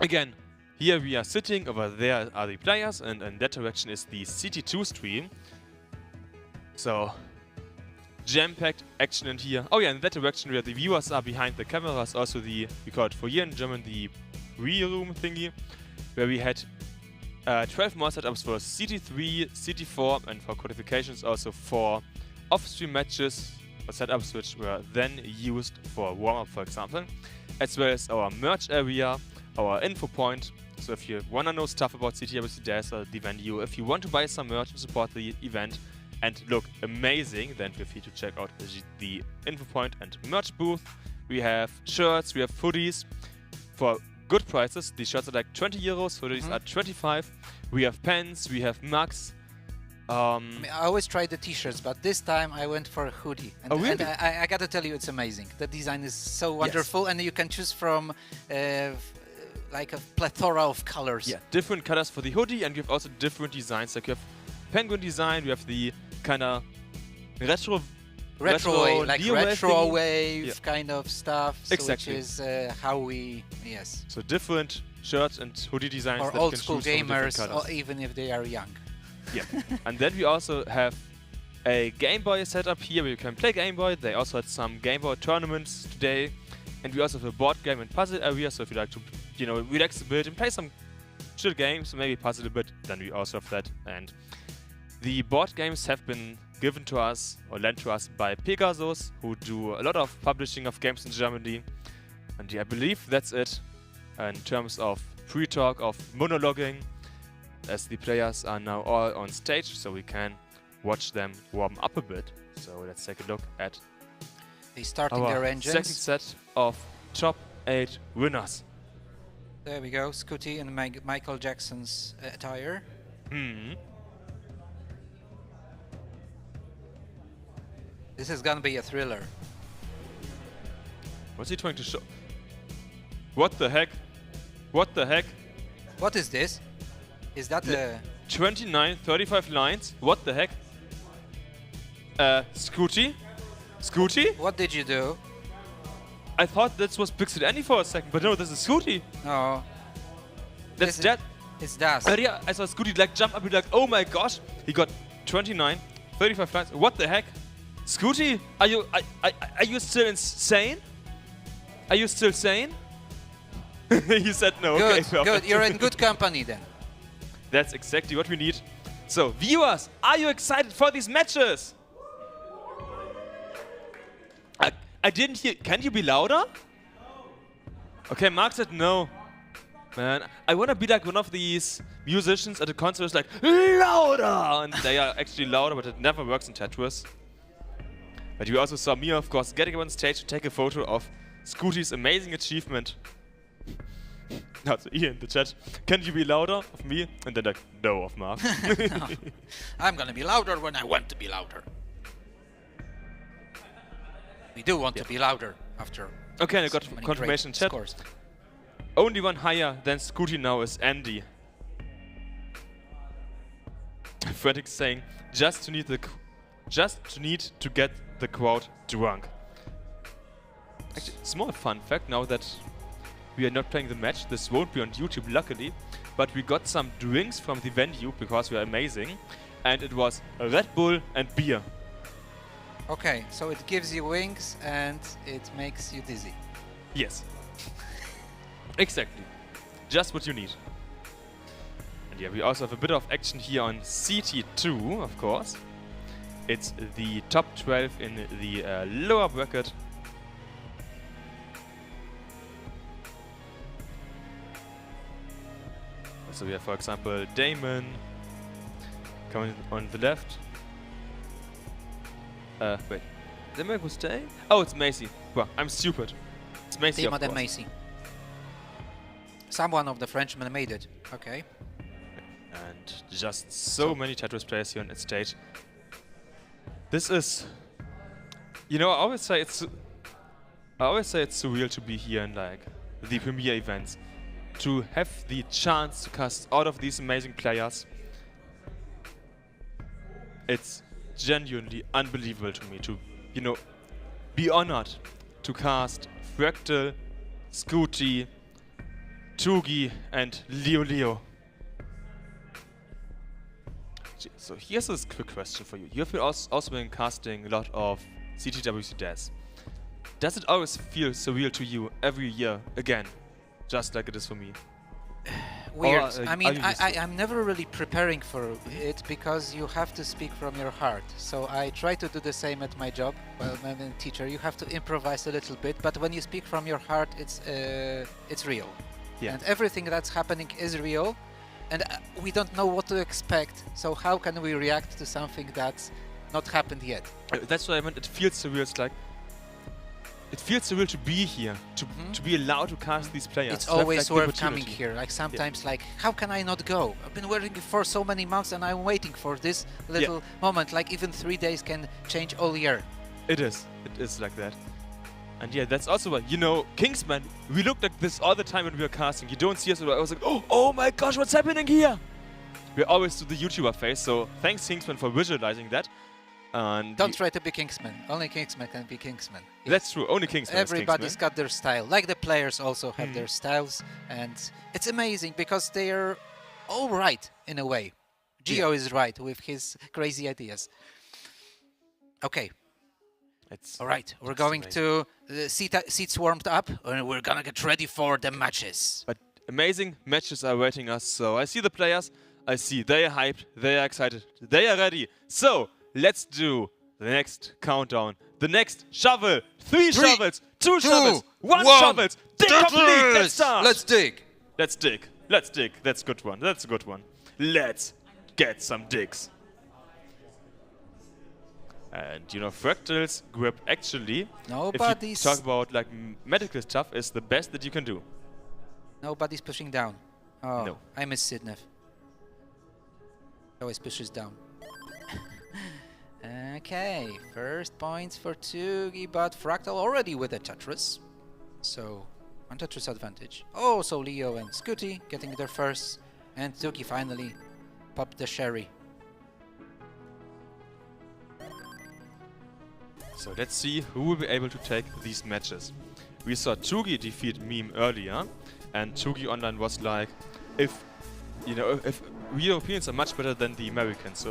Again, here we are sitting, over there are the players, and in that direction is the CT2 stream. So, jam-packed action in here. Oh yeah, in that direction where the viewers are behind the cameras, also we call it foyer in German, the re-room thingy, where we had 12 more setups for CT3, CT4, and for qualifications also 4 off-stream matches or setups which were then used for warm-up, for example, as well as our merch area, our info point. So if you want to know stuff about CTWC DES or the venue, if you want to buy some merch and support the event and look amazing, then feel free to check out the info point and merch booth. We have shirts, we have hoodies for good prices. These shirts are like 20 euros, hoodies are 25. We have pens, we have mugs. I always try the t-shirts, but this time I went for a hoodie. And, oh, really? And I gotta tell you, it's amazing. The design is so wonderful, and you can choose from like a plethora of colors. Yeah, different colors for the hoodie, and we have also different designs. Like you have penguin design, we have the kind of retro wave kind of stuff. So exactly. Which is how we, yes. So different shirts and hoodie designs for that old can school choose from different gamers, colors. or even if they are young. Yeah. And then we also have a Game Boy setup here where you can play Game Boy. They also had some Game Boy tournaments today. And we also have a board game and puzzle area, so if you like to, you know, relax a bit and play some chill games, maybe puzzle a bit, then we also have that. And the board games have been given to us or lent to us by Pegasus, who do a lot of publishing of games in Germany. And yeah, I believe that's it in terms of pre-talk, of monologuing. as the players are now all on stage, so we can watch them warm up a bit. So let's take a look at They're starting their our engines. second set of top 8 winners. There we go, Scooty in Michael Jackson's attire. Hmm. This is gonna be a thriller. What's he trying to show? What the heck? What the heck? What is this? Is that a... 29, 35 lines? What the heck? Scooty? Scooty? What did you do? I thought this was Pixel Annie for a second, but no, this is Scooty. No. That's This is- that. It's Das. But yeah, I saw Scooty like jump up and be like, oh my gosh, he got 29, 35 lines. What the heck? Scooty, are you still insane? Are you still sane? He said no. Good, Okay, good. perfect. You're in good company then. That's exactly what we need. So, viewers, are you excited for these matches? I didn't hear. Can you be louder? Okay, Mark said no. Man, I want to be like one of these musicians at a concert who's like, louder! And they are actually louder, but it never works in Tetris. But you also saw me, of course, getting on stage to take a photo of Scooty's amazing achievement. Now, so here in the chat, can you be louder of me? And then like, no, of Mark. No. I'm gonna be louder when I want to be louder. We do want to be louder after. Okay, I got so many confirmation in great chat. scores. Only one higher than Scooty now is Andy. Frederick saying, just to need to get the crowd drunk. Actually, small fun fact now that we are not playing the match, this won't be on YouTube luckily, but we got some drinks from the venue because we are amazing, and it was Red Bull and beer. Okay, so it gives you wings and it makes you dizzy. Yes. Exactly. Just what you need. And yeah, we also have a bit of action here on CT2, of course. It's the top 12 in the lower bracket. So we have, for example, Damon coming on the left. Wait. Damon will stay? Oh, it's Macy. Well, I'm stupid. It's Macy, of Damon and course. Macy. Someone of the Frenchmen made it. Okay. And just so many Tetris players here on that stage. This is, you know, I always say it's surreal to be here in like the premiere events, to have the chance to cast all of these amazing players. It's genuinely unbelievable to me to, you know, be honored to cast Fractal, Scooty, Tugi, and Leo. So here's this quick question for you. You have been also been casting a lot of CTWC Death. Does it always feel surreal to you every year again, just like it is for me? Weird. Or, I mean, are you used to it? I'm never really preparing for it because you have to speak from your heart. So I try to do the same at my job. Well, I'm a teacher. You have to improvise a little bit, but when you speak from your heart, it's real. Yeah. And everything that's happening is real, and we don't know what to expect. So how can we react to something that's not happened yet? That's what I meant. It feels surreal. It's like it feels surreal to be here, to be allowed to cast these players. It's to have, always like, the worth coming opportunity. here. Like sometimes, like, how can I not go? I've been waiting for so many months, and I'm waiting for this little moment. Like even 3 days can change all year. It is. It is like that. And yeah, that's also why, you know, Kingsman, we looked like this all the time when we were casting. You don't see us, I was like, oh my gosh, what's happening here? We always do the YouTuber face, so thanks Kingsman for visualizing that. And Don't try to be Kingsman. Only Kingsman can be Kingsman. that's true, only Kingsman is Everybody's Kingsman. got their style. Like the players also have their styles, and it's amazing because they're all right in a way. Gio is right with his crazy ideas. Okay. It's All right, we're It's going amazing. to the seats warmed up, and we're gonna get ready for the matches. But amazing matches are awaiting us, so I see the players, I see they are hyped, they are excited, they are ready. So, let's do the next countdown, the next shovel, 3 shovels, 2 shovels, 1 shovels, dig complete, let's start! Let's dig. Let's dig. Let's dig. That's a good one. That's a good one. let's get some digs. And you know, Fractal's grip actually, if you talk about like medical stuff, is the best that you can do. Nobody's pushing down. Oh, No. I miss Sidnev. Always pushes down. Okay, first points for Tugi, but Fractal already with a Tetris. So, one Tetris advantage. Oh, so Leo and Scooty getting their first, and Tugi finally popped the sherry. So let's see who will be able to take these matches. We saw Tugi defeat Meme earlier, and Tugi Online was like, if we Europeans are much better than the Americans, so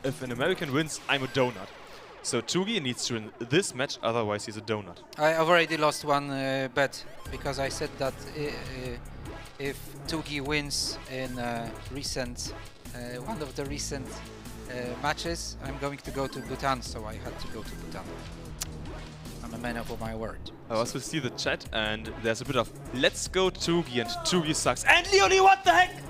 if an American wins, I'm a donut. So Tugi needs to win this match, otherwise he's a donut. I already lost one bet because I said that if Tugi wins in recent one of the recent matches, I'm going to go to Bhutan, so I had to go to Bhutan. I'm a man of my word. I also see the chat, and there's a bit of let's go Tugi, and Tugi sucks. And Leonie, what the heck?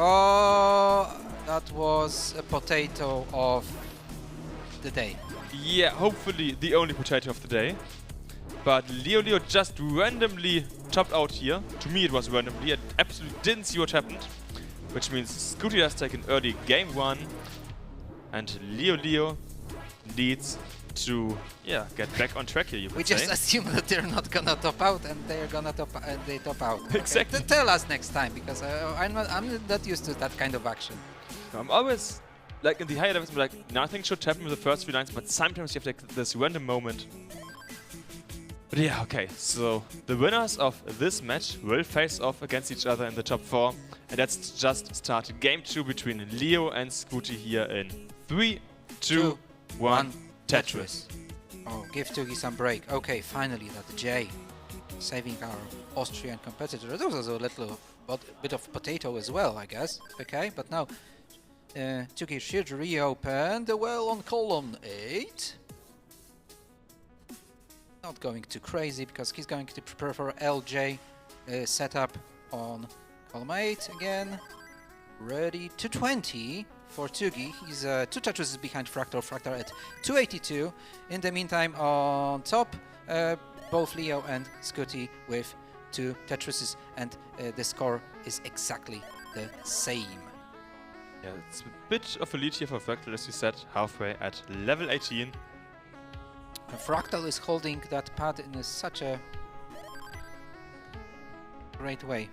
Oh, that was a potato of the day. Yeah, hopefully the only potato of the day. But Leo just randomly chopped out here. To me it was randomly. I absolutely didn't see what happened. Which means Scooty has taken early game 1. And Leo needs to get back on track here, you could We say. just assume that they're not gonna top out, and they're gonna they top out. Okay. Exactly. Tell us next time, because I'm not used to that kind of action. I'm always, like in the higher levels, like nothing should happen with the first 3 lines, but sometimes you have like this random moment. But yeah, okay, so the winners of this match will face off against each other in the top 4. And let's just start game 2 between Leo and Scooty here in 3, 2, 1, Tetris. Oh, give Tugi some break. Okay, finally that J saving our Austrian competitor. There was a little bit of potato as well, I guess. Okay, but now Tugi should reopen the well on column 8. Not going too crazy because he's going to prepare for LJ setup on column 8 again. Ready to 20 for Tugi. He's 2 Tetris behind Fractal at 282. In the meantime, on top, both Leo and Scooty with 2 Tetrises, and the score is exactly the same. Yeah, it's a bit of a lead here for Fractal, as you said, halfway at level 18. Fractal is holding that pad in such a great way.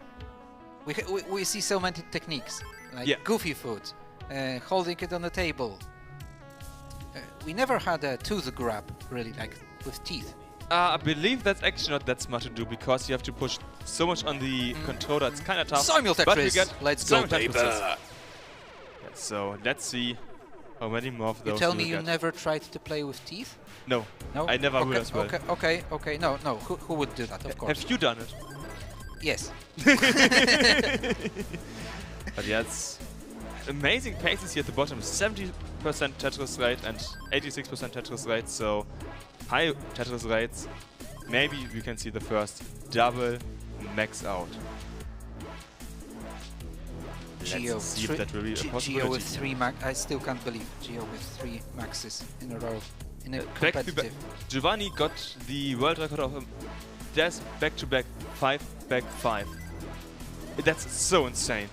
We see so many techniques, like goofy foot, holding it on the table. We never had a tooth grab, really, like with teeth. I believe that's actually not that smart to do, because you have to push so much on the controller, it's kind of tough. But we get let's go, baby! Yeah, so let's see how many more of those you tell me we'll you get. never tried to play with teeth? No, no, I never will as well. Okay, no, who would do that, of course? Have you done it? Yes. But yeah, it's amazing paces here at the bottom. 70% Tetris rate and 86% Tetris rate, so high Tetris rates. Maybe we can see the first double max out. Geo, Let's see if that will be a possibility. Geo with 3 max. I still can't believe Geo with 3 maxes in a row in a competitive. Giovanni got the world record of Des back-to-back 5 back 5. That's so insane.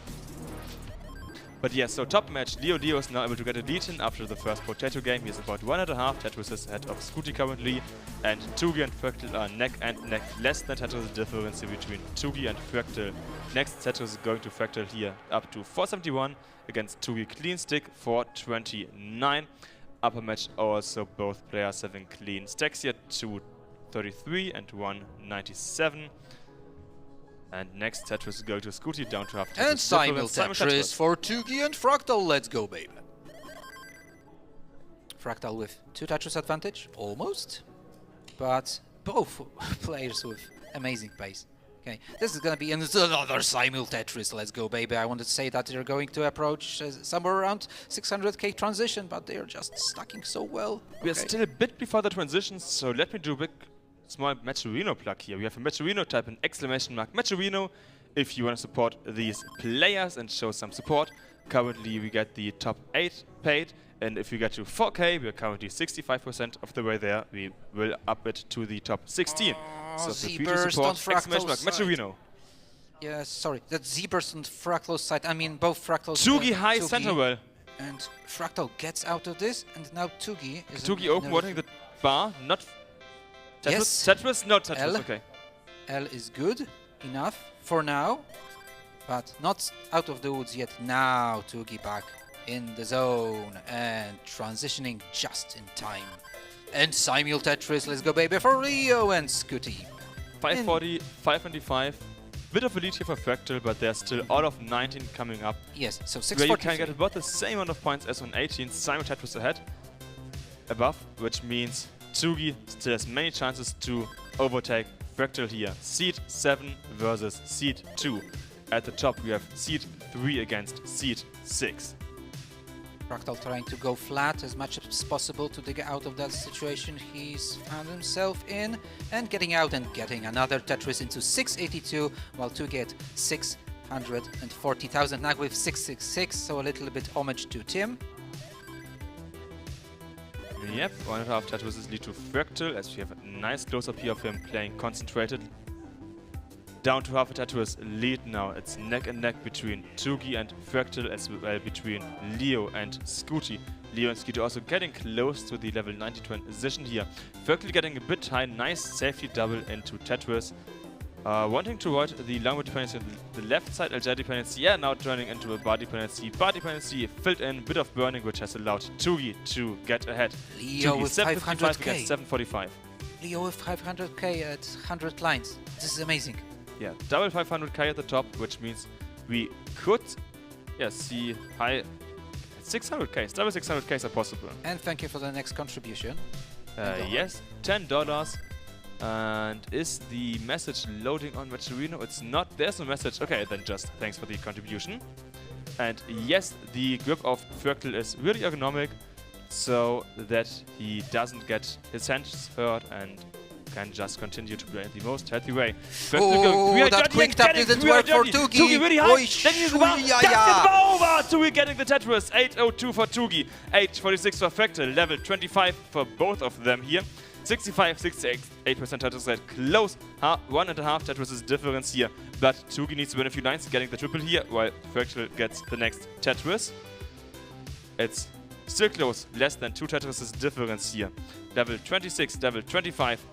But yeah, so top match, Leo is now able to get a lead in after the first potato game. He is about 1.5 Tetrises ahead of Scooty currently, and Tugi and Fractal are neck and neck. Less than Tetris difference between Tugi and Fractal. Next Tetris is going to Fractal here up to 471 against Tugi clean stick 429. Upper match also both players having clean stacks here, 233 and 197. And next Tetris is going to Scooty down to half Tetris. And simul Tetris for Tugi and Fractal. Let's go, baby. Fractal with 2 Tetris advantage, almost. But both players with amazing pace. Okay, this is gonna be another simul Tetris. Let's go, baby. I wanted to say that they're going to approach somewhere around 600k transition, but they're just stacking so well. We are still a bit before the transitions, so let me do a big small Matcherino plug here. We have a Matcherino type, an exclamation mark. Matcherino if you want to support these players and show some support. Currently, we get the top 8 paid, and if we get to 4K, we are currently 65% of the way there. We will up it to the top 16. So feel free to support Matcherino. Yeah, sorry, that's Z-Burst on Fractal's side. I mean, both Fractals. Tugi high center well. And Fractal gets out of this, and now Tugi is... Tugi open watering the bar, not... Tetris? Yes. Tetris? No, Tetris, L. okay. L is good enough for now, but not out of the woods yet. Now Tugi back in the zone and transitioning just in time. And Simul Tetris, let's go baby for Leo and Scooty. 540, 525. Bit of a lead here for Fractal, but there's still all of 19 coming up. Yes, so Where you 643. can get about the same amount of points as on 18. Simul Tetris ahead, above, which means Tugi still has many chances to overtake Fractal here. Seed 7 versus Seed 2. At the top we have Seed 3 against Seed 6. Fractal trying to go flat as much as possible to dig out of that situation he's found himself in, and getting out and getting another Tetris into 682, while to get 640,000 now with 666, so a little bit homage to Tim. Yep, 1.5 Tetrises lead to Fractal, as we have a nice close-up here of him playing concentrated. Down to half a Tetris lead now. It's neck and neck between Tugi and Fractal, as well between Leo and Scooty. Leo and Scooty also getting close to the level 90 transition here. Fractal getting a bit high, nice safety double into Tetris. Wanting to avoid the long dependency on the left side, LJ dependency, yeah, now turning into a bar dependency. Bar dependency filled in, bit of burning, which has allowed Tugi to get ahead. Leo Tugi with 755 500k. against 745. Leo with 500k at 100 lines. This is amazing. Yeah, double 500k at the top, which means we could see high 600k. Double 600k are possible. And thank you for the next contribution. Yes, $10. And is the message loading on Matcherino? It's not. There's no message. Okay, then just thanks for the contribution. And yes, the grip of Fractal is really ergonomic, so that he doesn't get his hands hurt and can just continue to play in the most healthy way. Oh, that quick tap didn't work for Tugi. Tugi really high. Oy, Then he's about over. Tugi getting the Tetris. 802 for Tugi. 846 for Fractal. Level 25 for both of them here. 65, 68% Tetris rate. Close. 1.5 Tetris difference here. But Tugi needs to win a few lines, getting the triple here, while Fractal gets the next Tetris. It's still close. Less than 2 Tetris difference here. Level 26, level 25.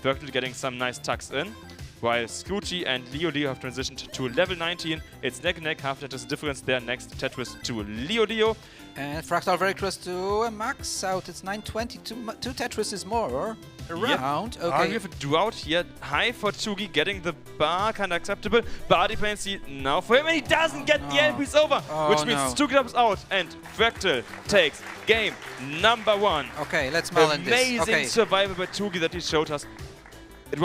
Fractal getting some nice tucks in, while Scooty and Leo have transitioned to level 19. It's neck and neck, half Tetris difference there. Next Tetris to Leo. And Fractal very close to a max out. It's 920. Two Tetris is more around. Yep. Okay. We have a drought here. High for Tugi, getting the bar kind of acceptable. Bar dependency now for him, and he doesn't get the LPs over, which means Tugi drops out, and Fractal takes game number 1. Okay, let's mull in this. Amazing survival by Tugi that he showed us. It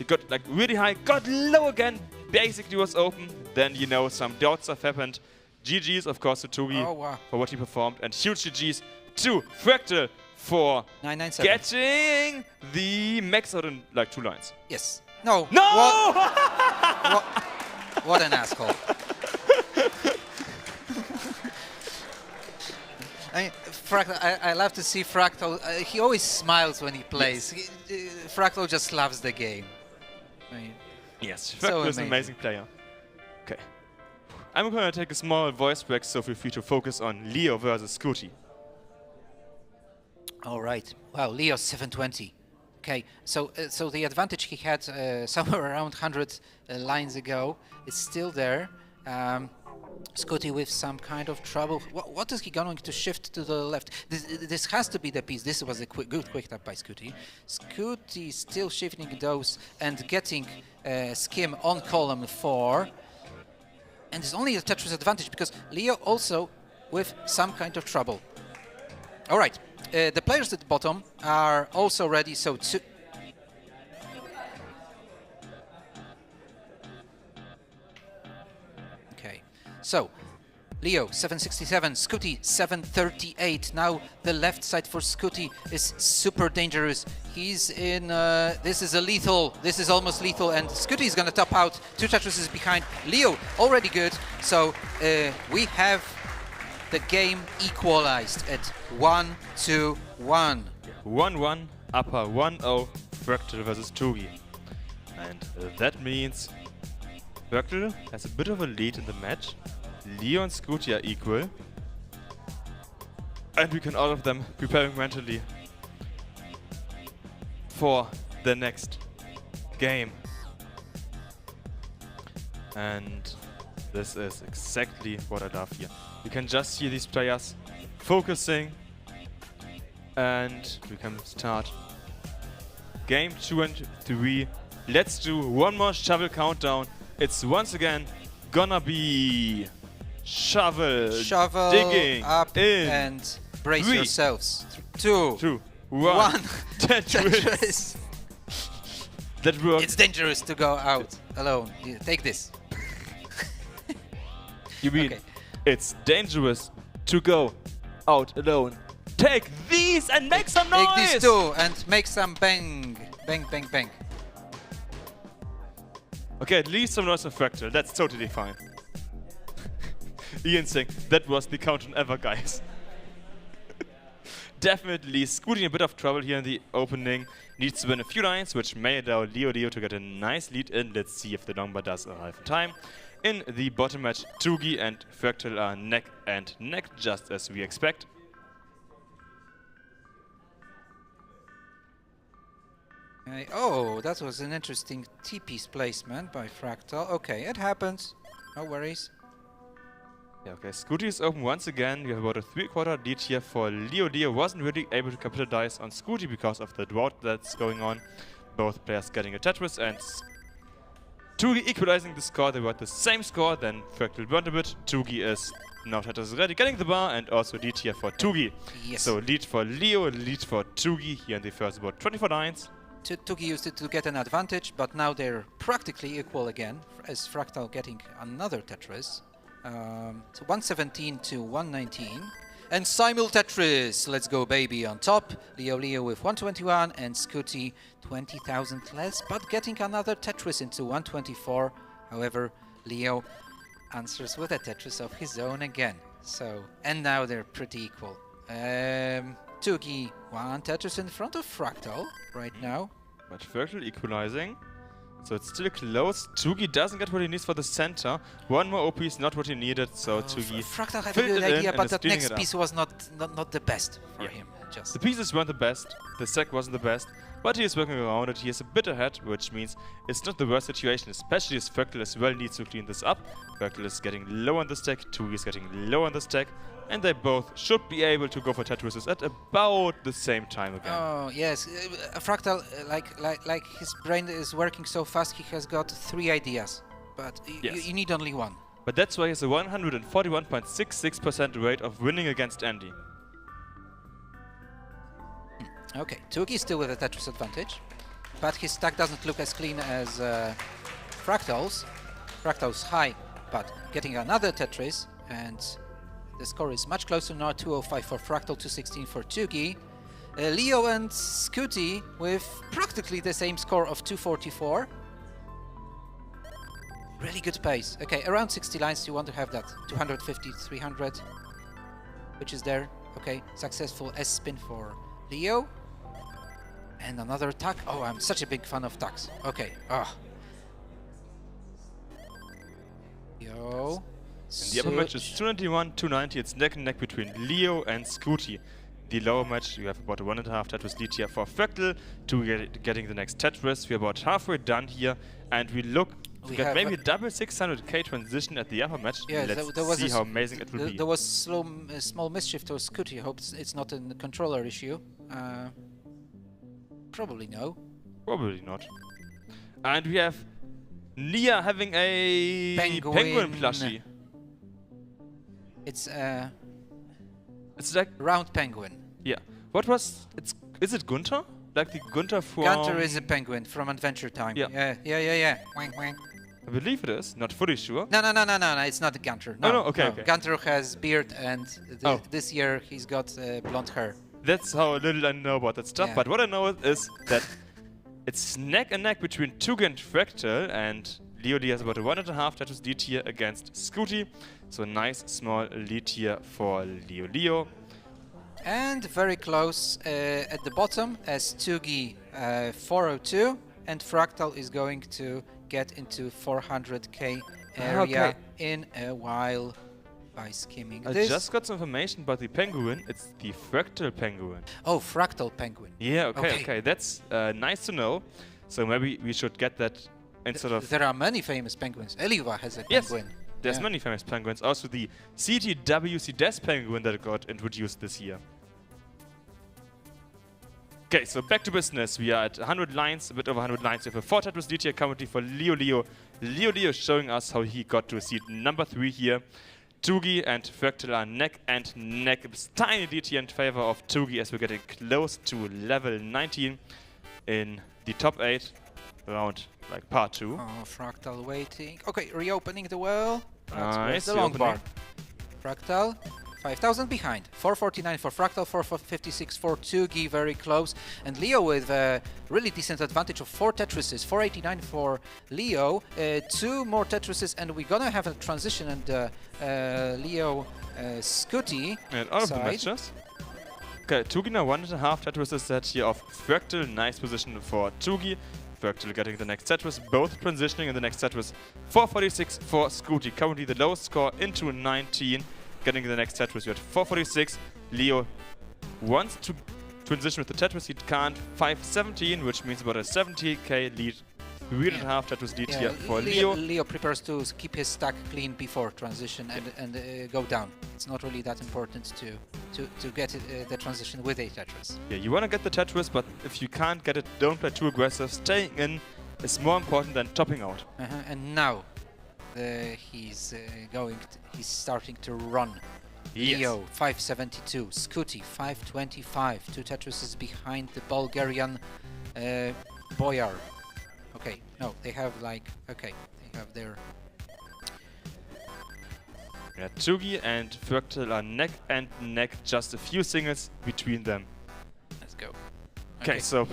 got like really high, got low again, basically was open. Then, some doubts have happened. GG's, of course, to Tugi for what he performed, and huge GG's to Fractal for 997. getting the max out in like 2 lines. Yes. No! What an asshole. I mean, Fractal, I love to see Fractal. He always smiles when he plays. Yes. Fractal just loves the game. I mean, yes, Fractal is an amazing player. Okay. I'm going to take a small voice break, so feel free to focus on Leo versus Scooty. All right. Wow, Leo 720. Okay, so the advantage he had somewhere around 100 lines ago is still there. Scooty with some kind of trouble. What is he going to shift to the left? This has to be the piece. This was a good quick tap by Scooty. Scooty still shifting those and getting Skim on column 4. And it's only a Tetris advantage because Leo also with some kind of trouble. All right, the players at the bottom are also ready, so okay, so Leo 767, Scooty 738. Now the left side for Scooty is super dangerous. He's in. This is a lethal. This is almost lethal, and Scooty is gonna top out. 2 Tetrises behind. Leo already good. So we have the game equalized at 1-1. 1-1, upper 1-0, Fractal versus Tugi. And that means Fractal has a bit of a lead in the match. Leo and Scooty are equal. And we can all of them preparing mentally for the next game. And this is exactly what I love here. You can just see these players focusing, and we can start game 2 and 3. Let's do one more shovel countdown. It's once again gonna be shovel digging up in and brace 3, yourselves. 2, 1. 1. Tetris. That works. It's dangerous to go out alone. Take this. You mean Okay. it's dangerous to go out alone? Take these and make some noise! Take these 2 and make some bang. Bang, bang, bang. Okay, at least some noise on Fractal. That's totally fine. Ian saying, that was the countdown ever, guys. Definitely Scooty in a bit of trouble here in the opening. Needs to win a few lines, which may allow Leo to get a nice lead in. Let's see if the longbar does arrive in time. In the bottom match, Tugi and Fractal are neck and neck, just as we expect. Oh, that was an interesting T-piece placement by Fractal. Okay, it happens. No worries. Yeah, okay, Scooty is open once again. We have about a 3/4 lead here for Leo. Leo wasn't really able to capitalize on Scooty because of the drought that's going on. Both players getting a Tetris and Tugi equalizing the score. They were at the same score, then Fractal burned a bit. Tugi is now Tetris ready, getting the bar, and also lead here for Tugi. Yes. So lead for Leo, lead for Tugi here in the first about 24 lines. Tugi used it to get an advantage, but now they're practically equal again, as Fractal getting another Tetris. So 117 to 119. And Simul Tetris, let's go baby on top. Leo with 121 and Scooty 20,000 less, but getting another Tetris into 124. However, Leo answers with a Tetris of his own again. So, and now they're pretty equal. Tugi 1 Tetris in front of Fractal right now. But Fractal equalizing. So it's still close. Tugi doesn't get what he needs for the center. One more OP is not what he needed, so Tugi Fractal had a filled good it in idea, and but is that cleaning next it up. piece was not the best for Yeah. him. Just The pieces weren't the best, the stack wasn't the best, but he is working around it. He is a bit ahead, which means it's not the worst situation, especially as Fractal as well needs to clean this up. Fractal is getting low on the stack, Tugi is getting low on the stack, and they both should be able to go for Tetrises at about the same time again. Oh yes, Fractal, like his brain is working so fast, he has got 3 ideas, but Yes. you need only one. But that's why he has a 141.66% rate of winning against Andy. Okay, Tugi still with a Tetris advantage, but his stack doesn't look as clean as Fractal's. Fractal's high, but getting another Tetris, and the score is much closer now, 205 for Fractal, 216 for Tugi. Leo and Scooty with practically the same score of 244. Really good pace. Okay, around 60 lines you want to have that. 250, 300, which is there. Okay, successful S-spin for Leo. And another attack. Oh, I'm such a big fan of attacks. Okay, Yo. And the upper match is 291, 290. It's neck and neck between Leo and Scooty. The lower match, you have about a 1.5 Tetris lead here for Fractal to getting the next Tetris. We're about halfway done here, and we look to get maybe a double 600k transition at the upper match. Yeah, Let's there was see how amazing it will be. There was small mischief to Scooty. I hope it's not a controller issue. Probably no. Probably not. And we have Nia having a penguin plushie. It's It's like, round penguin. yeah. What was, is it Gunther? Like the Gunther from... Gunter is a penguin from Adventure Time. Yeah. Yeah. Wang, wang. I believe it is. Not fully sure. No, it's not Gunter. Oh, no, okay, okay. Gunter has beard and Oh. this year he's got blonde hair. That's how little I know about that stuff. Yeah. But what I know is that it's neck and neck between Tugi and Fractal, and Leody has about a 1.5 Tetris lead here against Scooty. So a nice small lead here for Leo. And very close at the bottom as Tugi 402, and Fractal is going to get into 400k area Okay. in a while by skimming I this. just got some information about the penguin. It's the Fractal penguin. Oh, Fractal Penguin. Yeah, okay. Okay. That's nice to know. So maybe we should get that instead of... There are many famous penguins. Eliva has a Yes, penguin. there's Yeah. many famous penguins. Also the CTWC Death penguin that got introduced this year. Okay, so back to business. We are at 100 lines, a bit over 100 lines. We have a 4 Tetris lead here currently for Leo. Leo showing us how he got to seed number 3 here. Tugi and Fractal are neck and neck. It's tiny lead here in favor of Tugi as we're getting close to level 19 in the top 8 round, like part 2. Oh, Fractal waiting. Okay, reopening the well. That's Nice, where's the long bar. reopening. Fractal, 5,000 behind. 449 for Fractal, 456 for Tugi, very close. And Leo with a really decent advantage of 4 Tetrises. 489 for Leo, 2 more Tetrises, and we're gonna have a transition and Leo Scooty And all of the side. matches. Okay, Tugi now 1.5 Tetrises set here of Fractal. Nice position for Tugi. Fractal getting the next Tetris, both transitioning in the next Tetris. 446 for Scooty, currently the lowest score into 19. Getting the next Tetris, we had 446. Leo wants to transition with the Tetris, he can't. 517, which means about a 70k lead. 3.5 Tetris lead here for Leo. Leo prepares to keep his stack clean before transition and go down. It's not really that important to get the transition with a Tetris. Yeah, you want to get the Tetris, but if you can't get it, don't play too aggressive. Staying in is more important than topping out. And now he's starting to run. Yes. Leo 572, Scooty 525. 2 Tetrises behind the Bulgarian Boyar. Okay, no, they have like they have their. Yeah, Tugi and Fractal are neck and neck, just a few singles between them. Let's go. Okay, so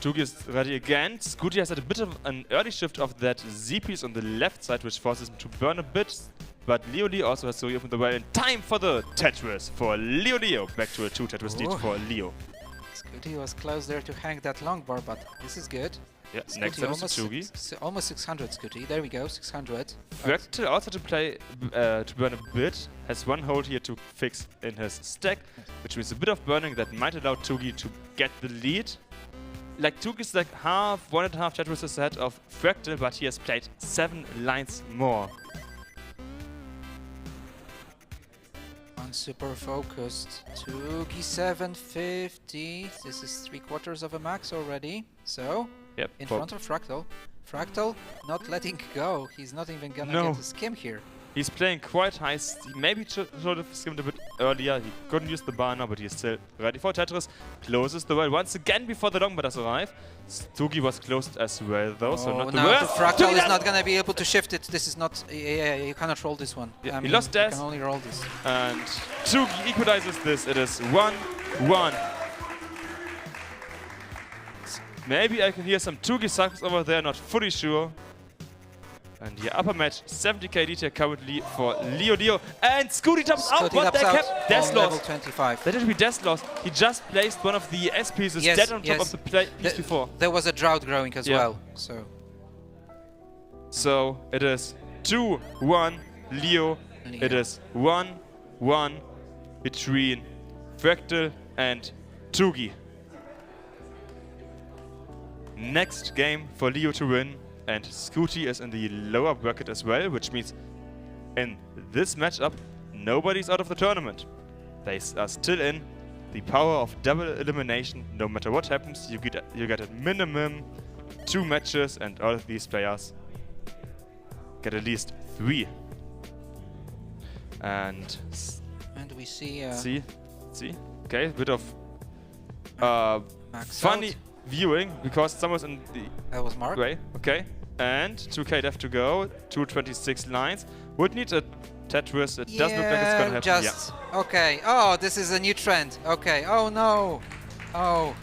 Tugi is ready again. Scooty has had a bit of an early shift of that Z piece on the left side, which forces him to burn a bit. But Leo also has to reopen the well in time for the Tetris for Leo. Back to a 2 Tetris lead for Leo. Scooty was close there to hang that long bar, but this is good. Yeah, Scooty next Tetris to Tugi. Almost 600 Scooty. There we go, 600. Fractal also to play to burn a bit, has 1 hold here to fix in his stack, which means a bit of burning that might allow Tugi to get the lead. Like Tugi's like 1.5 Tetris ahead of Fractal, but he has played 7 lines more. Super focused. Tugi 750. This is 3/4 of a max already. So, Yep. in front of Fractal. Fractal not letting go. He's not even gonna get a skim here. He's playing quite high. He maybe should have skimmed a bit earlier. He couldn't use the bar now, but he's still ready for Tetris. Closes the well once again before the long bar does arrive. Tugi was closed as well, though, so not the now worst. Fractal is not gonna be able to shift it. This is not. Yeah, you cannot roll this one. Yeah, I he mean, lost you Death. can only roll this. And Tugi equalizes this. It is 1-1. Maybe I can hear some Tugi sucks over there, not fully sure. And the upper match, 70k lead here currently for Leo. And Scooty jumps out. Scooty What the taps heck? out Death on level loss. 25. That did be Death loss. He just placed one of the S pieces dead on top of the piece before. There was a drought growing as well. So it is 2-1 Leo. It is 1-1 between Fractal and Tugi. Next game for Leo to win, and Scooty is in the lower bracket as well, which means in this matchup nobody's out of the tournament. They are still in. The power of double elimination. No matter what happens, you get at minimum 2 matches, and all of these players get at least 3. And we see. See, okay, a bit of Max funny out. viewing because someone's in the That was Mark. gray. Okay, And 2K left to go. 226 lines. Would need a Tetris. It doesn't look like it's gonna happen. Just okay. Oh, this is a new trend. Okay. Oh no. Oh.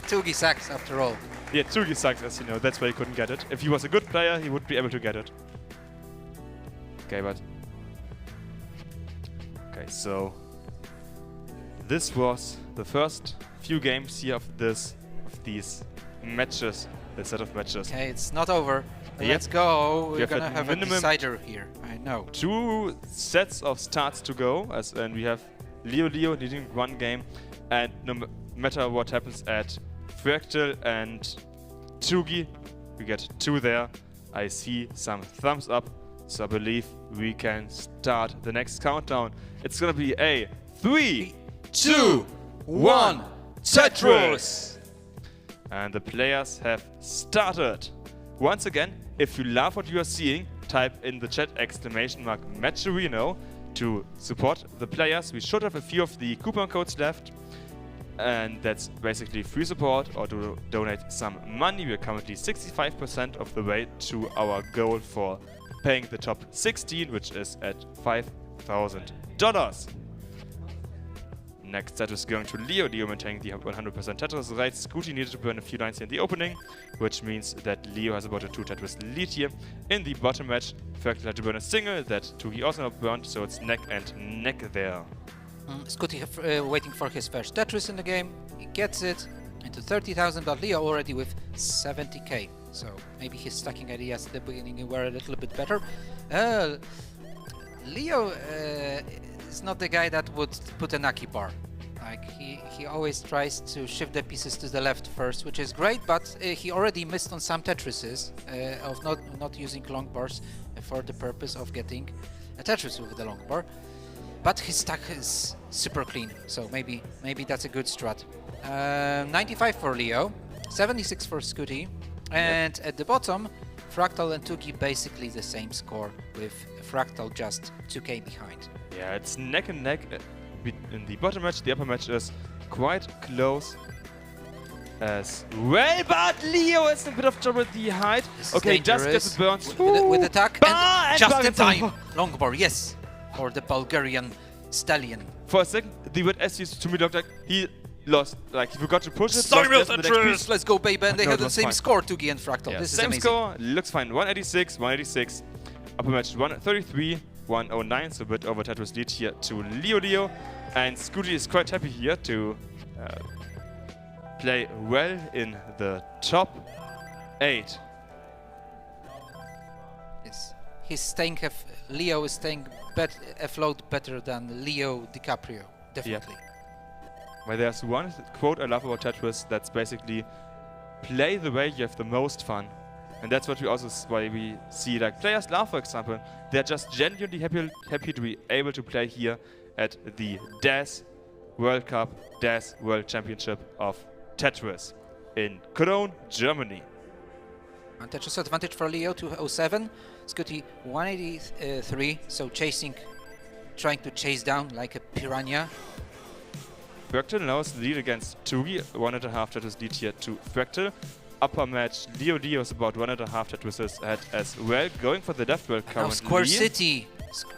Tugi sucks after all. Yeah, Tsugi sucks, as you know. That's why he couldn't get it. If he was a good player, he would be able to get it. Okay, but... Okay, so... This was the first few games here of these matches, the set of matches. Okay, it's not over. Yep. Let's go. We We're have gonna at have a minimum decider here. I know. 2 sets of starts to go, and we have Leo needing 1 game, and no matter what happens at Fractal and Tsugi, we get 2 there. I see some thumbs up, so I believe we can start the next countdown. It's gonna be a 3, 2, 1, Tetris! And the players have started. Once again, if you love what you are seeing, type in the chat !Matcherino to support the players. We should have a few of the coupon codes left. And that's basically free support or to donate some money. We're currently 65% of the way to our goal for paying the top 16, which is at $5,000. Next set is going to Leo maintaining the 100% Tetris right. Scooty needed to burn a few lines here in the opening, which means that Leo has about a 2 Tetris lead here. In the bottom match, Fractal had to burn a single that Tugi also not burned, so it's neck and neck there. Scooty waiting for his first Tetris in the game. He gets it into 30,000, but Leo already with 70k. So maybe his stacking ideas at the beginning were a little bit better. Leo is not the guy that would put a Naki bar. Like he always tries to shift the pieces to the left first, which is great, but he already missed on some Tetrises of not using long bars for the purpose of getting a Tetris with the long bar. But his stack is super clean, so maybe that's a good strat. 95 for Leo, 76 for Scooty, and at the bottom, Fractal and Tuki basically the same score, with Fractal just 2k behind. Yeah, it's neck and neck in the bottom match. The upper match is quite close as well, but Leo is in a bit of trouble at the height. Okay, just gets it burned. With attack, and just in time! Long bar, yes! For the Bulgarian stallion. For a second, the word S used to me looked like he lost, like he forgot to push it. Sorry, let's go, baby, and they have the same score, Tugi and Fractal. Yeah, this is same amazing. score, looks fine. 186, 186. Upper match 133, 109, so a bit over Tetris lead here to Leo. And Scooty is quite happy here to play well in the top 8. Yes. He's staying, Leo is staying afloat better than Leo DiCaprio, definitely. Well, there's one quote I love about Tetris that's basically play the way you have the most fun. And that's what we also why we see like players love, for example. They're just genuinely happy to be able to play here at the DAS World Cup, DAS World Championship of Tetris in Cologne, Germany. And Tetris advantage for Leo, 207. Scooty 183, so trying to chase down like a piranha. Fractal now is the lead against Tugi, 1.5 Tetris lead here to Fractal. Upper match, Leo is about 1.5 Tetrises ahead as well, going for the left world currently. Now Square City!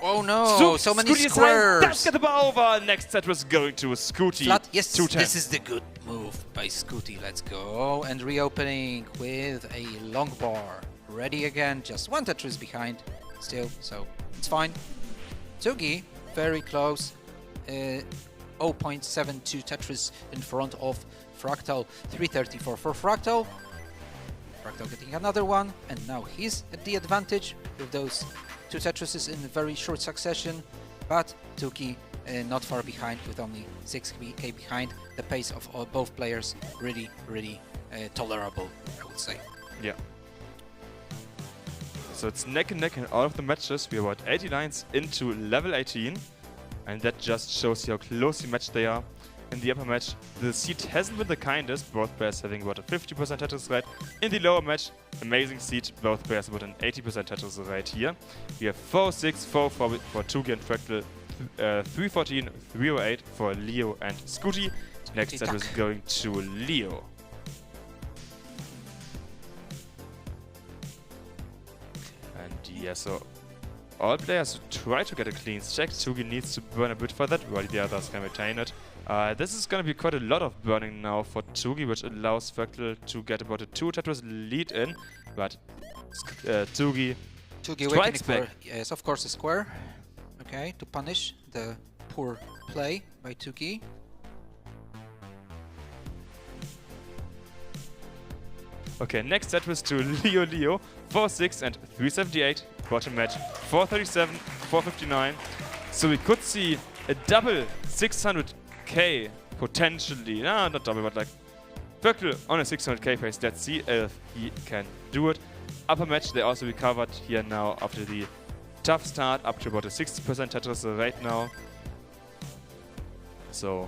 Oh no, so many Scooty squares! Does get the bar over! Next Tetris going to Scooty. Flat, yes, 210. this is the good move by Scooty. Let's go. And reopening with a long bar. Ready again, just 1 Tetris behind still, so it's fine. Tugi, very close. 0.72 Tetris in front of Fractal. 334 for Fractal. Fractal getting another one, and now he's at the advantage with those 2 Tetrises in very short succession, but Tuki not far behind with only 6k behind. The pace of both players really tolerable, I would say. Yeah. So it's neck and neck in all of the matches. We're about 80 lines into level 18, and that just shows you how closely matched they are. In the upper match, the seed hasn't been the kindest, both players having about a 50% Tetris rate. In the lower match, amazing seed, both players about an 80% Tetris rate here. We have 406, 404 for Tugi and Fractal, 314, 308 for Leo and Yeah, so all players try to get a clean stack. Tsugi needs to burn a bit for that, while the others can retain it. This is going to be quite a lot of burning now for Tsugi, which allows Fractal to get about a 2 Tetris lead in, but Tsugi waiting strikes for, back. yes, of course, a square. Okay, to punish the poor play by Tsugi. Okay, next Tetris to Leo, 4-6 and 378. Bottom match, 437, 459. So we could see a double 600k potentially. No, not double, but like Fractal on a 600k pace. Let's see if he can do it. Upper match, they also recovered here now after the tough start, up to about a 60% Tetris right now. So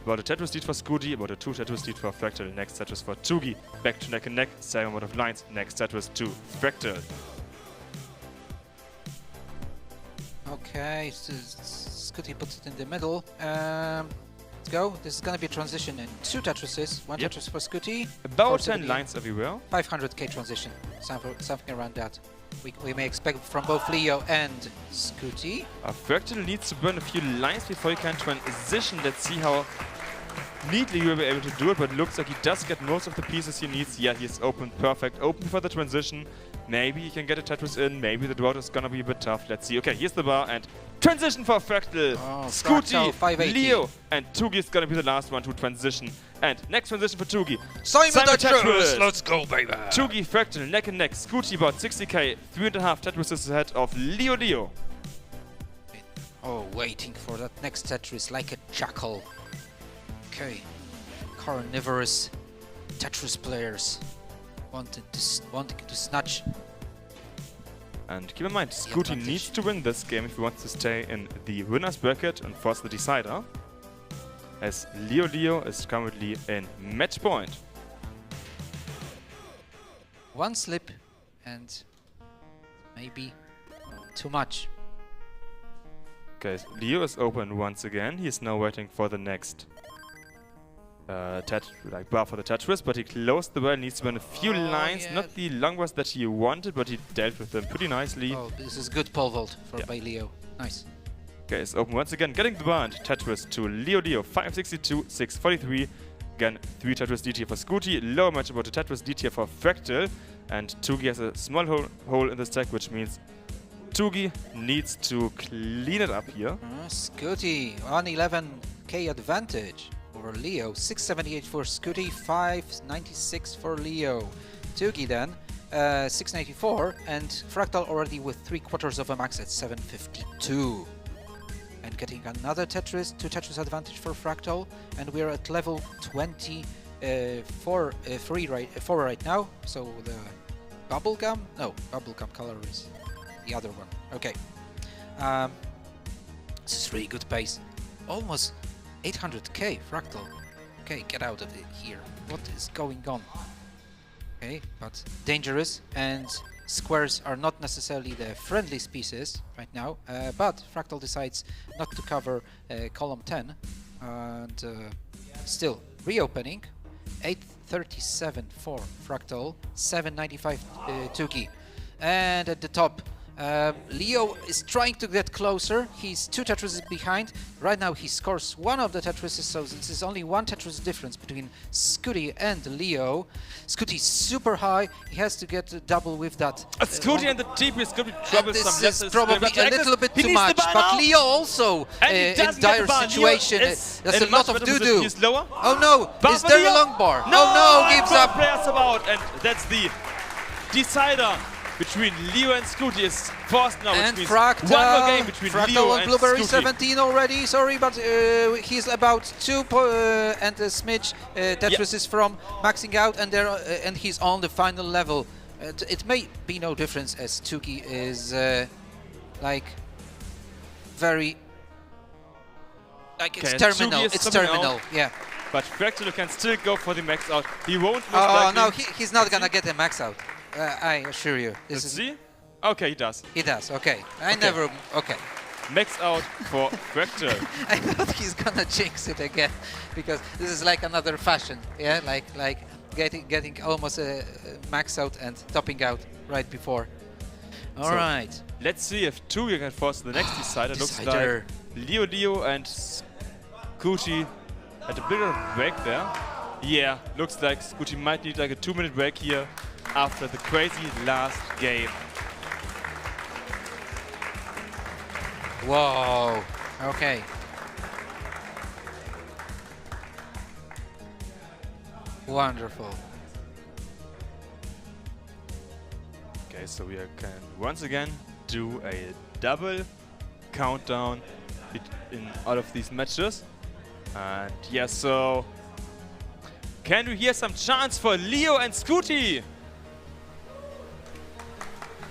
about a Tetris lead for Scooty, about a 2 Tetris lead for Fractal. Next Tetris for Tsugi. Back to neck and neck, same amount of lines. Next Tetris to Fractal. Okay, so Scooty puts it in the middle. Let's go. This is gonna be a transition in 2 Tetrises. 1 Tetris for Scooty. About 10 470. lines everywhere. 500k transition. Something around that. We may expect from both Leo and Scooty. Fractal needs to burn a few lines before he can transition. Let's see how neatly he will be able to do it, but it looks like he does get most of the pieces he needs. Yeah, he's open, perfect. Open for the transition. Maybe he can get a Tetris in. Maybe the drought is gonna be a bit tough. Let's see. Okay, here's the bar and transition for Fractal. Oh, Scooty, Fractal, 580. Leo, and Tsugi is gonna be the last one to transition. And next transition for Tsugi. Simon Tetris. Let's go, baby! Tsugi, Fractal, neck and neck. Scooty about 60k, 3.5 Tetrises ahead of Leo. Oh, waiting for that next Tetris like a jackal. Okay, carnivorous Tetris players wanting to snatch. And keep in mind, Scooty advantage. needs to win this game if he wants to stay in the winner's bracket and force the decider, as Leo is currently in match point. One slip and maybe too much. Okay, Leo is open once again. He is now waiting for the next bar for the Tetris, but he closed the bar. Needs to burn a few lines. Yeah. Not the long ones that he wanted, but he dealt with them pretty nicely. Oh, this is good pole vault Yeah. by Leo. Nice. Okay, it's open once again, getting the bar and Tetris to Leo, 562, 643. Again, 3 Tetris DT for Scooty, lower match about a Tetris DT for Fractal, and Tsugi has a small hole in the stack, which means Tsugi needs to clean it up here. Scooty, 111k advantage over Leo. 678 for Scooty, 596 for Leo. Tsugi then, 694, and Fractal already with 3/4 of a max at 752. And getting another Tetris, 2 Tetris advantage for Fractal, and we're at level 24, 4 right now. So the bubblegum, no, bubblegum color is the other one. Okay, this is really good pace. Almost 800k Fractal. Okay, get out of it here. What is going on? Okay, but dangerous, and squares are not necessarily the friendliest pieces right now, but Fractal decides not to cover column 10, and still reopening. 837 for Fractal, 795 Tsugi, and at the top Leo is trying to get closer. He's 2 Tetrises behind. Right now he scores 1 of the Tetrises, so this is only 1 Tetris difference between Scooty and Leo. Scooty's super high. He has to get a double with that. Scooty and the TP is going to be troublesome. This is probably a little bit too much, but Leo also in dire situation. There's a lot of doo-doo. He's lower. Oh no, is there a long bar? No, oh no, gives up. Players about, and that's the decider between Leo and Scooty is forced now, And which means Fractal, one more game between Fractal Leo on and Blueberry Scooty. 17 already, sorry, but he's about 2 and a smidge Tetrises from maxing out, and and he's on the final level. It may be no difference, as Tsugi is like very it's terminal. Tsugi is It's coming terminal, out, yeah. But Fractal can still go for the max out. He won't lose Oh likely. no, he's not gonna get a max out. I assure you. This Let's is see. Okay, he does. He does. Okay. Okay. Max out for Fractal. I thought he's gonna jinx it again, because this is like another fashion, yeah, like getting almost a max out and topping out right before. All right. Let's see if Tugi can force the next decider. Looks Decider. like Leo and Scooty had a bit of a break there. Yeah, looks like Scooty might need like a 2-minute break here after the crazy last game. Whoa. Okay. Wonderful. Okay, so we can once again do a double countdown in all of these matches. And yeah, so can we hear some chants for Leo and Scooty?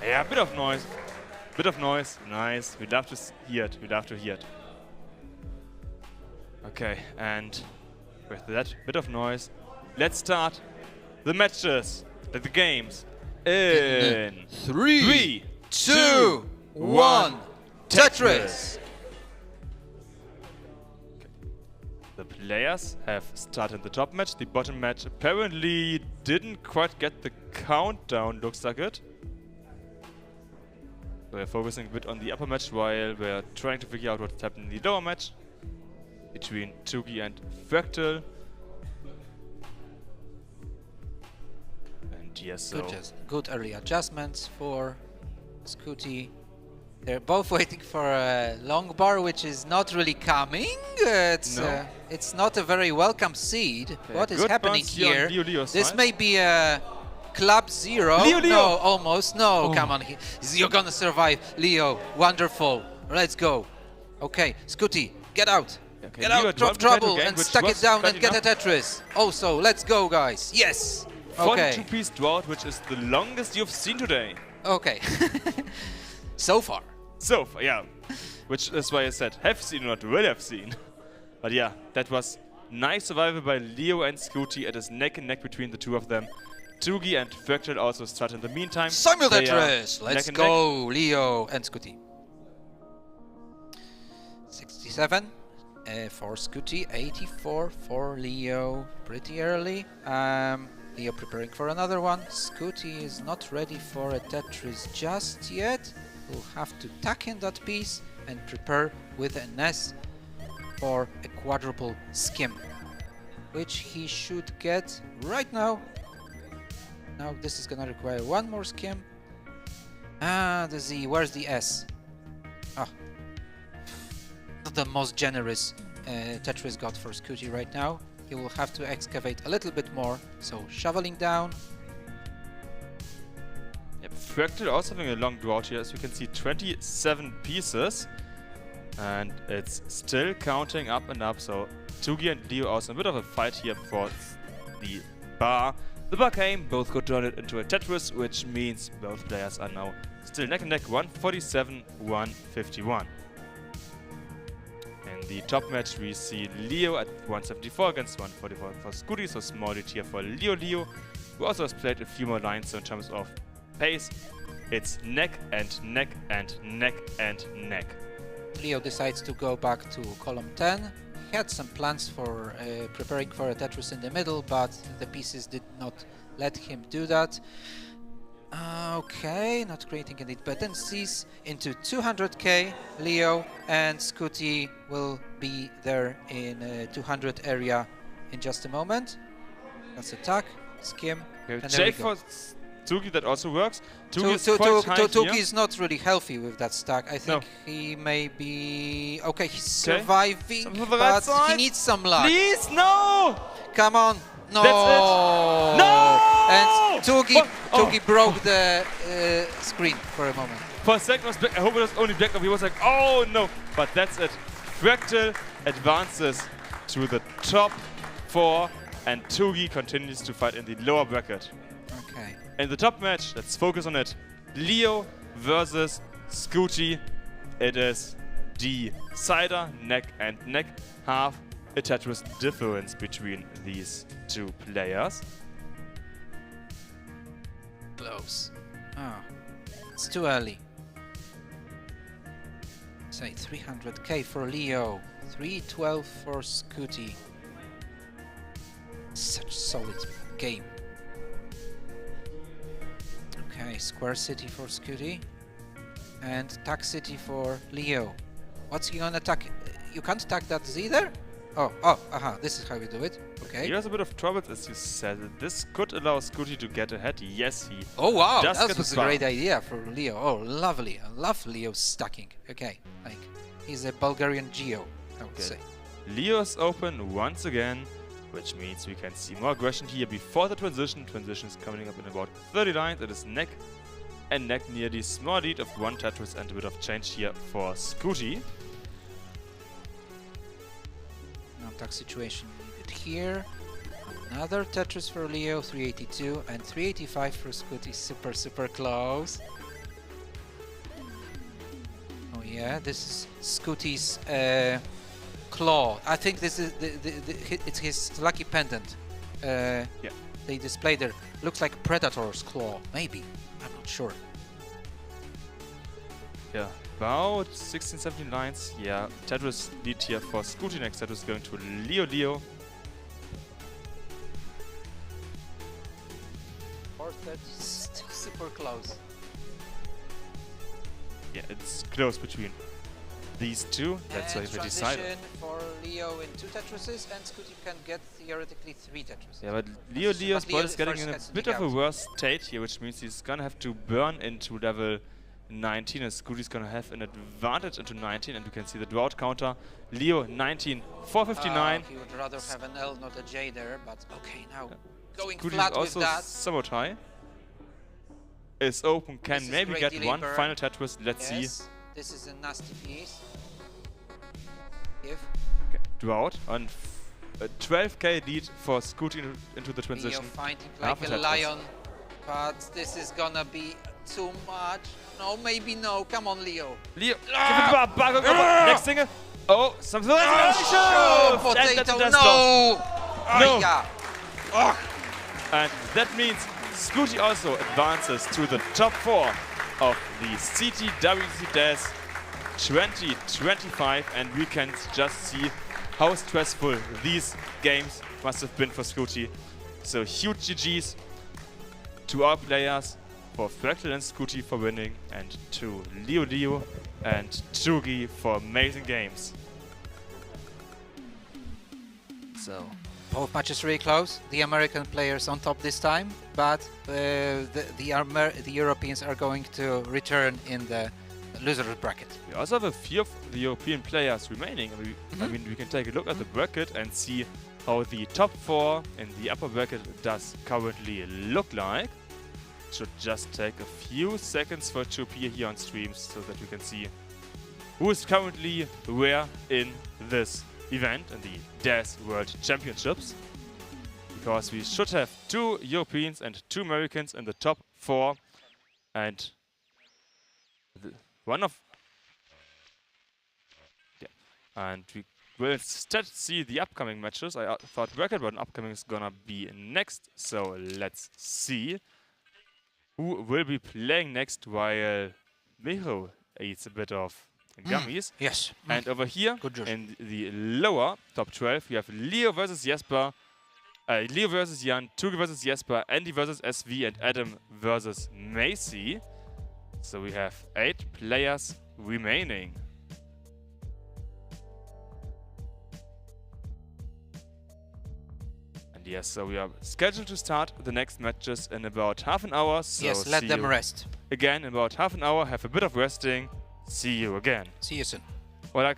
Yeah, a bit of noise. Bit of noise. Nice. We'd love to hear it. We'd love to hear it. Okay, and with that bit of noise, let's start the matches, the games in 3, 2, 1, Tetris! The players have started the top match. The bottom match apparently didn't quite get the countdown, looks like it. So we're focusing a bit on the upper match while we're trying to figure out what's happened in the lower match between Tugi and Fractal. And yes, so Good early adjustments for Scooty. They're both waiting for a long bar, which is not really coming. It's not a very welcome seed. Okay, What is good happening bounce here here? on Leo's This side. may be a Club Zero. Leo! No, almost. No, Oh. come on. You're gonna survive, Leo. Wonderful. Let's go. Okay, Scooty, get out. Okay, Get Leo out, dropped drop the title trouble, game, and which stuck it was down quite and get a enough. Tetris. Also, let's go, guys. Yes. Okay. 42-piece drought, which is the longest you've seen today. Okay. So far. So far, yeah. Which is why I said have seen, not will have seen. But yeah, that was nice survival by Leo and Scooty. It is neck and neck between the two of them. Tugi and Fractal also start in the meantime. Samuel They are Tetris. Let's neck and go, Leo and Scooty. 67 for Scooty, 84 for Leo. Pretty early. Leo preparing for another one. Scooty is not ready for a Tetris just yet. We'll have to tuck in that piece and prepare with an S for a quadruple skim, which he should get right now. Now this is gonna require one more skim. The Z, where's the S? Ah, not the most generous Tetris god for Scooty right now. He will have to excavate a little bit more, so shoveling down. Yep, Fractal also having a long drought here, as you can see, 27 pieces. And it's still counting up and up, so Tugi and Leo also in a bit of a fight here for the bar. The bar came, both got turned it into a Tetris, which means both players are now still neck and neck, 147, 151. In the top match, we see Leo at 174 against 144 for Scooty, so small lead here for Leo, who also has played a few more lines, so in terms of pace, it's neck and neck and neck and neck. Leo decides to go back to column 10. He had some plans for preparing for a Tetris in the middle, but the pieces did not let him do that. Okay, not creating any dependencies. Into 200k, Leo and Scooty will be there in 200 area in just a moment. That's attack, skim, Okay, and there we check go. for Tugi, that also works. Tugi is quite high Tugi here. is not really healthy with that stack. I think he may be... Okay, he's surviving, Something for the right but he side. needs some luck. Please, no! Come on. No. That's it. No! And Tugi, Oh. Tugi broke the screen for a moment. For a second, it was black. I hope it was only black. He was like, oh no! But that's it. Fractal advances to the top 4, and Tugi continues to fight in the lower bracket. Okay. In the top match, let's focus on it. Leo versus Scooty. It is decider, neck and neck, half a Tetris difference between these two players. Close. It's too early. Say 300k for Leo, 312 for Scooty. Such solid game. Okay, Square City for Scooty. And Tac City for Leo. What's he gonna attack? You can't attack that Z there? This is how you do it. Okay. He has a bit of trouble, as you said. This could allow Scooty to get ahead. Yes, he Oh wow, does that get was a the great farm. idea for Leo. Oh, lovely. I love Leo's stacking. Okay, like he's a Bulgarian Geo, I would Okay. say. Leo's open once again, which means we can see more aggression here before the transition. Transition is coming up in about 30 lines. It is neck and neck near the small lead of one Tetris and a bit of change here for Scooty. Now attack situation needed here. Another Tetris for Leo, 382 and 385 for Scooty. Super close. Oh yeah, this is Scooty's claw. I think this is it's his lucky pendant. They display there. Looks like Predator's claw, maybe. I'm not sure. Yeah, about 16, 17 lines. Yeah, Tetris lead here for Scooty. Next Tetris going to Leo. 430, still super close. Yeah, it's close between these two. That's why And they decided. transition for Leo in 2 Tetrises, and Scooty can get theoretically 3 Tetrises. Yeah, but Leo's But board is Leo getting first in a has to bit dig of a out. worse state here, which means he's gonna have to burn into level 19, and Scooty's gonna have an advantage into 19, and we can see the drought counter. Leo 19, 459. He would rather have an L, not a J there, but okay, now going Scooty's flat with also that. somewhat high. Is open, This can is maybe great get delay one burn. final Tetris. Let's see. Yes, this is a nasty piece. Give. Okay, drought on a 12k lead for Scooty into the Leo transition. fighting Half like a a Tetris. lion, but this is gonna be too much. No, maybe no. Come on, Leo. Leo, give it back, back over. Next single. Oh, something Oh, and that's potato, a death no! No. Yeah. And that means Scooty also advances to the top 4 of the CTWC Dash 2025, and we can just see how stressful these games must have been for Scooty. So huge GGs to our players, for Fractal and Scooty for winning, and to Leo and Chugi for amazing games. So both matches really close. The American players on top this time, but the Europeans are going to return in the loser bracket. We also have a few of the European players remaining. I mean, we can take a look at the bracket and see how the top 4 in the upper bracket does currently look like. Should just take a few seconds for it to appear here on streams so that we can see who is currently where in this event in the DAS World Championships. Because we should have 2 Europeans and 2 Americans in the top 4, and one of and we will instead see the upcoming matches. I thought bracket one upcoming is gonna be next, so let's see who will be playing next while Miho eats a bit of gummies. Yes. And over here, Good judge. in the lower top 12, we have Leo versus Jesper, Leo versus Jan, Tugi versus Jesper, Andy versus SV, and Adam versus Macy. So we have 8 players remaining. And yes, so we are scheduled to start the next matches in about half an hour. So Yes, let see them you rest. again in about half an hour. Have a bit of resting. See you again. See you soon. Well, like,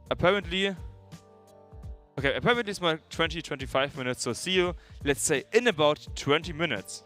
apparently it's my 20-25 minutes, so see you, let's say, in about 20 minutes.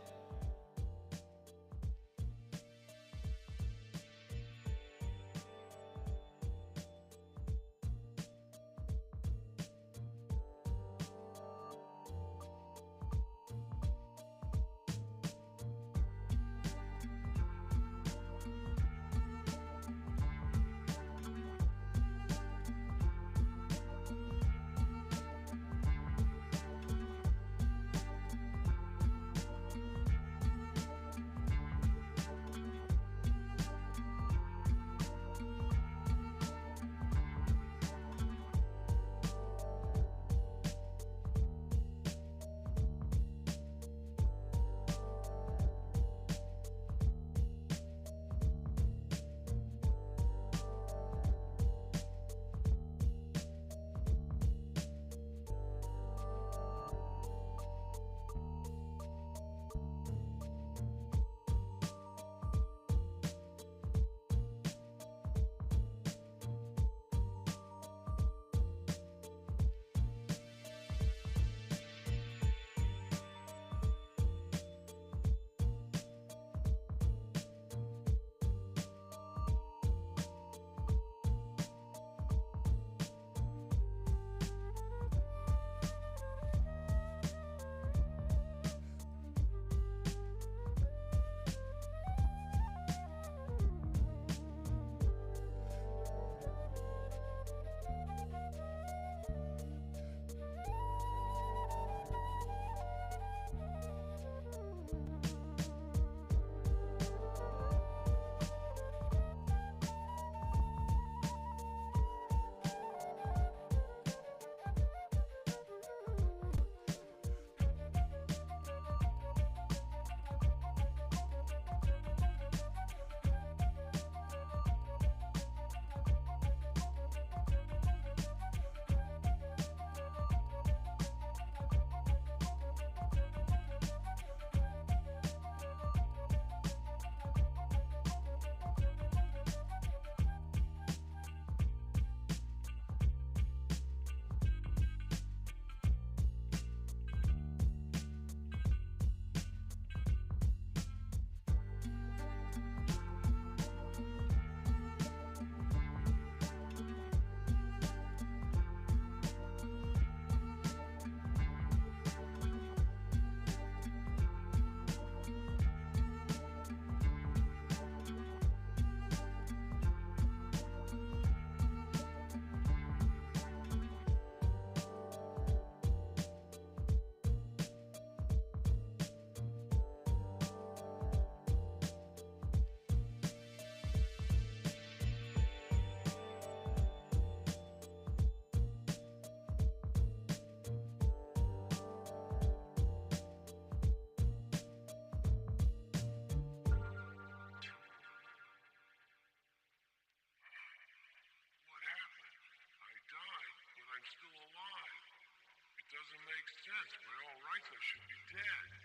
makes sense. By all rights, I should be dead.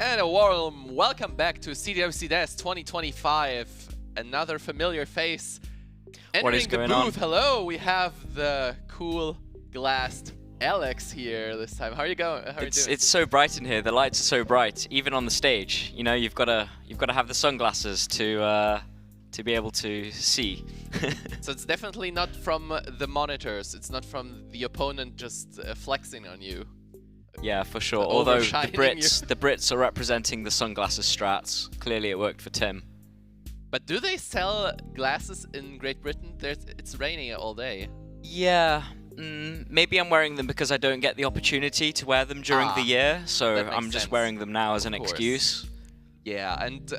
And a warm welcome back to CTWC Desk 2025. Another familiar face What is entering the going booth. Hello, we have the cool glassed Alex here this time. How are you going? How are you doing? It's so bright in here. The lights are so bright, even on the stage. You know, you've got to have the sunglasses to be able to see. So it's definitely not from the monitors. It's not from the opponent just flexing on you. Yeah, for sure. Although the Overshining Brits are representing the sunglasses strats. Clearly, it worked for Tim. But do they sell glasses in Great Britain? It's raining all day. Yeah. Maybe I'm wearing them because I don't get the opportunity to wear them during the year, so that makes I'm just sense. wearing them now as an Of course. excuse. Yeah, and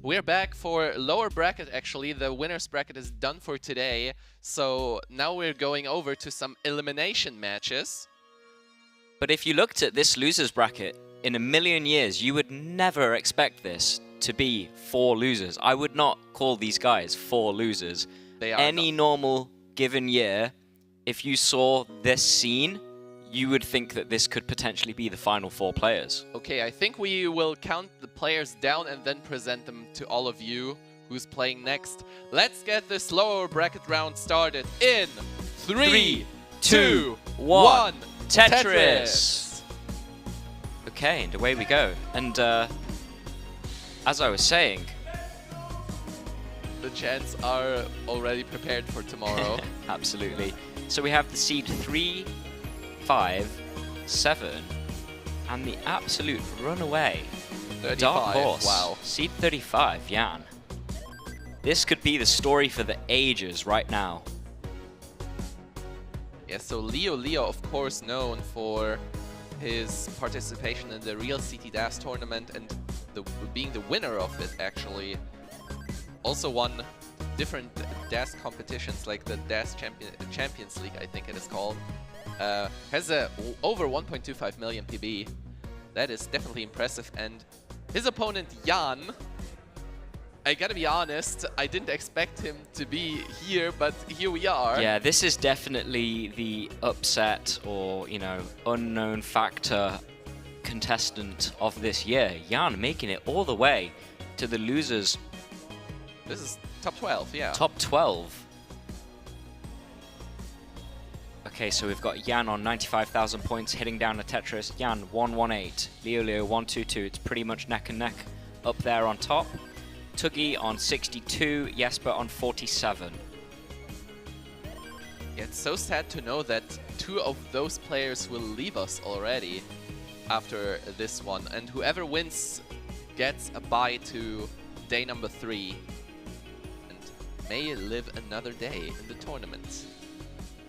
we're back for lower bracket actually. The winner's bracket is done for today. So now we're going over to some elimination matches. But if you looked at this losers bracket, in a million years, you would never expect this to be 4 losers. I would not call these guys 4 losers. They are Any not. normal given year, if you saw this scene, you would think that this could potentially be the final 4 players. Okay, I think we will count the players down and then present them to all of you who's playing next. Let's get this lower bracket round started in 3, 2, 1. Tetris! Okay, and away we go. And as I was saying, The chants are already prepared for tomorrow. absolutely. So we have the seed 3, 5, 7, and the absolute runaway 35. Dark Horse. Wow. Seed 35, Jan. This could be the story for the ages right now. Yeah, so Leo, of course, known for his participation in the real CTWC tournament and being the winner of it, actually. Also won different DAS competitions, like the DAS Champions League, I think it is called. Has over 1.25 million PB. That is definitely impressive. And his opponent, Jan, I gotta be honest, I didn't expect him to be here, but here we are. Yeah, this is definitely the upset or, you know, unknown factor contestant of this year. Jan making it all the way to the losers. This is top 12, yeah. Top 12. Okay, so we've got Jan on 95,000 points, hitting down a Tetris. Jan 118, Leo 122. It's pretty much neck and neck up there on top. Tuggy on 62, Jesper on 47. Yeah, it's so sad to know that 2 of those players will leave us already after this one. And whoever wins gets a bye to day number 3 and may live another day in the tournament.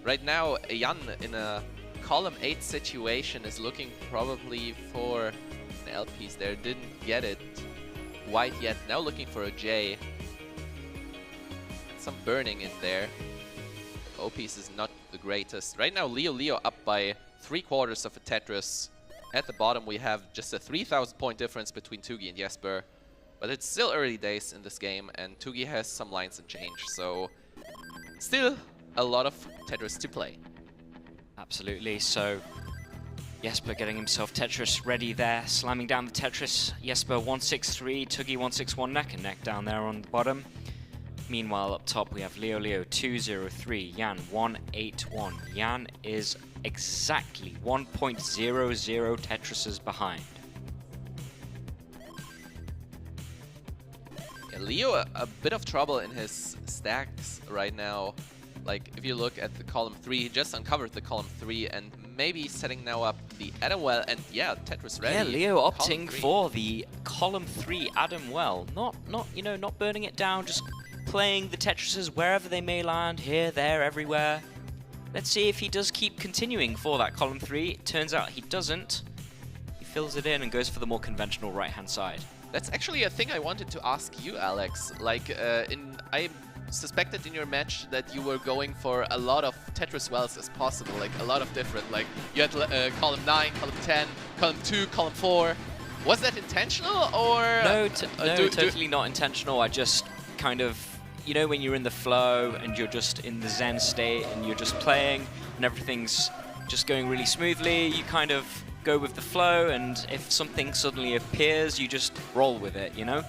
Right now, Jan in a column 8 situation is looking probably for an L piece there. Didn't get it quite yet. Now looking for a J. Some burning in there. O piece is not the greatest. Right now, Leo up by 3/4 of a Tetris. At the bottom, we have just a 3,000 point difference between Tuggy and Jesper. But it's still early days in this game, and Tuggy has some lines and change, so still a lot of Tetris to play. Absolutely, so Jesper getting himself Tetris ready there, slamming down the Tetris. Jesper 163, Tuggy 161, neck and neck down there on the bottom. Meanwhile, up top we have Leo 203, Jan 181. Jan is exactly 1.00 Tetrises behind. Yeah, Leo a bit of trouble in his stacks right now. Like, if you look at the column 3, he just uncovered the column 3 and maybe setting now up the Adam Well, and yeah, Tetris ready. Yeah, Leo Column opting 3. for the column 3 Adam Well. Not burning it down, just playing the Tetrises wherever they may land, here, there, everywhere. Let's see if he does keep continuing for that column 3. It turns out he doesn't. He fills it in and goes for the more conventional right-hand side. That's actually a thing I wanted to ask you, Alex. Like, I suspected in your match that you were going for a lot of Tetris wells as possible, like a lot of different, like you had column 9, column 10, column 2, column 4. Was that intentional or? No, totally not intentional. I just kind of, you know, when you're in the flow and you're just in the Zen state and you're just playing and everything's just going really smoothly, you kind of go with the flow, and if something suddenly appears, you just roll with it, you know?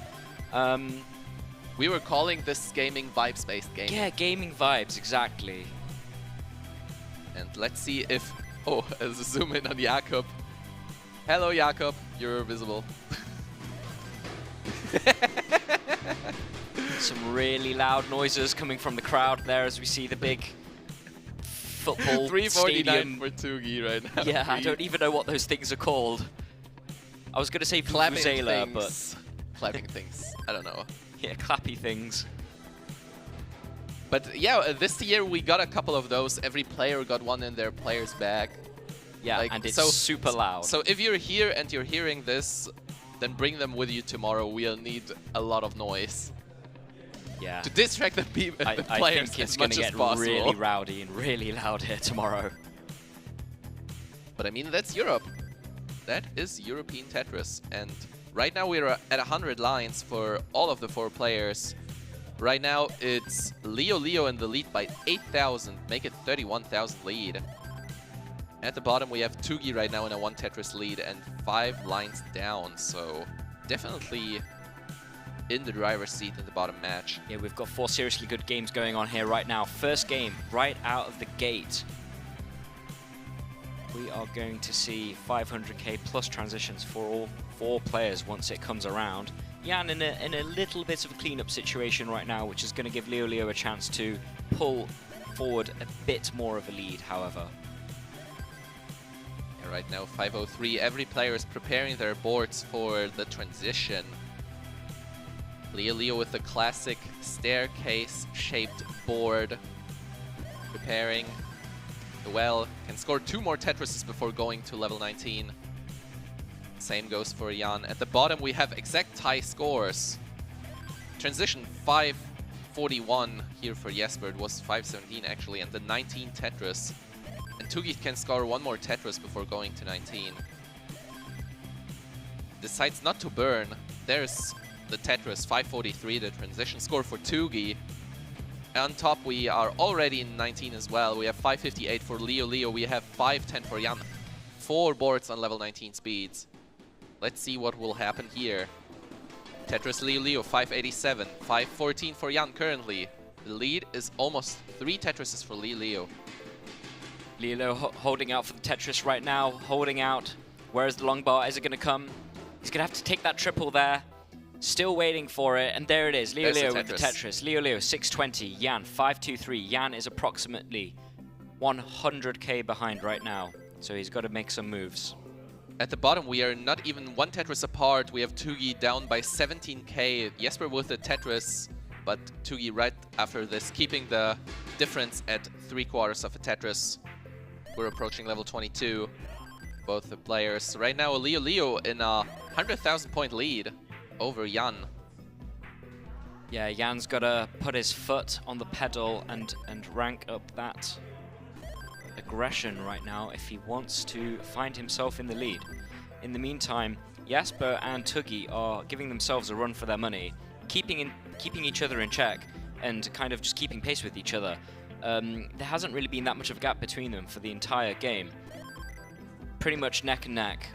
We were calling this gaming vibes-based game. Yeah, gaming vibes, exactly. And let's see if... Oh, as a zoom in on Jakob. Hello, Jakob. You're visible. Some really loud noises coming from the crowd there as we see the big football 349 stadium. for Tugi right now. Yeah, I don't even know what those things are called. I was going to say clapping vuvuzela, things. Clapping things. I don't know. yeah, clappy things. But yeah, this year we got a couple of those. Every player got one in their player's bag. Yeah, Like, and it's so- super loud. So if you're here and you're hearing this, then bring them with you tomorrow. We'll need a lot of noise yeah, to distract the, the I players think it's as going much to as get possible. really rowdy and really loud here tomorrow. But I mean, that's Europe. That is European Tetris. And right now we're at 100 lines for all of the 4 players. Right now it's Leo in the lead by 8,000, make it 31,000 lead. At the bottom we have Tugi right now in a 1 Tetris lead and 5 lines down, so definitely in the driver's seat in the bottom match. Yeah, we've got 4 seriously good games going on here right now. First game, right out of the gate. We are going to see 500k plus transitions for all 4 players once it comes around. Jan in a little bit of a cleanup situation right now, which is going to give Leo a chance to pull forward a bit more of a lead, however. Yeah, right now 5:03, every player is preparing their boards for the transition. Leo with the classic staircase-shaped board, preparing well, can score 2 more Tetrises before going to level 19. Same goes for Jan. At the bottom we have exact tie scores. Transition 541 here for Jesper, it was 517 actually, and the 19 Tetris. And Tugi can score 1 more Tetris before going to 19. Decides not to burn. There's the Tetris 543, the transition score for Tugi. On top we are already in 19 as well. We have 558 for Leo. We have 510 for Jan. 4 boards on level 19 speeds. Let's see what will happen here. Tetris Leo 587, 514 for Jan currently. The lead is almost 3 Tetrises for Leo. Leo holding out for the Tetris right now, holding out. Where's the long bar? Is it going to come? He's going to have to take that triple there. Still waiting for it, and there it is. Leo with the Tetris. Leo 620, Jan 523. Jan is approximately 100k behind right now, so he's got to make some moves. At the bottom, we are not even 1 Tetris apart. We have Tugi down by 17k. Jesper with the Tetris, but Tugi right after this, keeping the difference at 3/4 of a Tetris. We're approaching level 22, both the players. Right now, Leo in a 100,000 point lead over Jan. Yeah, Jan's got to put his foot on the pedal and rank up that aggression right now if he wants to find himself in the lead. In the meantime, Jesper and Tugi are giving themselves a run for their money, keeping each other in check and kind of just keeping pace with each other. There hasn't really been that much of a gap between them for the entire game. Pretty much neck and neck.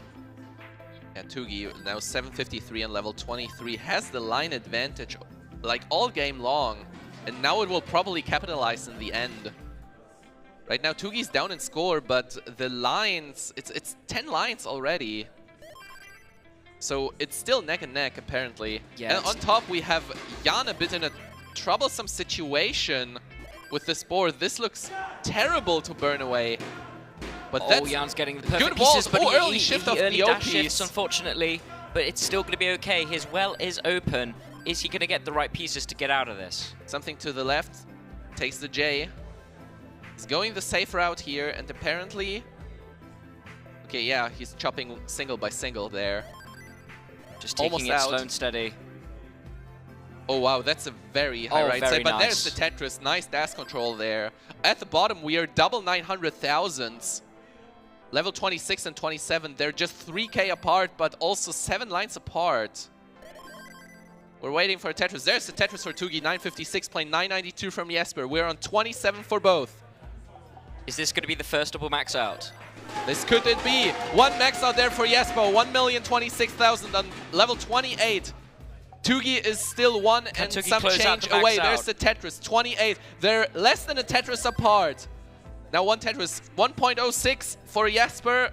Yeah, Tugi now 753 on level 23 has the line advantage like all game long, and now it will probably capitalize in the end. Right now Tugi's down in score, but the lines, it's 10 lines already. So it's still neck and neck apparently. Yeah, and on top we have Jan a bit in a troublesome situation with this board. This looks terrible to burn away. But that's Jan's getting the perfect good pieces, walls. but Early shift of early the dash O shifts, piece. unfortunately, but it's still going to be okay. His well is open. Is he going to get the right pieces to get out of this? Something to the left, takes the J. He's going the safe route here, and apparently... Okay, yeah, he's chopping single by single there. Just taking Almost it out. slow and steady. Oh wow, that's a very high right very side, but nice. there's the Tetris, nice dash control there. At the bottom, we are double 900,000s. Level 26 and 27, they're just 3k apart, but also 7 lines apart. We're waiting for a Tetris. There's the Tetris for Tugi, 956, playing 992 from Jesper. We're on 27 for both. Is this going to be the first double max out? This could it be. One max out there for Jesper. 1,026,000 on level 28. Tugi is still one and Tugi some close out change the max away. out? There's the Tetris, 28. They're less than a Tetris apart. Now one Tetris, 1.06 for Jesper.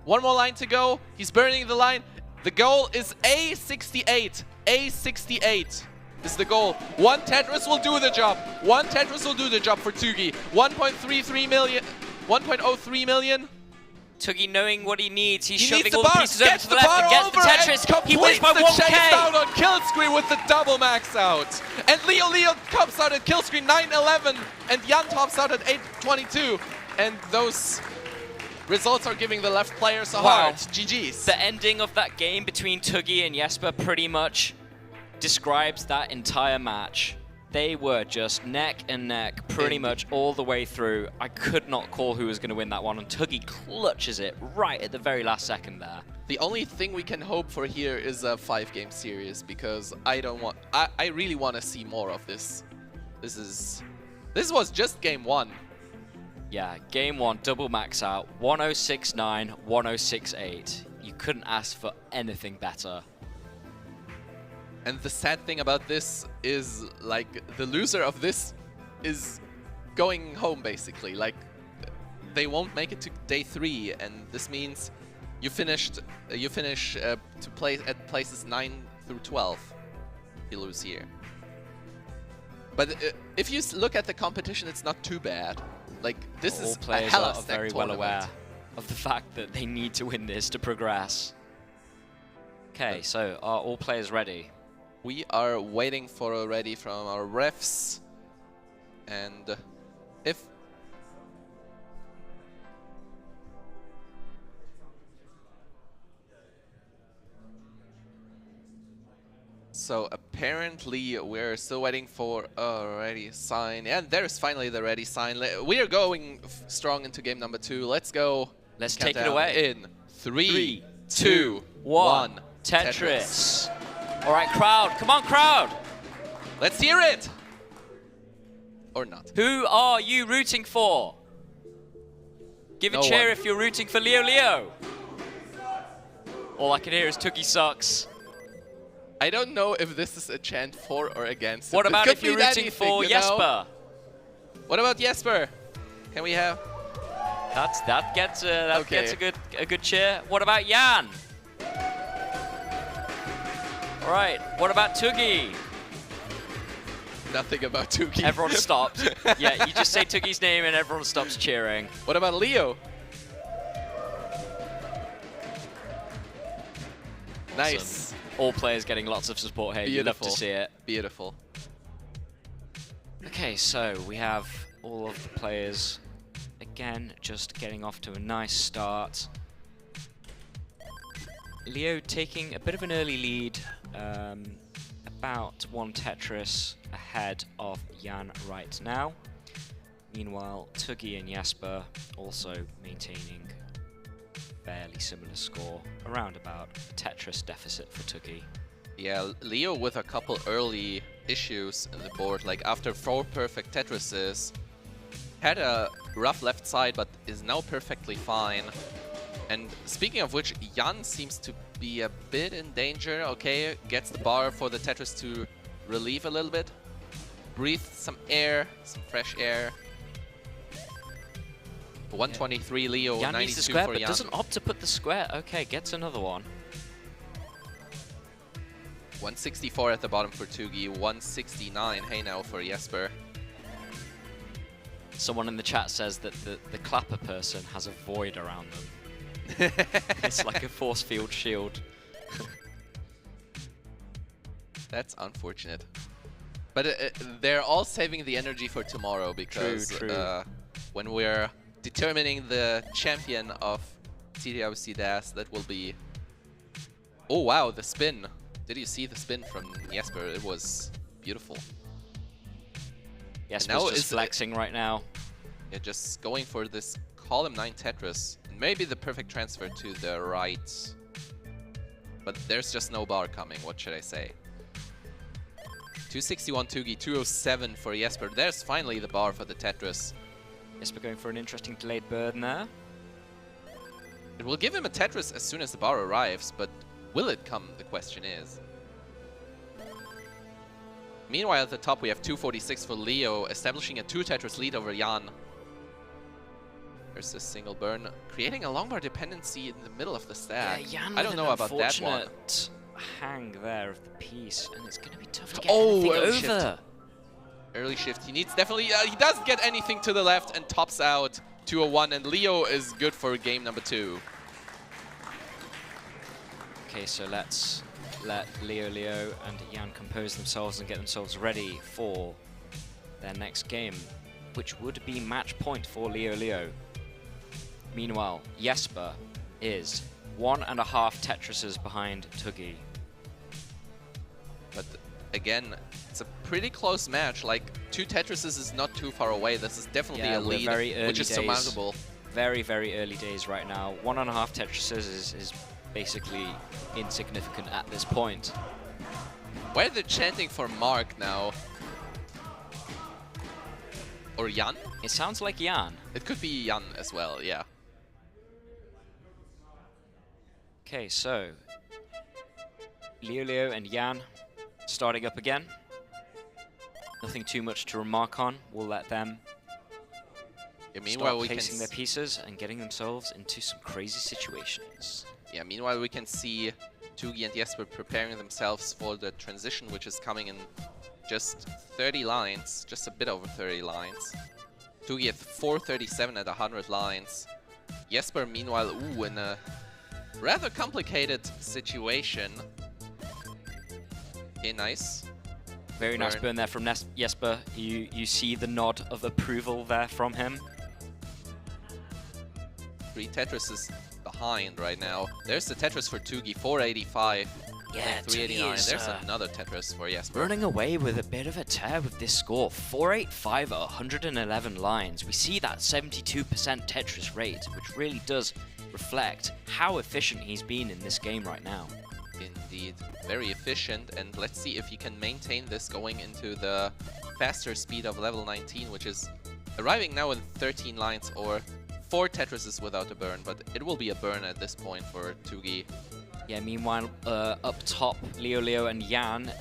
One more line to go. He's burning the line. The goal is A68. A68 is the goal. One Tetris will do the job. One Tetris will do the job for Tugi. 1.33 million. 1.03 million. Tugi knowing what he needs, he's He shoving needs the all the bar, pieces over gets to the the left bar and gets over the Tetris. He wins by the chase 1k. down on kill screen with the double max out. And Leo tops out at kill screen 911 and Jan tops out at 822. And those results are giving the left players a Wow. heart. GG's. The ending of that game between Tugi and Jesper pretty much describes that entire match. They were just neck and neck pretty much all the way through. I could not call who was going to win that one, and Tugi clutches it right at the very last second there. The only thing we can hope for here is a 5-game series, because I really want to see more of this. This was just game 1. Yeah, game 1, double max out, 1069, 1068. You couldn't ask for anything better. And the sad thing about this is, like, the loser of this is going home, basically. Like, they won't make it to day 3, and this means you finish to play at places 9 through 12. If you lose here. But if you look at the competition, it's not too bad. Like, this All is a players hella are stacked very well tournament. aware of the fact that they need to win this to progress. Okay, so are all players ready? We are waiting for already from our refs, and if so apparently we're still waiting for a ready sign, and there's finally the ready sign. We are going strong into game number 2. Let's go. Let's take it Countdown away. in 3, 2, 2, 1. Tetris. All right, crowd. Come on, crowd. Let's hear it! Or not. Who are you rooting for? Give a No cheer one. if you're rooting for Leo. All I can hear is Tugi sucks. I don't know if this is a chant for or against. What It about could if you're mean rooting anything, for you know? Jesper? What about Jesper? Can we have? That gets Okay. a good cheer. What about Jan? All right. What about Tugi? Nothing about Tuki. Everyone stops. Yeah, you just say Tugi's name and everyone stops cheering. What about Leo? Nice. All players getting lots of support here. You love to Beautiful. see it. Beautiful. Okay, so we have all of the players again just getting off to a nice start. Leo taking a bit of an early lead, about 1 Tetris ahead of Jan right now. Meanwhile, Tugi and Jesper also maintaining fairly similar score, around about a Tetris deficit for Tugi. Yeah, Leo with a couple early issues in the board, like after 4 perfect Tetrises, had a rough left side, but is now perfectly fine. And speaking of which, Jan seems to be a bit in danger. Okay, gets the bar for the Tetris to relieve a little bit. Breathe some air, some fresh air. 123 Leo, Jan 92 needs the square, for but Jan. doesn't opt to put the square. Okay, gets another one. 164 at the bottom for Tugi, 169 hey now for Jesper. Someone in the chat says that the clapper person has a void around them. It's like a force field shield. That's unfortunate. But they're all saving the energy for tomorrow, because True. when we're determining the champion of CTWC DAS, that will be... Oh wow, the spin. Did you see the spin from Jesper? It was beautiful. Yes, now just is flexing right now. Yeah, just going for this column 9 Tetris. Maybe the perfect transfer to the right. But there's just no bar coming, what should I say? 261 Tugi, 207 for Jesper. There's finally the bar for the Tetris. Jesper going for an interesting delayed burn there. It will give him a Tetris as soon as the bar arrives, but will it come, the question is. Meanwhile, at the top, we have 246 for Leo, establishing a 2 Tetris lead over Jan. There's a single burn, creating a long bar dependency in the middle of the stack. Yeah, Jan I don't know about that one. unfortunate hang there of the piece, and it's going to be tough to get Oh, anything early over. shift. Early shift. He needs definitely. He doesn't get anything to the left and tops out 201. And Leo is good for game number 2. Okay, so let's let Leo and Jan compose themselves and get themselves ready for their next game, which would be match point for Leo. Meanwhile, Jesper is 1.5 Tetrises behind Tuggy. But again, it's a pretty close match. Like 2 Tetrises is not too far away. This is definitely Yeah, a we're lead, very early which is days. surmountable. Very, very early days right now. 1.5 Tetrises is basically insignificant at this point. Why are they chanting for Mark now? Or Jan? It sounds like Jan. It could be Jan as well, yeah. Okay, so Leo and Jan starting up again. Nothing too much to remark on. We'll let them Yeah, meanwhile, start we can placing their pieces and getting themselves into some crazy situations. Yeah, meanwhile, we can see Tuggy and Jesper preparing themselves for the transition, which is coming in just 30 lines, just a bit over 30 lines. Tuggy at 437 at 100 lines. Jesper, meanwhile, in a rather complicated situation. Okay, nice. Very nice burn there from Jesper. You see the nod of approval there from him. 3 Tetrises behind right now. There's the Tetris for Tuggy, 485. Yeah, 389. Tuggy is, There's another Tetris for Jesper. running away with a bit of a tear with this score. 485 at 111 lines. We see that 72% Tetris rate, which really does reflect how efficient he's been in this game right now. Indeed, very efficient, and let's see if he can maintain this going into the faster speed of level 19, which is arriving now in 13 lines, or 4 Tetrises without a burn, but it will be a burn at this point for Tuggy. Yeah, meanwhile, up top, Leo and Jan,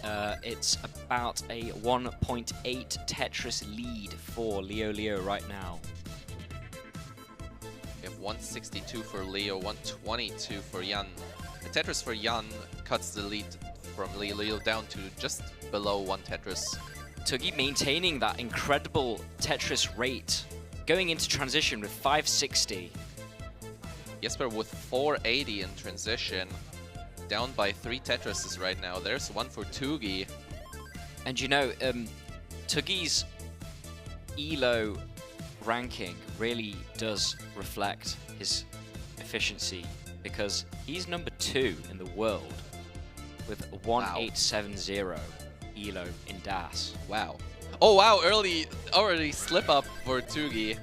it's about a 1.8 Tetris lead for Leo right now. We have 162 for Leo, 122 for Jan. The Tetris for Jan cuts the lead from Leo down to just below 1 Tetris. Tuggy maintaining that incredible Tetris rate, going into transition with 560. Jesper with 480 in transition, down by 3 Tetrises right now. There's one for Tuggy. And you know, Tuggy's ELO ranking really does reflect his efficiency, because he's number 2 in the world with 1870 ELO in DAS. Wow. Oh wow, already slip up for Tuggy.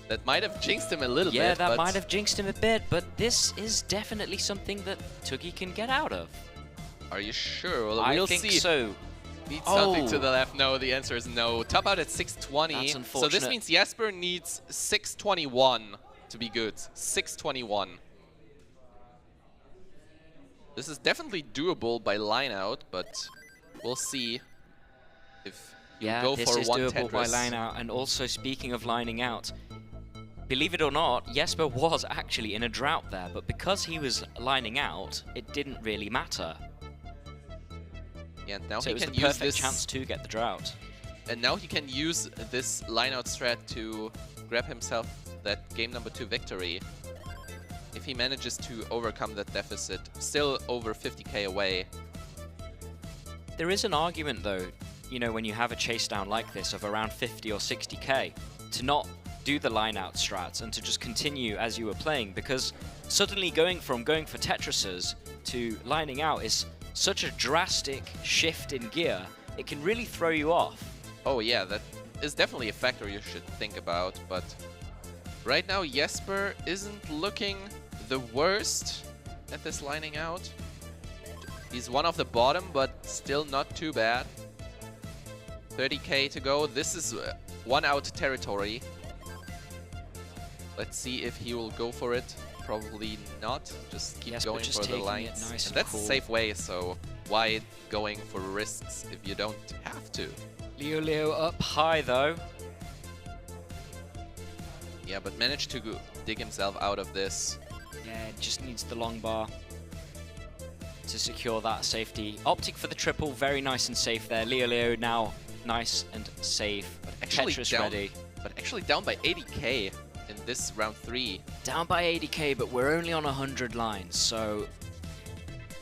That might have jinxed him a little bit. Yeah, that but might have jinxed him a bit, but this is definitely something that Tuggy can get out of. Are you sure? Well, I we'll think see. so. Needs something to the left. No, the answer is no. Top out at 620. That's So unfortunate. this means Jesper needs 621 to be good. 621. This is definitely doable by line out, but we'll see if you go this for is 1 doable by Tetris. line out. And also, speaking of lining out, believe it or not, Jesper was actually in a drought there, but because he was lining out, it didn't really matter. Yeah, now So he it was can the use perfect this, chance to get the drought. and now he can use this line out strat to grab himself that game number 2 victory. If he manages to overcome that deficit, still over 50k away. There is an argument, though, you know, when you have a chase down like this of around 50 or 60k, to not do the line out strats and to just continue as you were playing, because suddenly going for Tetrises to lining out is such a drastic shift in gear, it can really throw you off. Oh yeah, that is definitely a factor you should think about, but right now Jesper isn't looking the worst at this lining out. He's one of the bottom, but still not too bad. 30k to go. This is 1 out territory. Let's see if he will go for it. Probably not. Just keep Yes, but going just for the taking it lines. nice And and that's a cool. safe way, so why going for risks if you don't have to? Leo up high though. Yeah, but managed to dig himself out of this. Yeah, just needs the long bar to secure that safety. Opting for the triple, very nice and safe there. Leo now nice and safe. Actually Tetris down, ready. but actually down by 80k in this round 3. Down by 80k, but we're only on 100 lines, so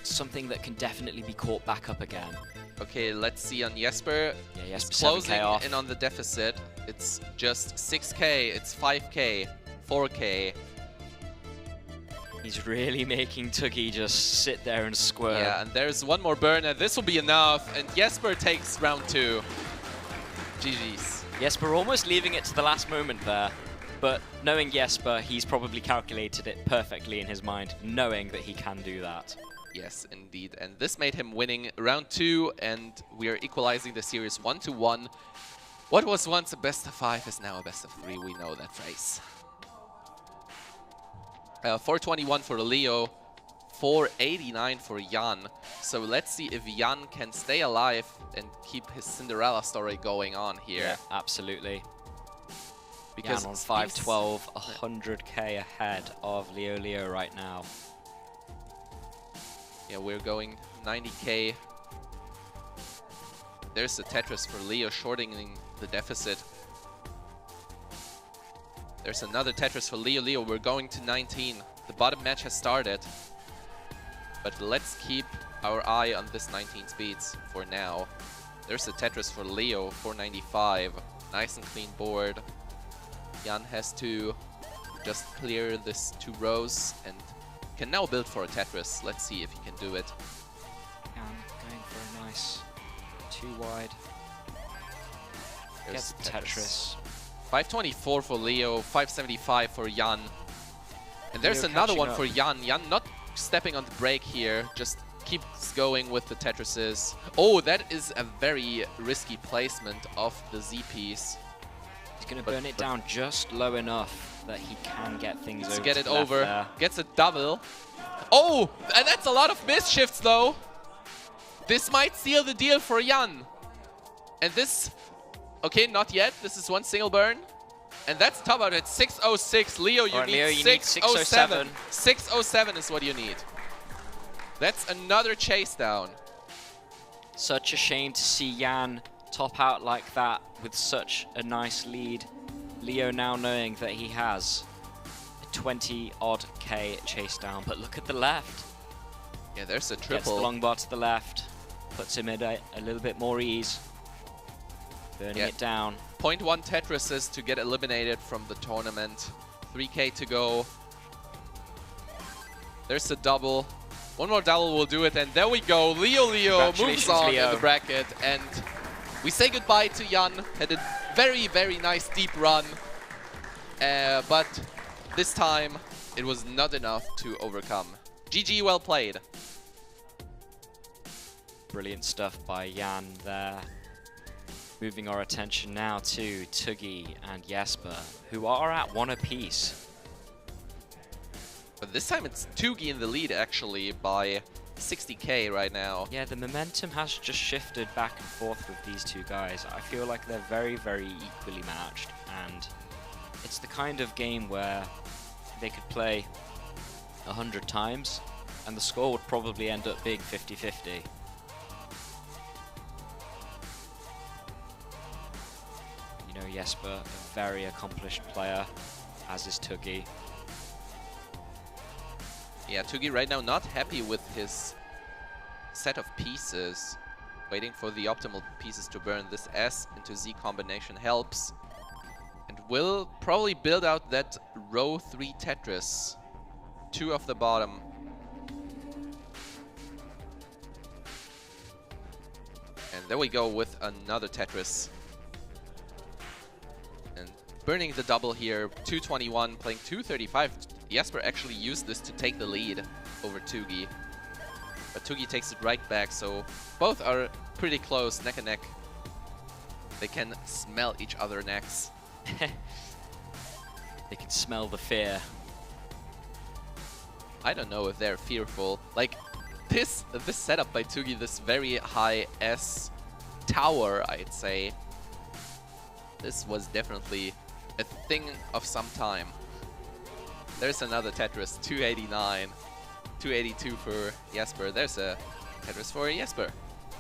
something that can definitely be caught back up again. Okay, let's see on Jesper. Yeah, He's Jesper closing 7k off. in on the deficit. It's just 6k, it's 5k, 4k. He's really making Tuggy just sit there and squirm. Yeah, and there's one more burn, and this will be enough. And Jesper takes round 2. GG's. Jesper almost leaving it to the last moment there. But knowing Jesper, he's probably calculated it perfectly in his mind, knowing that he can do that. Yes, indeed. And this made him winning round 2, and we are equalizing the series 1-1. What was once a best of 5 is now a best of 3. We know that phrase. 421 for Leo, 489 for Jan. So let's see if Jan can stay alive and keep his Cinderella story going on here. Yeah, absolutely. Because Jan on he's- 512, 100k ahead of Leo right now. Yeah, we're going 90k. There's the Tetris for Leo, shortening the deficit. There's another Tetris for Leo. We're going to 19. The bottom match has started. But let's keep our eye on this 19 speeds for now. There's the Tetris for Leo, 495. Nice and clean board. Jan has to just clear this 2 rows and can now build for a Tetris. Let's see if he can do it. Jan going for a nice 2 wide. There's Gets the Tetris. 524 for Leo, 575 for Jan. And there's Leo another catching one up. for Jan. Jan not stepping on the brake here, just keeps going with the Tetrises. Oh, that is a very risky placement of the Z piece. He's going to burn it down just low enough that he can get things To over get to it the left over, there. gets a double. Oh, and that's a lot of misshifts though. This might seal the deal for Jan. And this, okay, not yet. This is one single burn. And that's top out at 606. Leo, you Alright, need Leo, you need 607. 607 is what you need. That's another chase down. Such a shame to see Jan top out like that with such a nice lead. Leo now knowing that he has a 20-odd K chase down. But look at the left. Yeah, there's a Gets triple. the long bar to the left. Puts him at a little bit more ease. Burning Yeah. it down. 0.1 Tetrises to get eliminated from the tournament. 3k to go. There's a double. One more double will do it, and there we go. Leo moves Congratulations, on Leo. in the bracket, and we say goodbye to Jan. Had a very, very nice deep run, but this time it was not enough to overcome. GG, well played. Brilliant stuff by Jan there. Moving our attention now to Tuggy and Jesper, who are at 1 apiece. But this time it's Tugi in the lead, actually, by 60k right now. Yeah, the momentum has just shifted back and forth with these two guys. I feel like they're very, very equally matched, and it's the kind of game where they could play 100 times, and the score would probably end up being 50-50. You know, Jesper, a very accomplished player, as is Tuggy. Yeah, Tugi right now not happy with his set of pieces. Waiting for the optimal pieces to burn. This S into Z combination helps. And will probably build out that row 3 Tetris. 2 off the bottom. And there we go with another Tetris. And burning the double here. 221, playing 235. Jesper actually used this to take the lead over Tugi. But Tugi takes it right back, so both are pretty close, neck and neck. They can smell each other necks. They can smell the fear. I don't know if they're fearful. Like, this setup by Tugi, this very high S tower, I'd say, this was definitely a thing of some time. There's another Tetris, 289, 282 for Jesper. There's a Tetris for Jesper.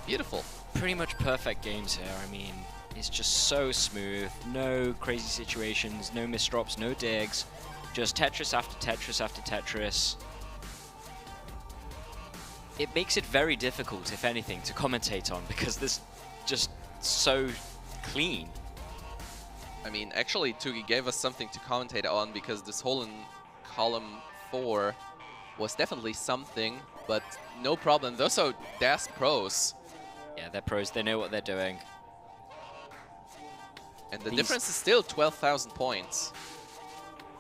Beautiful. Pretty much perfect games here. I mean, it's just so smooth. No crazy situations, no misdrops, no digs. Just Tetris after Tetris after Tetris. It makes it very difficult, if anything, to commentate on because this just so clean. I mean, actually, Tugi gave us something to commentate on because this hole in column 4 was definitely something, but no problem. Those are DAS pros. Yeah, they're pros. They know what they're doing. And the difference is still 12,000 points.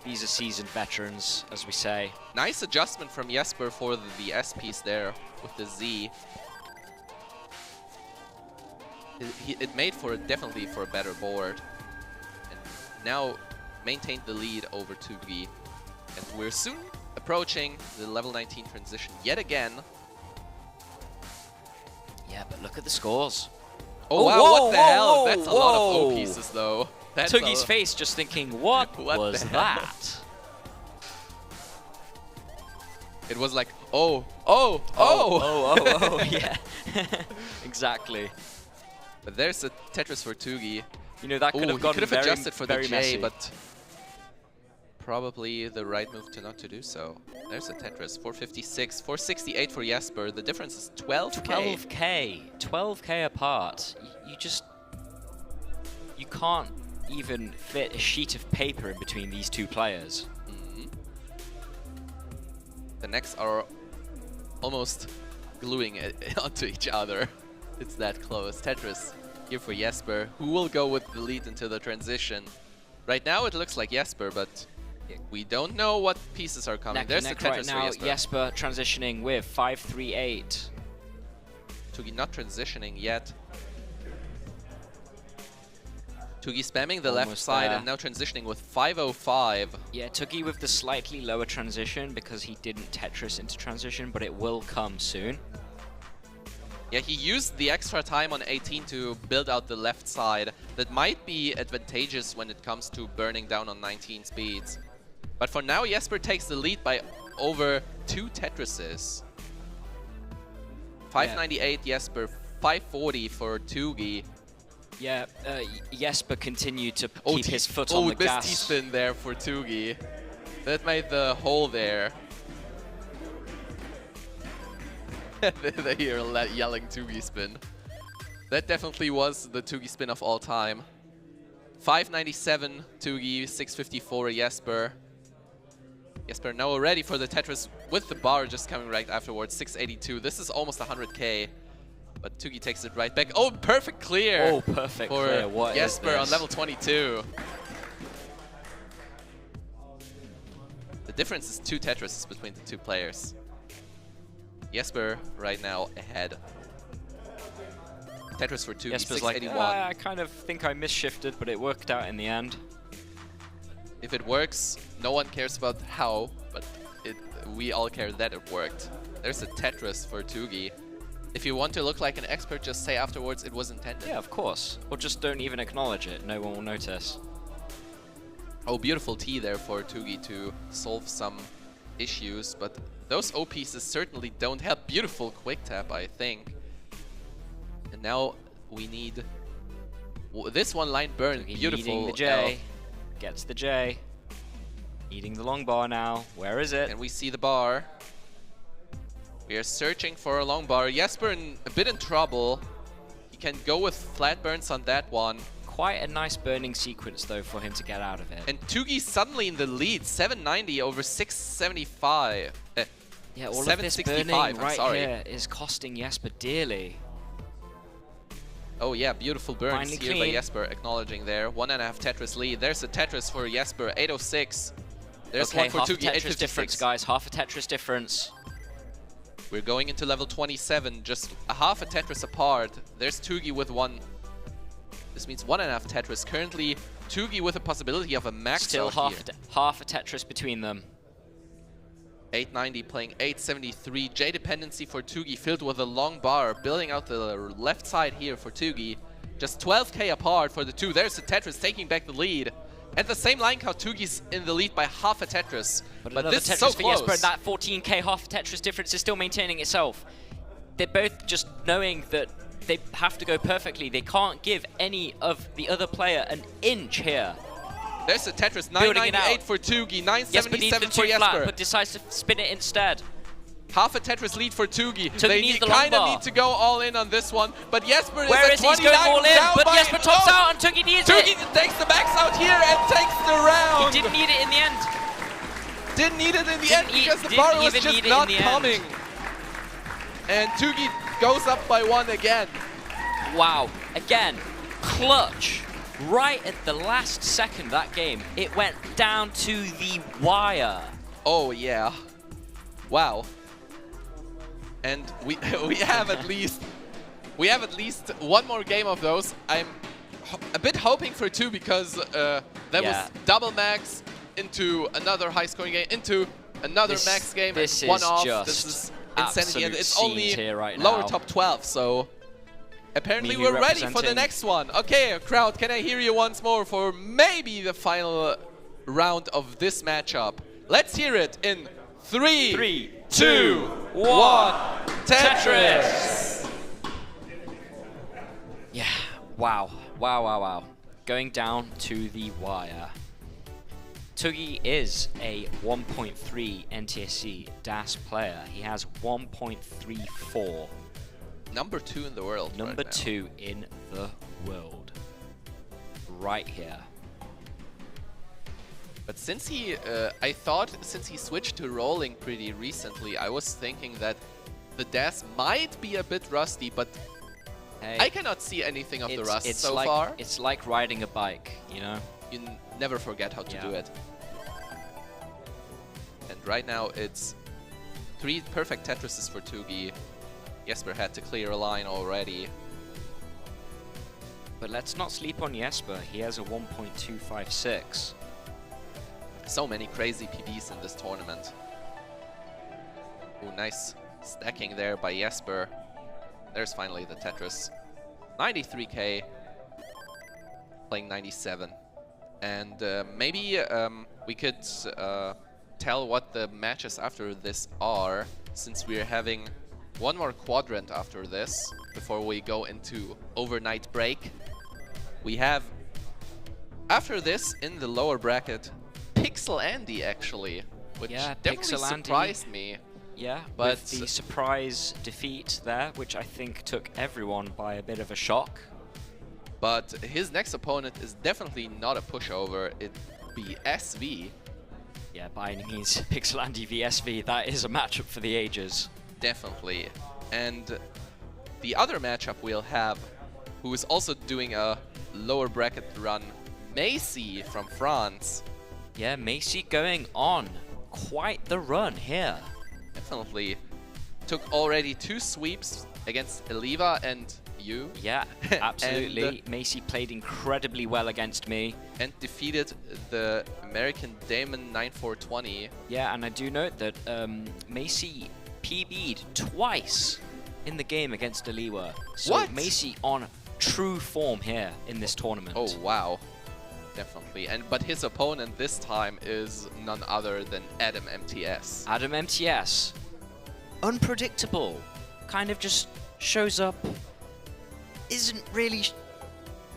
These are seasoned veterans, as we say. Nice adjustment from Jesper for the S piece there with the Z. It made for definitely for a better board. And now maintained the lead over Tugi. And we're soon approaching the level 19 transition yet again. Yeah, but look at the scores. Oh, wow, whoa, what the whoa, hell? whoa, That's a lot of O whoa. pieces, though. That's Tugi's face just thinking, what was the hell? that? It was like, oh, yeah. Exactly. But there's a Tetris for Tugi. You know, that could have gone could have very, adjusted for the very J, messy. but probably the right move to not to do so. There's a Tetris, 456, 468 for Jesper. The difference is 12k. 12k apart. You just... You can't even fit a sheet of paper in between these two players. The necks are almost gluing it onto each other. It's that close. Tetris here for Jesper, who will go with the lead into the transition. Right now it looks like Jesper, but we don't know what pieces are coming. There's the Tetris right now, for Jesper. Jesper transitioning with 538. Tugi not transitioning yet. Tugi spamming the left Almost side there. and now transitioning with 505. Yeah, Tugi with the slightly lower transition because he didn't Tetris into transition, but it will come soon. Yeah, he used the extra time on 18 to build out the left side. That might be advantageous when it comes to burning down on 19 speeds. But for now, Jesper takes the lead by over 2 Tetrises. 598 Jesper, 540 for Tugi. Yeah, Jesper continued to keep his foot on the this gas. T-spin there for Tugi. That made the hole there. They hear yelling Tugi spin. That definitely was the Tugi spin of all time. 597 Tugi, 654 Jesper. Jesper now ready for the Tetris with the bar just coming right afterwards. 682. This is almost 100k. But Tugi takes it right back. Oh, perfect clear! Oh, perfect for clear. What is Jesper on this? level 22. The difference is 2 Tetrises between the two players. Jesper right now ahead. Tetris for Tugi, Jesper's like, 681. I kind of think I misshifted, but it worked out in the end. If it works, no one cares about how, but we all care that it worked. There's a Tetris for Tugi. If you want to look like an expert, just say afterwards it was intended. Yeah, of course. Or just don't even acknowledge it. No one will notice. Oh, beautiful T there for Tugi to solve some issues, but those O pieces certainly don't help. Beautiful quick tap, I think. And now we need this one line burn. Tugi Beautiful. needing the J. Gets the J. Needing the long bar now. Where is it? And we see the bar. We are searching for a long bar. Jesper a bit in trouble. He can go with flat burns on that one. Quite a nice burning sequence, though, for him to get out of it. And Tugi suddenly in the lead. 790 over 675. Yeah, all of this burning 765, right sorry. here is costing Jesper dearly. Oh yeah, beautiful burns Finally here by clean. Jesper, acknowledging there. 1.5 Tetris lead. There's a Tetris for Jesper, 806. There's Okay, one for half a Tugi, Tetris difference, 856. guys. Half a Tetris difference. We're going into level 27, just a half a Tetris apart. There's Tugi with 1. This means 1.5 Tetris. Currently, Tugi with a possibility of a max Still out half here. half a Tetris between them. 890 playing 873. J dependency for Tugi filled with a long bar, building out the left side here for Tugi. Just 12k apart for the two. There's the Tetris taking back the lead. At the same line count, Tugi's in the lead by half a Tetris. But this Tetris is so for close. Jesper, and that 14k half Tetris difference is still maintaining itself. They're both just knowing that they have to go perfectly. They can't give any of the other player an inch here. There's the Tetris, Building it 998 out. for Tugi, Jesper needs 977 the for two flat, Jesper. but decides to spin it instead. Half a Tetris lead for Tugi. Tugi They needs the long kind of bar. need to go all in on this one, but Jesper Where is is at he? He's 29 going all in, down but by- Jesper tops Oh! out and Tugi needs Tugi it. takes the max out here and takes the round. He didn't need it in the end. Didn't need it in the Didn't end because the didn't bar was even just need it not in the coming. end. And Tugi goes up by 1 again. Wow, again, clutch. Right at the last second of that game, it went down to the wire. Oh yeah. Wow. And we we have at least one more game of those. I'm a bit hoping for 2 because that was double max into another high scoring game into another max game this and one is off. just This is insanity, and absolute it's only scenes here right lower now. top 12. So apparently Mihu we're ready for the representing- next one. Okay, crowd, can I hear you once more for maybe the final round of this matchup? Let's hear it in 3, 3, 2, 1. Tetris! Yeah, wow, wow, wow, wow. Going down to the wire. Tugi is a 1.3 NTSC DAS player. He has 1.34. Number 2 in the world. Number right now. 2 in the world. Right here. But since he, I thought since he switched to rolling pretty recently, I was thinking that the DAS might be a bit rusty, but Hey, I cannot see anything of the rust so like, far. It's like riding a bike, you know? You never forget how to do it. And right now it's 3 perfect Tetrises for Tugi. Jesper had to clear a line already. But let's not sleep on Jesper. He has a 1.256. So many crazy PBs in this tournament. Ooh, nice stacking there by Jesper. There's finally the Tetris. 93k, playing 97. And maybe we could tell what the matches after this are, since we're having one more quadrant after this, before we go into overnight break. We have, after this, in the lower bracket, Pixel Andy, actually, which Yeah, definitely Pixel Andy. surprised me. Yeah, But with the surprise defeat there, which I think took everyone by a bit of a shock. But his next opponent is definitely not a pushover. It'd be SV. Yeah, by any means, Pixel Andy v SV, that is a matchup for the ages. Definitely. And the other matchup we'll have, who is also doing a lower bracket run, Macy from France. Yeah, Macy going on quite the run here. Definitely took already 2 sweeps against Eliva and you. Yeah, absolutely. Macy played incredibly well against me. And defeated the American Damon 9420. Yeah, and I do note that Macy PB'd twice in the game against Aliwa. So What? Macy on true form here in this tournament. Oh, wow. Definitely. But his opponent this time is none other than Adam MTS. Adam MTS. Unpredictable. Kind of just shows up. Isn't really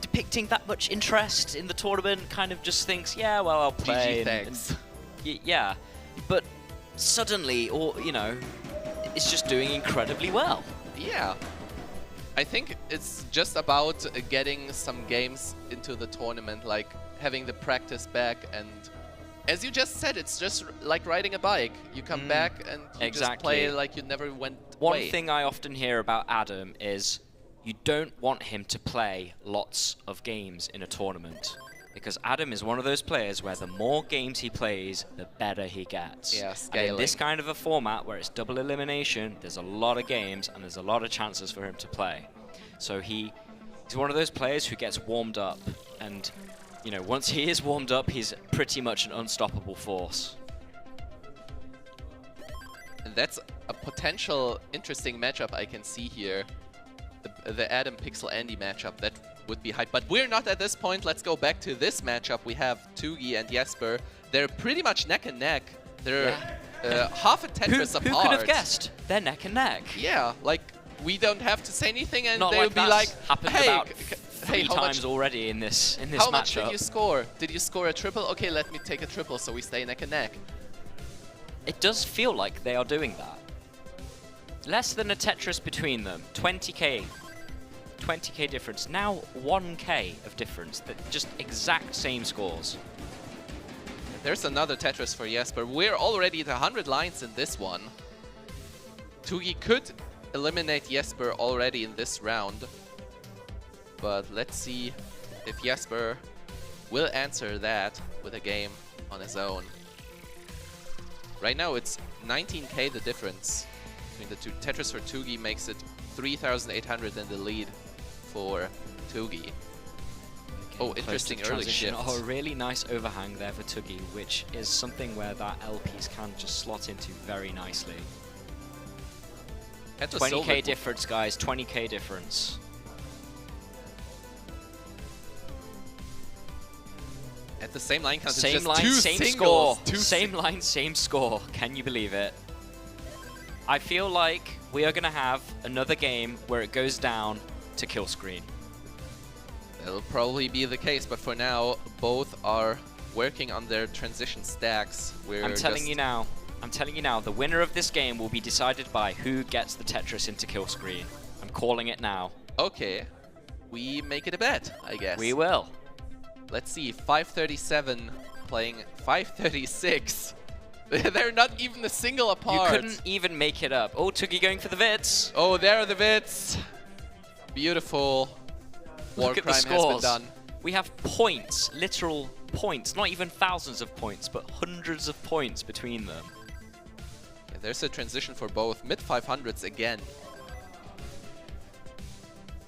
depicting that much interest in the tournament. Kind of just thinks, yeah, well, I'll play. GG, thanks. Yeah. But suddenly, or, you know, it's just doing incredibly well. Yeah. I think it's just about getting some games into the tournament, like having the practice back, and as you just said, it's just like riding a bike. You come back and you just play like you never went One away. thing I often hear about Adam is you don't want him to play lots of games in a tournament. Because Adam is one of those players where the more games he plays, the better he gets. Yeah, And in scaling. this kind of a format where it's double elimination, there's a lot of games and there's a lot of chances for him to play. So he's one of those players who gets warmed up, and you know, once he is warmed up, he's pretty much an unstoppable force. And that's a potential interesting matchup I can see here. The Adam Pixel Andy matchup, that would be hype. But we're not at this point. Let's go back to this matchup. We have Tugi and Jesper. They're pretty much neck and neck. They're half a Tetris apart. Who could have guessed? They're neck and neck. Yeah, like we don't have to say anything, and Not they'll like be like, happened "Hey, about hey, 3 how times much, already in this matchup. how much did you score? Did you score a triple? Okay, let me take a triple, so we stay neck and neck." It does feel like they are doing that. Less than a Tetris between them. 20k. 20k difference. Now 1k of difference. That just exact same scores. There's another Tetris for Jesper. We're already at 100 lines in this one. Tugi could eliminate Jesper already in this round. But let's see if Jesper will answer that with a game on his own. Right now it's 19k the difference between the two. Tetris for Tugi makes it 3,800 in the lead for Tugi. Oh, interesting early shift. Oh, a really nice overhang there for Tugi, which is something where that L piece can just slot into very nicely. 20k difference, guys. 20k difference. At the same line count, it's Same just line, two same singles. score. Same line, same score. Can you believe it? I feel like we are going to have another game where it goes down to kill screen. That'll probably be the case, but for now, both are working on their transition stacks. I'm telling you now, the winner of this game will be decided by who gets the Tetris into kill screen. I'm calling it now. Okay, we make it a bet, I guess. We will. Let's see, 537 playing 536. They're not even a single apart. You couldn't even make it up. Oh, Tugi going for the Vits. Oh, there are the Vits. Beautiful. War Look at the crime has been scores. done. We have points, literal points, not even thousands of points, but hundreds of points between them. Yeah, there's a transition for both. Mid 500s again.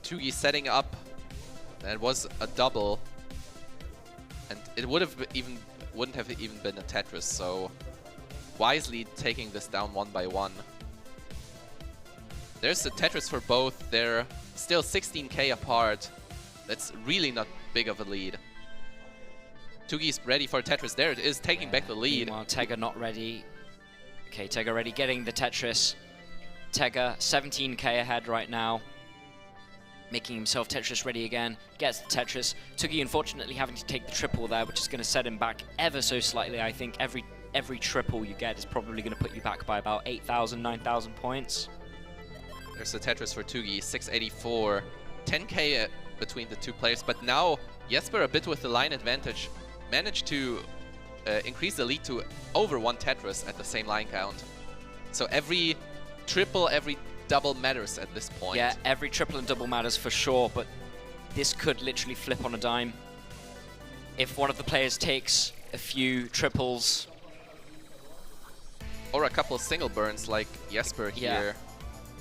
Tugi setting up. That was a double. And it wouldn't have even been a Tetris, so wisely taking this down one by one. There's a Tetris for both. They're still 16k apart. That's really not big of a lead. Tugi's ready for Tetris. There it is, taking back the lead. Meanwhile, Tega not ready. Okay, Tega ready, getting the Tetris. Tega 17k ahead right now. Making himself Tetris ready again. Gets the Tetris. Tugi unfortunately having to take the triple there, which is going to set him back ever so slightly. I think every triple you get is probably going to put you back by about 8,000, 9,000 points. There's the Tetris for Tugi, 684. 10k between the two players, but now Jesper, a bit with the line advantage, managed to increase the lead to over 1 Tetris at the same line count. So every triple, every double matters at this point. Yeah, every triple and double matters for sure, but this could literally flip on a dime. If one of the players takes a few triples. Or a couple of single burns like Jesper Yeah. here.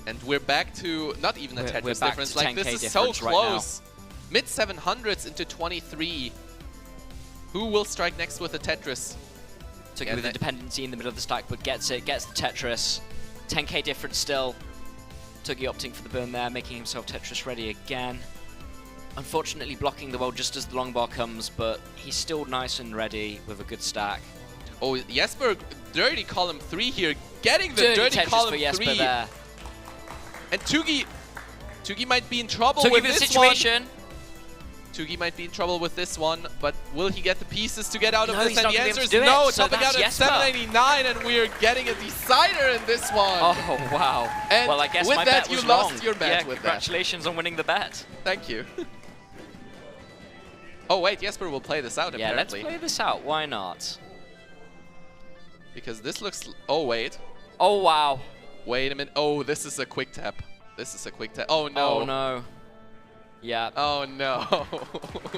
And we're back to not even a We're Tetris back difference. to Like, 10K this is so difference right now. close. Mid 700s into 23. Who will strike next with a Tetris? Tugi with a dependency in the middle of the stack, but gets it, gets the Tetris. 10k difference still. Tugi opting for the burn there, making himself Tetris ready again. Unfortunately blocking the wall just as the long bar comes, but he's still nice and ready with a good stack. Oh, Jesper, dirty column 3 here, getting the dirty Tetris column for Jesper 3. there. And Tugi might be in trouble Tugi with with the this situation. one. Tugi might be in trouble with this one, but will he get the pieces to get out of No, this? he's And not the gonna be able answer to is do no. it, so Topping out at that's Jesper. 789, and we're getting a decider in this one. Oh, wow. And well, I guess with my that, bet was you lost wrong. your bet yeah, with that. congratulations on winning the bet. Thank you. Oh wait, Jesper will play this out Yeah, let's apparently. play this out. Why not? Because this looks... Oh wait. Oh, wow. Wait a minute. Oh, this is a quick tap. This is a quick tap. Oh no. Oh, no. Yeah. Oh no.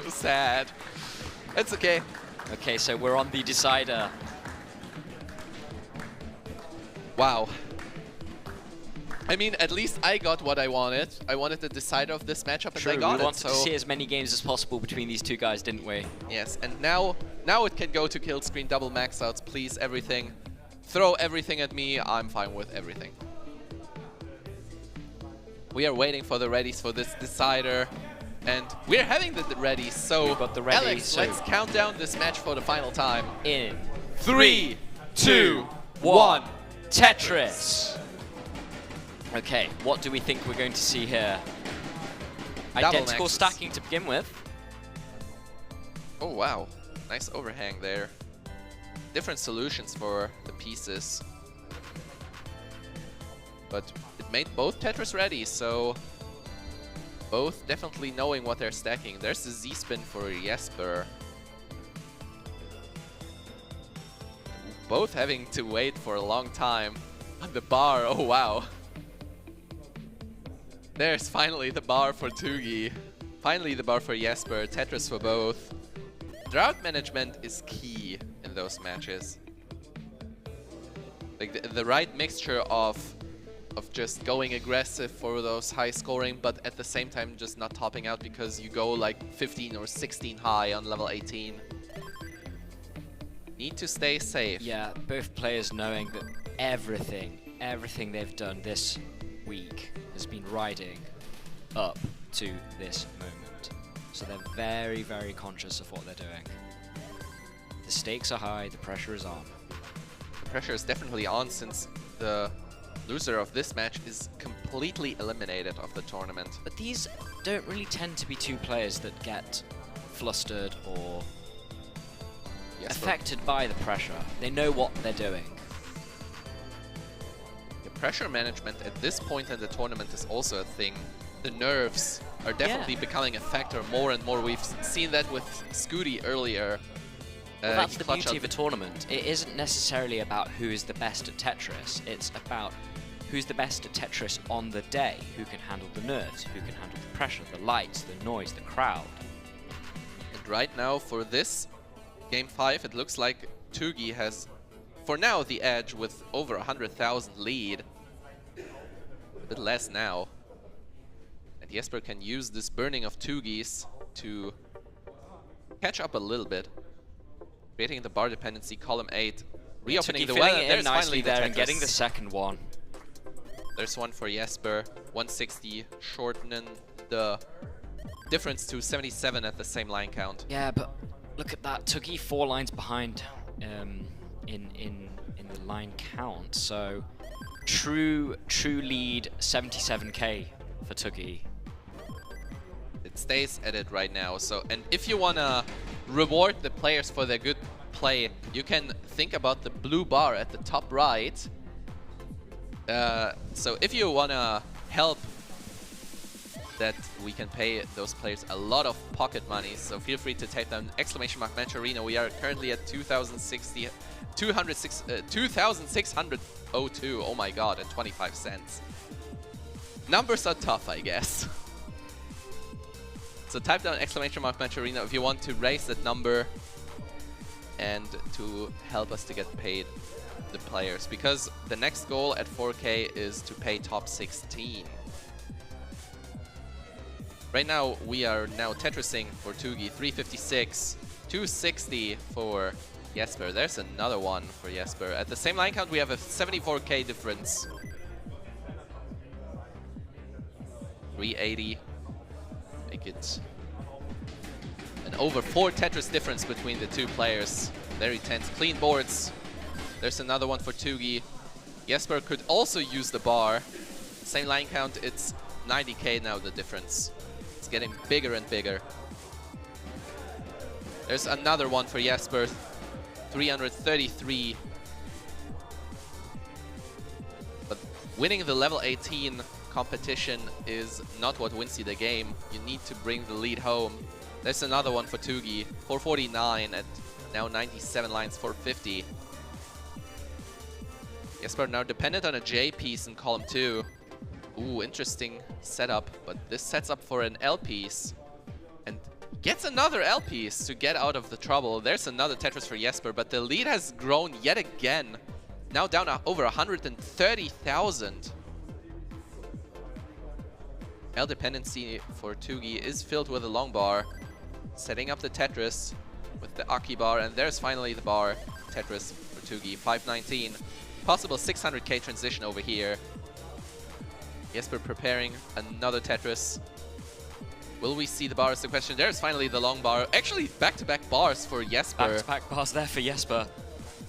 Sad. It's okay. Okay, so we're on the decider. Wow. I mean, at least I got what I wanted. I wanted the decider of this matchup, and True, I got we it. wanted to see as many games as possible between these two guys, didn't we? Yes, and now it can go to kill screen, double max outs, please, everything. Throw everything at me, I'm fine with everything. We are waiting for the readies for this decider, and we're having the readies, so We've got the readies, Alex, so let's count down this match for the final time. In 3, 2, 1. Tetris. Okay, what do we think we're going to see here? Double Identical maxes. stacking to begin with. Oh wow, nice overhang there. Different solutions for the pieces. But it made both Tetris ready, so both definitely knowing what they're stacking. There's the Z-spin for Jesper. Both having to wait for a long time on the bar. Oh wow. There's finally the bar for Tugi. Finally the bar for Jesper. Tetris for both. Drought management is key in those matches. Like the right mixture of just going aggressive for those high scoring, but at the same time just not topping out because you go like 15 or 16 high on level 18. Need to stay safe. Yeah, both players knowing that everything they've done this week has been riding up to this moment. So they're very, very conscious of what they're doing. The stakes are high, the pressure is on. The pressure is definitely on since the loser of this match is completely eliminated of the tournament. But these don't really tend to be two players that get flustered or affected by the pressure. They know what they're doing. The pressure management at this point in the tournament is also a thing. The nerves are definitely becoming a factor more and more. We've seen that with Scooty earlier. Well, that's the beauty of a tournament. It isn't necessarily about who is the best at Tetris. It's about who's the best at Tetris on the day, who can handle the nerves, who can handle the pressure, the lights, the noise, the crowd. And right now for this Game 5, it looks like Tugi has, for now, the edge with over 100,000 lead. A bit less now. And Jesper can use this burning of Tugis to catch up a little bit. Creating the bar dependency, column 8. Reopening the well, there's nicely there and getting the second one. There's one for Jesper. 160, shortening the difference to 77 at the same line count. Yeah, but look at that. Tugi 4 lines behind in the line count. So true lead 77k for Tugi. It stays at it right now. So, and if you wanna reward the players for their good play, you can think about the blue bar at the top right. So if you wanna help that we can pay those players a lot of pocket money, so feel free to type down !match arena. We are currently at 2,602. Oh my god, at 25 cents. Numbers are tough, I guess. So type down !match arena if you want to raise that number and to help us to get paid the players, because the next goal at 4K is to pay top 16. Right now we are now Tetrising for Tugi, 356, 260 for Jesper. There's another one for Jesper. At the same line count we have a 74k difference. 380. Make it an over 4 Tetris difference between the two players. Very tense. Clean boards. There's another one for Tugi. Jesper could also use the bar. Same line count, it's 90k now the difference. It's getting bigger and bigger. There's another one for Jesper. 333. But winning the level 18 competition is not what wins you the game. You need to bring the lead home. There's another one for Tugi. 449 at now 97 lines, 450. Jesper now dependent on a J piece in column 2. Ooh, interesting setup, but this sets up for an L piece. And gets another L piece to get out of the trouble. There's another Tetris for Jesper, but the lead has grown yet again. Now down over 130,000. L dependency for Tugi is filled with a long bar, setting up the Tetris with the Aki bar, and there's finally the bar Tetris for Tugi. 519, possible 600k transition over here. Jesper preparing another Tetris. Will we see the bar is the question. There's finally the long bar. Actually, back-to-back bars for Jesper. Back-to-back bars there for Jesper,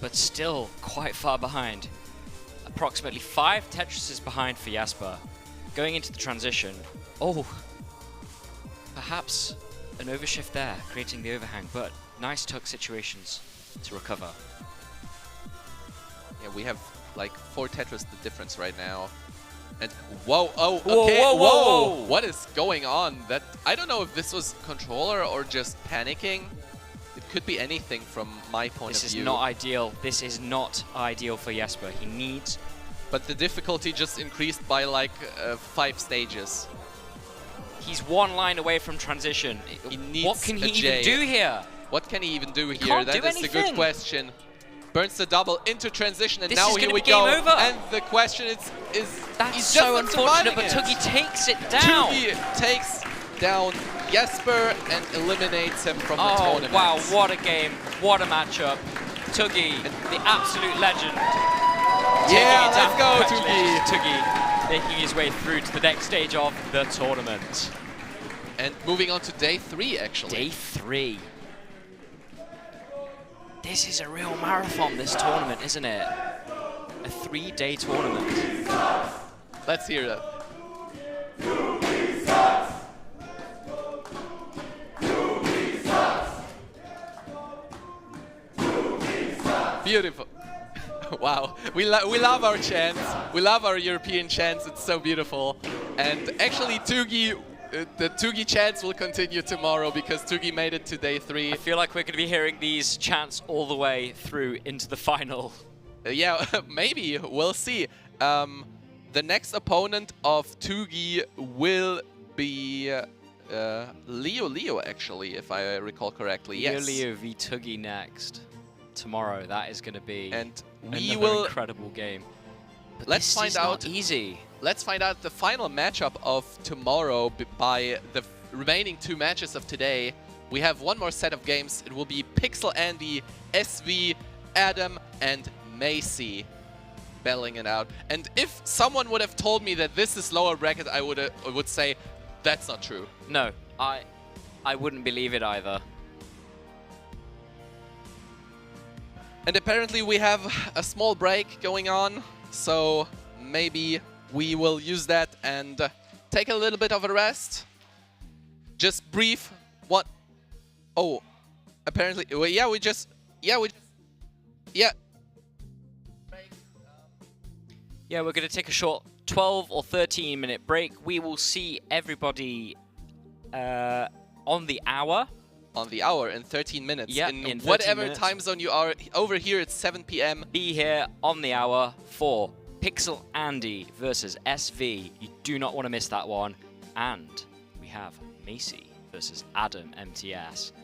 but still quite far behind. Approximately 5 Tetrises behind for Jesper. Going into the transition. Oh, perhaps an overshift there, creating the overhang, but nice tuck situations to recover. Yeah, we have like 4 Tetris the difference right now. And whoa, oh, Whoa, okay, whoa, whoa, whoa. What is going on? That I don't know if this was controller or just panicking. It could be anything from my point of view. This is not ideal. This is not ideal for Jesper. He needs... But the difficulty just increased by like 5 stages. He's 1 line away from transition. He needs what can he a J. even do here? What can he even do here? Can't That do is the good anything. question. Burns the double into transition, and This now is here gonna we be game go. over. And the question is That's he's so just not unfortunate, but surviving Tugi it. takes it down. Tugi takes down Jesper and eliminates him from the Oh, tournament. wow, what a game. What a matchup. Tugi, the absolute legend. Yeah, taking it let's down. go, Congratulations, Tugi, making his way through to the next stage of the tournament. And moving on to day 3, actually. Day 3. This is a real marathon, this tournament, isn't it? A 3-day tournament. Let's hear that. Beautiful. Wow, we love our chants. We love our European chants. It's so beautiful. And actually, Tugi, the Tugi chants will continue tomorrow because Tugi made it to day 3. I feel like we're going to be hearing these chants all the way through into the final. Yeah, maybe. We'll see. The next opponent of Tugi will be Leo, actually, if I recall correctly. Yes. Leo v Tugi next. Tomorrow, that is going to be And we another will... incredible game. But Let's this find is out. not easy. Let's find out the final matchup of tomorrow by the remaining 2 matches of today. We have one more set of games. It will be Pixel Andy, SV, Adam, and Macy battling it out. And if someone would have told me that this is lower bracket, I would say that's not true. No, I wouldn't believe it either. And apparently we have a small break going on, so maybe we will use that and take a little bit of a rest. Just brief. What? Oh, apparently, well, yeah, yeah. Yeah, we're going to take a short 12 or 13 minute break. We will see everybody on the hour. On the hour in 13 minutes. Yeah, in 13 whatever minutes. time zone you are. Over here it's 7 p.m. Be here on the hour for Pixel Andy versus SV. You do not want to miss that one. And we have Macy versus Adam MTS.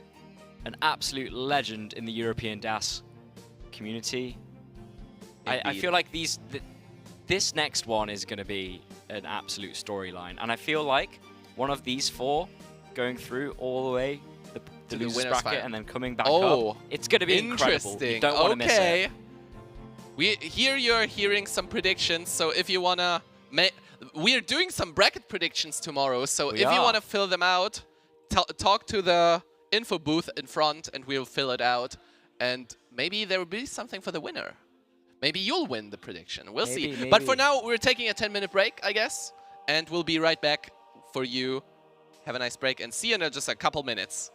An absolute legend in the European DAS community. I feel like this next one is going to be an absolute storyline. And I feel like one of these 4 going through all the way the the losers winners bracket final. and then coming back Oh, up. It's going to be incredible. interesting. You don't want to miss it. Here you're hearing some predictions, so if you wanna, we're doing some bracket predictions tomorrow. So if you are. wanna fill them out, talk to the info booth in front, and we'll fill it out. And maybe there will be something for the winner. Maybe you'll win the prediction. We'll see. Maybe. But for now, we're taking a 10-minute break, I guess, and we'll be right back for you. Have a nice break, and see you in just a couple minutes.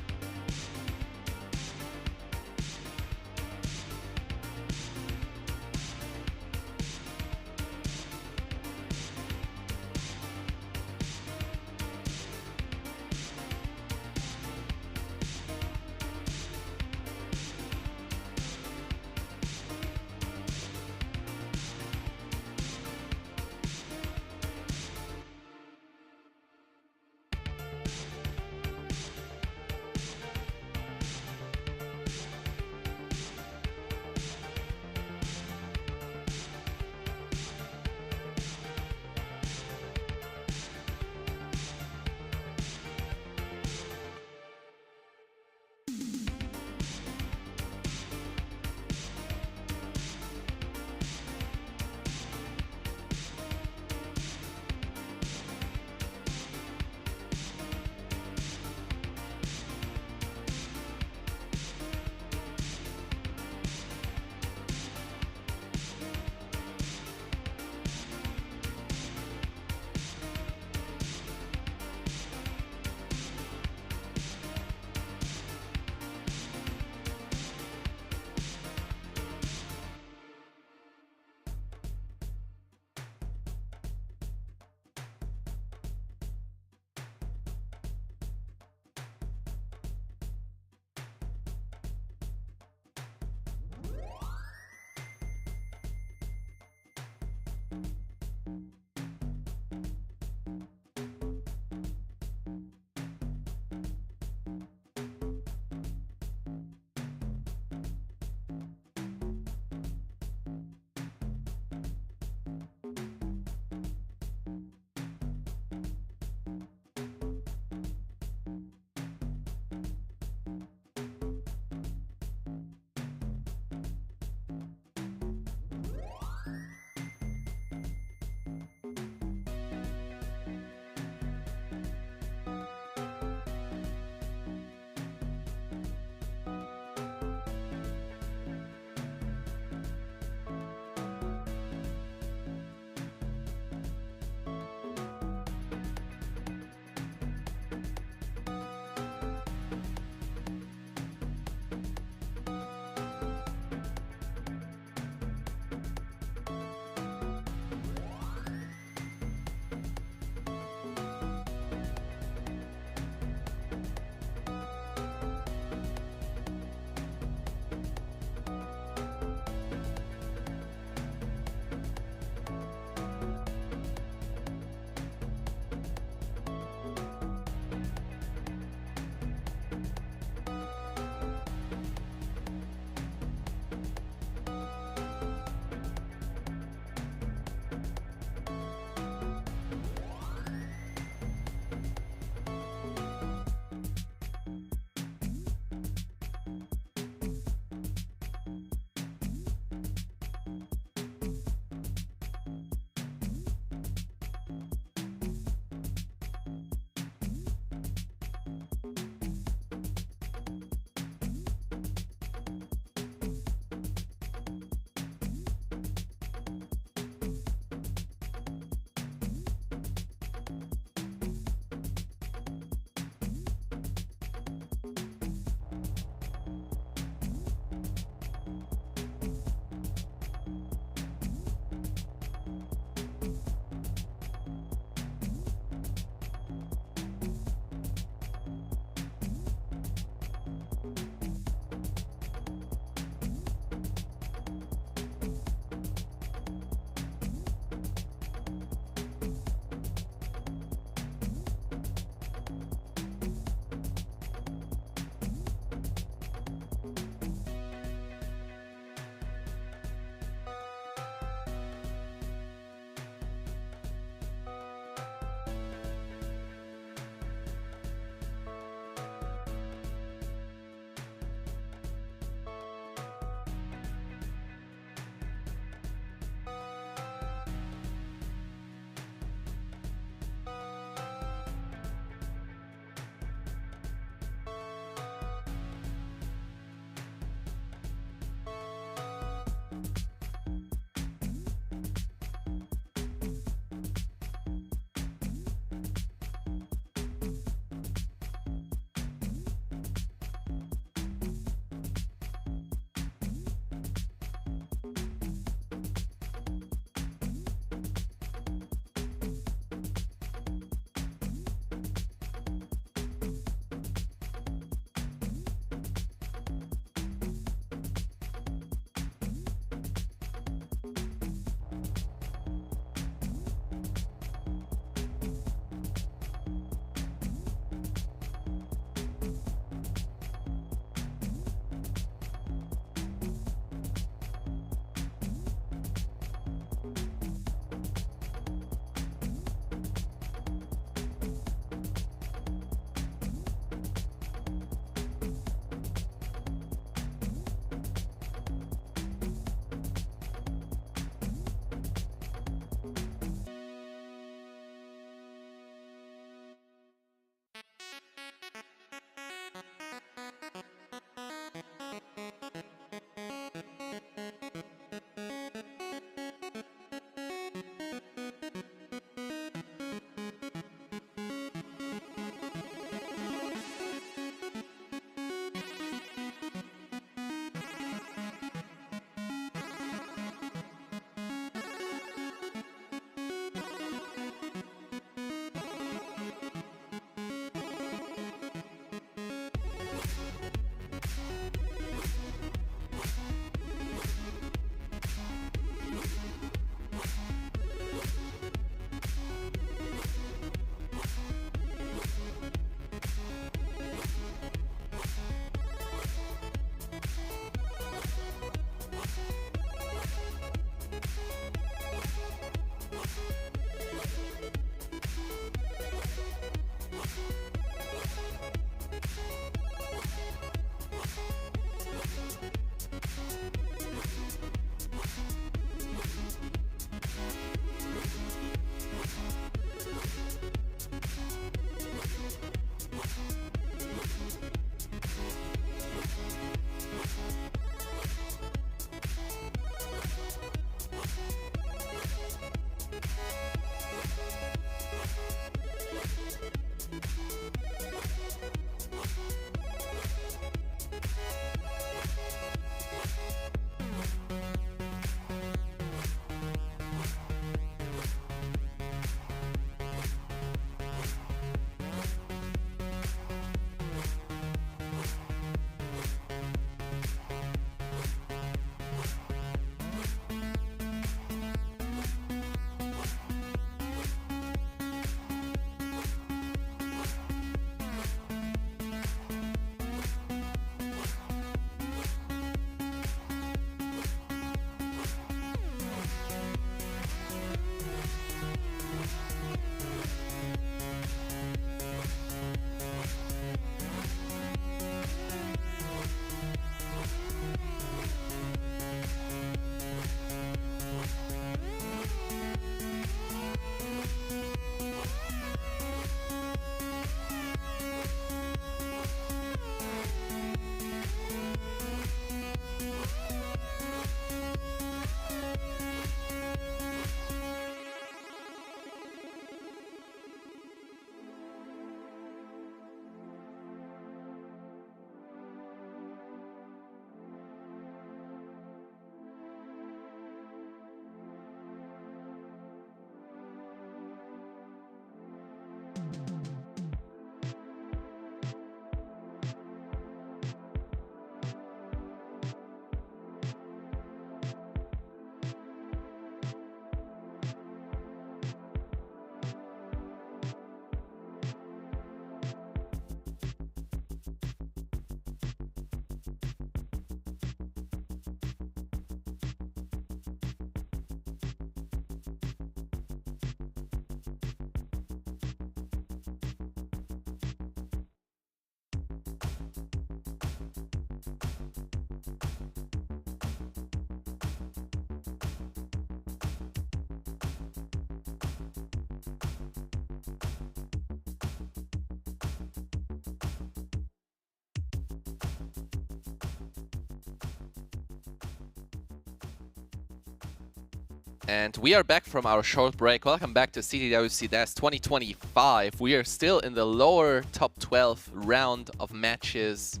And we are back from our short break. Welcome back to CTWC Desk 2025. We are still in the lower top 12 round of matches.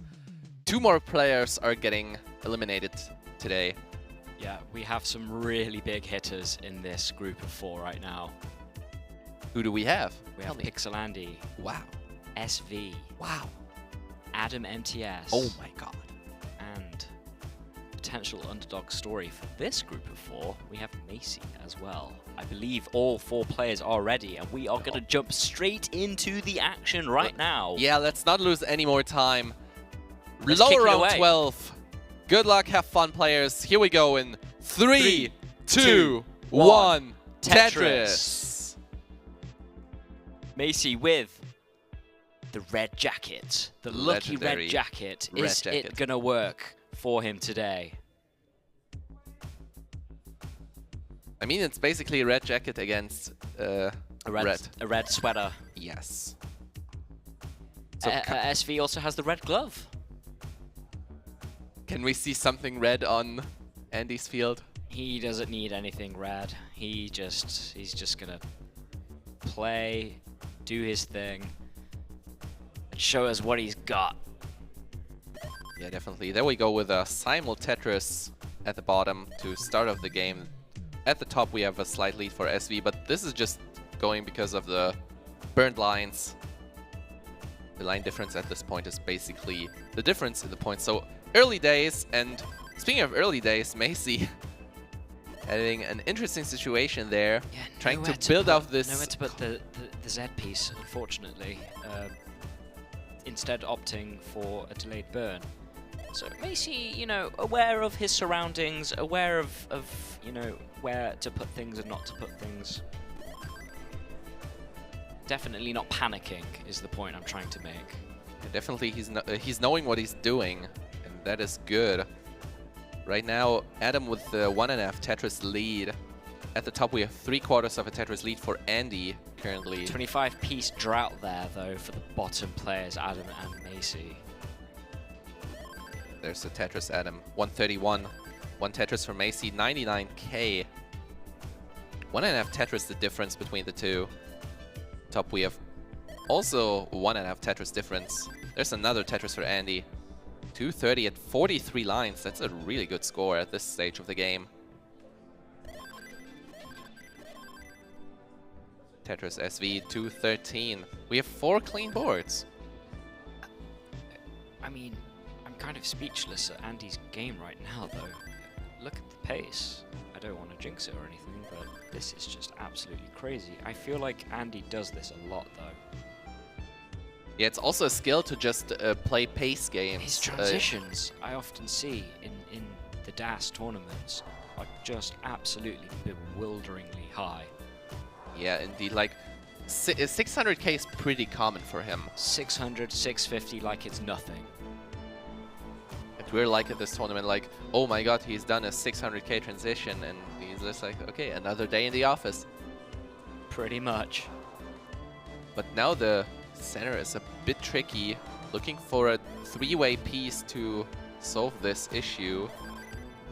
2 more players are getting eliminated today. Yeah, we have some really big hitters in this group of 4 right now. Who do we have? We Tell have me. Pixelandy, Wow. SV, Wow. Adam MTS. Oh my god. And potential underdog story for this group of 4, we have Macy as well. I believe all 4 players are ready, and we are going to jump straight into the action right now. Yeah, let's not lose any more time. Let's kick Lower it round away. 12. Good luck, have fun, players. Here we go in 3, 2, 2, 1. Tetris. Tetris. Macy with the red jacket. The lucky Legendary red jacket. red Is jacket. it going to work for him today? I mean, it's basically a red jacket against A red sweater. Yes. So SV also has the red glove. can we see something red on Andy's field? He doesn't need anything red. He's just gonna play, do his thing, and show us what he's got. Yeah, definitely. There we go with a simul Tetris at the bottom to start off the game. At the top we have a slight lead for SV, but this is just going because of the burned lines. The line difference at this point is basically the difference in the points. So early days, and speaking of early days, Macy having an interesting situation there, Yeah, trying nowhere to build put- out this. Nowhere to put the Z piece, unfortunately. Instead opting for a delayed burn. So Macy, you know, aware of his surroundings, aware of you know, where to put things and not to put things. Definitely not panicking is the point I'm trying to make. Definitely, he's knowing what he's doing, and that is good. Right now, Adam with the 1.5 Tetris lead. At the top, we have 3/4 of a Tetris lead for Andy currently. 25-piece drought there, though, for the bottom players, Adam and Macy. There's the Tetris, Adam. 131. 1 Tetris for Macy, 99k. 1.5 Tetris, the difference between the two. Top, we have also 1.5 Tetris difference. There's another Tetris for Andy. 230 at 43 lines. That's a really good score at this stage of the game. Tetris SV 213. We have 4 clean boards. I mean, I'm kind of speechless at Andy's game right now, though. Look at the pace. I don't want to jinx it or anything, but this is just absolutely crazy. I feel like Andy does this a lot, though. Yeah, it's also a skill to just play pace games. His transitions, I often see in the DAS tournaments, are just absolutely bewilderingly high. Yeah, indeed. Like, 600k is pretty common for him. 600, 650, like it's nothing. And we're like at this tournament, like, oh my god, he's done a 600k transition, and he's just like, okay, another day in the office. Pretty much. But now the center is a bit tricky, looking for a 3-way piece to solve this issue.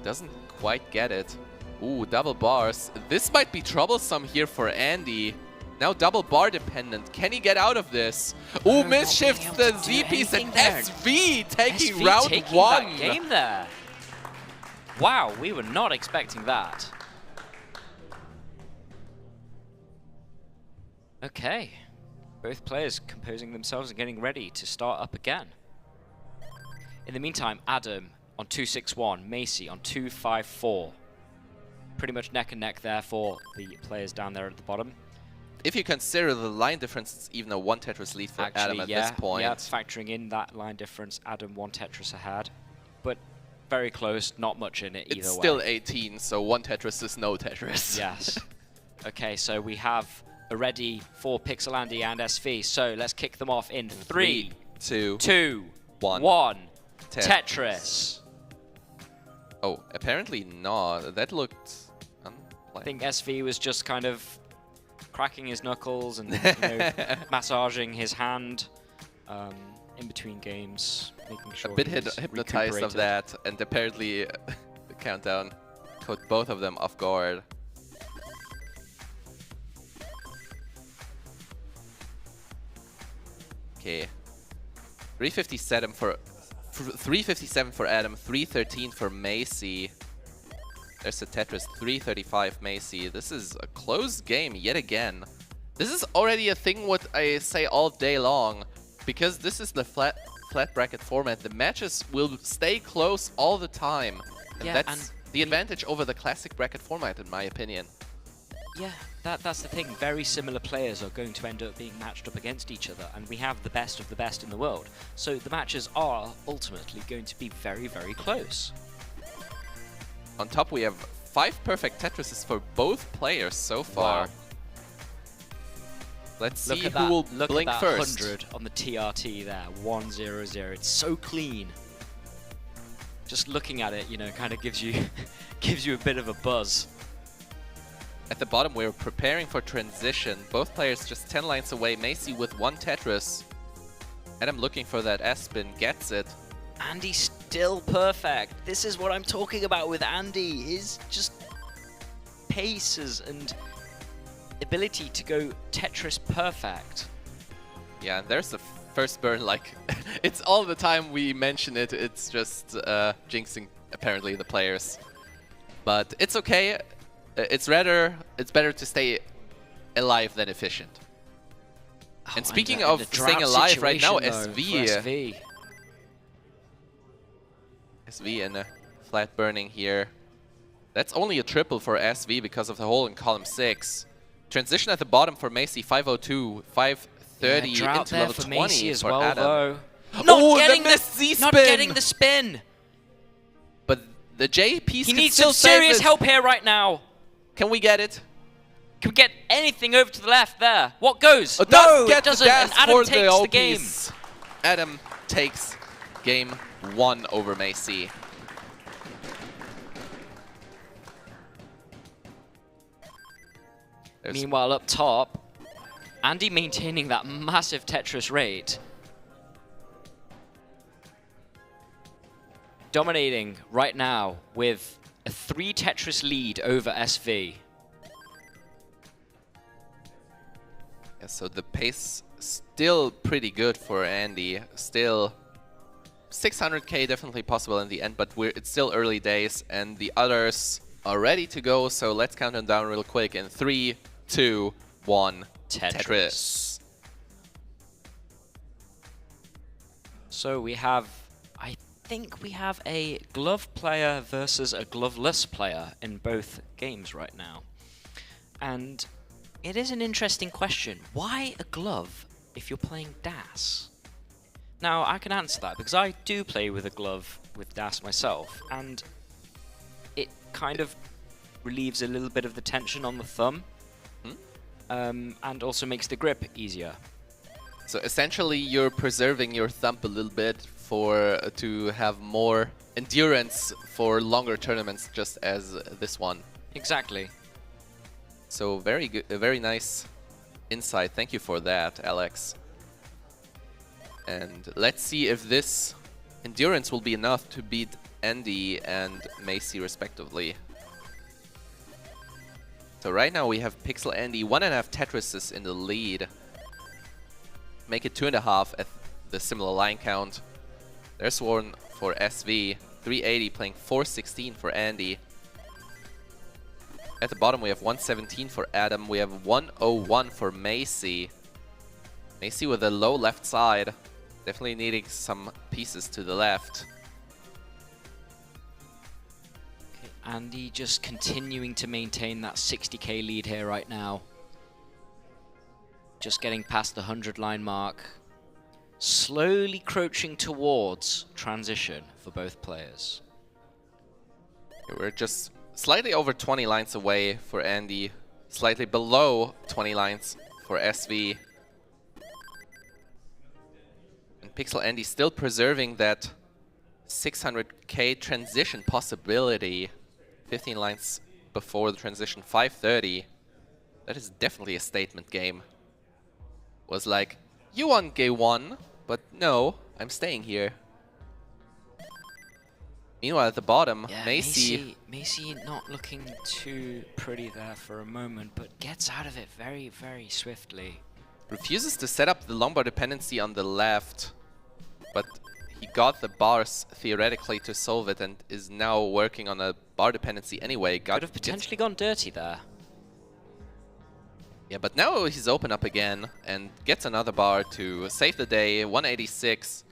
Doesn't quite get it. Ooh, double bars. This might be troublesome here for Andy. Now double bar dependent. Can he get out of this? Ooh, misshifts the Z piece and SV taking SV round taking 1. that game there. Wow, we were not expecting that. Okay. Both players composing themselves and getting ready to start up again. In the meantime, Adam on 261, Macy on 254. Pretty much neck and neck there for the players down there at the bottom. If you consider the line difference, it's even a 1 Tetris lead for Adam at this point. Yeah, factoring in that line difference, Adam 1 Tetris ahead. But very close, not much in it either way. It's still 18, so 1 Tetris is no Tetris. Yes. Okay, so we have ready for Pixelandy and SV. So let's kick them off in 3, 2, 1. Tetris. Oh, apparently not. That looked I think SV was just kind of cracking his knuckles and you know, massaging his hand in between games, making sure a bit he's hypnotized of recuperated. that, and apparently the countdown caught both of them off guard. Okay. 357 for 357 for Adam, 313 for Macy. There's the Tetris, 335 Macy. This is a close game yet again. This is already a thing what I say all day long. Because this is the flat bracket format, the matches will stay close all the time. And Yeah, that's and the advantage over the classic bracket format, in my opinion. Yeah, that's the thing. Very similar players are going to end up being matched up against each other, and we have the best of the best in the world. So the matches are ultimately going to be very, very close. On top, we have 5 perfect Tetrises for both players so far. Wow. Let's see Look at who that, will look blink at that first. 100 on the TRT there, 100. It's so clean. Just looking at it, you know, kind of gives you gives you a bit of a buzz. At the bottom, we're preparing for transition. Both players just 10 lines away. Macy with 1 Tetris. Adam looking for that S-spin, gets it. Andy's still perfect. This is what I'm talking about with Andy. His just paces and ability to go Tetris perfect. Yeah, and there's the first burn, like, it's all the time we mention it, it's just jinxing, apparently, the players. But it's okay, it's better to stay alive than efficient. Oh, and speaking the of drought staying alive right now, situation, though, for SV. SV and a flat burning here. That's only a triple for SV because of the hole in column 6. Transition at the bottom for Macy, 502, 530 Yeah, into level for 20 Macy as for well, Adam. though. Oh, the missed not Z-spin! getting the spin. But the J piece He can needs still some serious save it. help here right now. Can we get it? Can we get anything over to the left there? What goes? Oh, No, get it the doesn't. And dash Adam for takes the game. piece. Adam takes game 1 over Macy. Meanwhile, up top, Andy maintaining that massive Tetris rate. Dominating right now with a 3 Tetris lead over SV. Yeah, so the pace still pretty good for Andy. Still 600k definitely possible in the end, but it's still early days and the others are ready to go. So let's count them down real quick in 3, 2, 1. Tetris. So we have, I think we have a glove player versus a gloveless player in both games right now. And it is an interesting question. Why a glove if you're playing DAS? Now, I can answer that because I do play with a glove with DAS myself, and it kind of relieves a little bit of the tension on the thumb, and also makes the grip easier. So essentially you're preserving your thumb a little bit to have more endurance for longer tournaments, just as this one. Exactly. So very good, a very nice insight. Thank you for that, Alex. And let's see if this endurance will be enough to beat Andy and Macy respectively. So right now we have Pixel Andy 1.5 Tetrises in the lead. Make it 2.5 at the similar line count. There's one for SV, 380 playing 416 for Andy. At the bottom we have 117 for Adam, we have 101 for Macy. Macy with a low left side, definitely needing some pieces to the left. Andy just continuing to maintain that 60k lead here right now. Just getting past the 100 line mark. Slowly crouching towards transition for both players. We're just slightly over 20 lines away for Andy. Slightly below 20 lines for SV. And Pixel Andy still preserving that 600k transition possibility. 15 lines before the transition, 530. That is definitely a statement game. Was like, you won game 1, but no, I'm staying here. Meanwhile, at the bottom, Yeah, Macy not looking too pretty there for a moment, but gets out of it very, very swiftly. refuses to set up the long bar dependency on the left, but he got the bars theoretically to solve it and is now working on a bar dependency anyway. Could have potentially gone dirty there. Yeah, but now he's open up again and gets another bar to save the day. 186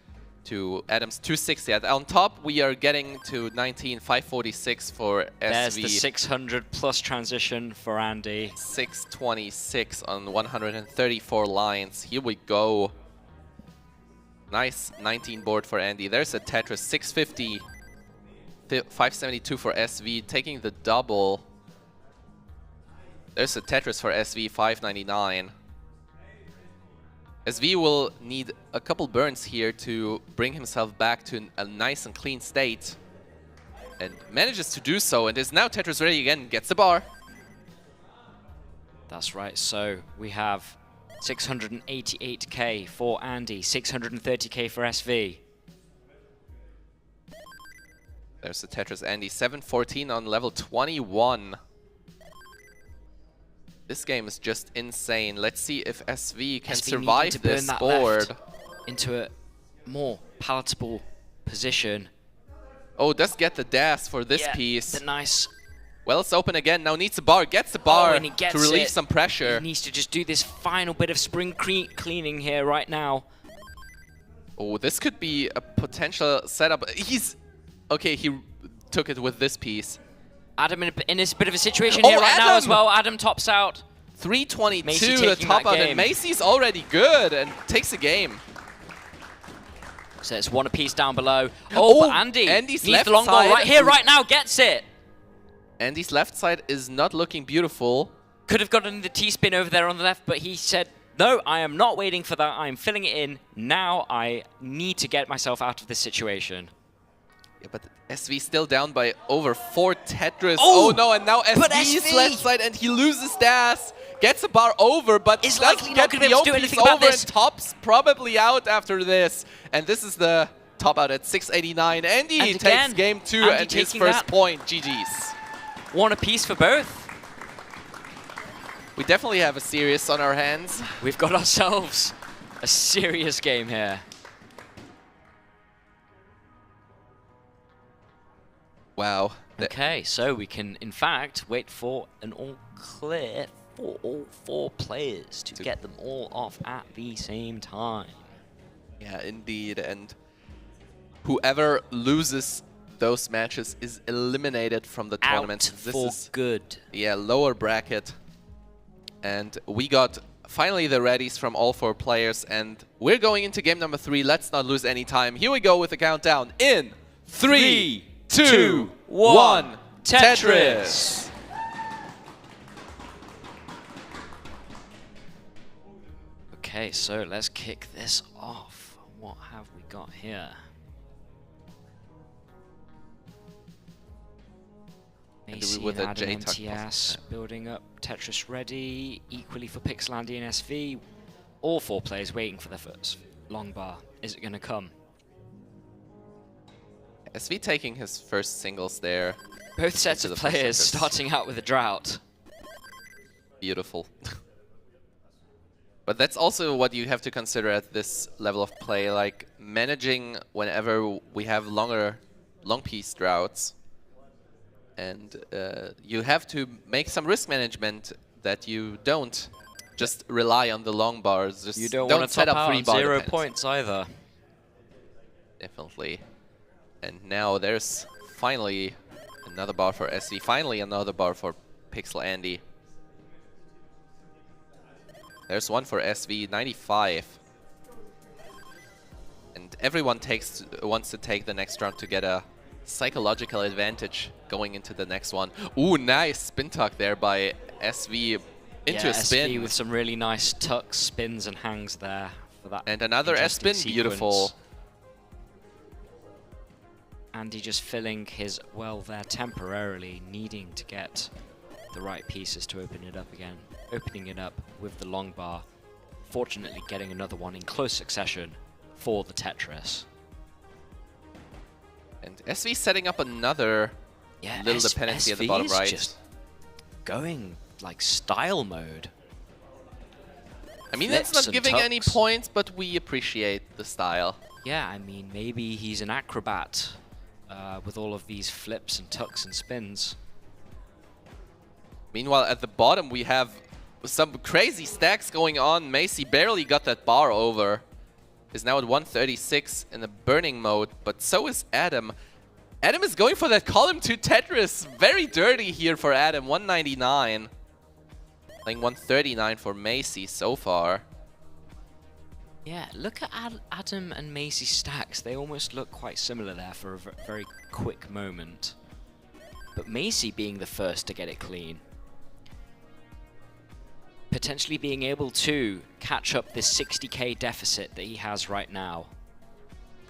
to Adam's 260. On top, we are getting to 19,546 for SV. There's the 600 plus transition for Andy. 626 on 134 lines. Here we go. Nice 19 board for Andy. There's a Tetris 650. 572 for SV, taking the double. There's a Tetris for SV, 599. SV will need a couple burns here to bring himself back to a nice and clean state. And manages to do so, and is now Tetris ready again, gets the bar. That's right, so we have 688k for Andy, 630k for SV. There's the Tetris Andy, 714 on level 21. This game is just insane. Let's see if SV can survive this board. Into a more palatable position. Oh, does get the dash for this piece. The nice. Well, it's open again. Now needs a bar. Gets the bar to relieve some pressure. He needs to just do this final bit of spring cleaning here right now. Oh, this could be a potential setup. He's... Okay, he took it with this piece. Adam in a bit of a situation here right now as well. Adam tops out. 322 to top out, and Macy's already good and takes the game. So it's one apiece down below. Oh, but Andy's needs left the long ball side right here, right now, gets it. Andy's left side is not looking beautiful. Could have gotten the T-spin over there on the left, but he said, no, I am not waiting for that. I am filling it in. Now I need to get myself out of this situation. Yeah, but SV still down by over 4 Tetris. Oh, no, and now SV's left side, and he loses dash. Gets a bar over, but is likely not going to be able to do anything over about this. And tops probably out after this. And this is the top out at 689. Andy takes game 2 and his first point. GG's. One apiece for both. We definitely have a series on our hands. We've got ourselves a serious game here. Wow. Okay, so we can, in fact, wait for an all clear for all 4 players to get them all off at the same time. Yeah, indeed. And whoever loses those matches is eliminated from the tournament. This is good. Yeah, lower bracket. And we got finally the readies from all 4 players, and we're going into game number 3. Let's not lose any time. Here we go with the countdown in 3, 2, 1, Tetris! Okay, so let's kick this off. What have we got here? Macy and Adam MTS building up Tetris ready, equally for Pixelandy and SV. All 4 players waiting for their first long bar. Is it going to come? SV taking his first singles there. Both sets of players starting out with a drought. Beautiful. But that's also what you have to consider at this level of play, like managing whenever we have long piece droughts. And you have to make some risk management that you don't just rely on the long bars. Just you don't want to set top up free out bar 0 depends. points either. Definitely. And now there's finally another bar for SV, finally another bar for Pixel Andy. There's one for SV, 95. And everyone wants to take the next round to get a psychological advantage going into the next one. Ooh, nice spin tuck there by SV into a spin. SV with some really nice tucks, spins and hangs there for that. And another S-spin, beautiful. Andy just filling his well there temporarily, needing to get the right pieces to open it up again. Opening it up with the long bar. Fortunately getting another one in close succession for the Tetris. And SV setting up another little dependency at the bottom right. Just going like style mode. I mean, it's flips not and giving any tucks. points, but we appreciate the style. Yeah, I mean, maybe he's an acrobat with all of these flips and tucks and spins. Meanwhile, at the bottom, we have some crazy stacks going on. Macy barely got that bar over. Is now at 136 in the burning mode, but so is Adam. Adam is going for that column 2 Tetris. Very dirty here for Adam, 199. Playing 139 for Macy so far. Yeah, look at Adam and Macy's stacks. They almost look quite similar there for a very quick moment. But Macy being the first to get it clean. Potentially being able to catch up this 60k deficit that he has right now.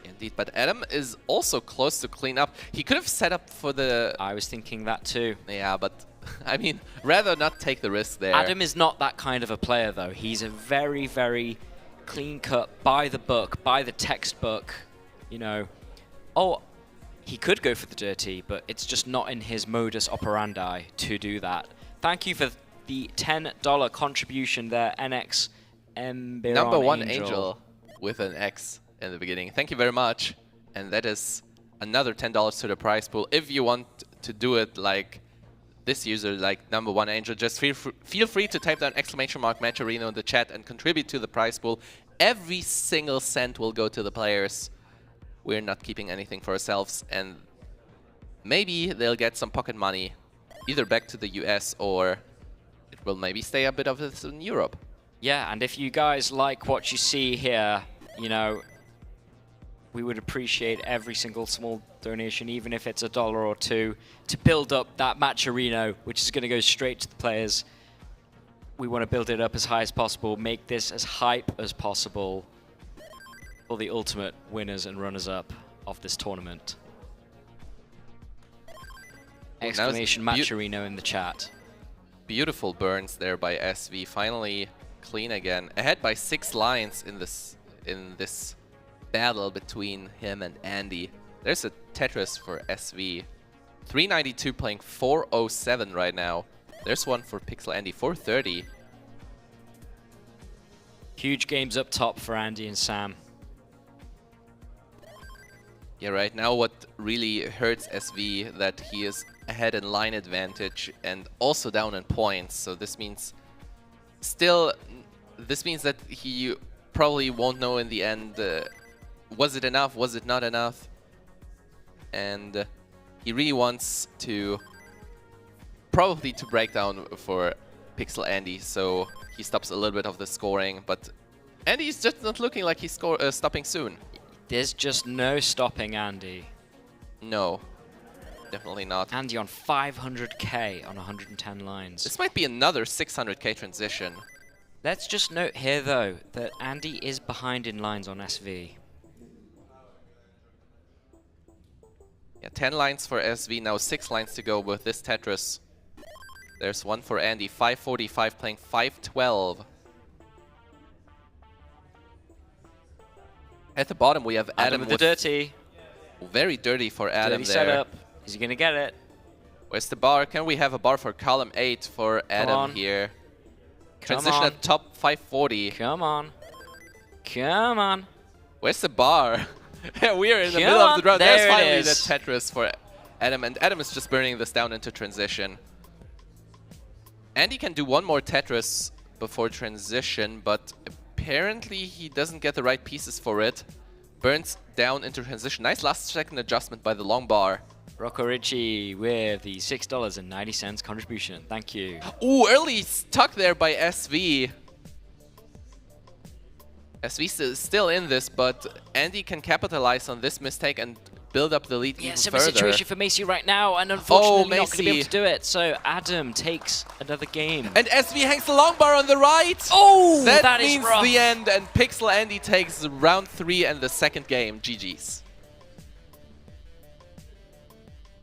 Indeed, but Adam is also close to clean up. He could have set up for the... I was thinking that too. Yeah, but I mean, rather not take the risk there. Adam is not that kind of a player though. He's a very, very clean cut, by the book, by the textbook, you know. Oh, he could go for the dirty, but it's just not in his modus operandi to do that. Thank you for the $10 contribution there, NX Embiron Number 1 Angel with an X in the beginning. Thank you very much. And that is another $10 to the prize pool. If you want to do it like this user, like Number 1 Angel, just feel free to type down !match arena in the chat and contribute to the prize pool. Every single cent will go to the players. We're not keeping anything for ourselves, and maybe they'll get some pocket money either back to the US or it will maybe stay a bit of this in Europe. Yeah, and if you guys like what you see here, you know, we would appreciate every single small donation, even if it's $1 or $2, to build up that match arena, which is going to go straight to the players. We want to build it up as high as possible, make this as hype as possible for the ultimate winners and runners-up of this tournament. Exclamation match arena in the chat. Beautiful burns there by SV, finally clean again. Ahead by 6 lines in this battle between him and Andy. There's a Tetris for SV. 392 playing 407 right now. There's one for Pixel Andy, 430. Huge games up top for Andy and Sam. Yeah, right now what really hurts SV that he is ahead in line advantage and also down in points. So this means that he probably won't know in the end, was it enough, was it not enough? And he really wants to probably to break down for Pixel Andy, so he stops a little bit of the scoring, but Andy's just not looking like he's stopping soon. There's just no stopping Andy. No, definitely not. Andy on 500k on 110 lines. This might be another 600k transition. Let's just note here though that Andy is behind in lines on SV. Yeah, 10 lines for SV, now 6 lines to go with this Tetris. There's one for Andy, 545 playing 512. At the bottom we have Adam with the dirty. Very dirty for Adam Dirty there. setup. Is he gonna get it? Where's the bar? Can we have a bar for column 8 for Adam here? Transition at top 540. Come on. Come on. Where's the bar? We are in the Come middle of the draw. there There's it finally is. the Tetris for Adam, and Adam is just burning this down into transition. Andy can do one more Tetris before transition, but apparently he doesn't get the right pieces for it. Burns down into transition. Nice last second adjustment by the long bar. Rocco Ricci with the $6.90 contribution. Thank you. Ooh, early stuck there by SV. SV is still in this, but Andy can capitalize on this mistake and build up the lead even Similar further. situation for Macy right now, and unfortunately not going to be able Macy. to do it. So Adam takes another game. And SV hangs the long bar on the right. Oh, that is means rough. the end, and Pixel Andy takes round 3 and the second game. GG's.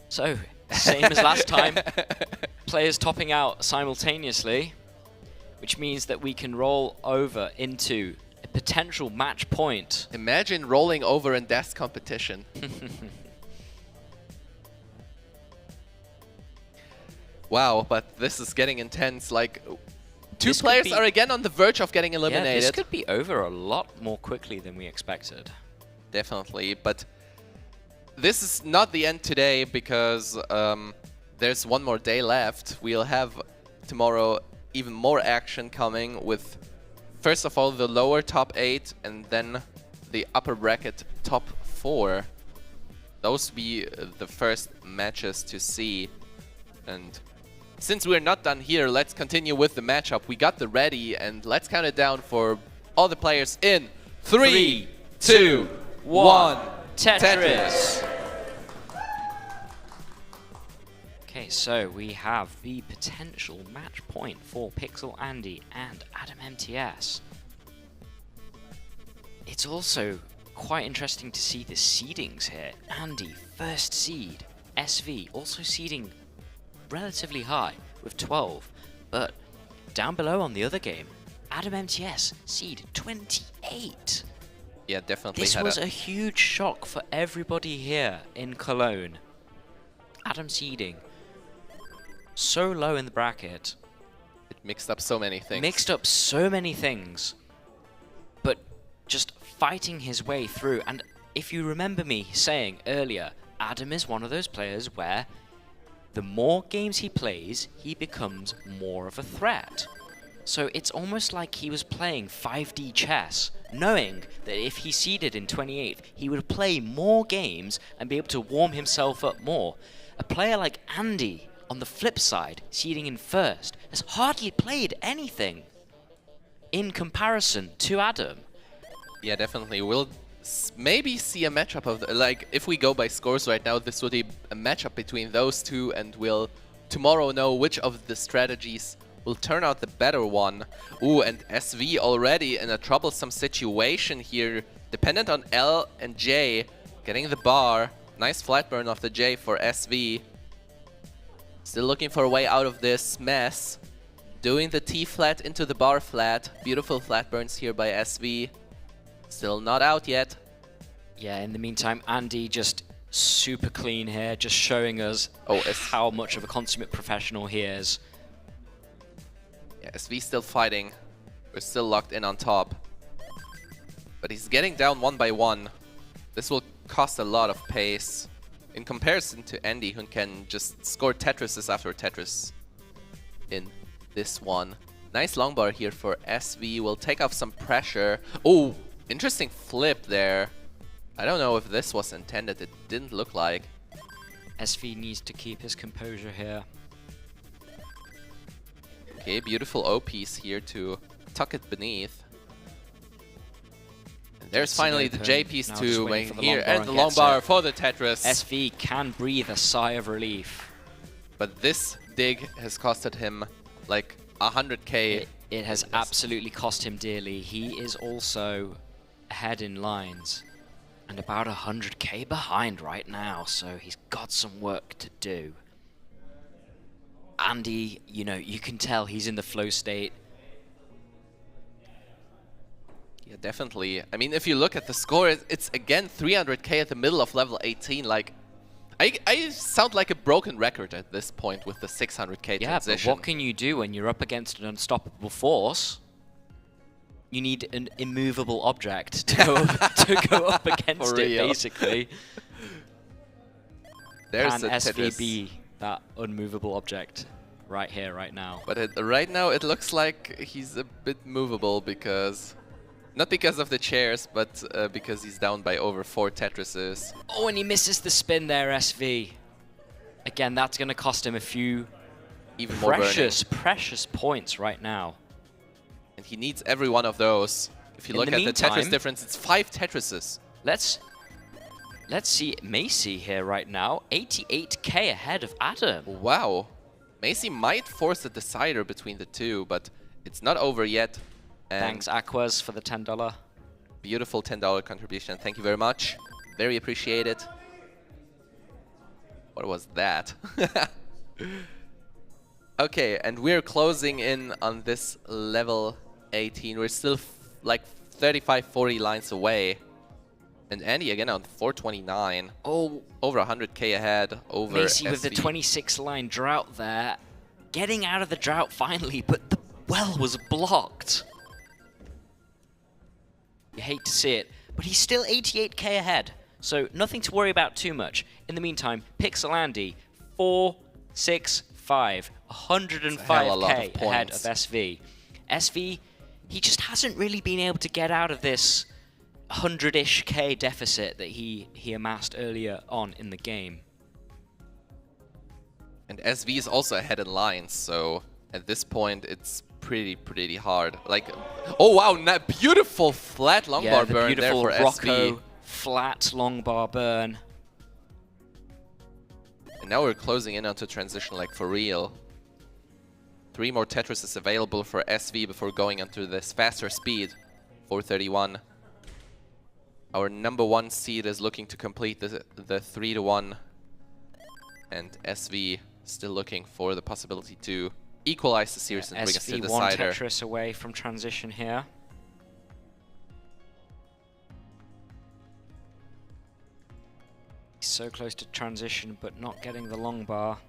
So, same as last time, players topping out simultaneously, which means that we can roll over into a potential match point. Imagine rolling over in death competition. Wow, but this is getting intense. Like, Two This could players be- are again on the verge of getting Yeah, eliminated. this could be over a lot more quickly than we expected. Definitely, but this is not the end today because there's one more day left. We'll have tomorrow even more action coming with, first of all, the lower top 8 and then the upper bracket top 4. Those be the first matches to see. And since we're not done here, let's continue with the matchup. We got the ready, and let's count it down for all the players in 3, 2, 1. Tetris! Okay, so we have the potential match point for Pixel Andy and Adam MTS. It's also quite interesting to see the seedings here. Andy, first seed. SV, also seeding relatively high with 12. But down below on the other game, Adam MTS, seed 28. Yeah, definitely. This was a huge shock for everybody here in Cologne. Adam seeding so low in the bracket. It mixed up so many things. Mixed up so many things. But just fighting his way through. And if you remember me saying earlier, Adam is one of those players where the more games he plays, he becomes more of a threat. So it's almost like he was playing 5D chess, knowing that if he seeded in 28th, he would play more games and be able to warm himself up more. A player like Andy, on the flip side, seeding in first, has hardly played anything in comparison to Adam. Yeah, definitely. We'll maybe see a matchup of like, if we go by scores right now, this would be a matchup between those two, and we'll tomorrow know which of the strategies will turn out the better one. Ooh, and SV already in a troublesome situation here, dependent on L and J getting the bar. Nice flat burn off the J for SV. Still looking for a way out of this mess. Doing the T flat into the bar flat. Beautiful flat burns here by SV. Still not out yet. Yeah, in the meantime, Andy just super clean here, just showing us how much of a consummate professional he is. Yeah, SV still fighting. We're still locked in on top. But he's getting down one by one. This will cost a lot of pace in comparison to Andy, who can just score Tetrises after Tetris in this one. Nice long bar here for SV. Will take off some pressure. Oh, interesting flip there. I don't know if this was intended. It didn't look like. SV needs to keep his composure here. Okay, beautiful O piece here to tuck it beneath. And there's finally the J piece Now just to waiting make for the here, long bar and the and long gets bar it. for the Tetris. SV can breathe a sigh of relief. But this dig has costed him like 100k. It has absolutely cost him dearly. He is also ahead in lines and about 100k behind right now, so he's got some work to do. Andy, you know, you can tell he's in the flow state. Yeah, definitely. I mean, if you look at the score, it's again 300k at the middle of level 18. Like, I sound like a broken record at this point with the 600k Yeah, transition. but what can you do when you're up against an unstoppable force? You need an immovable object to go up against For it, real. basically. There's Can a Tetris. SV be that unmovable object right here, right now? But right now it looks like he's a bit movable because... Not because of the chairs, but because he's down by over 4 Tetrises. Oh, and he misses the spin there, SV. Again, that's going to cost him a few Even more burning. precious points right now. And he needs every one of those. If you In look the at the Tetris meantime- difference, it's 5 Tetrises. Let's see Macy here right now. 88k ahead of Adam. Wow. Macy might force a decider between the two, but it's not over yet. And Thanks, Aquas, for the $10. beautiful $10 contribution. Thank you very much. Very appreciated. What was that? Okay, and we're closing in on this level 18. We're still like 35, 40 lines away. And Andy again on 429. Oh, Over 100k ahead. Over Macy with the SV. 26 line drought there. Getting out of the drought finally, but the well was blocked. You hate to see it, but he's still 88k ahead, so nothing to worry about too much. In the meantime, Pixel Andy, 465, 105k ahead of SV. SV, he just hasn't really been able to get out of this 100-ish k deficit that he amassed earlier on in the game. And SV is also ahead in lines, so at this point it's pretty hard. Like, oh wow, beautiful flat long bar burn there for Rocco SV. Flat long bar burn. And now we're closing in onto transition like for real. 3 more Tetrises available for SV before going onto this faster speed. 431. Our #1 seed is looking to complete the 3-1. And SV still looking for the possibility to equalize the series and bring us to the SV one decider. Tetris away from transition here. He's so close to transition, but not getting the long bar.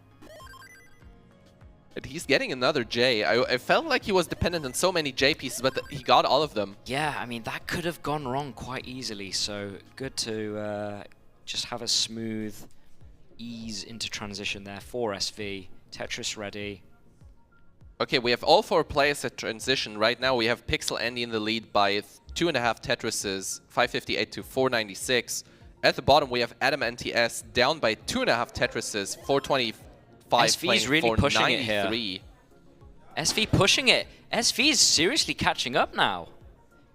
But he's getting another J. I felt like he was dependent on so many J pieces, but he got all of them. Yeah, I mean, that could have gone wrong quite easily, so good to just have a smooth ease into transition there for SV. Tetris ready. Okay, we have all 4 players at transition. Right now we have Pixel Andy in the lead by 2.5 Tetrises, 558 to 496. At the bottom we have Adam NTS down by 2.5 Tetrises, 425 SV's really pushing it here. SV pushing it. SV is seriously catching up now.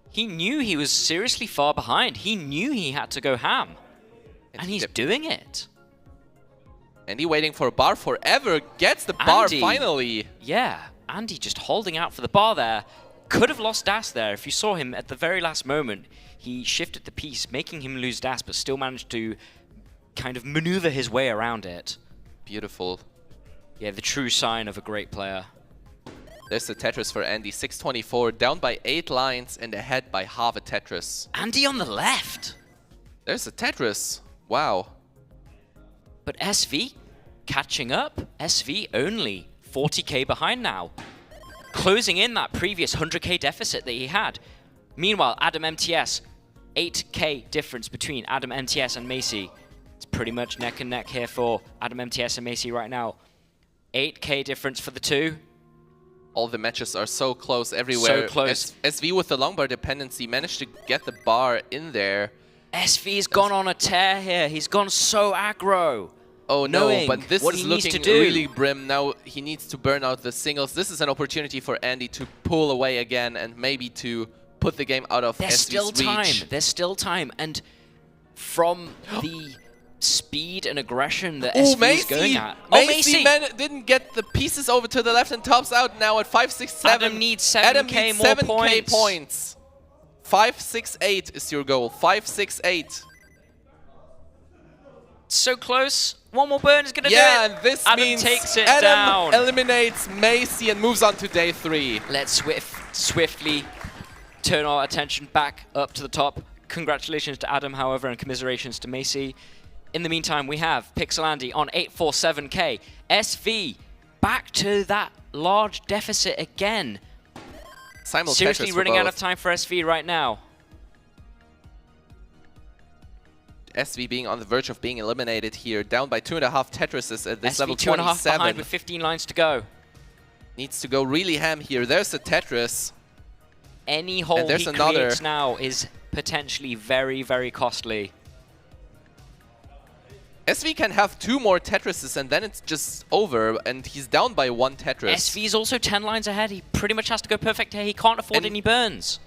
He knew he was seriously far behind. He knew he had to go ham. And he's doing it. Andy waiting for a bar forever, gets the bar finally. Yeah, Andy just holding out for the bar there. Could have lost Das there. If you saw him at the very last moment, he shifted the piece, making him lose Das, but still managed to kind of maneuver his way around it. Beautiful. Yeah, the true sign of a great player. There's the Tetris for Andy, 624, down by 8 lines and ahead by half a Tetris. Andy on the left. There's the Tetris. Wow. But SV catching up. SV only 40k behind now. Closing in that previous 100k deficit that he had. Meanwhile, Adam MTS, 8k difference between Adam MTS and Macy. It's pretty much neck and neck here for Adam MTS and Macy right now. 8k difference for the two. All the matches are so close everywhere. So close. SV with the long bar dependency managed to get the bar in there. SV's gone on a tear here. He's gone so aggro. Oh no, but this is looking do. really grim. Now he needs to burn out the singles. This is an opportunity for Andy to pull away again and maybe to put the game out of There's SV's still time. reach. There's still time. And from the speed and aggression that SV is going at. Macy didn't get the pieces over to the left and tops out now at 567. Adam needs 7k more points. 568 is your goal. 568. So close. One more burn is going to do it. Yeah, and this Adam means takes it Adam down. eliminates Macy and moves on to day 3. Let's swiftly turn our attention back up to the top. Congratulations to Adam, however, and commiserations to Macy. In the meantime, we have Pixel Andy on 847k. SV back to that large deficit again. Seriously running out of time for SV right now. SV being on the verge of being eliminated here, down by 2.5 Tetrises at this SV level 2.5 27. behind with 15 lines to go. Needs to go really ham here. There's the Tetris. Any hole he creates now is potentially very, very costly. SV can have 2 more Tetrises and then it's just over, and he's down by 1 Tetris. SV is also 10 lines ahead. He pretty much has to go perfect here. He can't afford any burns.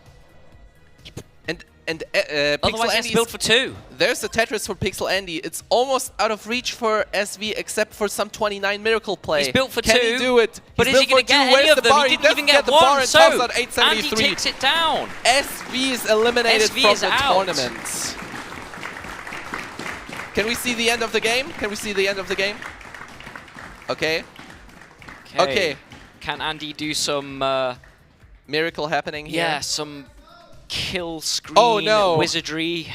And otherwise, he has to build for 2. There's the Tetris for Pixel Andy. It's almost out of reach for SV, except for some 29 miracle play. He's built for 2. Can he do it? But is he going to get any of them? He didn't even get one. So Andy takes it down. SV is eliminated from the tournament. Can we see the end of the game? Can we see the end of the game? Okay. Okay. Can Andy do some miracle happening here? Yeah, some kill screen wizardry.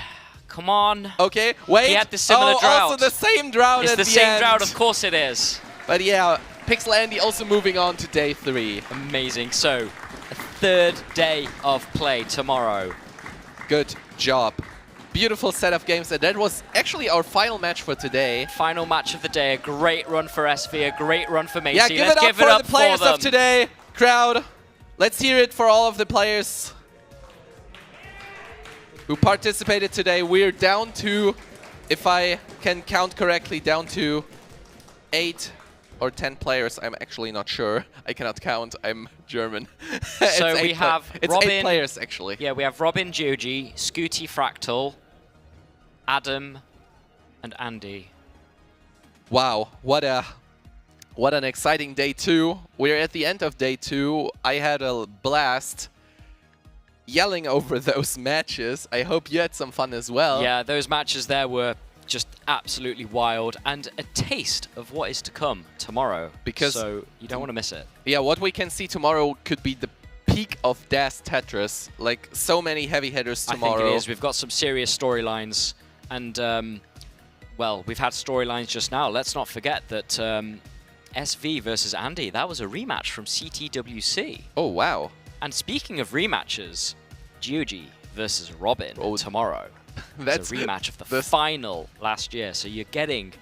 Come on. Okay, wait. He had the similar drought. Also the same drought it's at the the same end. drought, of course it is. But yeah, Pixel Andy also moving on to day 3. Amazing. So, a third day of play tomorrow. Good job. Beautiful set of games, and that was actually our final match for today. Final match of the day. A great run for SV, a great run for Macy. Yeah, give Let's it up for the players for them. of today. Crowd, let's hear it for all of the players who participated today. We're down to, if I can count correctly, down to 8 or 10 players. I'm actually not sure. I cannot count. I'm German. So we have it's Robin, 8 players actually. Yeah, we have Robin, Joji, Scooty Fractal, Adam, and Andy. Wow, what an exciting day 2. We're at the end of day 2. I had a blast yelling over those matches. I hope you had some fun as well. Yeah, those matches there were just absolutely wild, and a taste of what is to come tomorrow. So you don't want to miss it. Yeah, what we can see tomorrow could be the peak of DAS Tetris. Like, so many heavy hitters tomorrow. I think it is. We've got some serious storylines, and well, we've had storylines just now. Let's not forget that SV versus Andy, that was a rematch from CTWC. Oh, wow. And speaking of rematches, Gioji versus Robin tomorrow. That's a rematch of the final last year. So you're getting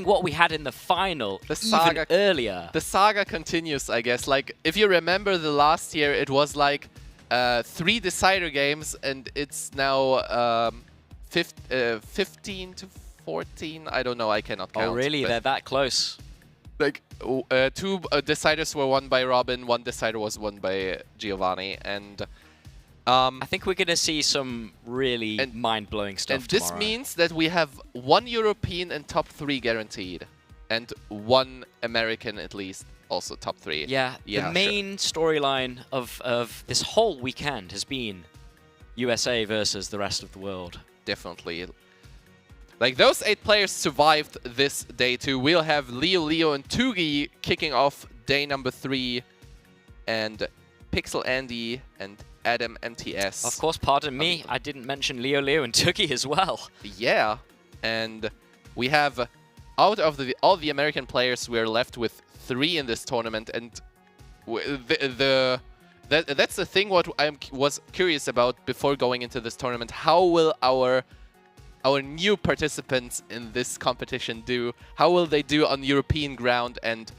what we had in the final even earlier. The saga continues, I guess. Like, if you remember the last year, it was like 3 decider games, and it's now 15 to 14. I don't know. I cannot count. Oh, really? They're that close. Like, 2 deciders were won by Robin, 1 decider was won by Giovanni, and I think we're going to see some really mind-blowing stuff tomorrow. This means that we have 1 European and top 3 guaranteed, and 1 American at least, also top 3. Yeah, the main storyline of this whole weekend has been USA versus the rest of the world. Definitely. Like, those 8 players survived this day 2. We'll have Leo, and Tugi kicking off day number 3, and Pixel Andy and Adam MTS. Of course, pardon me, I didn't mention Leo, and Tugi as well. Yeah, and we have, out of all the American players, we're left with 3 in this tournament, and that's the thing what I was curious about before going into this tournament. How will our new participants in this competition do? How will they do on European ground? And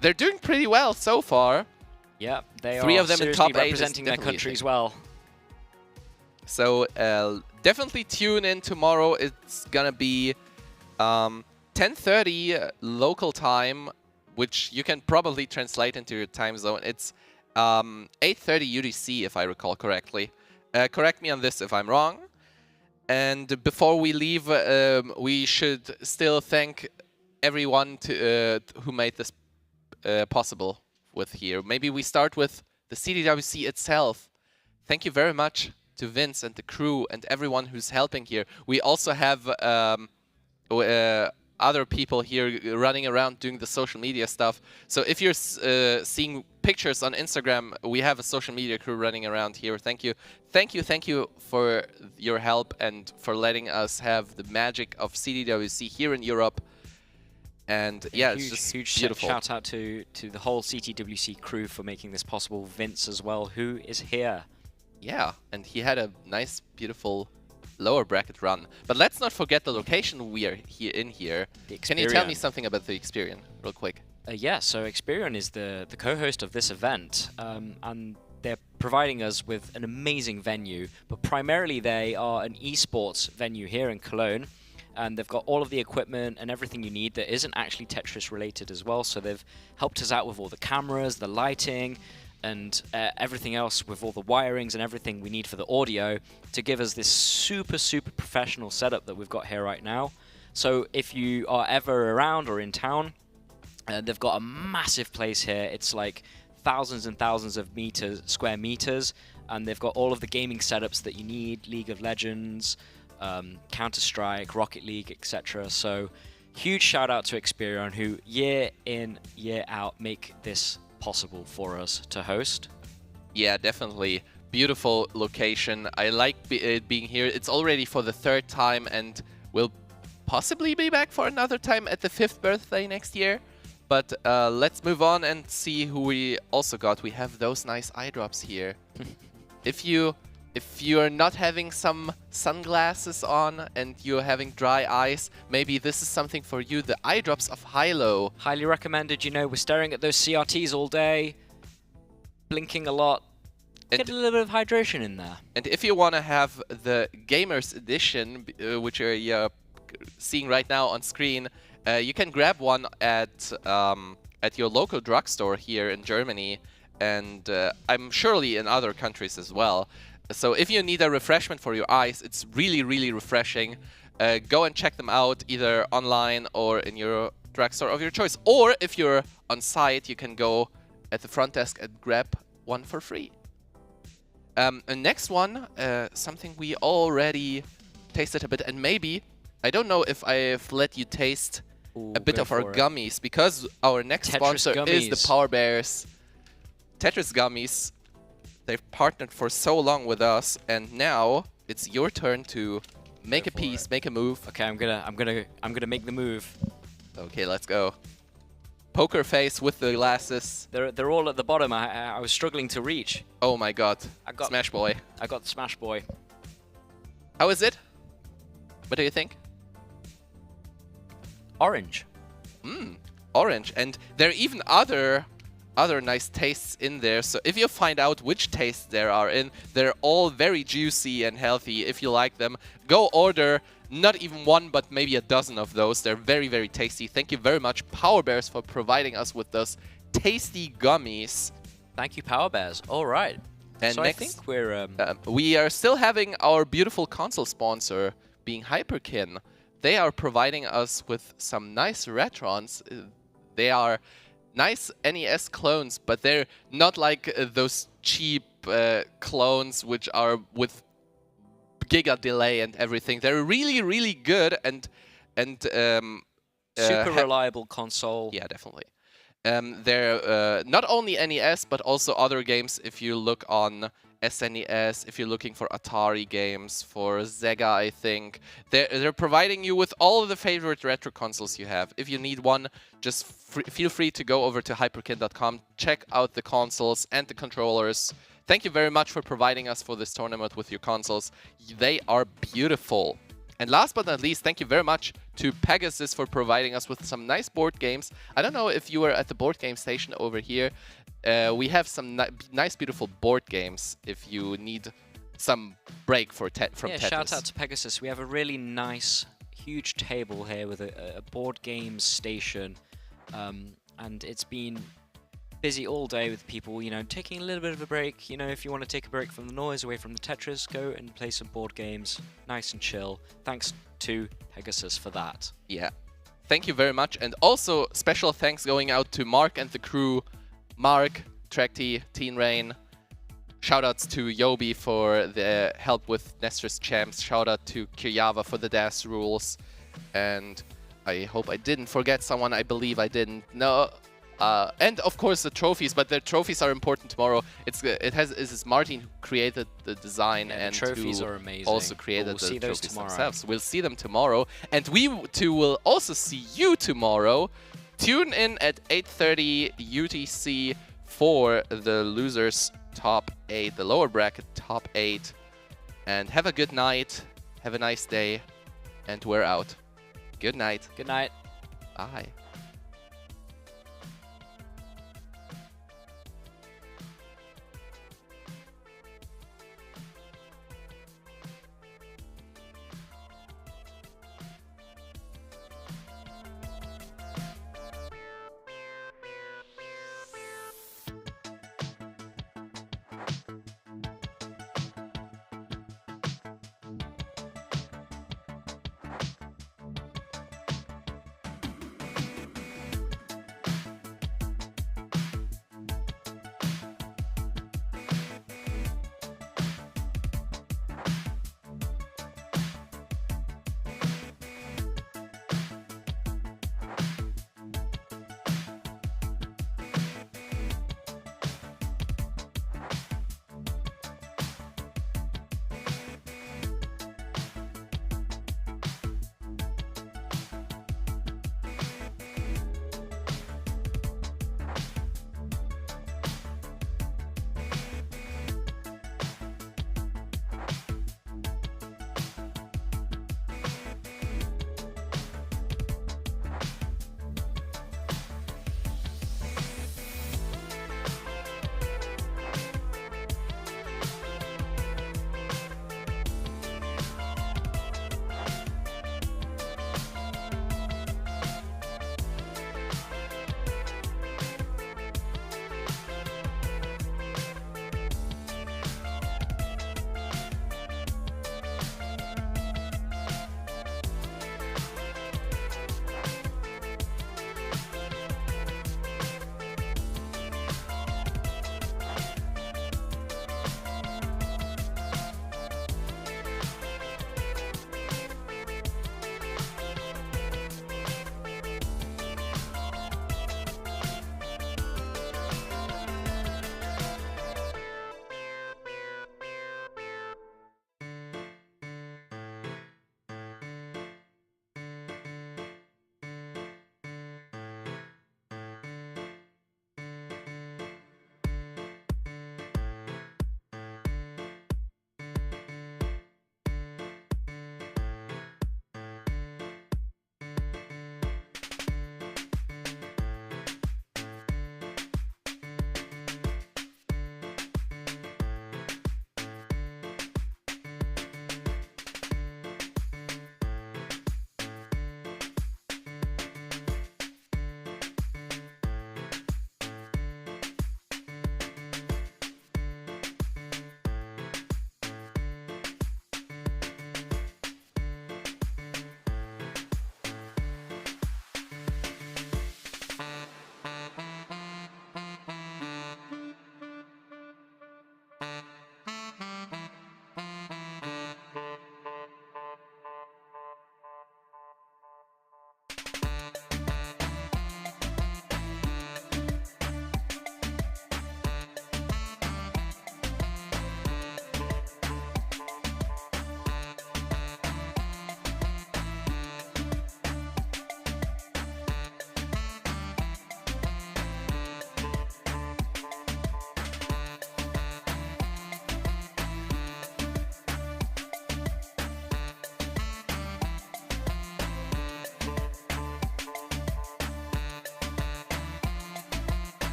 they're doing pretty well so far. Yeah, they 3 are of them in seriously top 8 representing their countries well. So definitely tune in tomorrow. It's gonna be 10:30 local time, which you can probably translate into your time zone. It's 8:30 UTC, if I recall correctly. Correct me on this if I'm wrong. And before we leave, we should still thank everyone who made this possible with here. Maybe we start with the CTWC itself. Thank you very much to Vince and the crew and everyone who's helping here. We also have other people here running around doing the social media stuff. So if you're seeing pictures on Instagram, we have a social media crew running around here. Thank you. Thank you for your help and for letting us have the magic of CTWC here in Europe. And yeah, it's just huge beautiful. Shout out to the whole CTWC crew for making this possible. Vince as well, who is here. Yeah, and he had a nice, beautiful lower bracket run. But let's not forget the location we are here. Can you tell me something about the Experian real quick? Yeah, so Experian is the co-host of this event, and they're providing us with an amazing venue, but primarily they are an esports venue here in Cologne. And they've got all of the equipment and everything you need that isn't actually Tetris related as well. So they've helped us out with all the cameras, the lighting, and everything else with all the wirings and everything we need for the audio to give us this super, super professional setup that we've got here right now. So if you are ever around or in town, they've got a massive place here. It's like thousands and thousands of square meters, and they've got all of the gaming setups that you need, League of Legends, Counter-Strike, Rocket League, etc. So huge shout out to Experian, who year in, year out make this possible for us to host. Yeah, definitely. Beautiful location. I like it being here. It's already for the 3rd time and will possibly be back for another time at the 5th birthday next year. But let's move on and see who we also got. We have those nice eye drops here. If you're not having some sunglasses on and you're having dry eyes, maybe this is something for you. The eye drops of Hilo. Highly recommended. You know, we're staring at those CRTs all day, blinking a lot. Get a little bit of hydration in there. And if you want to have the Gamers Edition, which you're seeing right now on screen, you can grab one at your local drugstore here in Germany, and I'm surely in other countries as well. So if you need a refreshment for your eyes, it's really, really refreshing. Go and check them out either online or in your drugstore of your choice. Or if you're on site, you can go at the front desk and grab one for free. And next one, something we already tasted a bit, and maybe, I don't know if I've let you taste a bit of our gummies, because our next sponsor is the Power Bears Tetris Gummies. They've partnered for so long with us, and now it's your turn to make a piece, make a move. Okay, I'm gonna make the move. Okay, let's go. Poker face with the glasses. They're all at the bottom. I was struggling to reach. Oh my god. I got Smash Boy. I got Smash Boy. How is it? What do you think? Orange. Orange. And there are even other nice tastes in there. So if you find out which tastes there are in, they're all very juicy and healthy. If you like them, go order not even one, but maybe a dozen of those. They're very, very tasty. Thank you very much, Power Bears, for providing us with those tasty gummies. Thank you, Power Bears. All right. And so next, I think we're... we are still having our beautiful console sponsor, being Hyperkin. They are providing us with some nice Retrons. They are nice NES clones, but they're not like those cheap clones which are with giga delay and everything. They're really, really good and super reliable console. Yeah, definitely. They're not only NES, but also other games. If you look on SNES, if you're looking for Atari games, for Sega, I think. They're providing you with all of the favorite retro consoles you have. If you need one, just feel free to go over to hyperkin.com, check out the consoles and the controllers. Thank you very much for providing us for this tournament with your consoles. They are beautiful. And last but not least, thank you very much to Pegasus for providing us with some nice board games. I don't know if you were at the board game station over here. We have some nice, beautiful board games if you need some break from Tetris. Shout out to Pegasus. We have a really nice, huge table here with a board games station. And it's been busy all day with people, you know, taking a little bit of a break. You know, if you want to take a break from the noise, away from the Tetris, go and play some board games. Nice and chill. Thanks to Pegasus for that. Yeah. Thank you very much. And also, special thanks going out to Mark and the crew. Mark, Trekti, Teen Rain. Shoutouts to Yobi for the help with Nestor's Champs. Shoutout to Kiryava for the DAS rules. And I hope I didn't forget someone. I believe I didn't. No. And of course the trophies, but the trophies are important tomorrow. It's Martin who created the design and the trophies are amazing. Also created the trophies tomorrow. themselves. We'll see them tomorrow, and we too will also see you tomorrow. Tune in at 8:30 UTC for the losers top 8, the lower bracket top 8, and have a good night. Have a nice day, and we're out. Good night. Good night. Bye.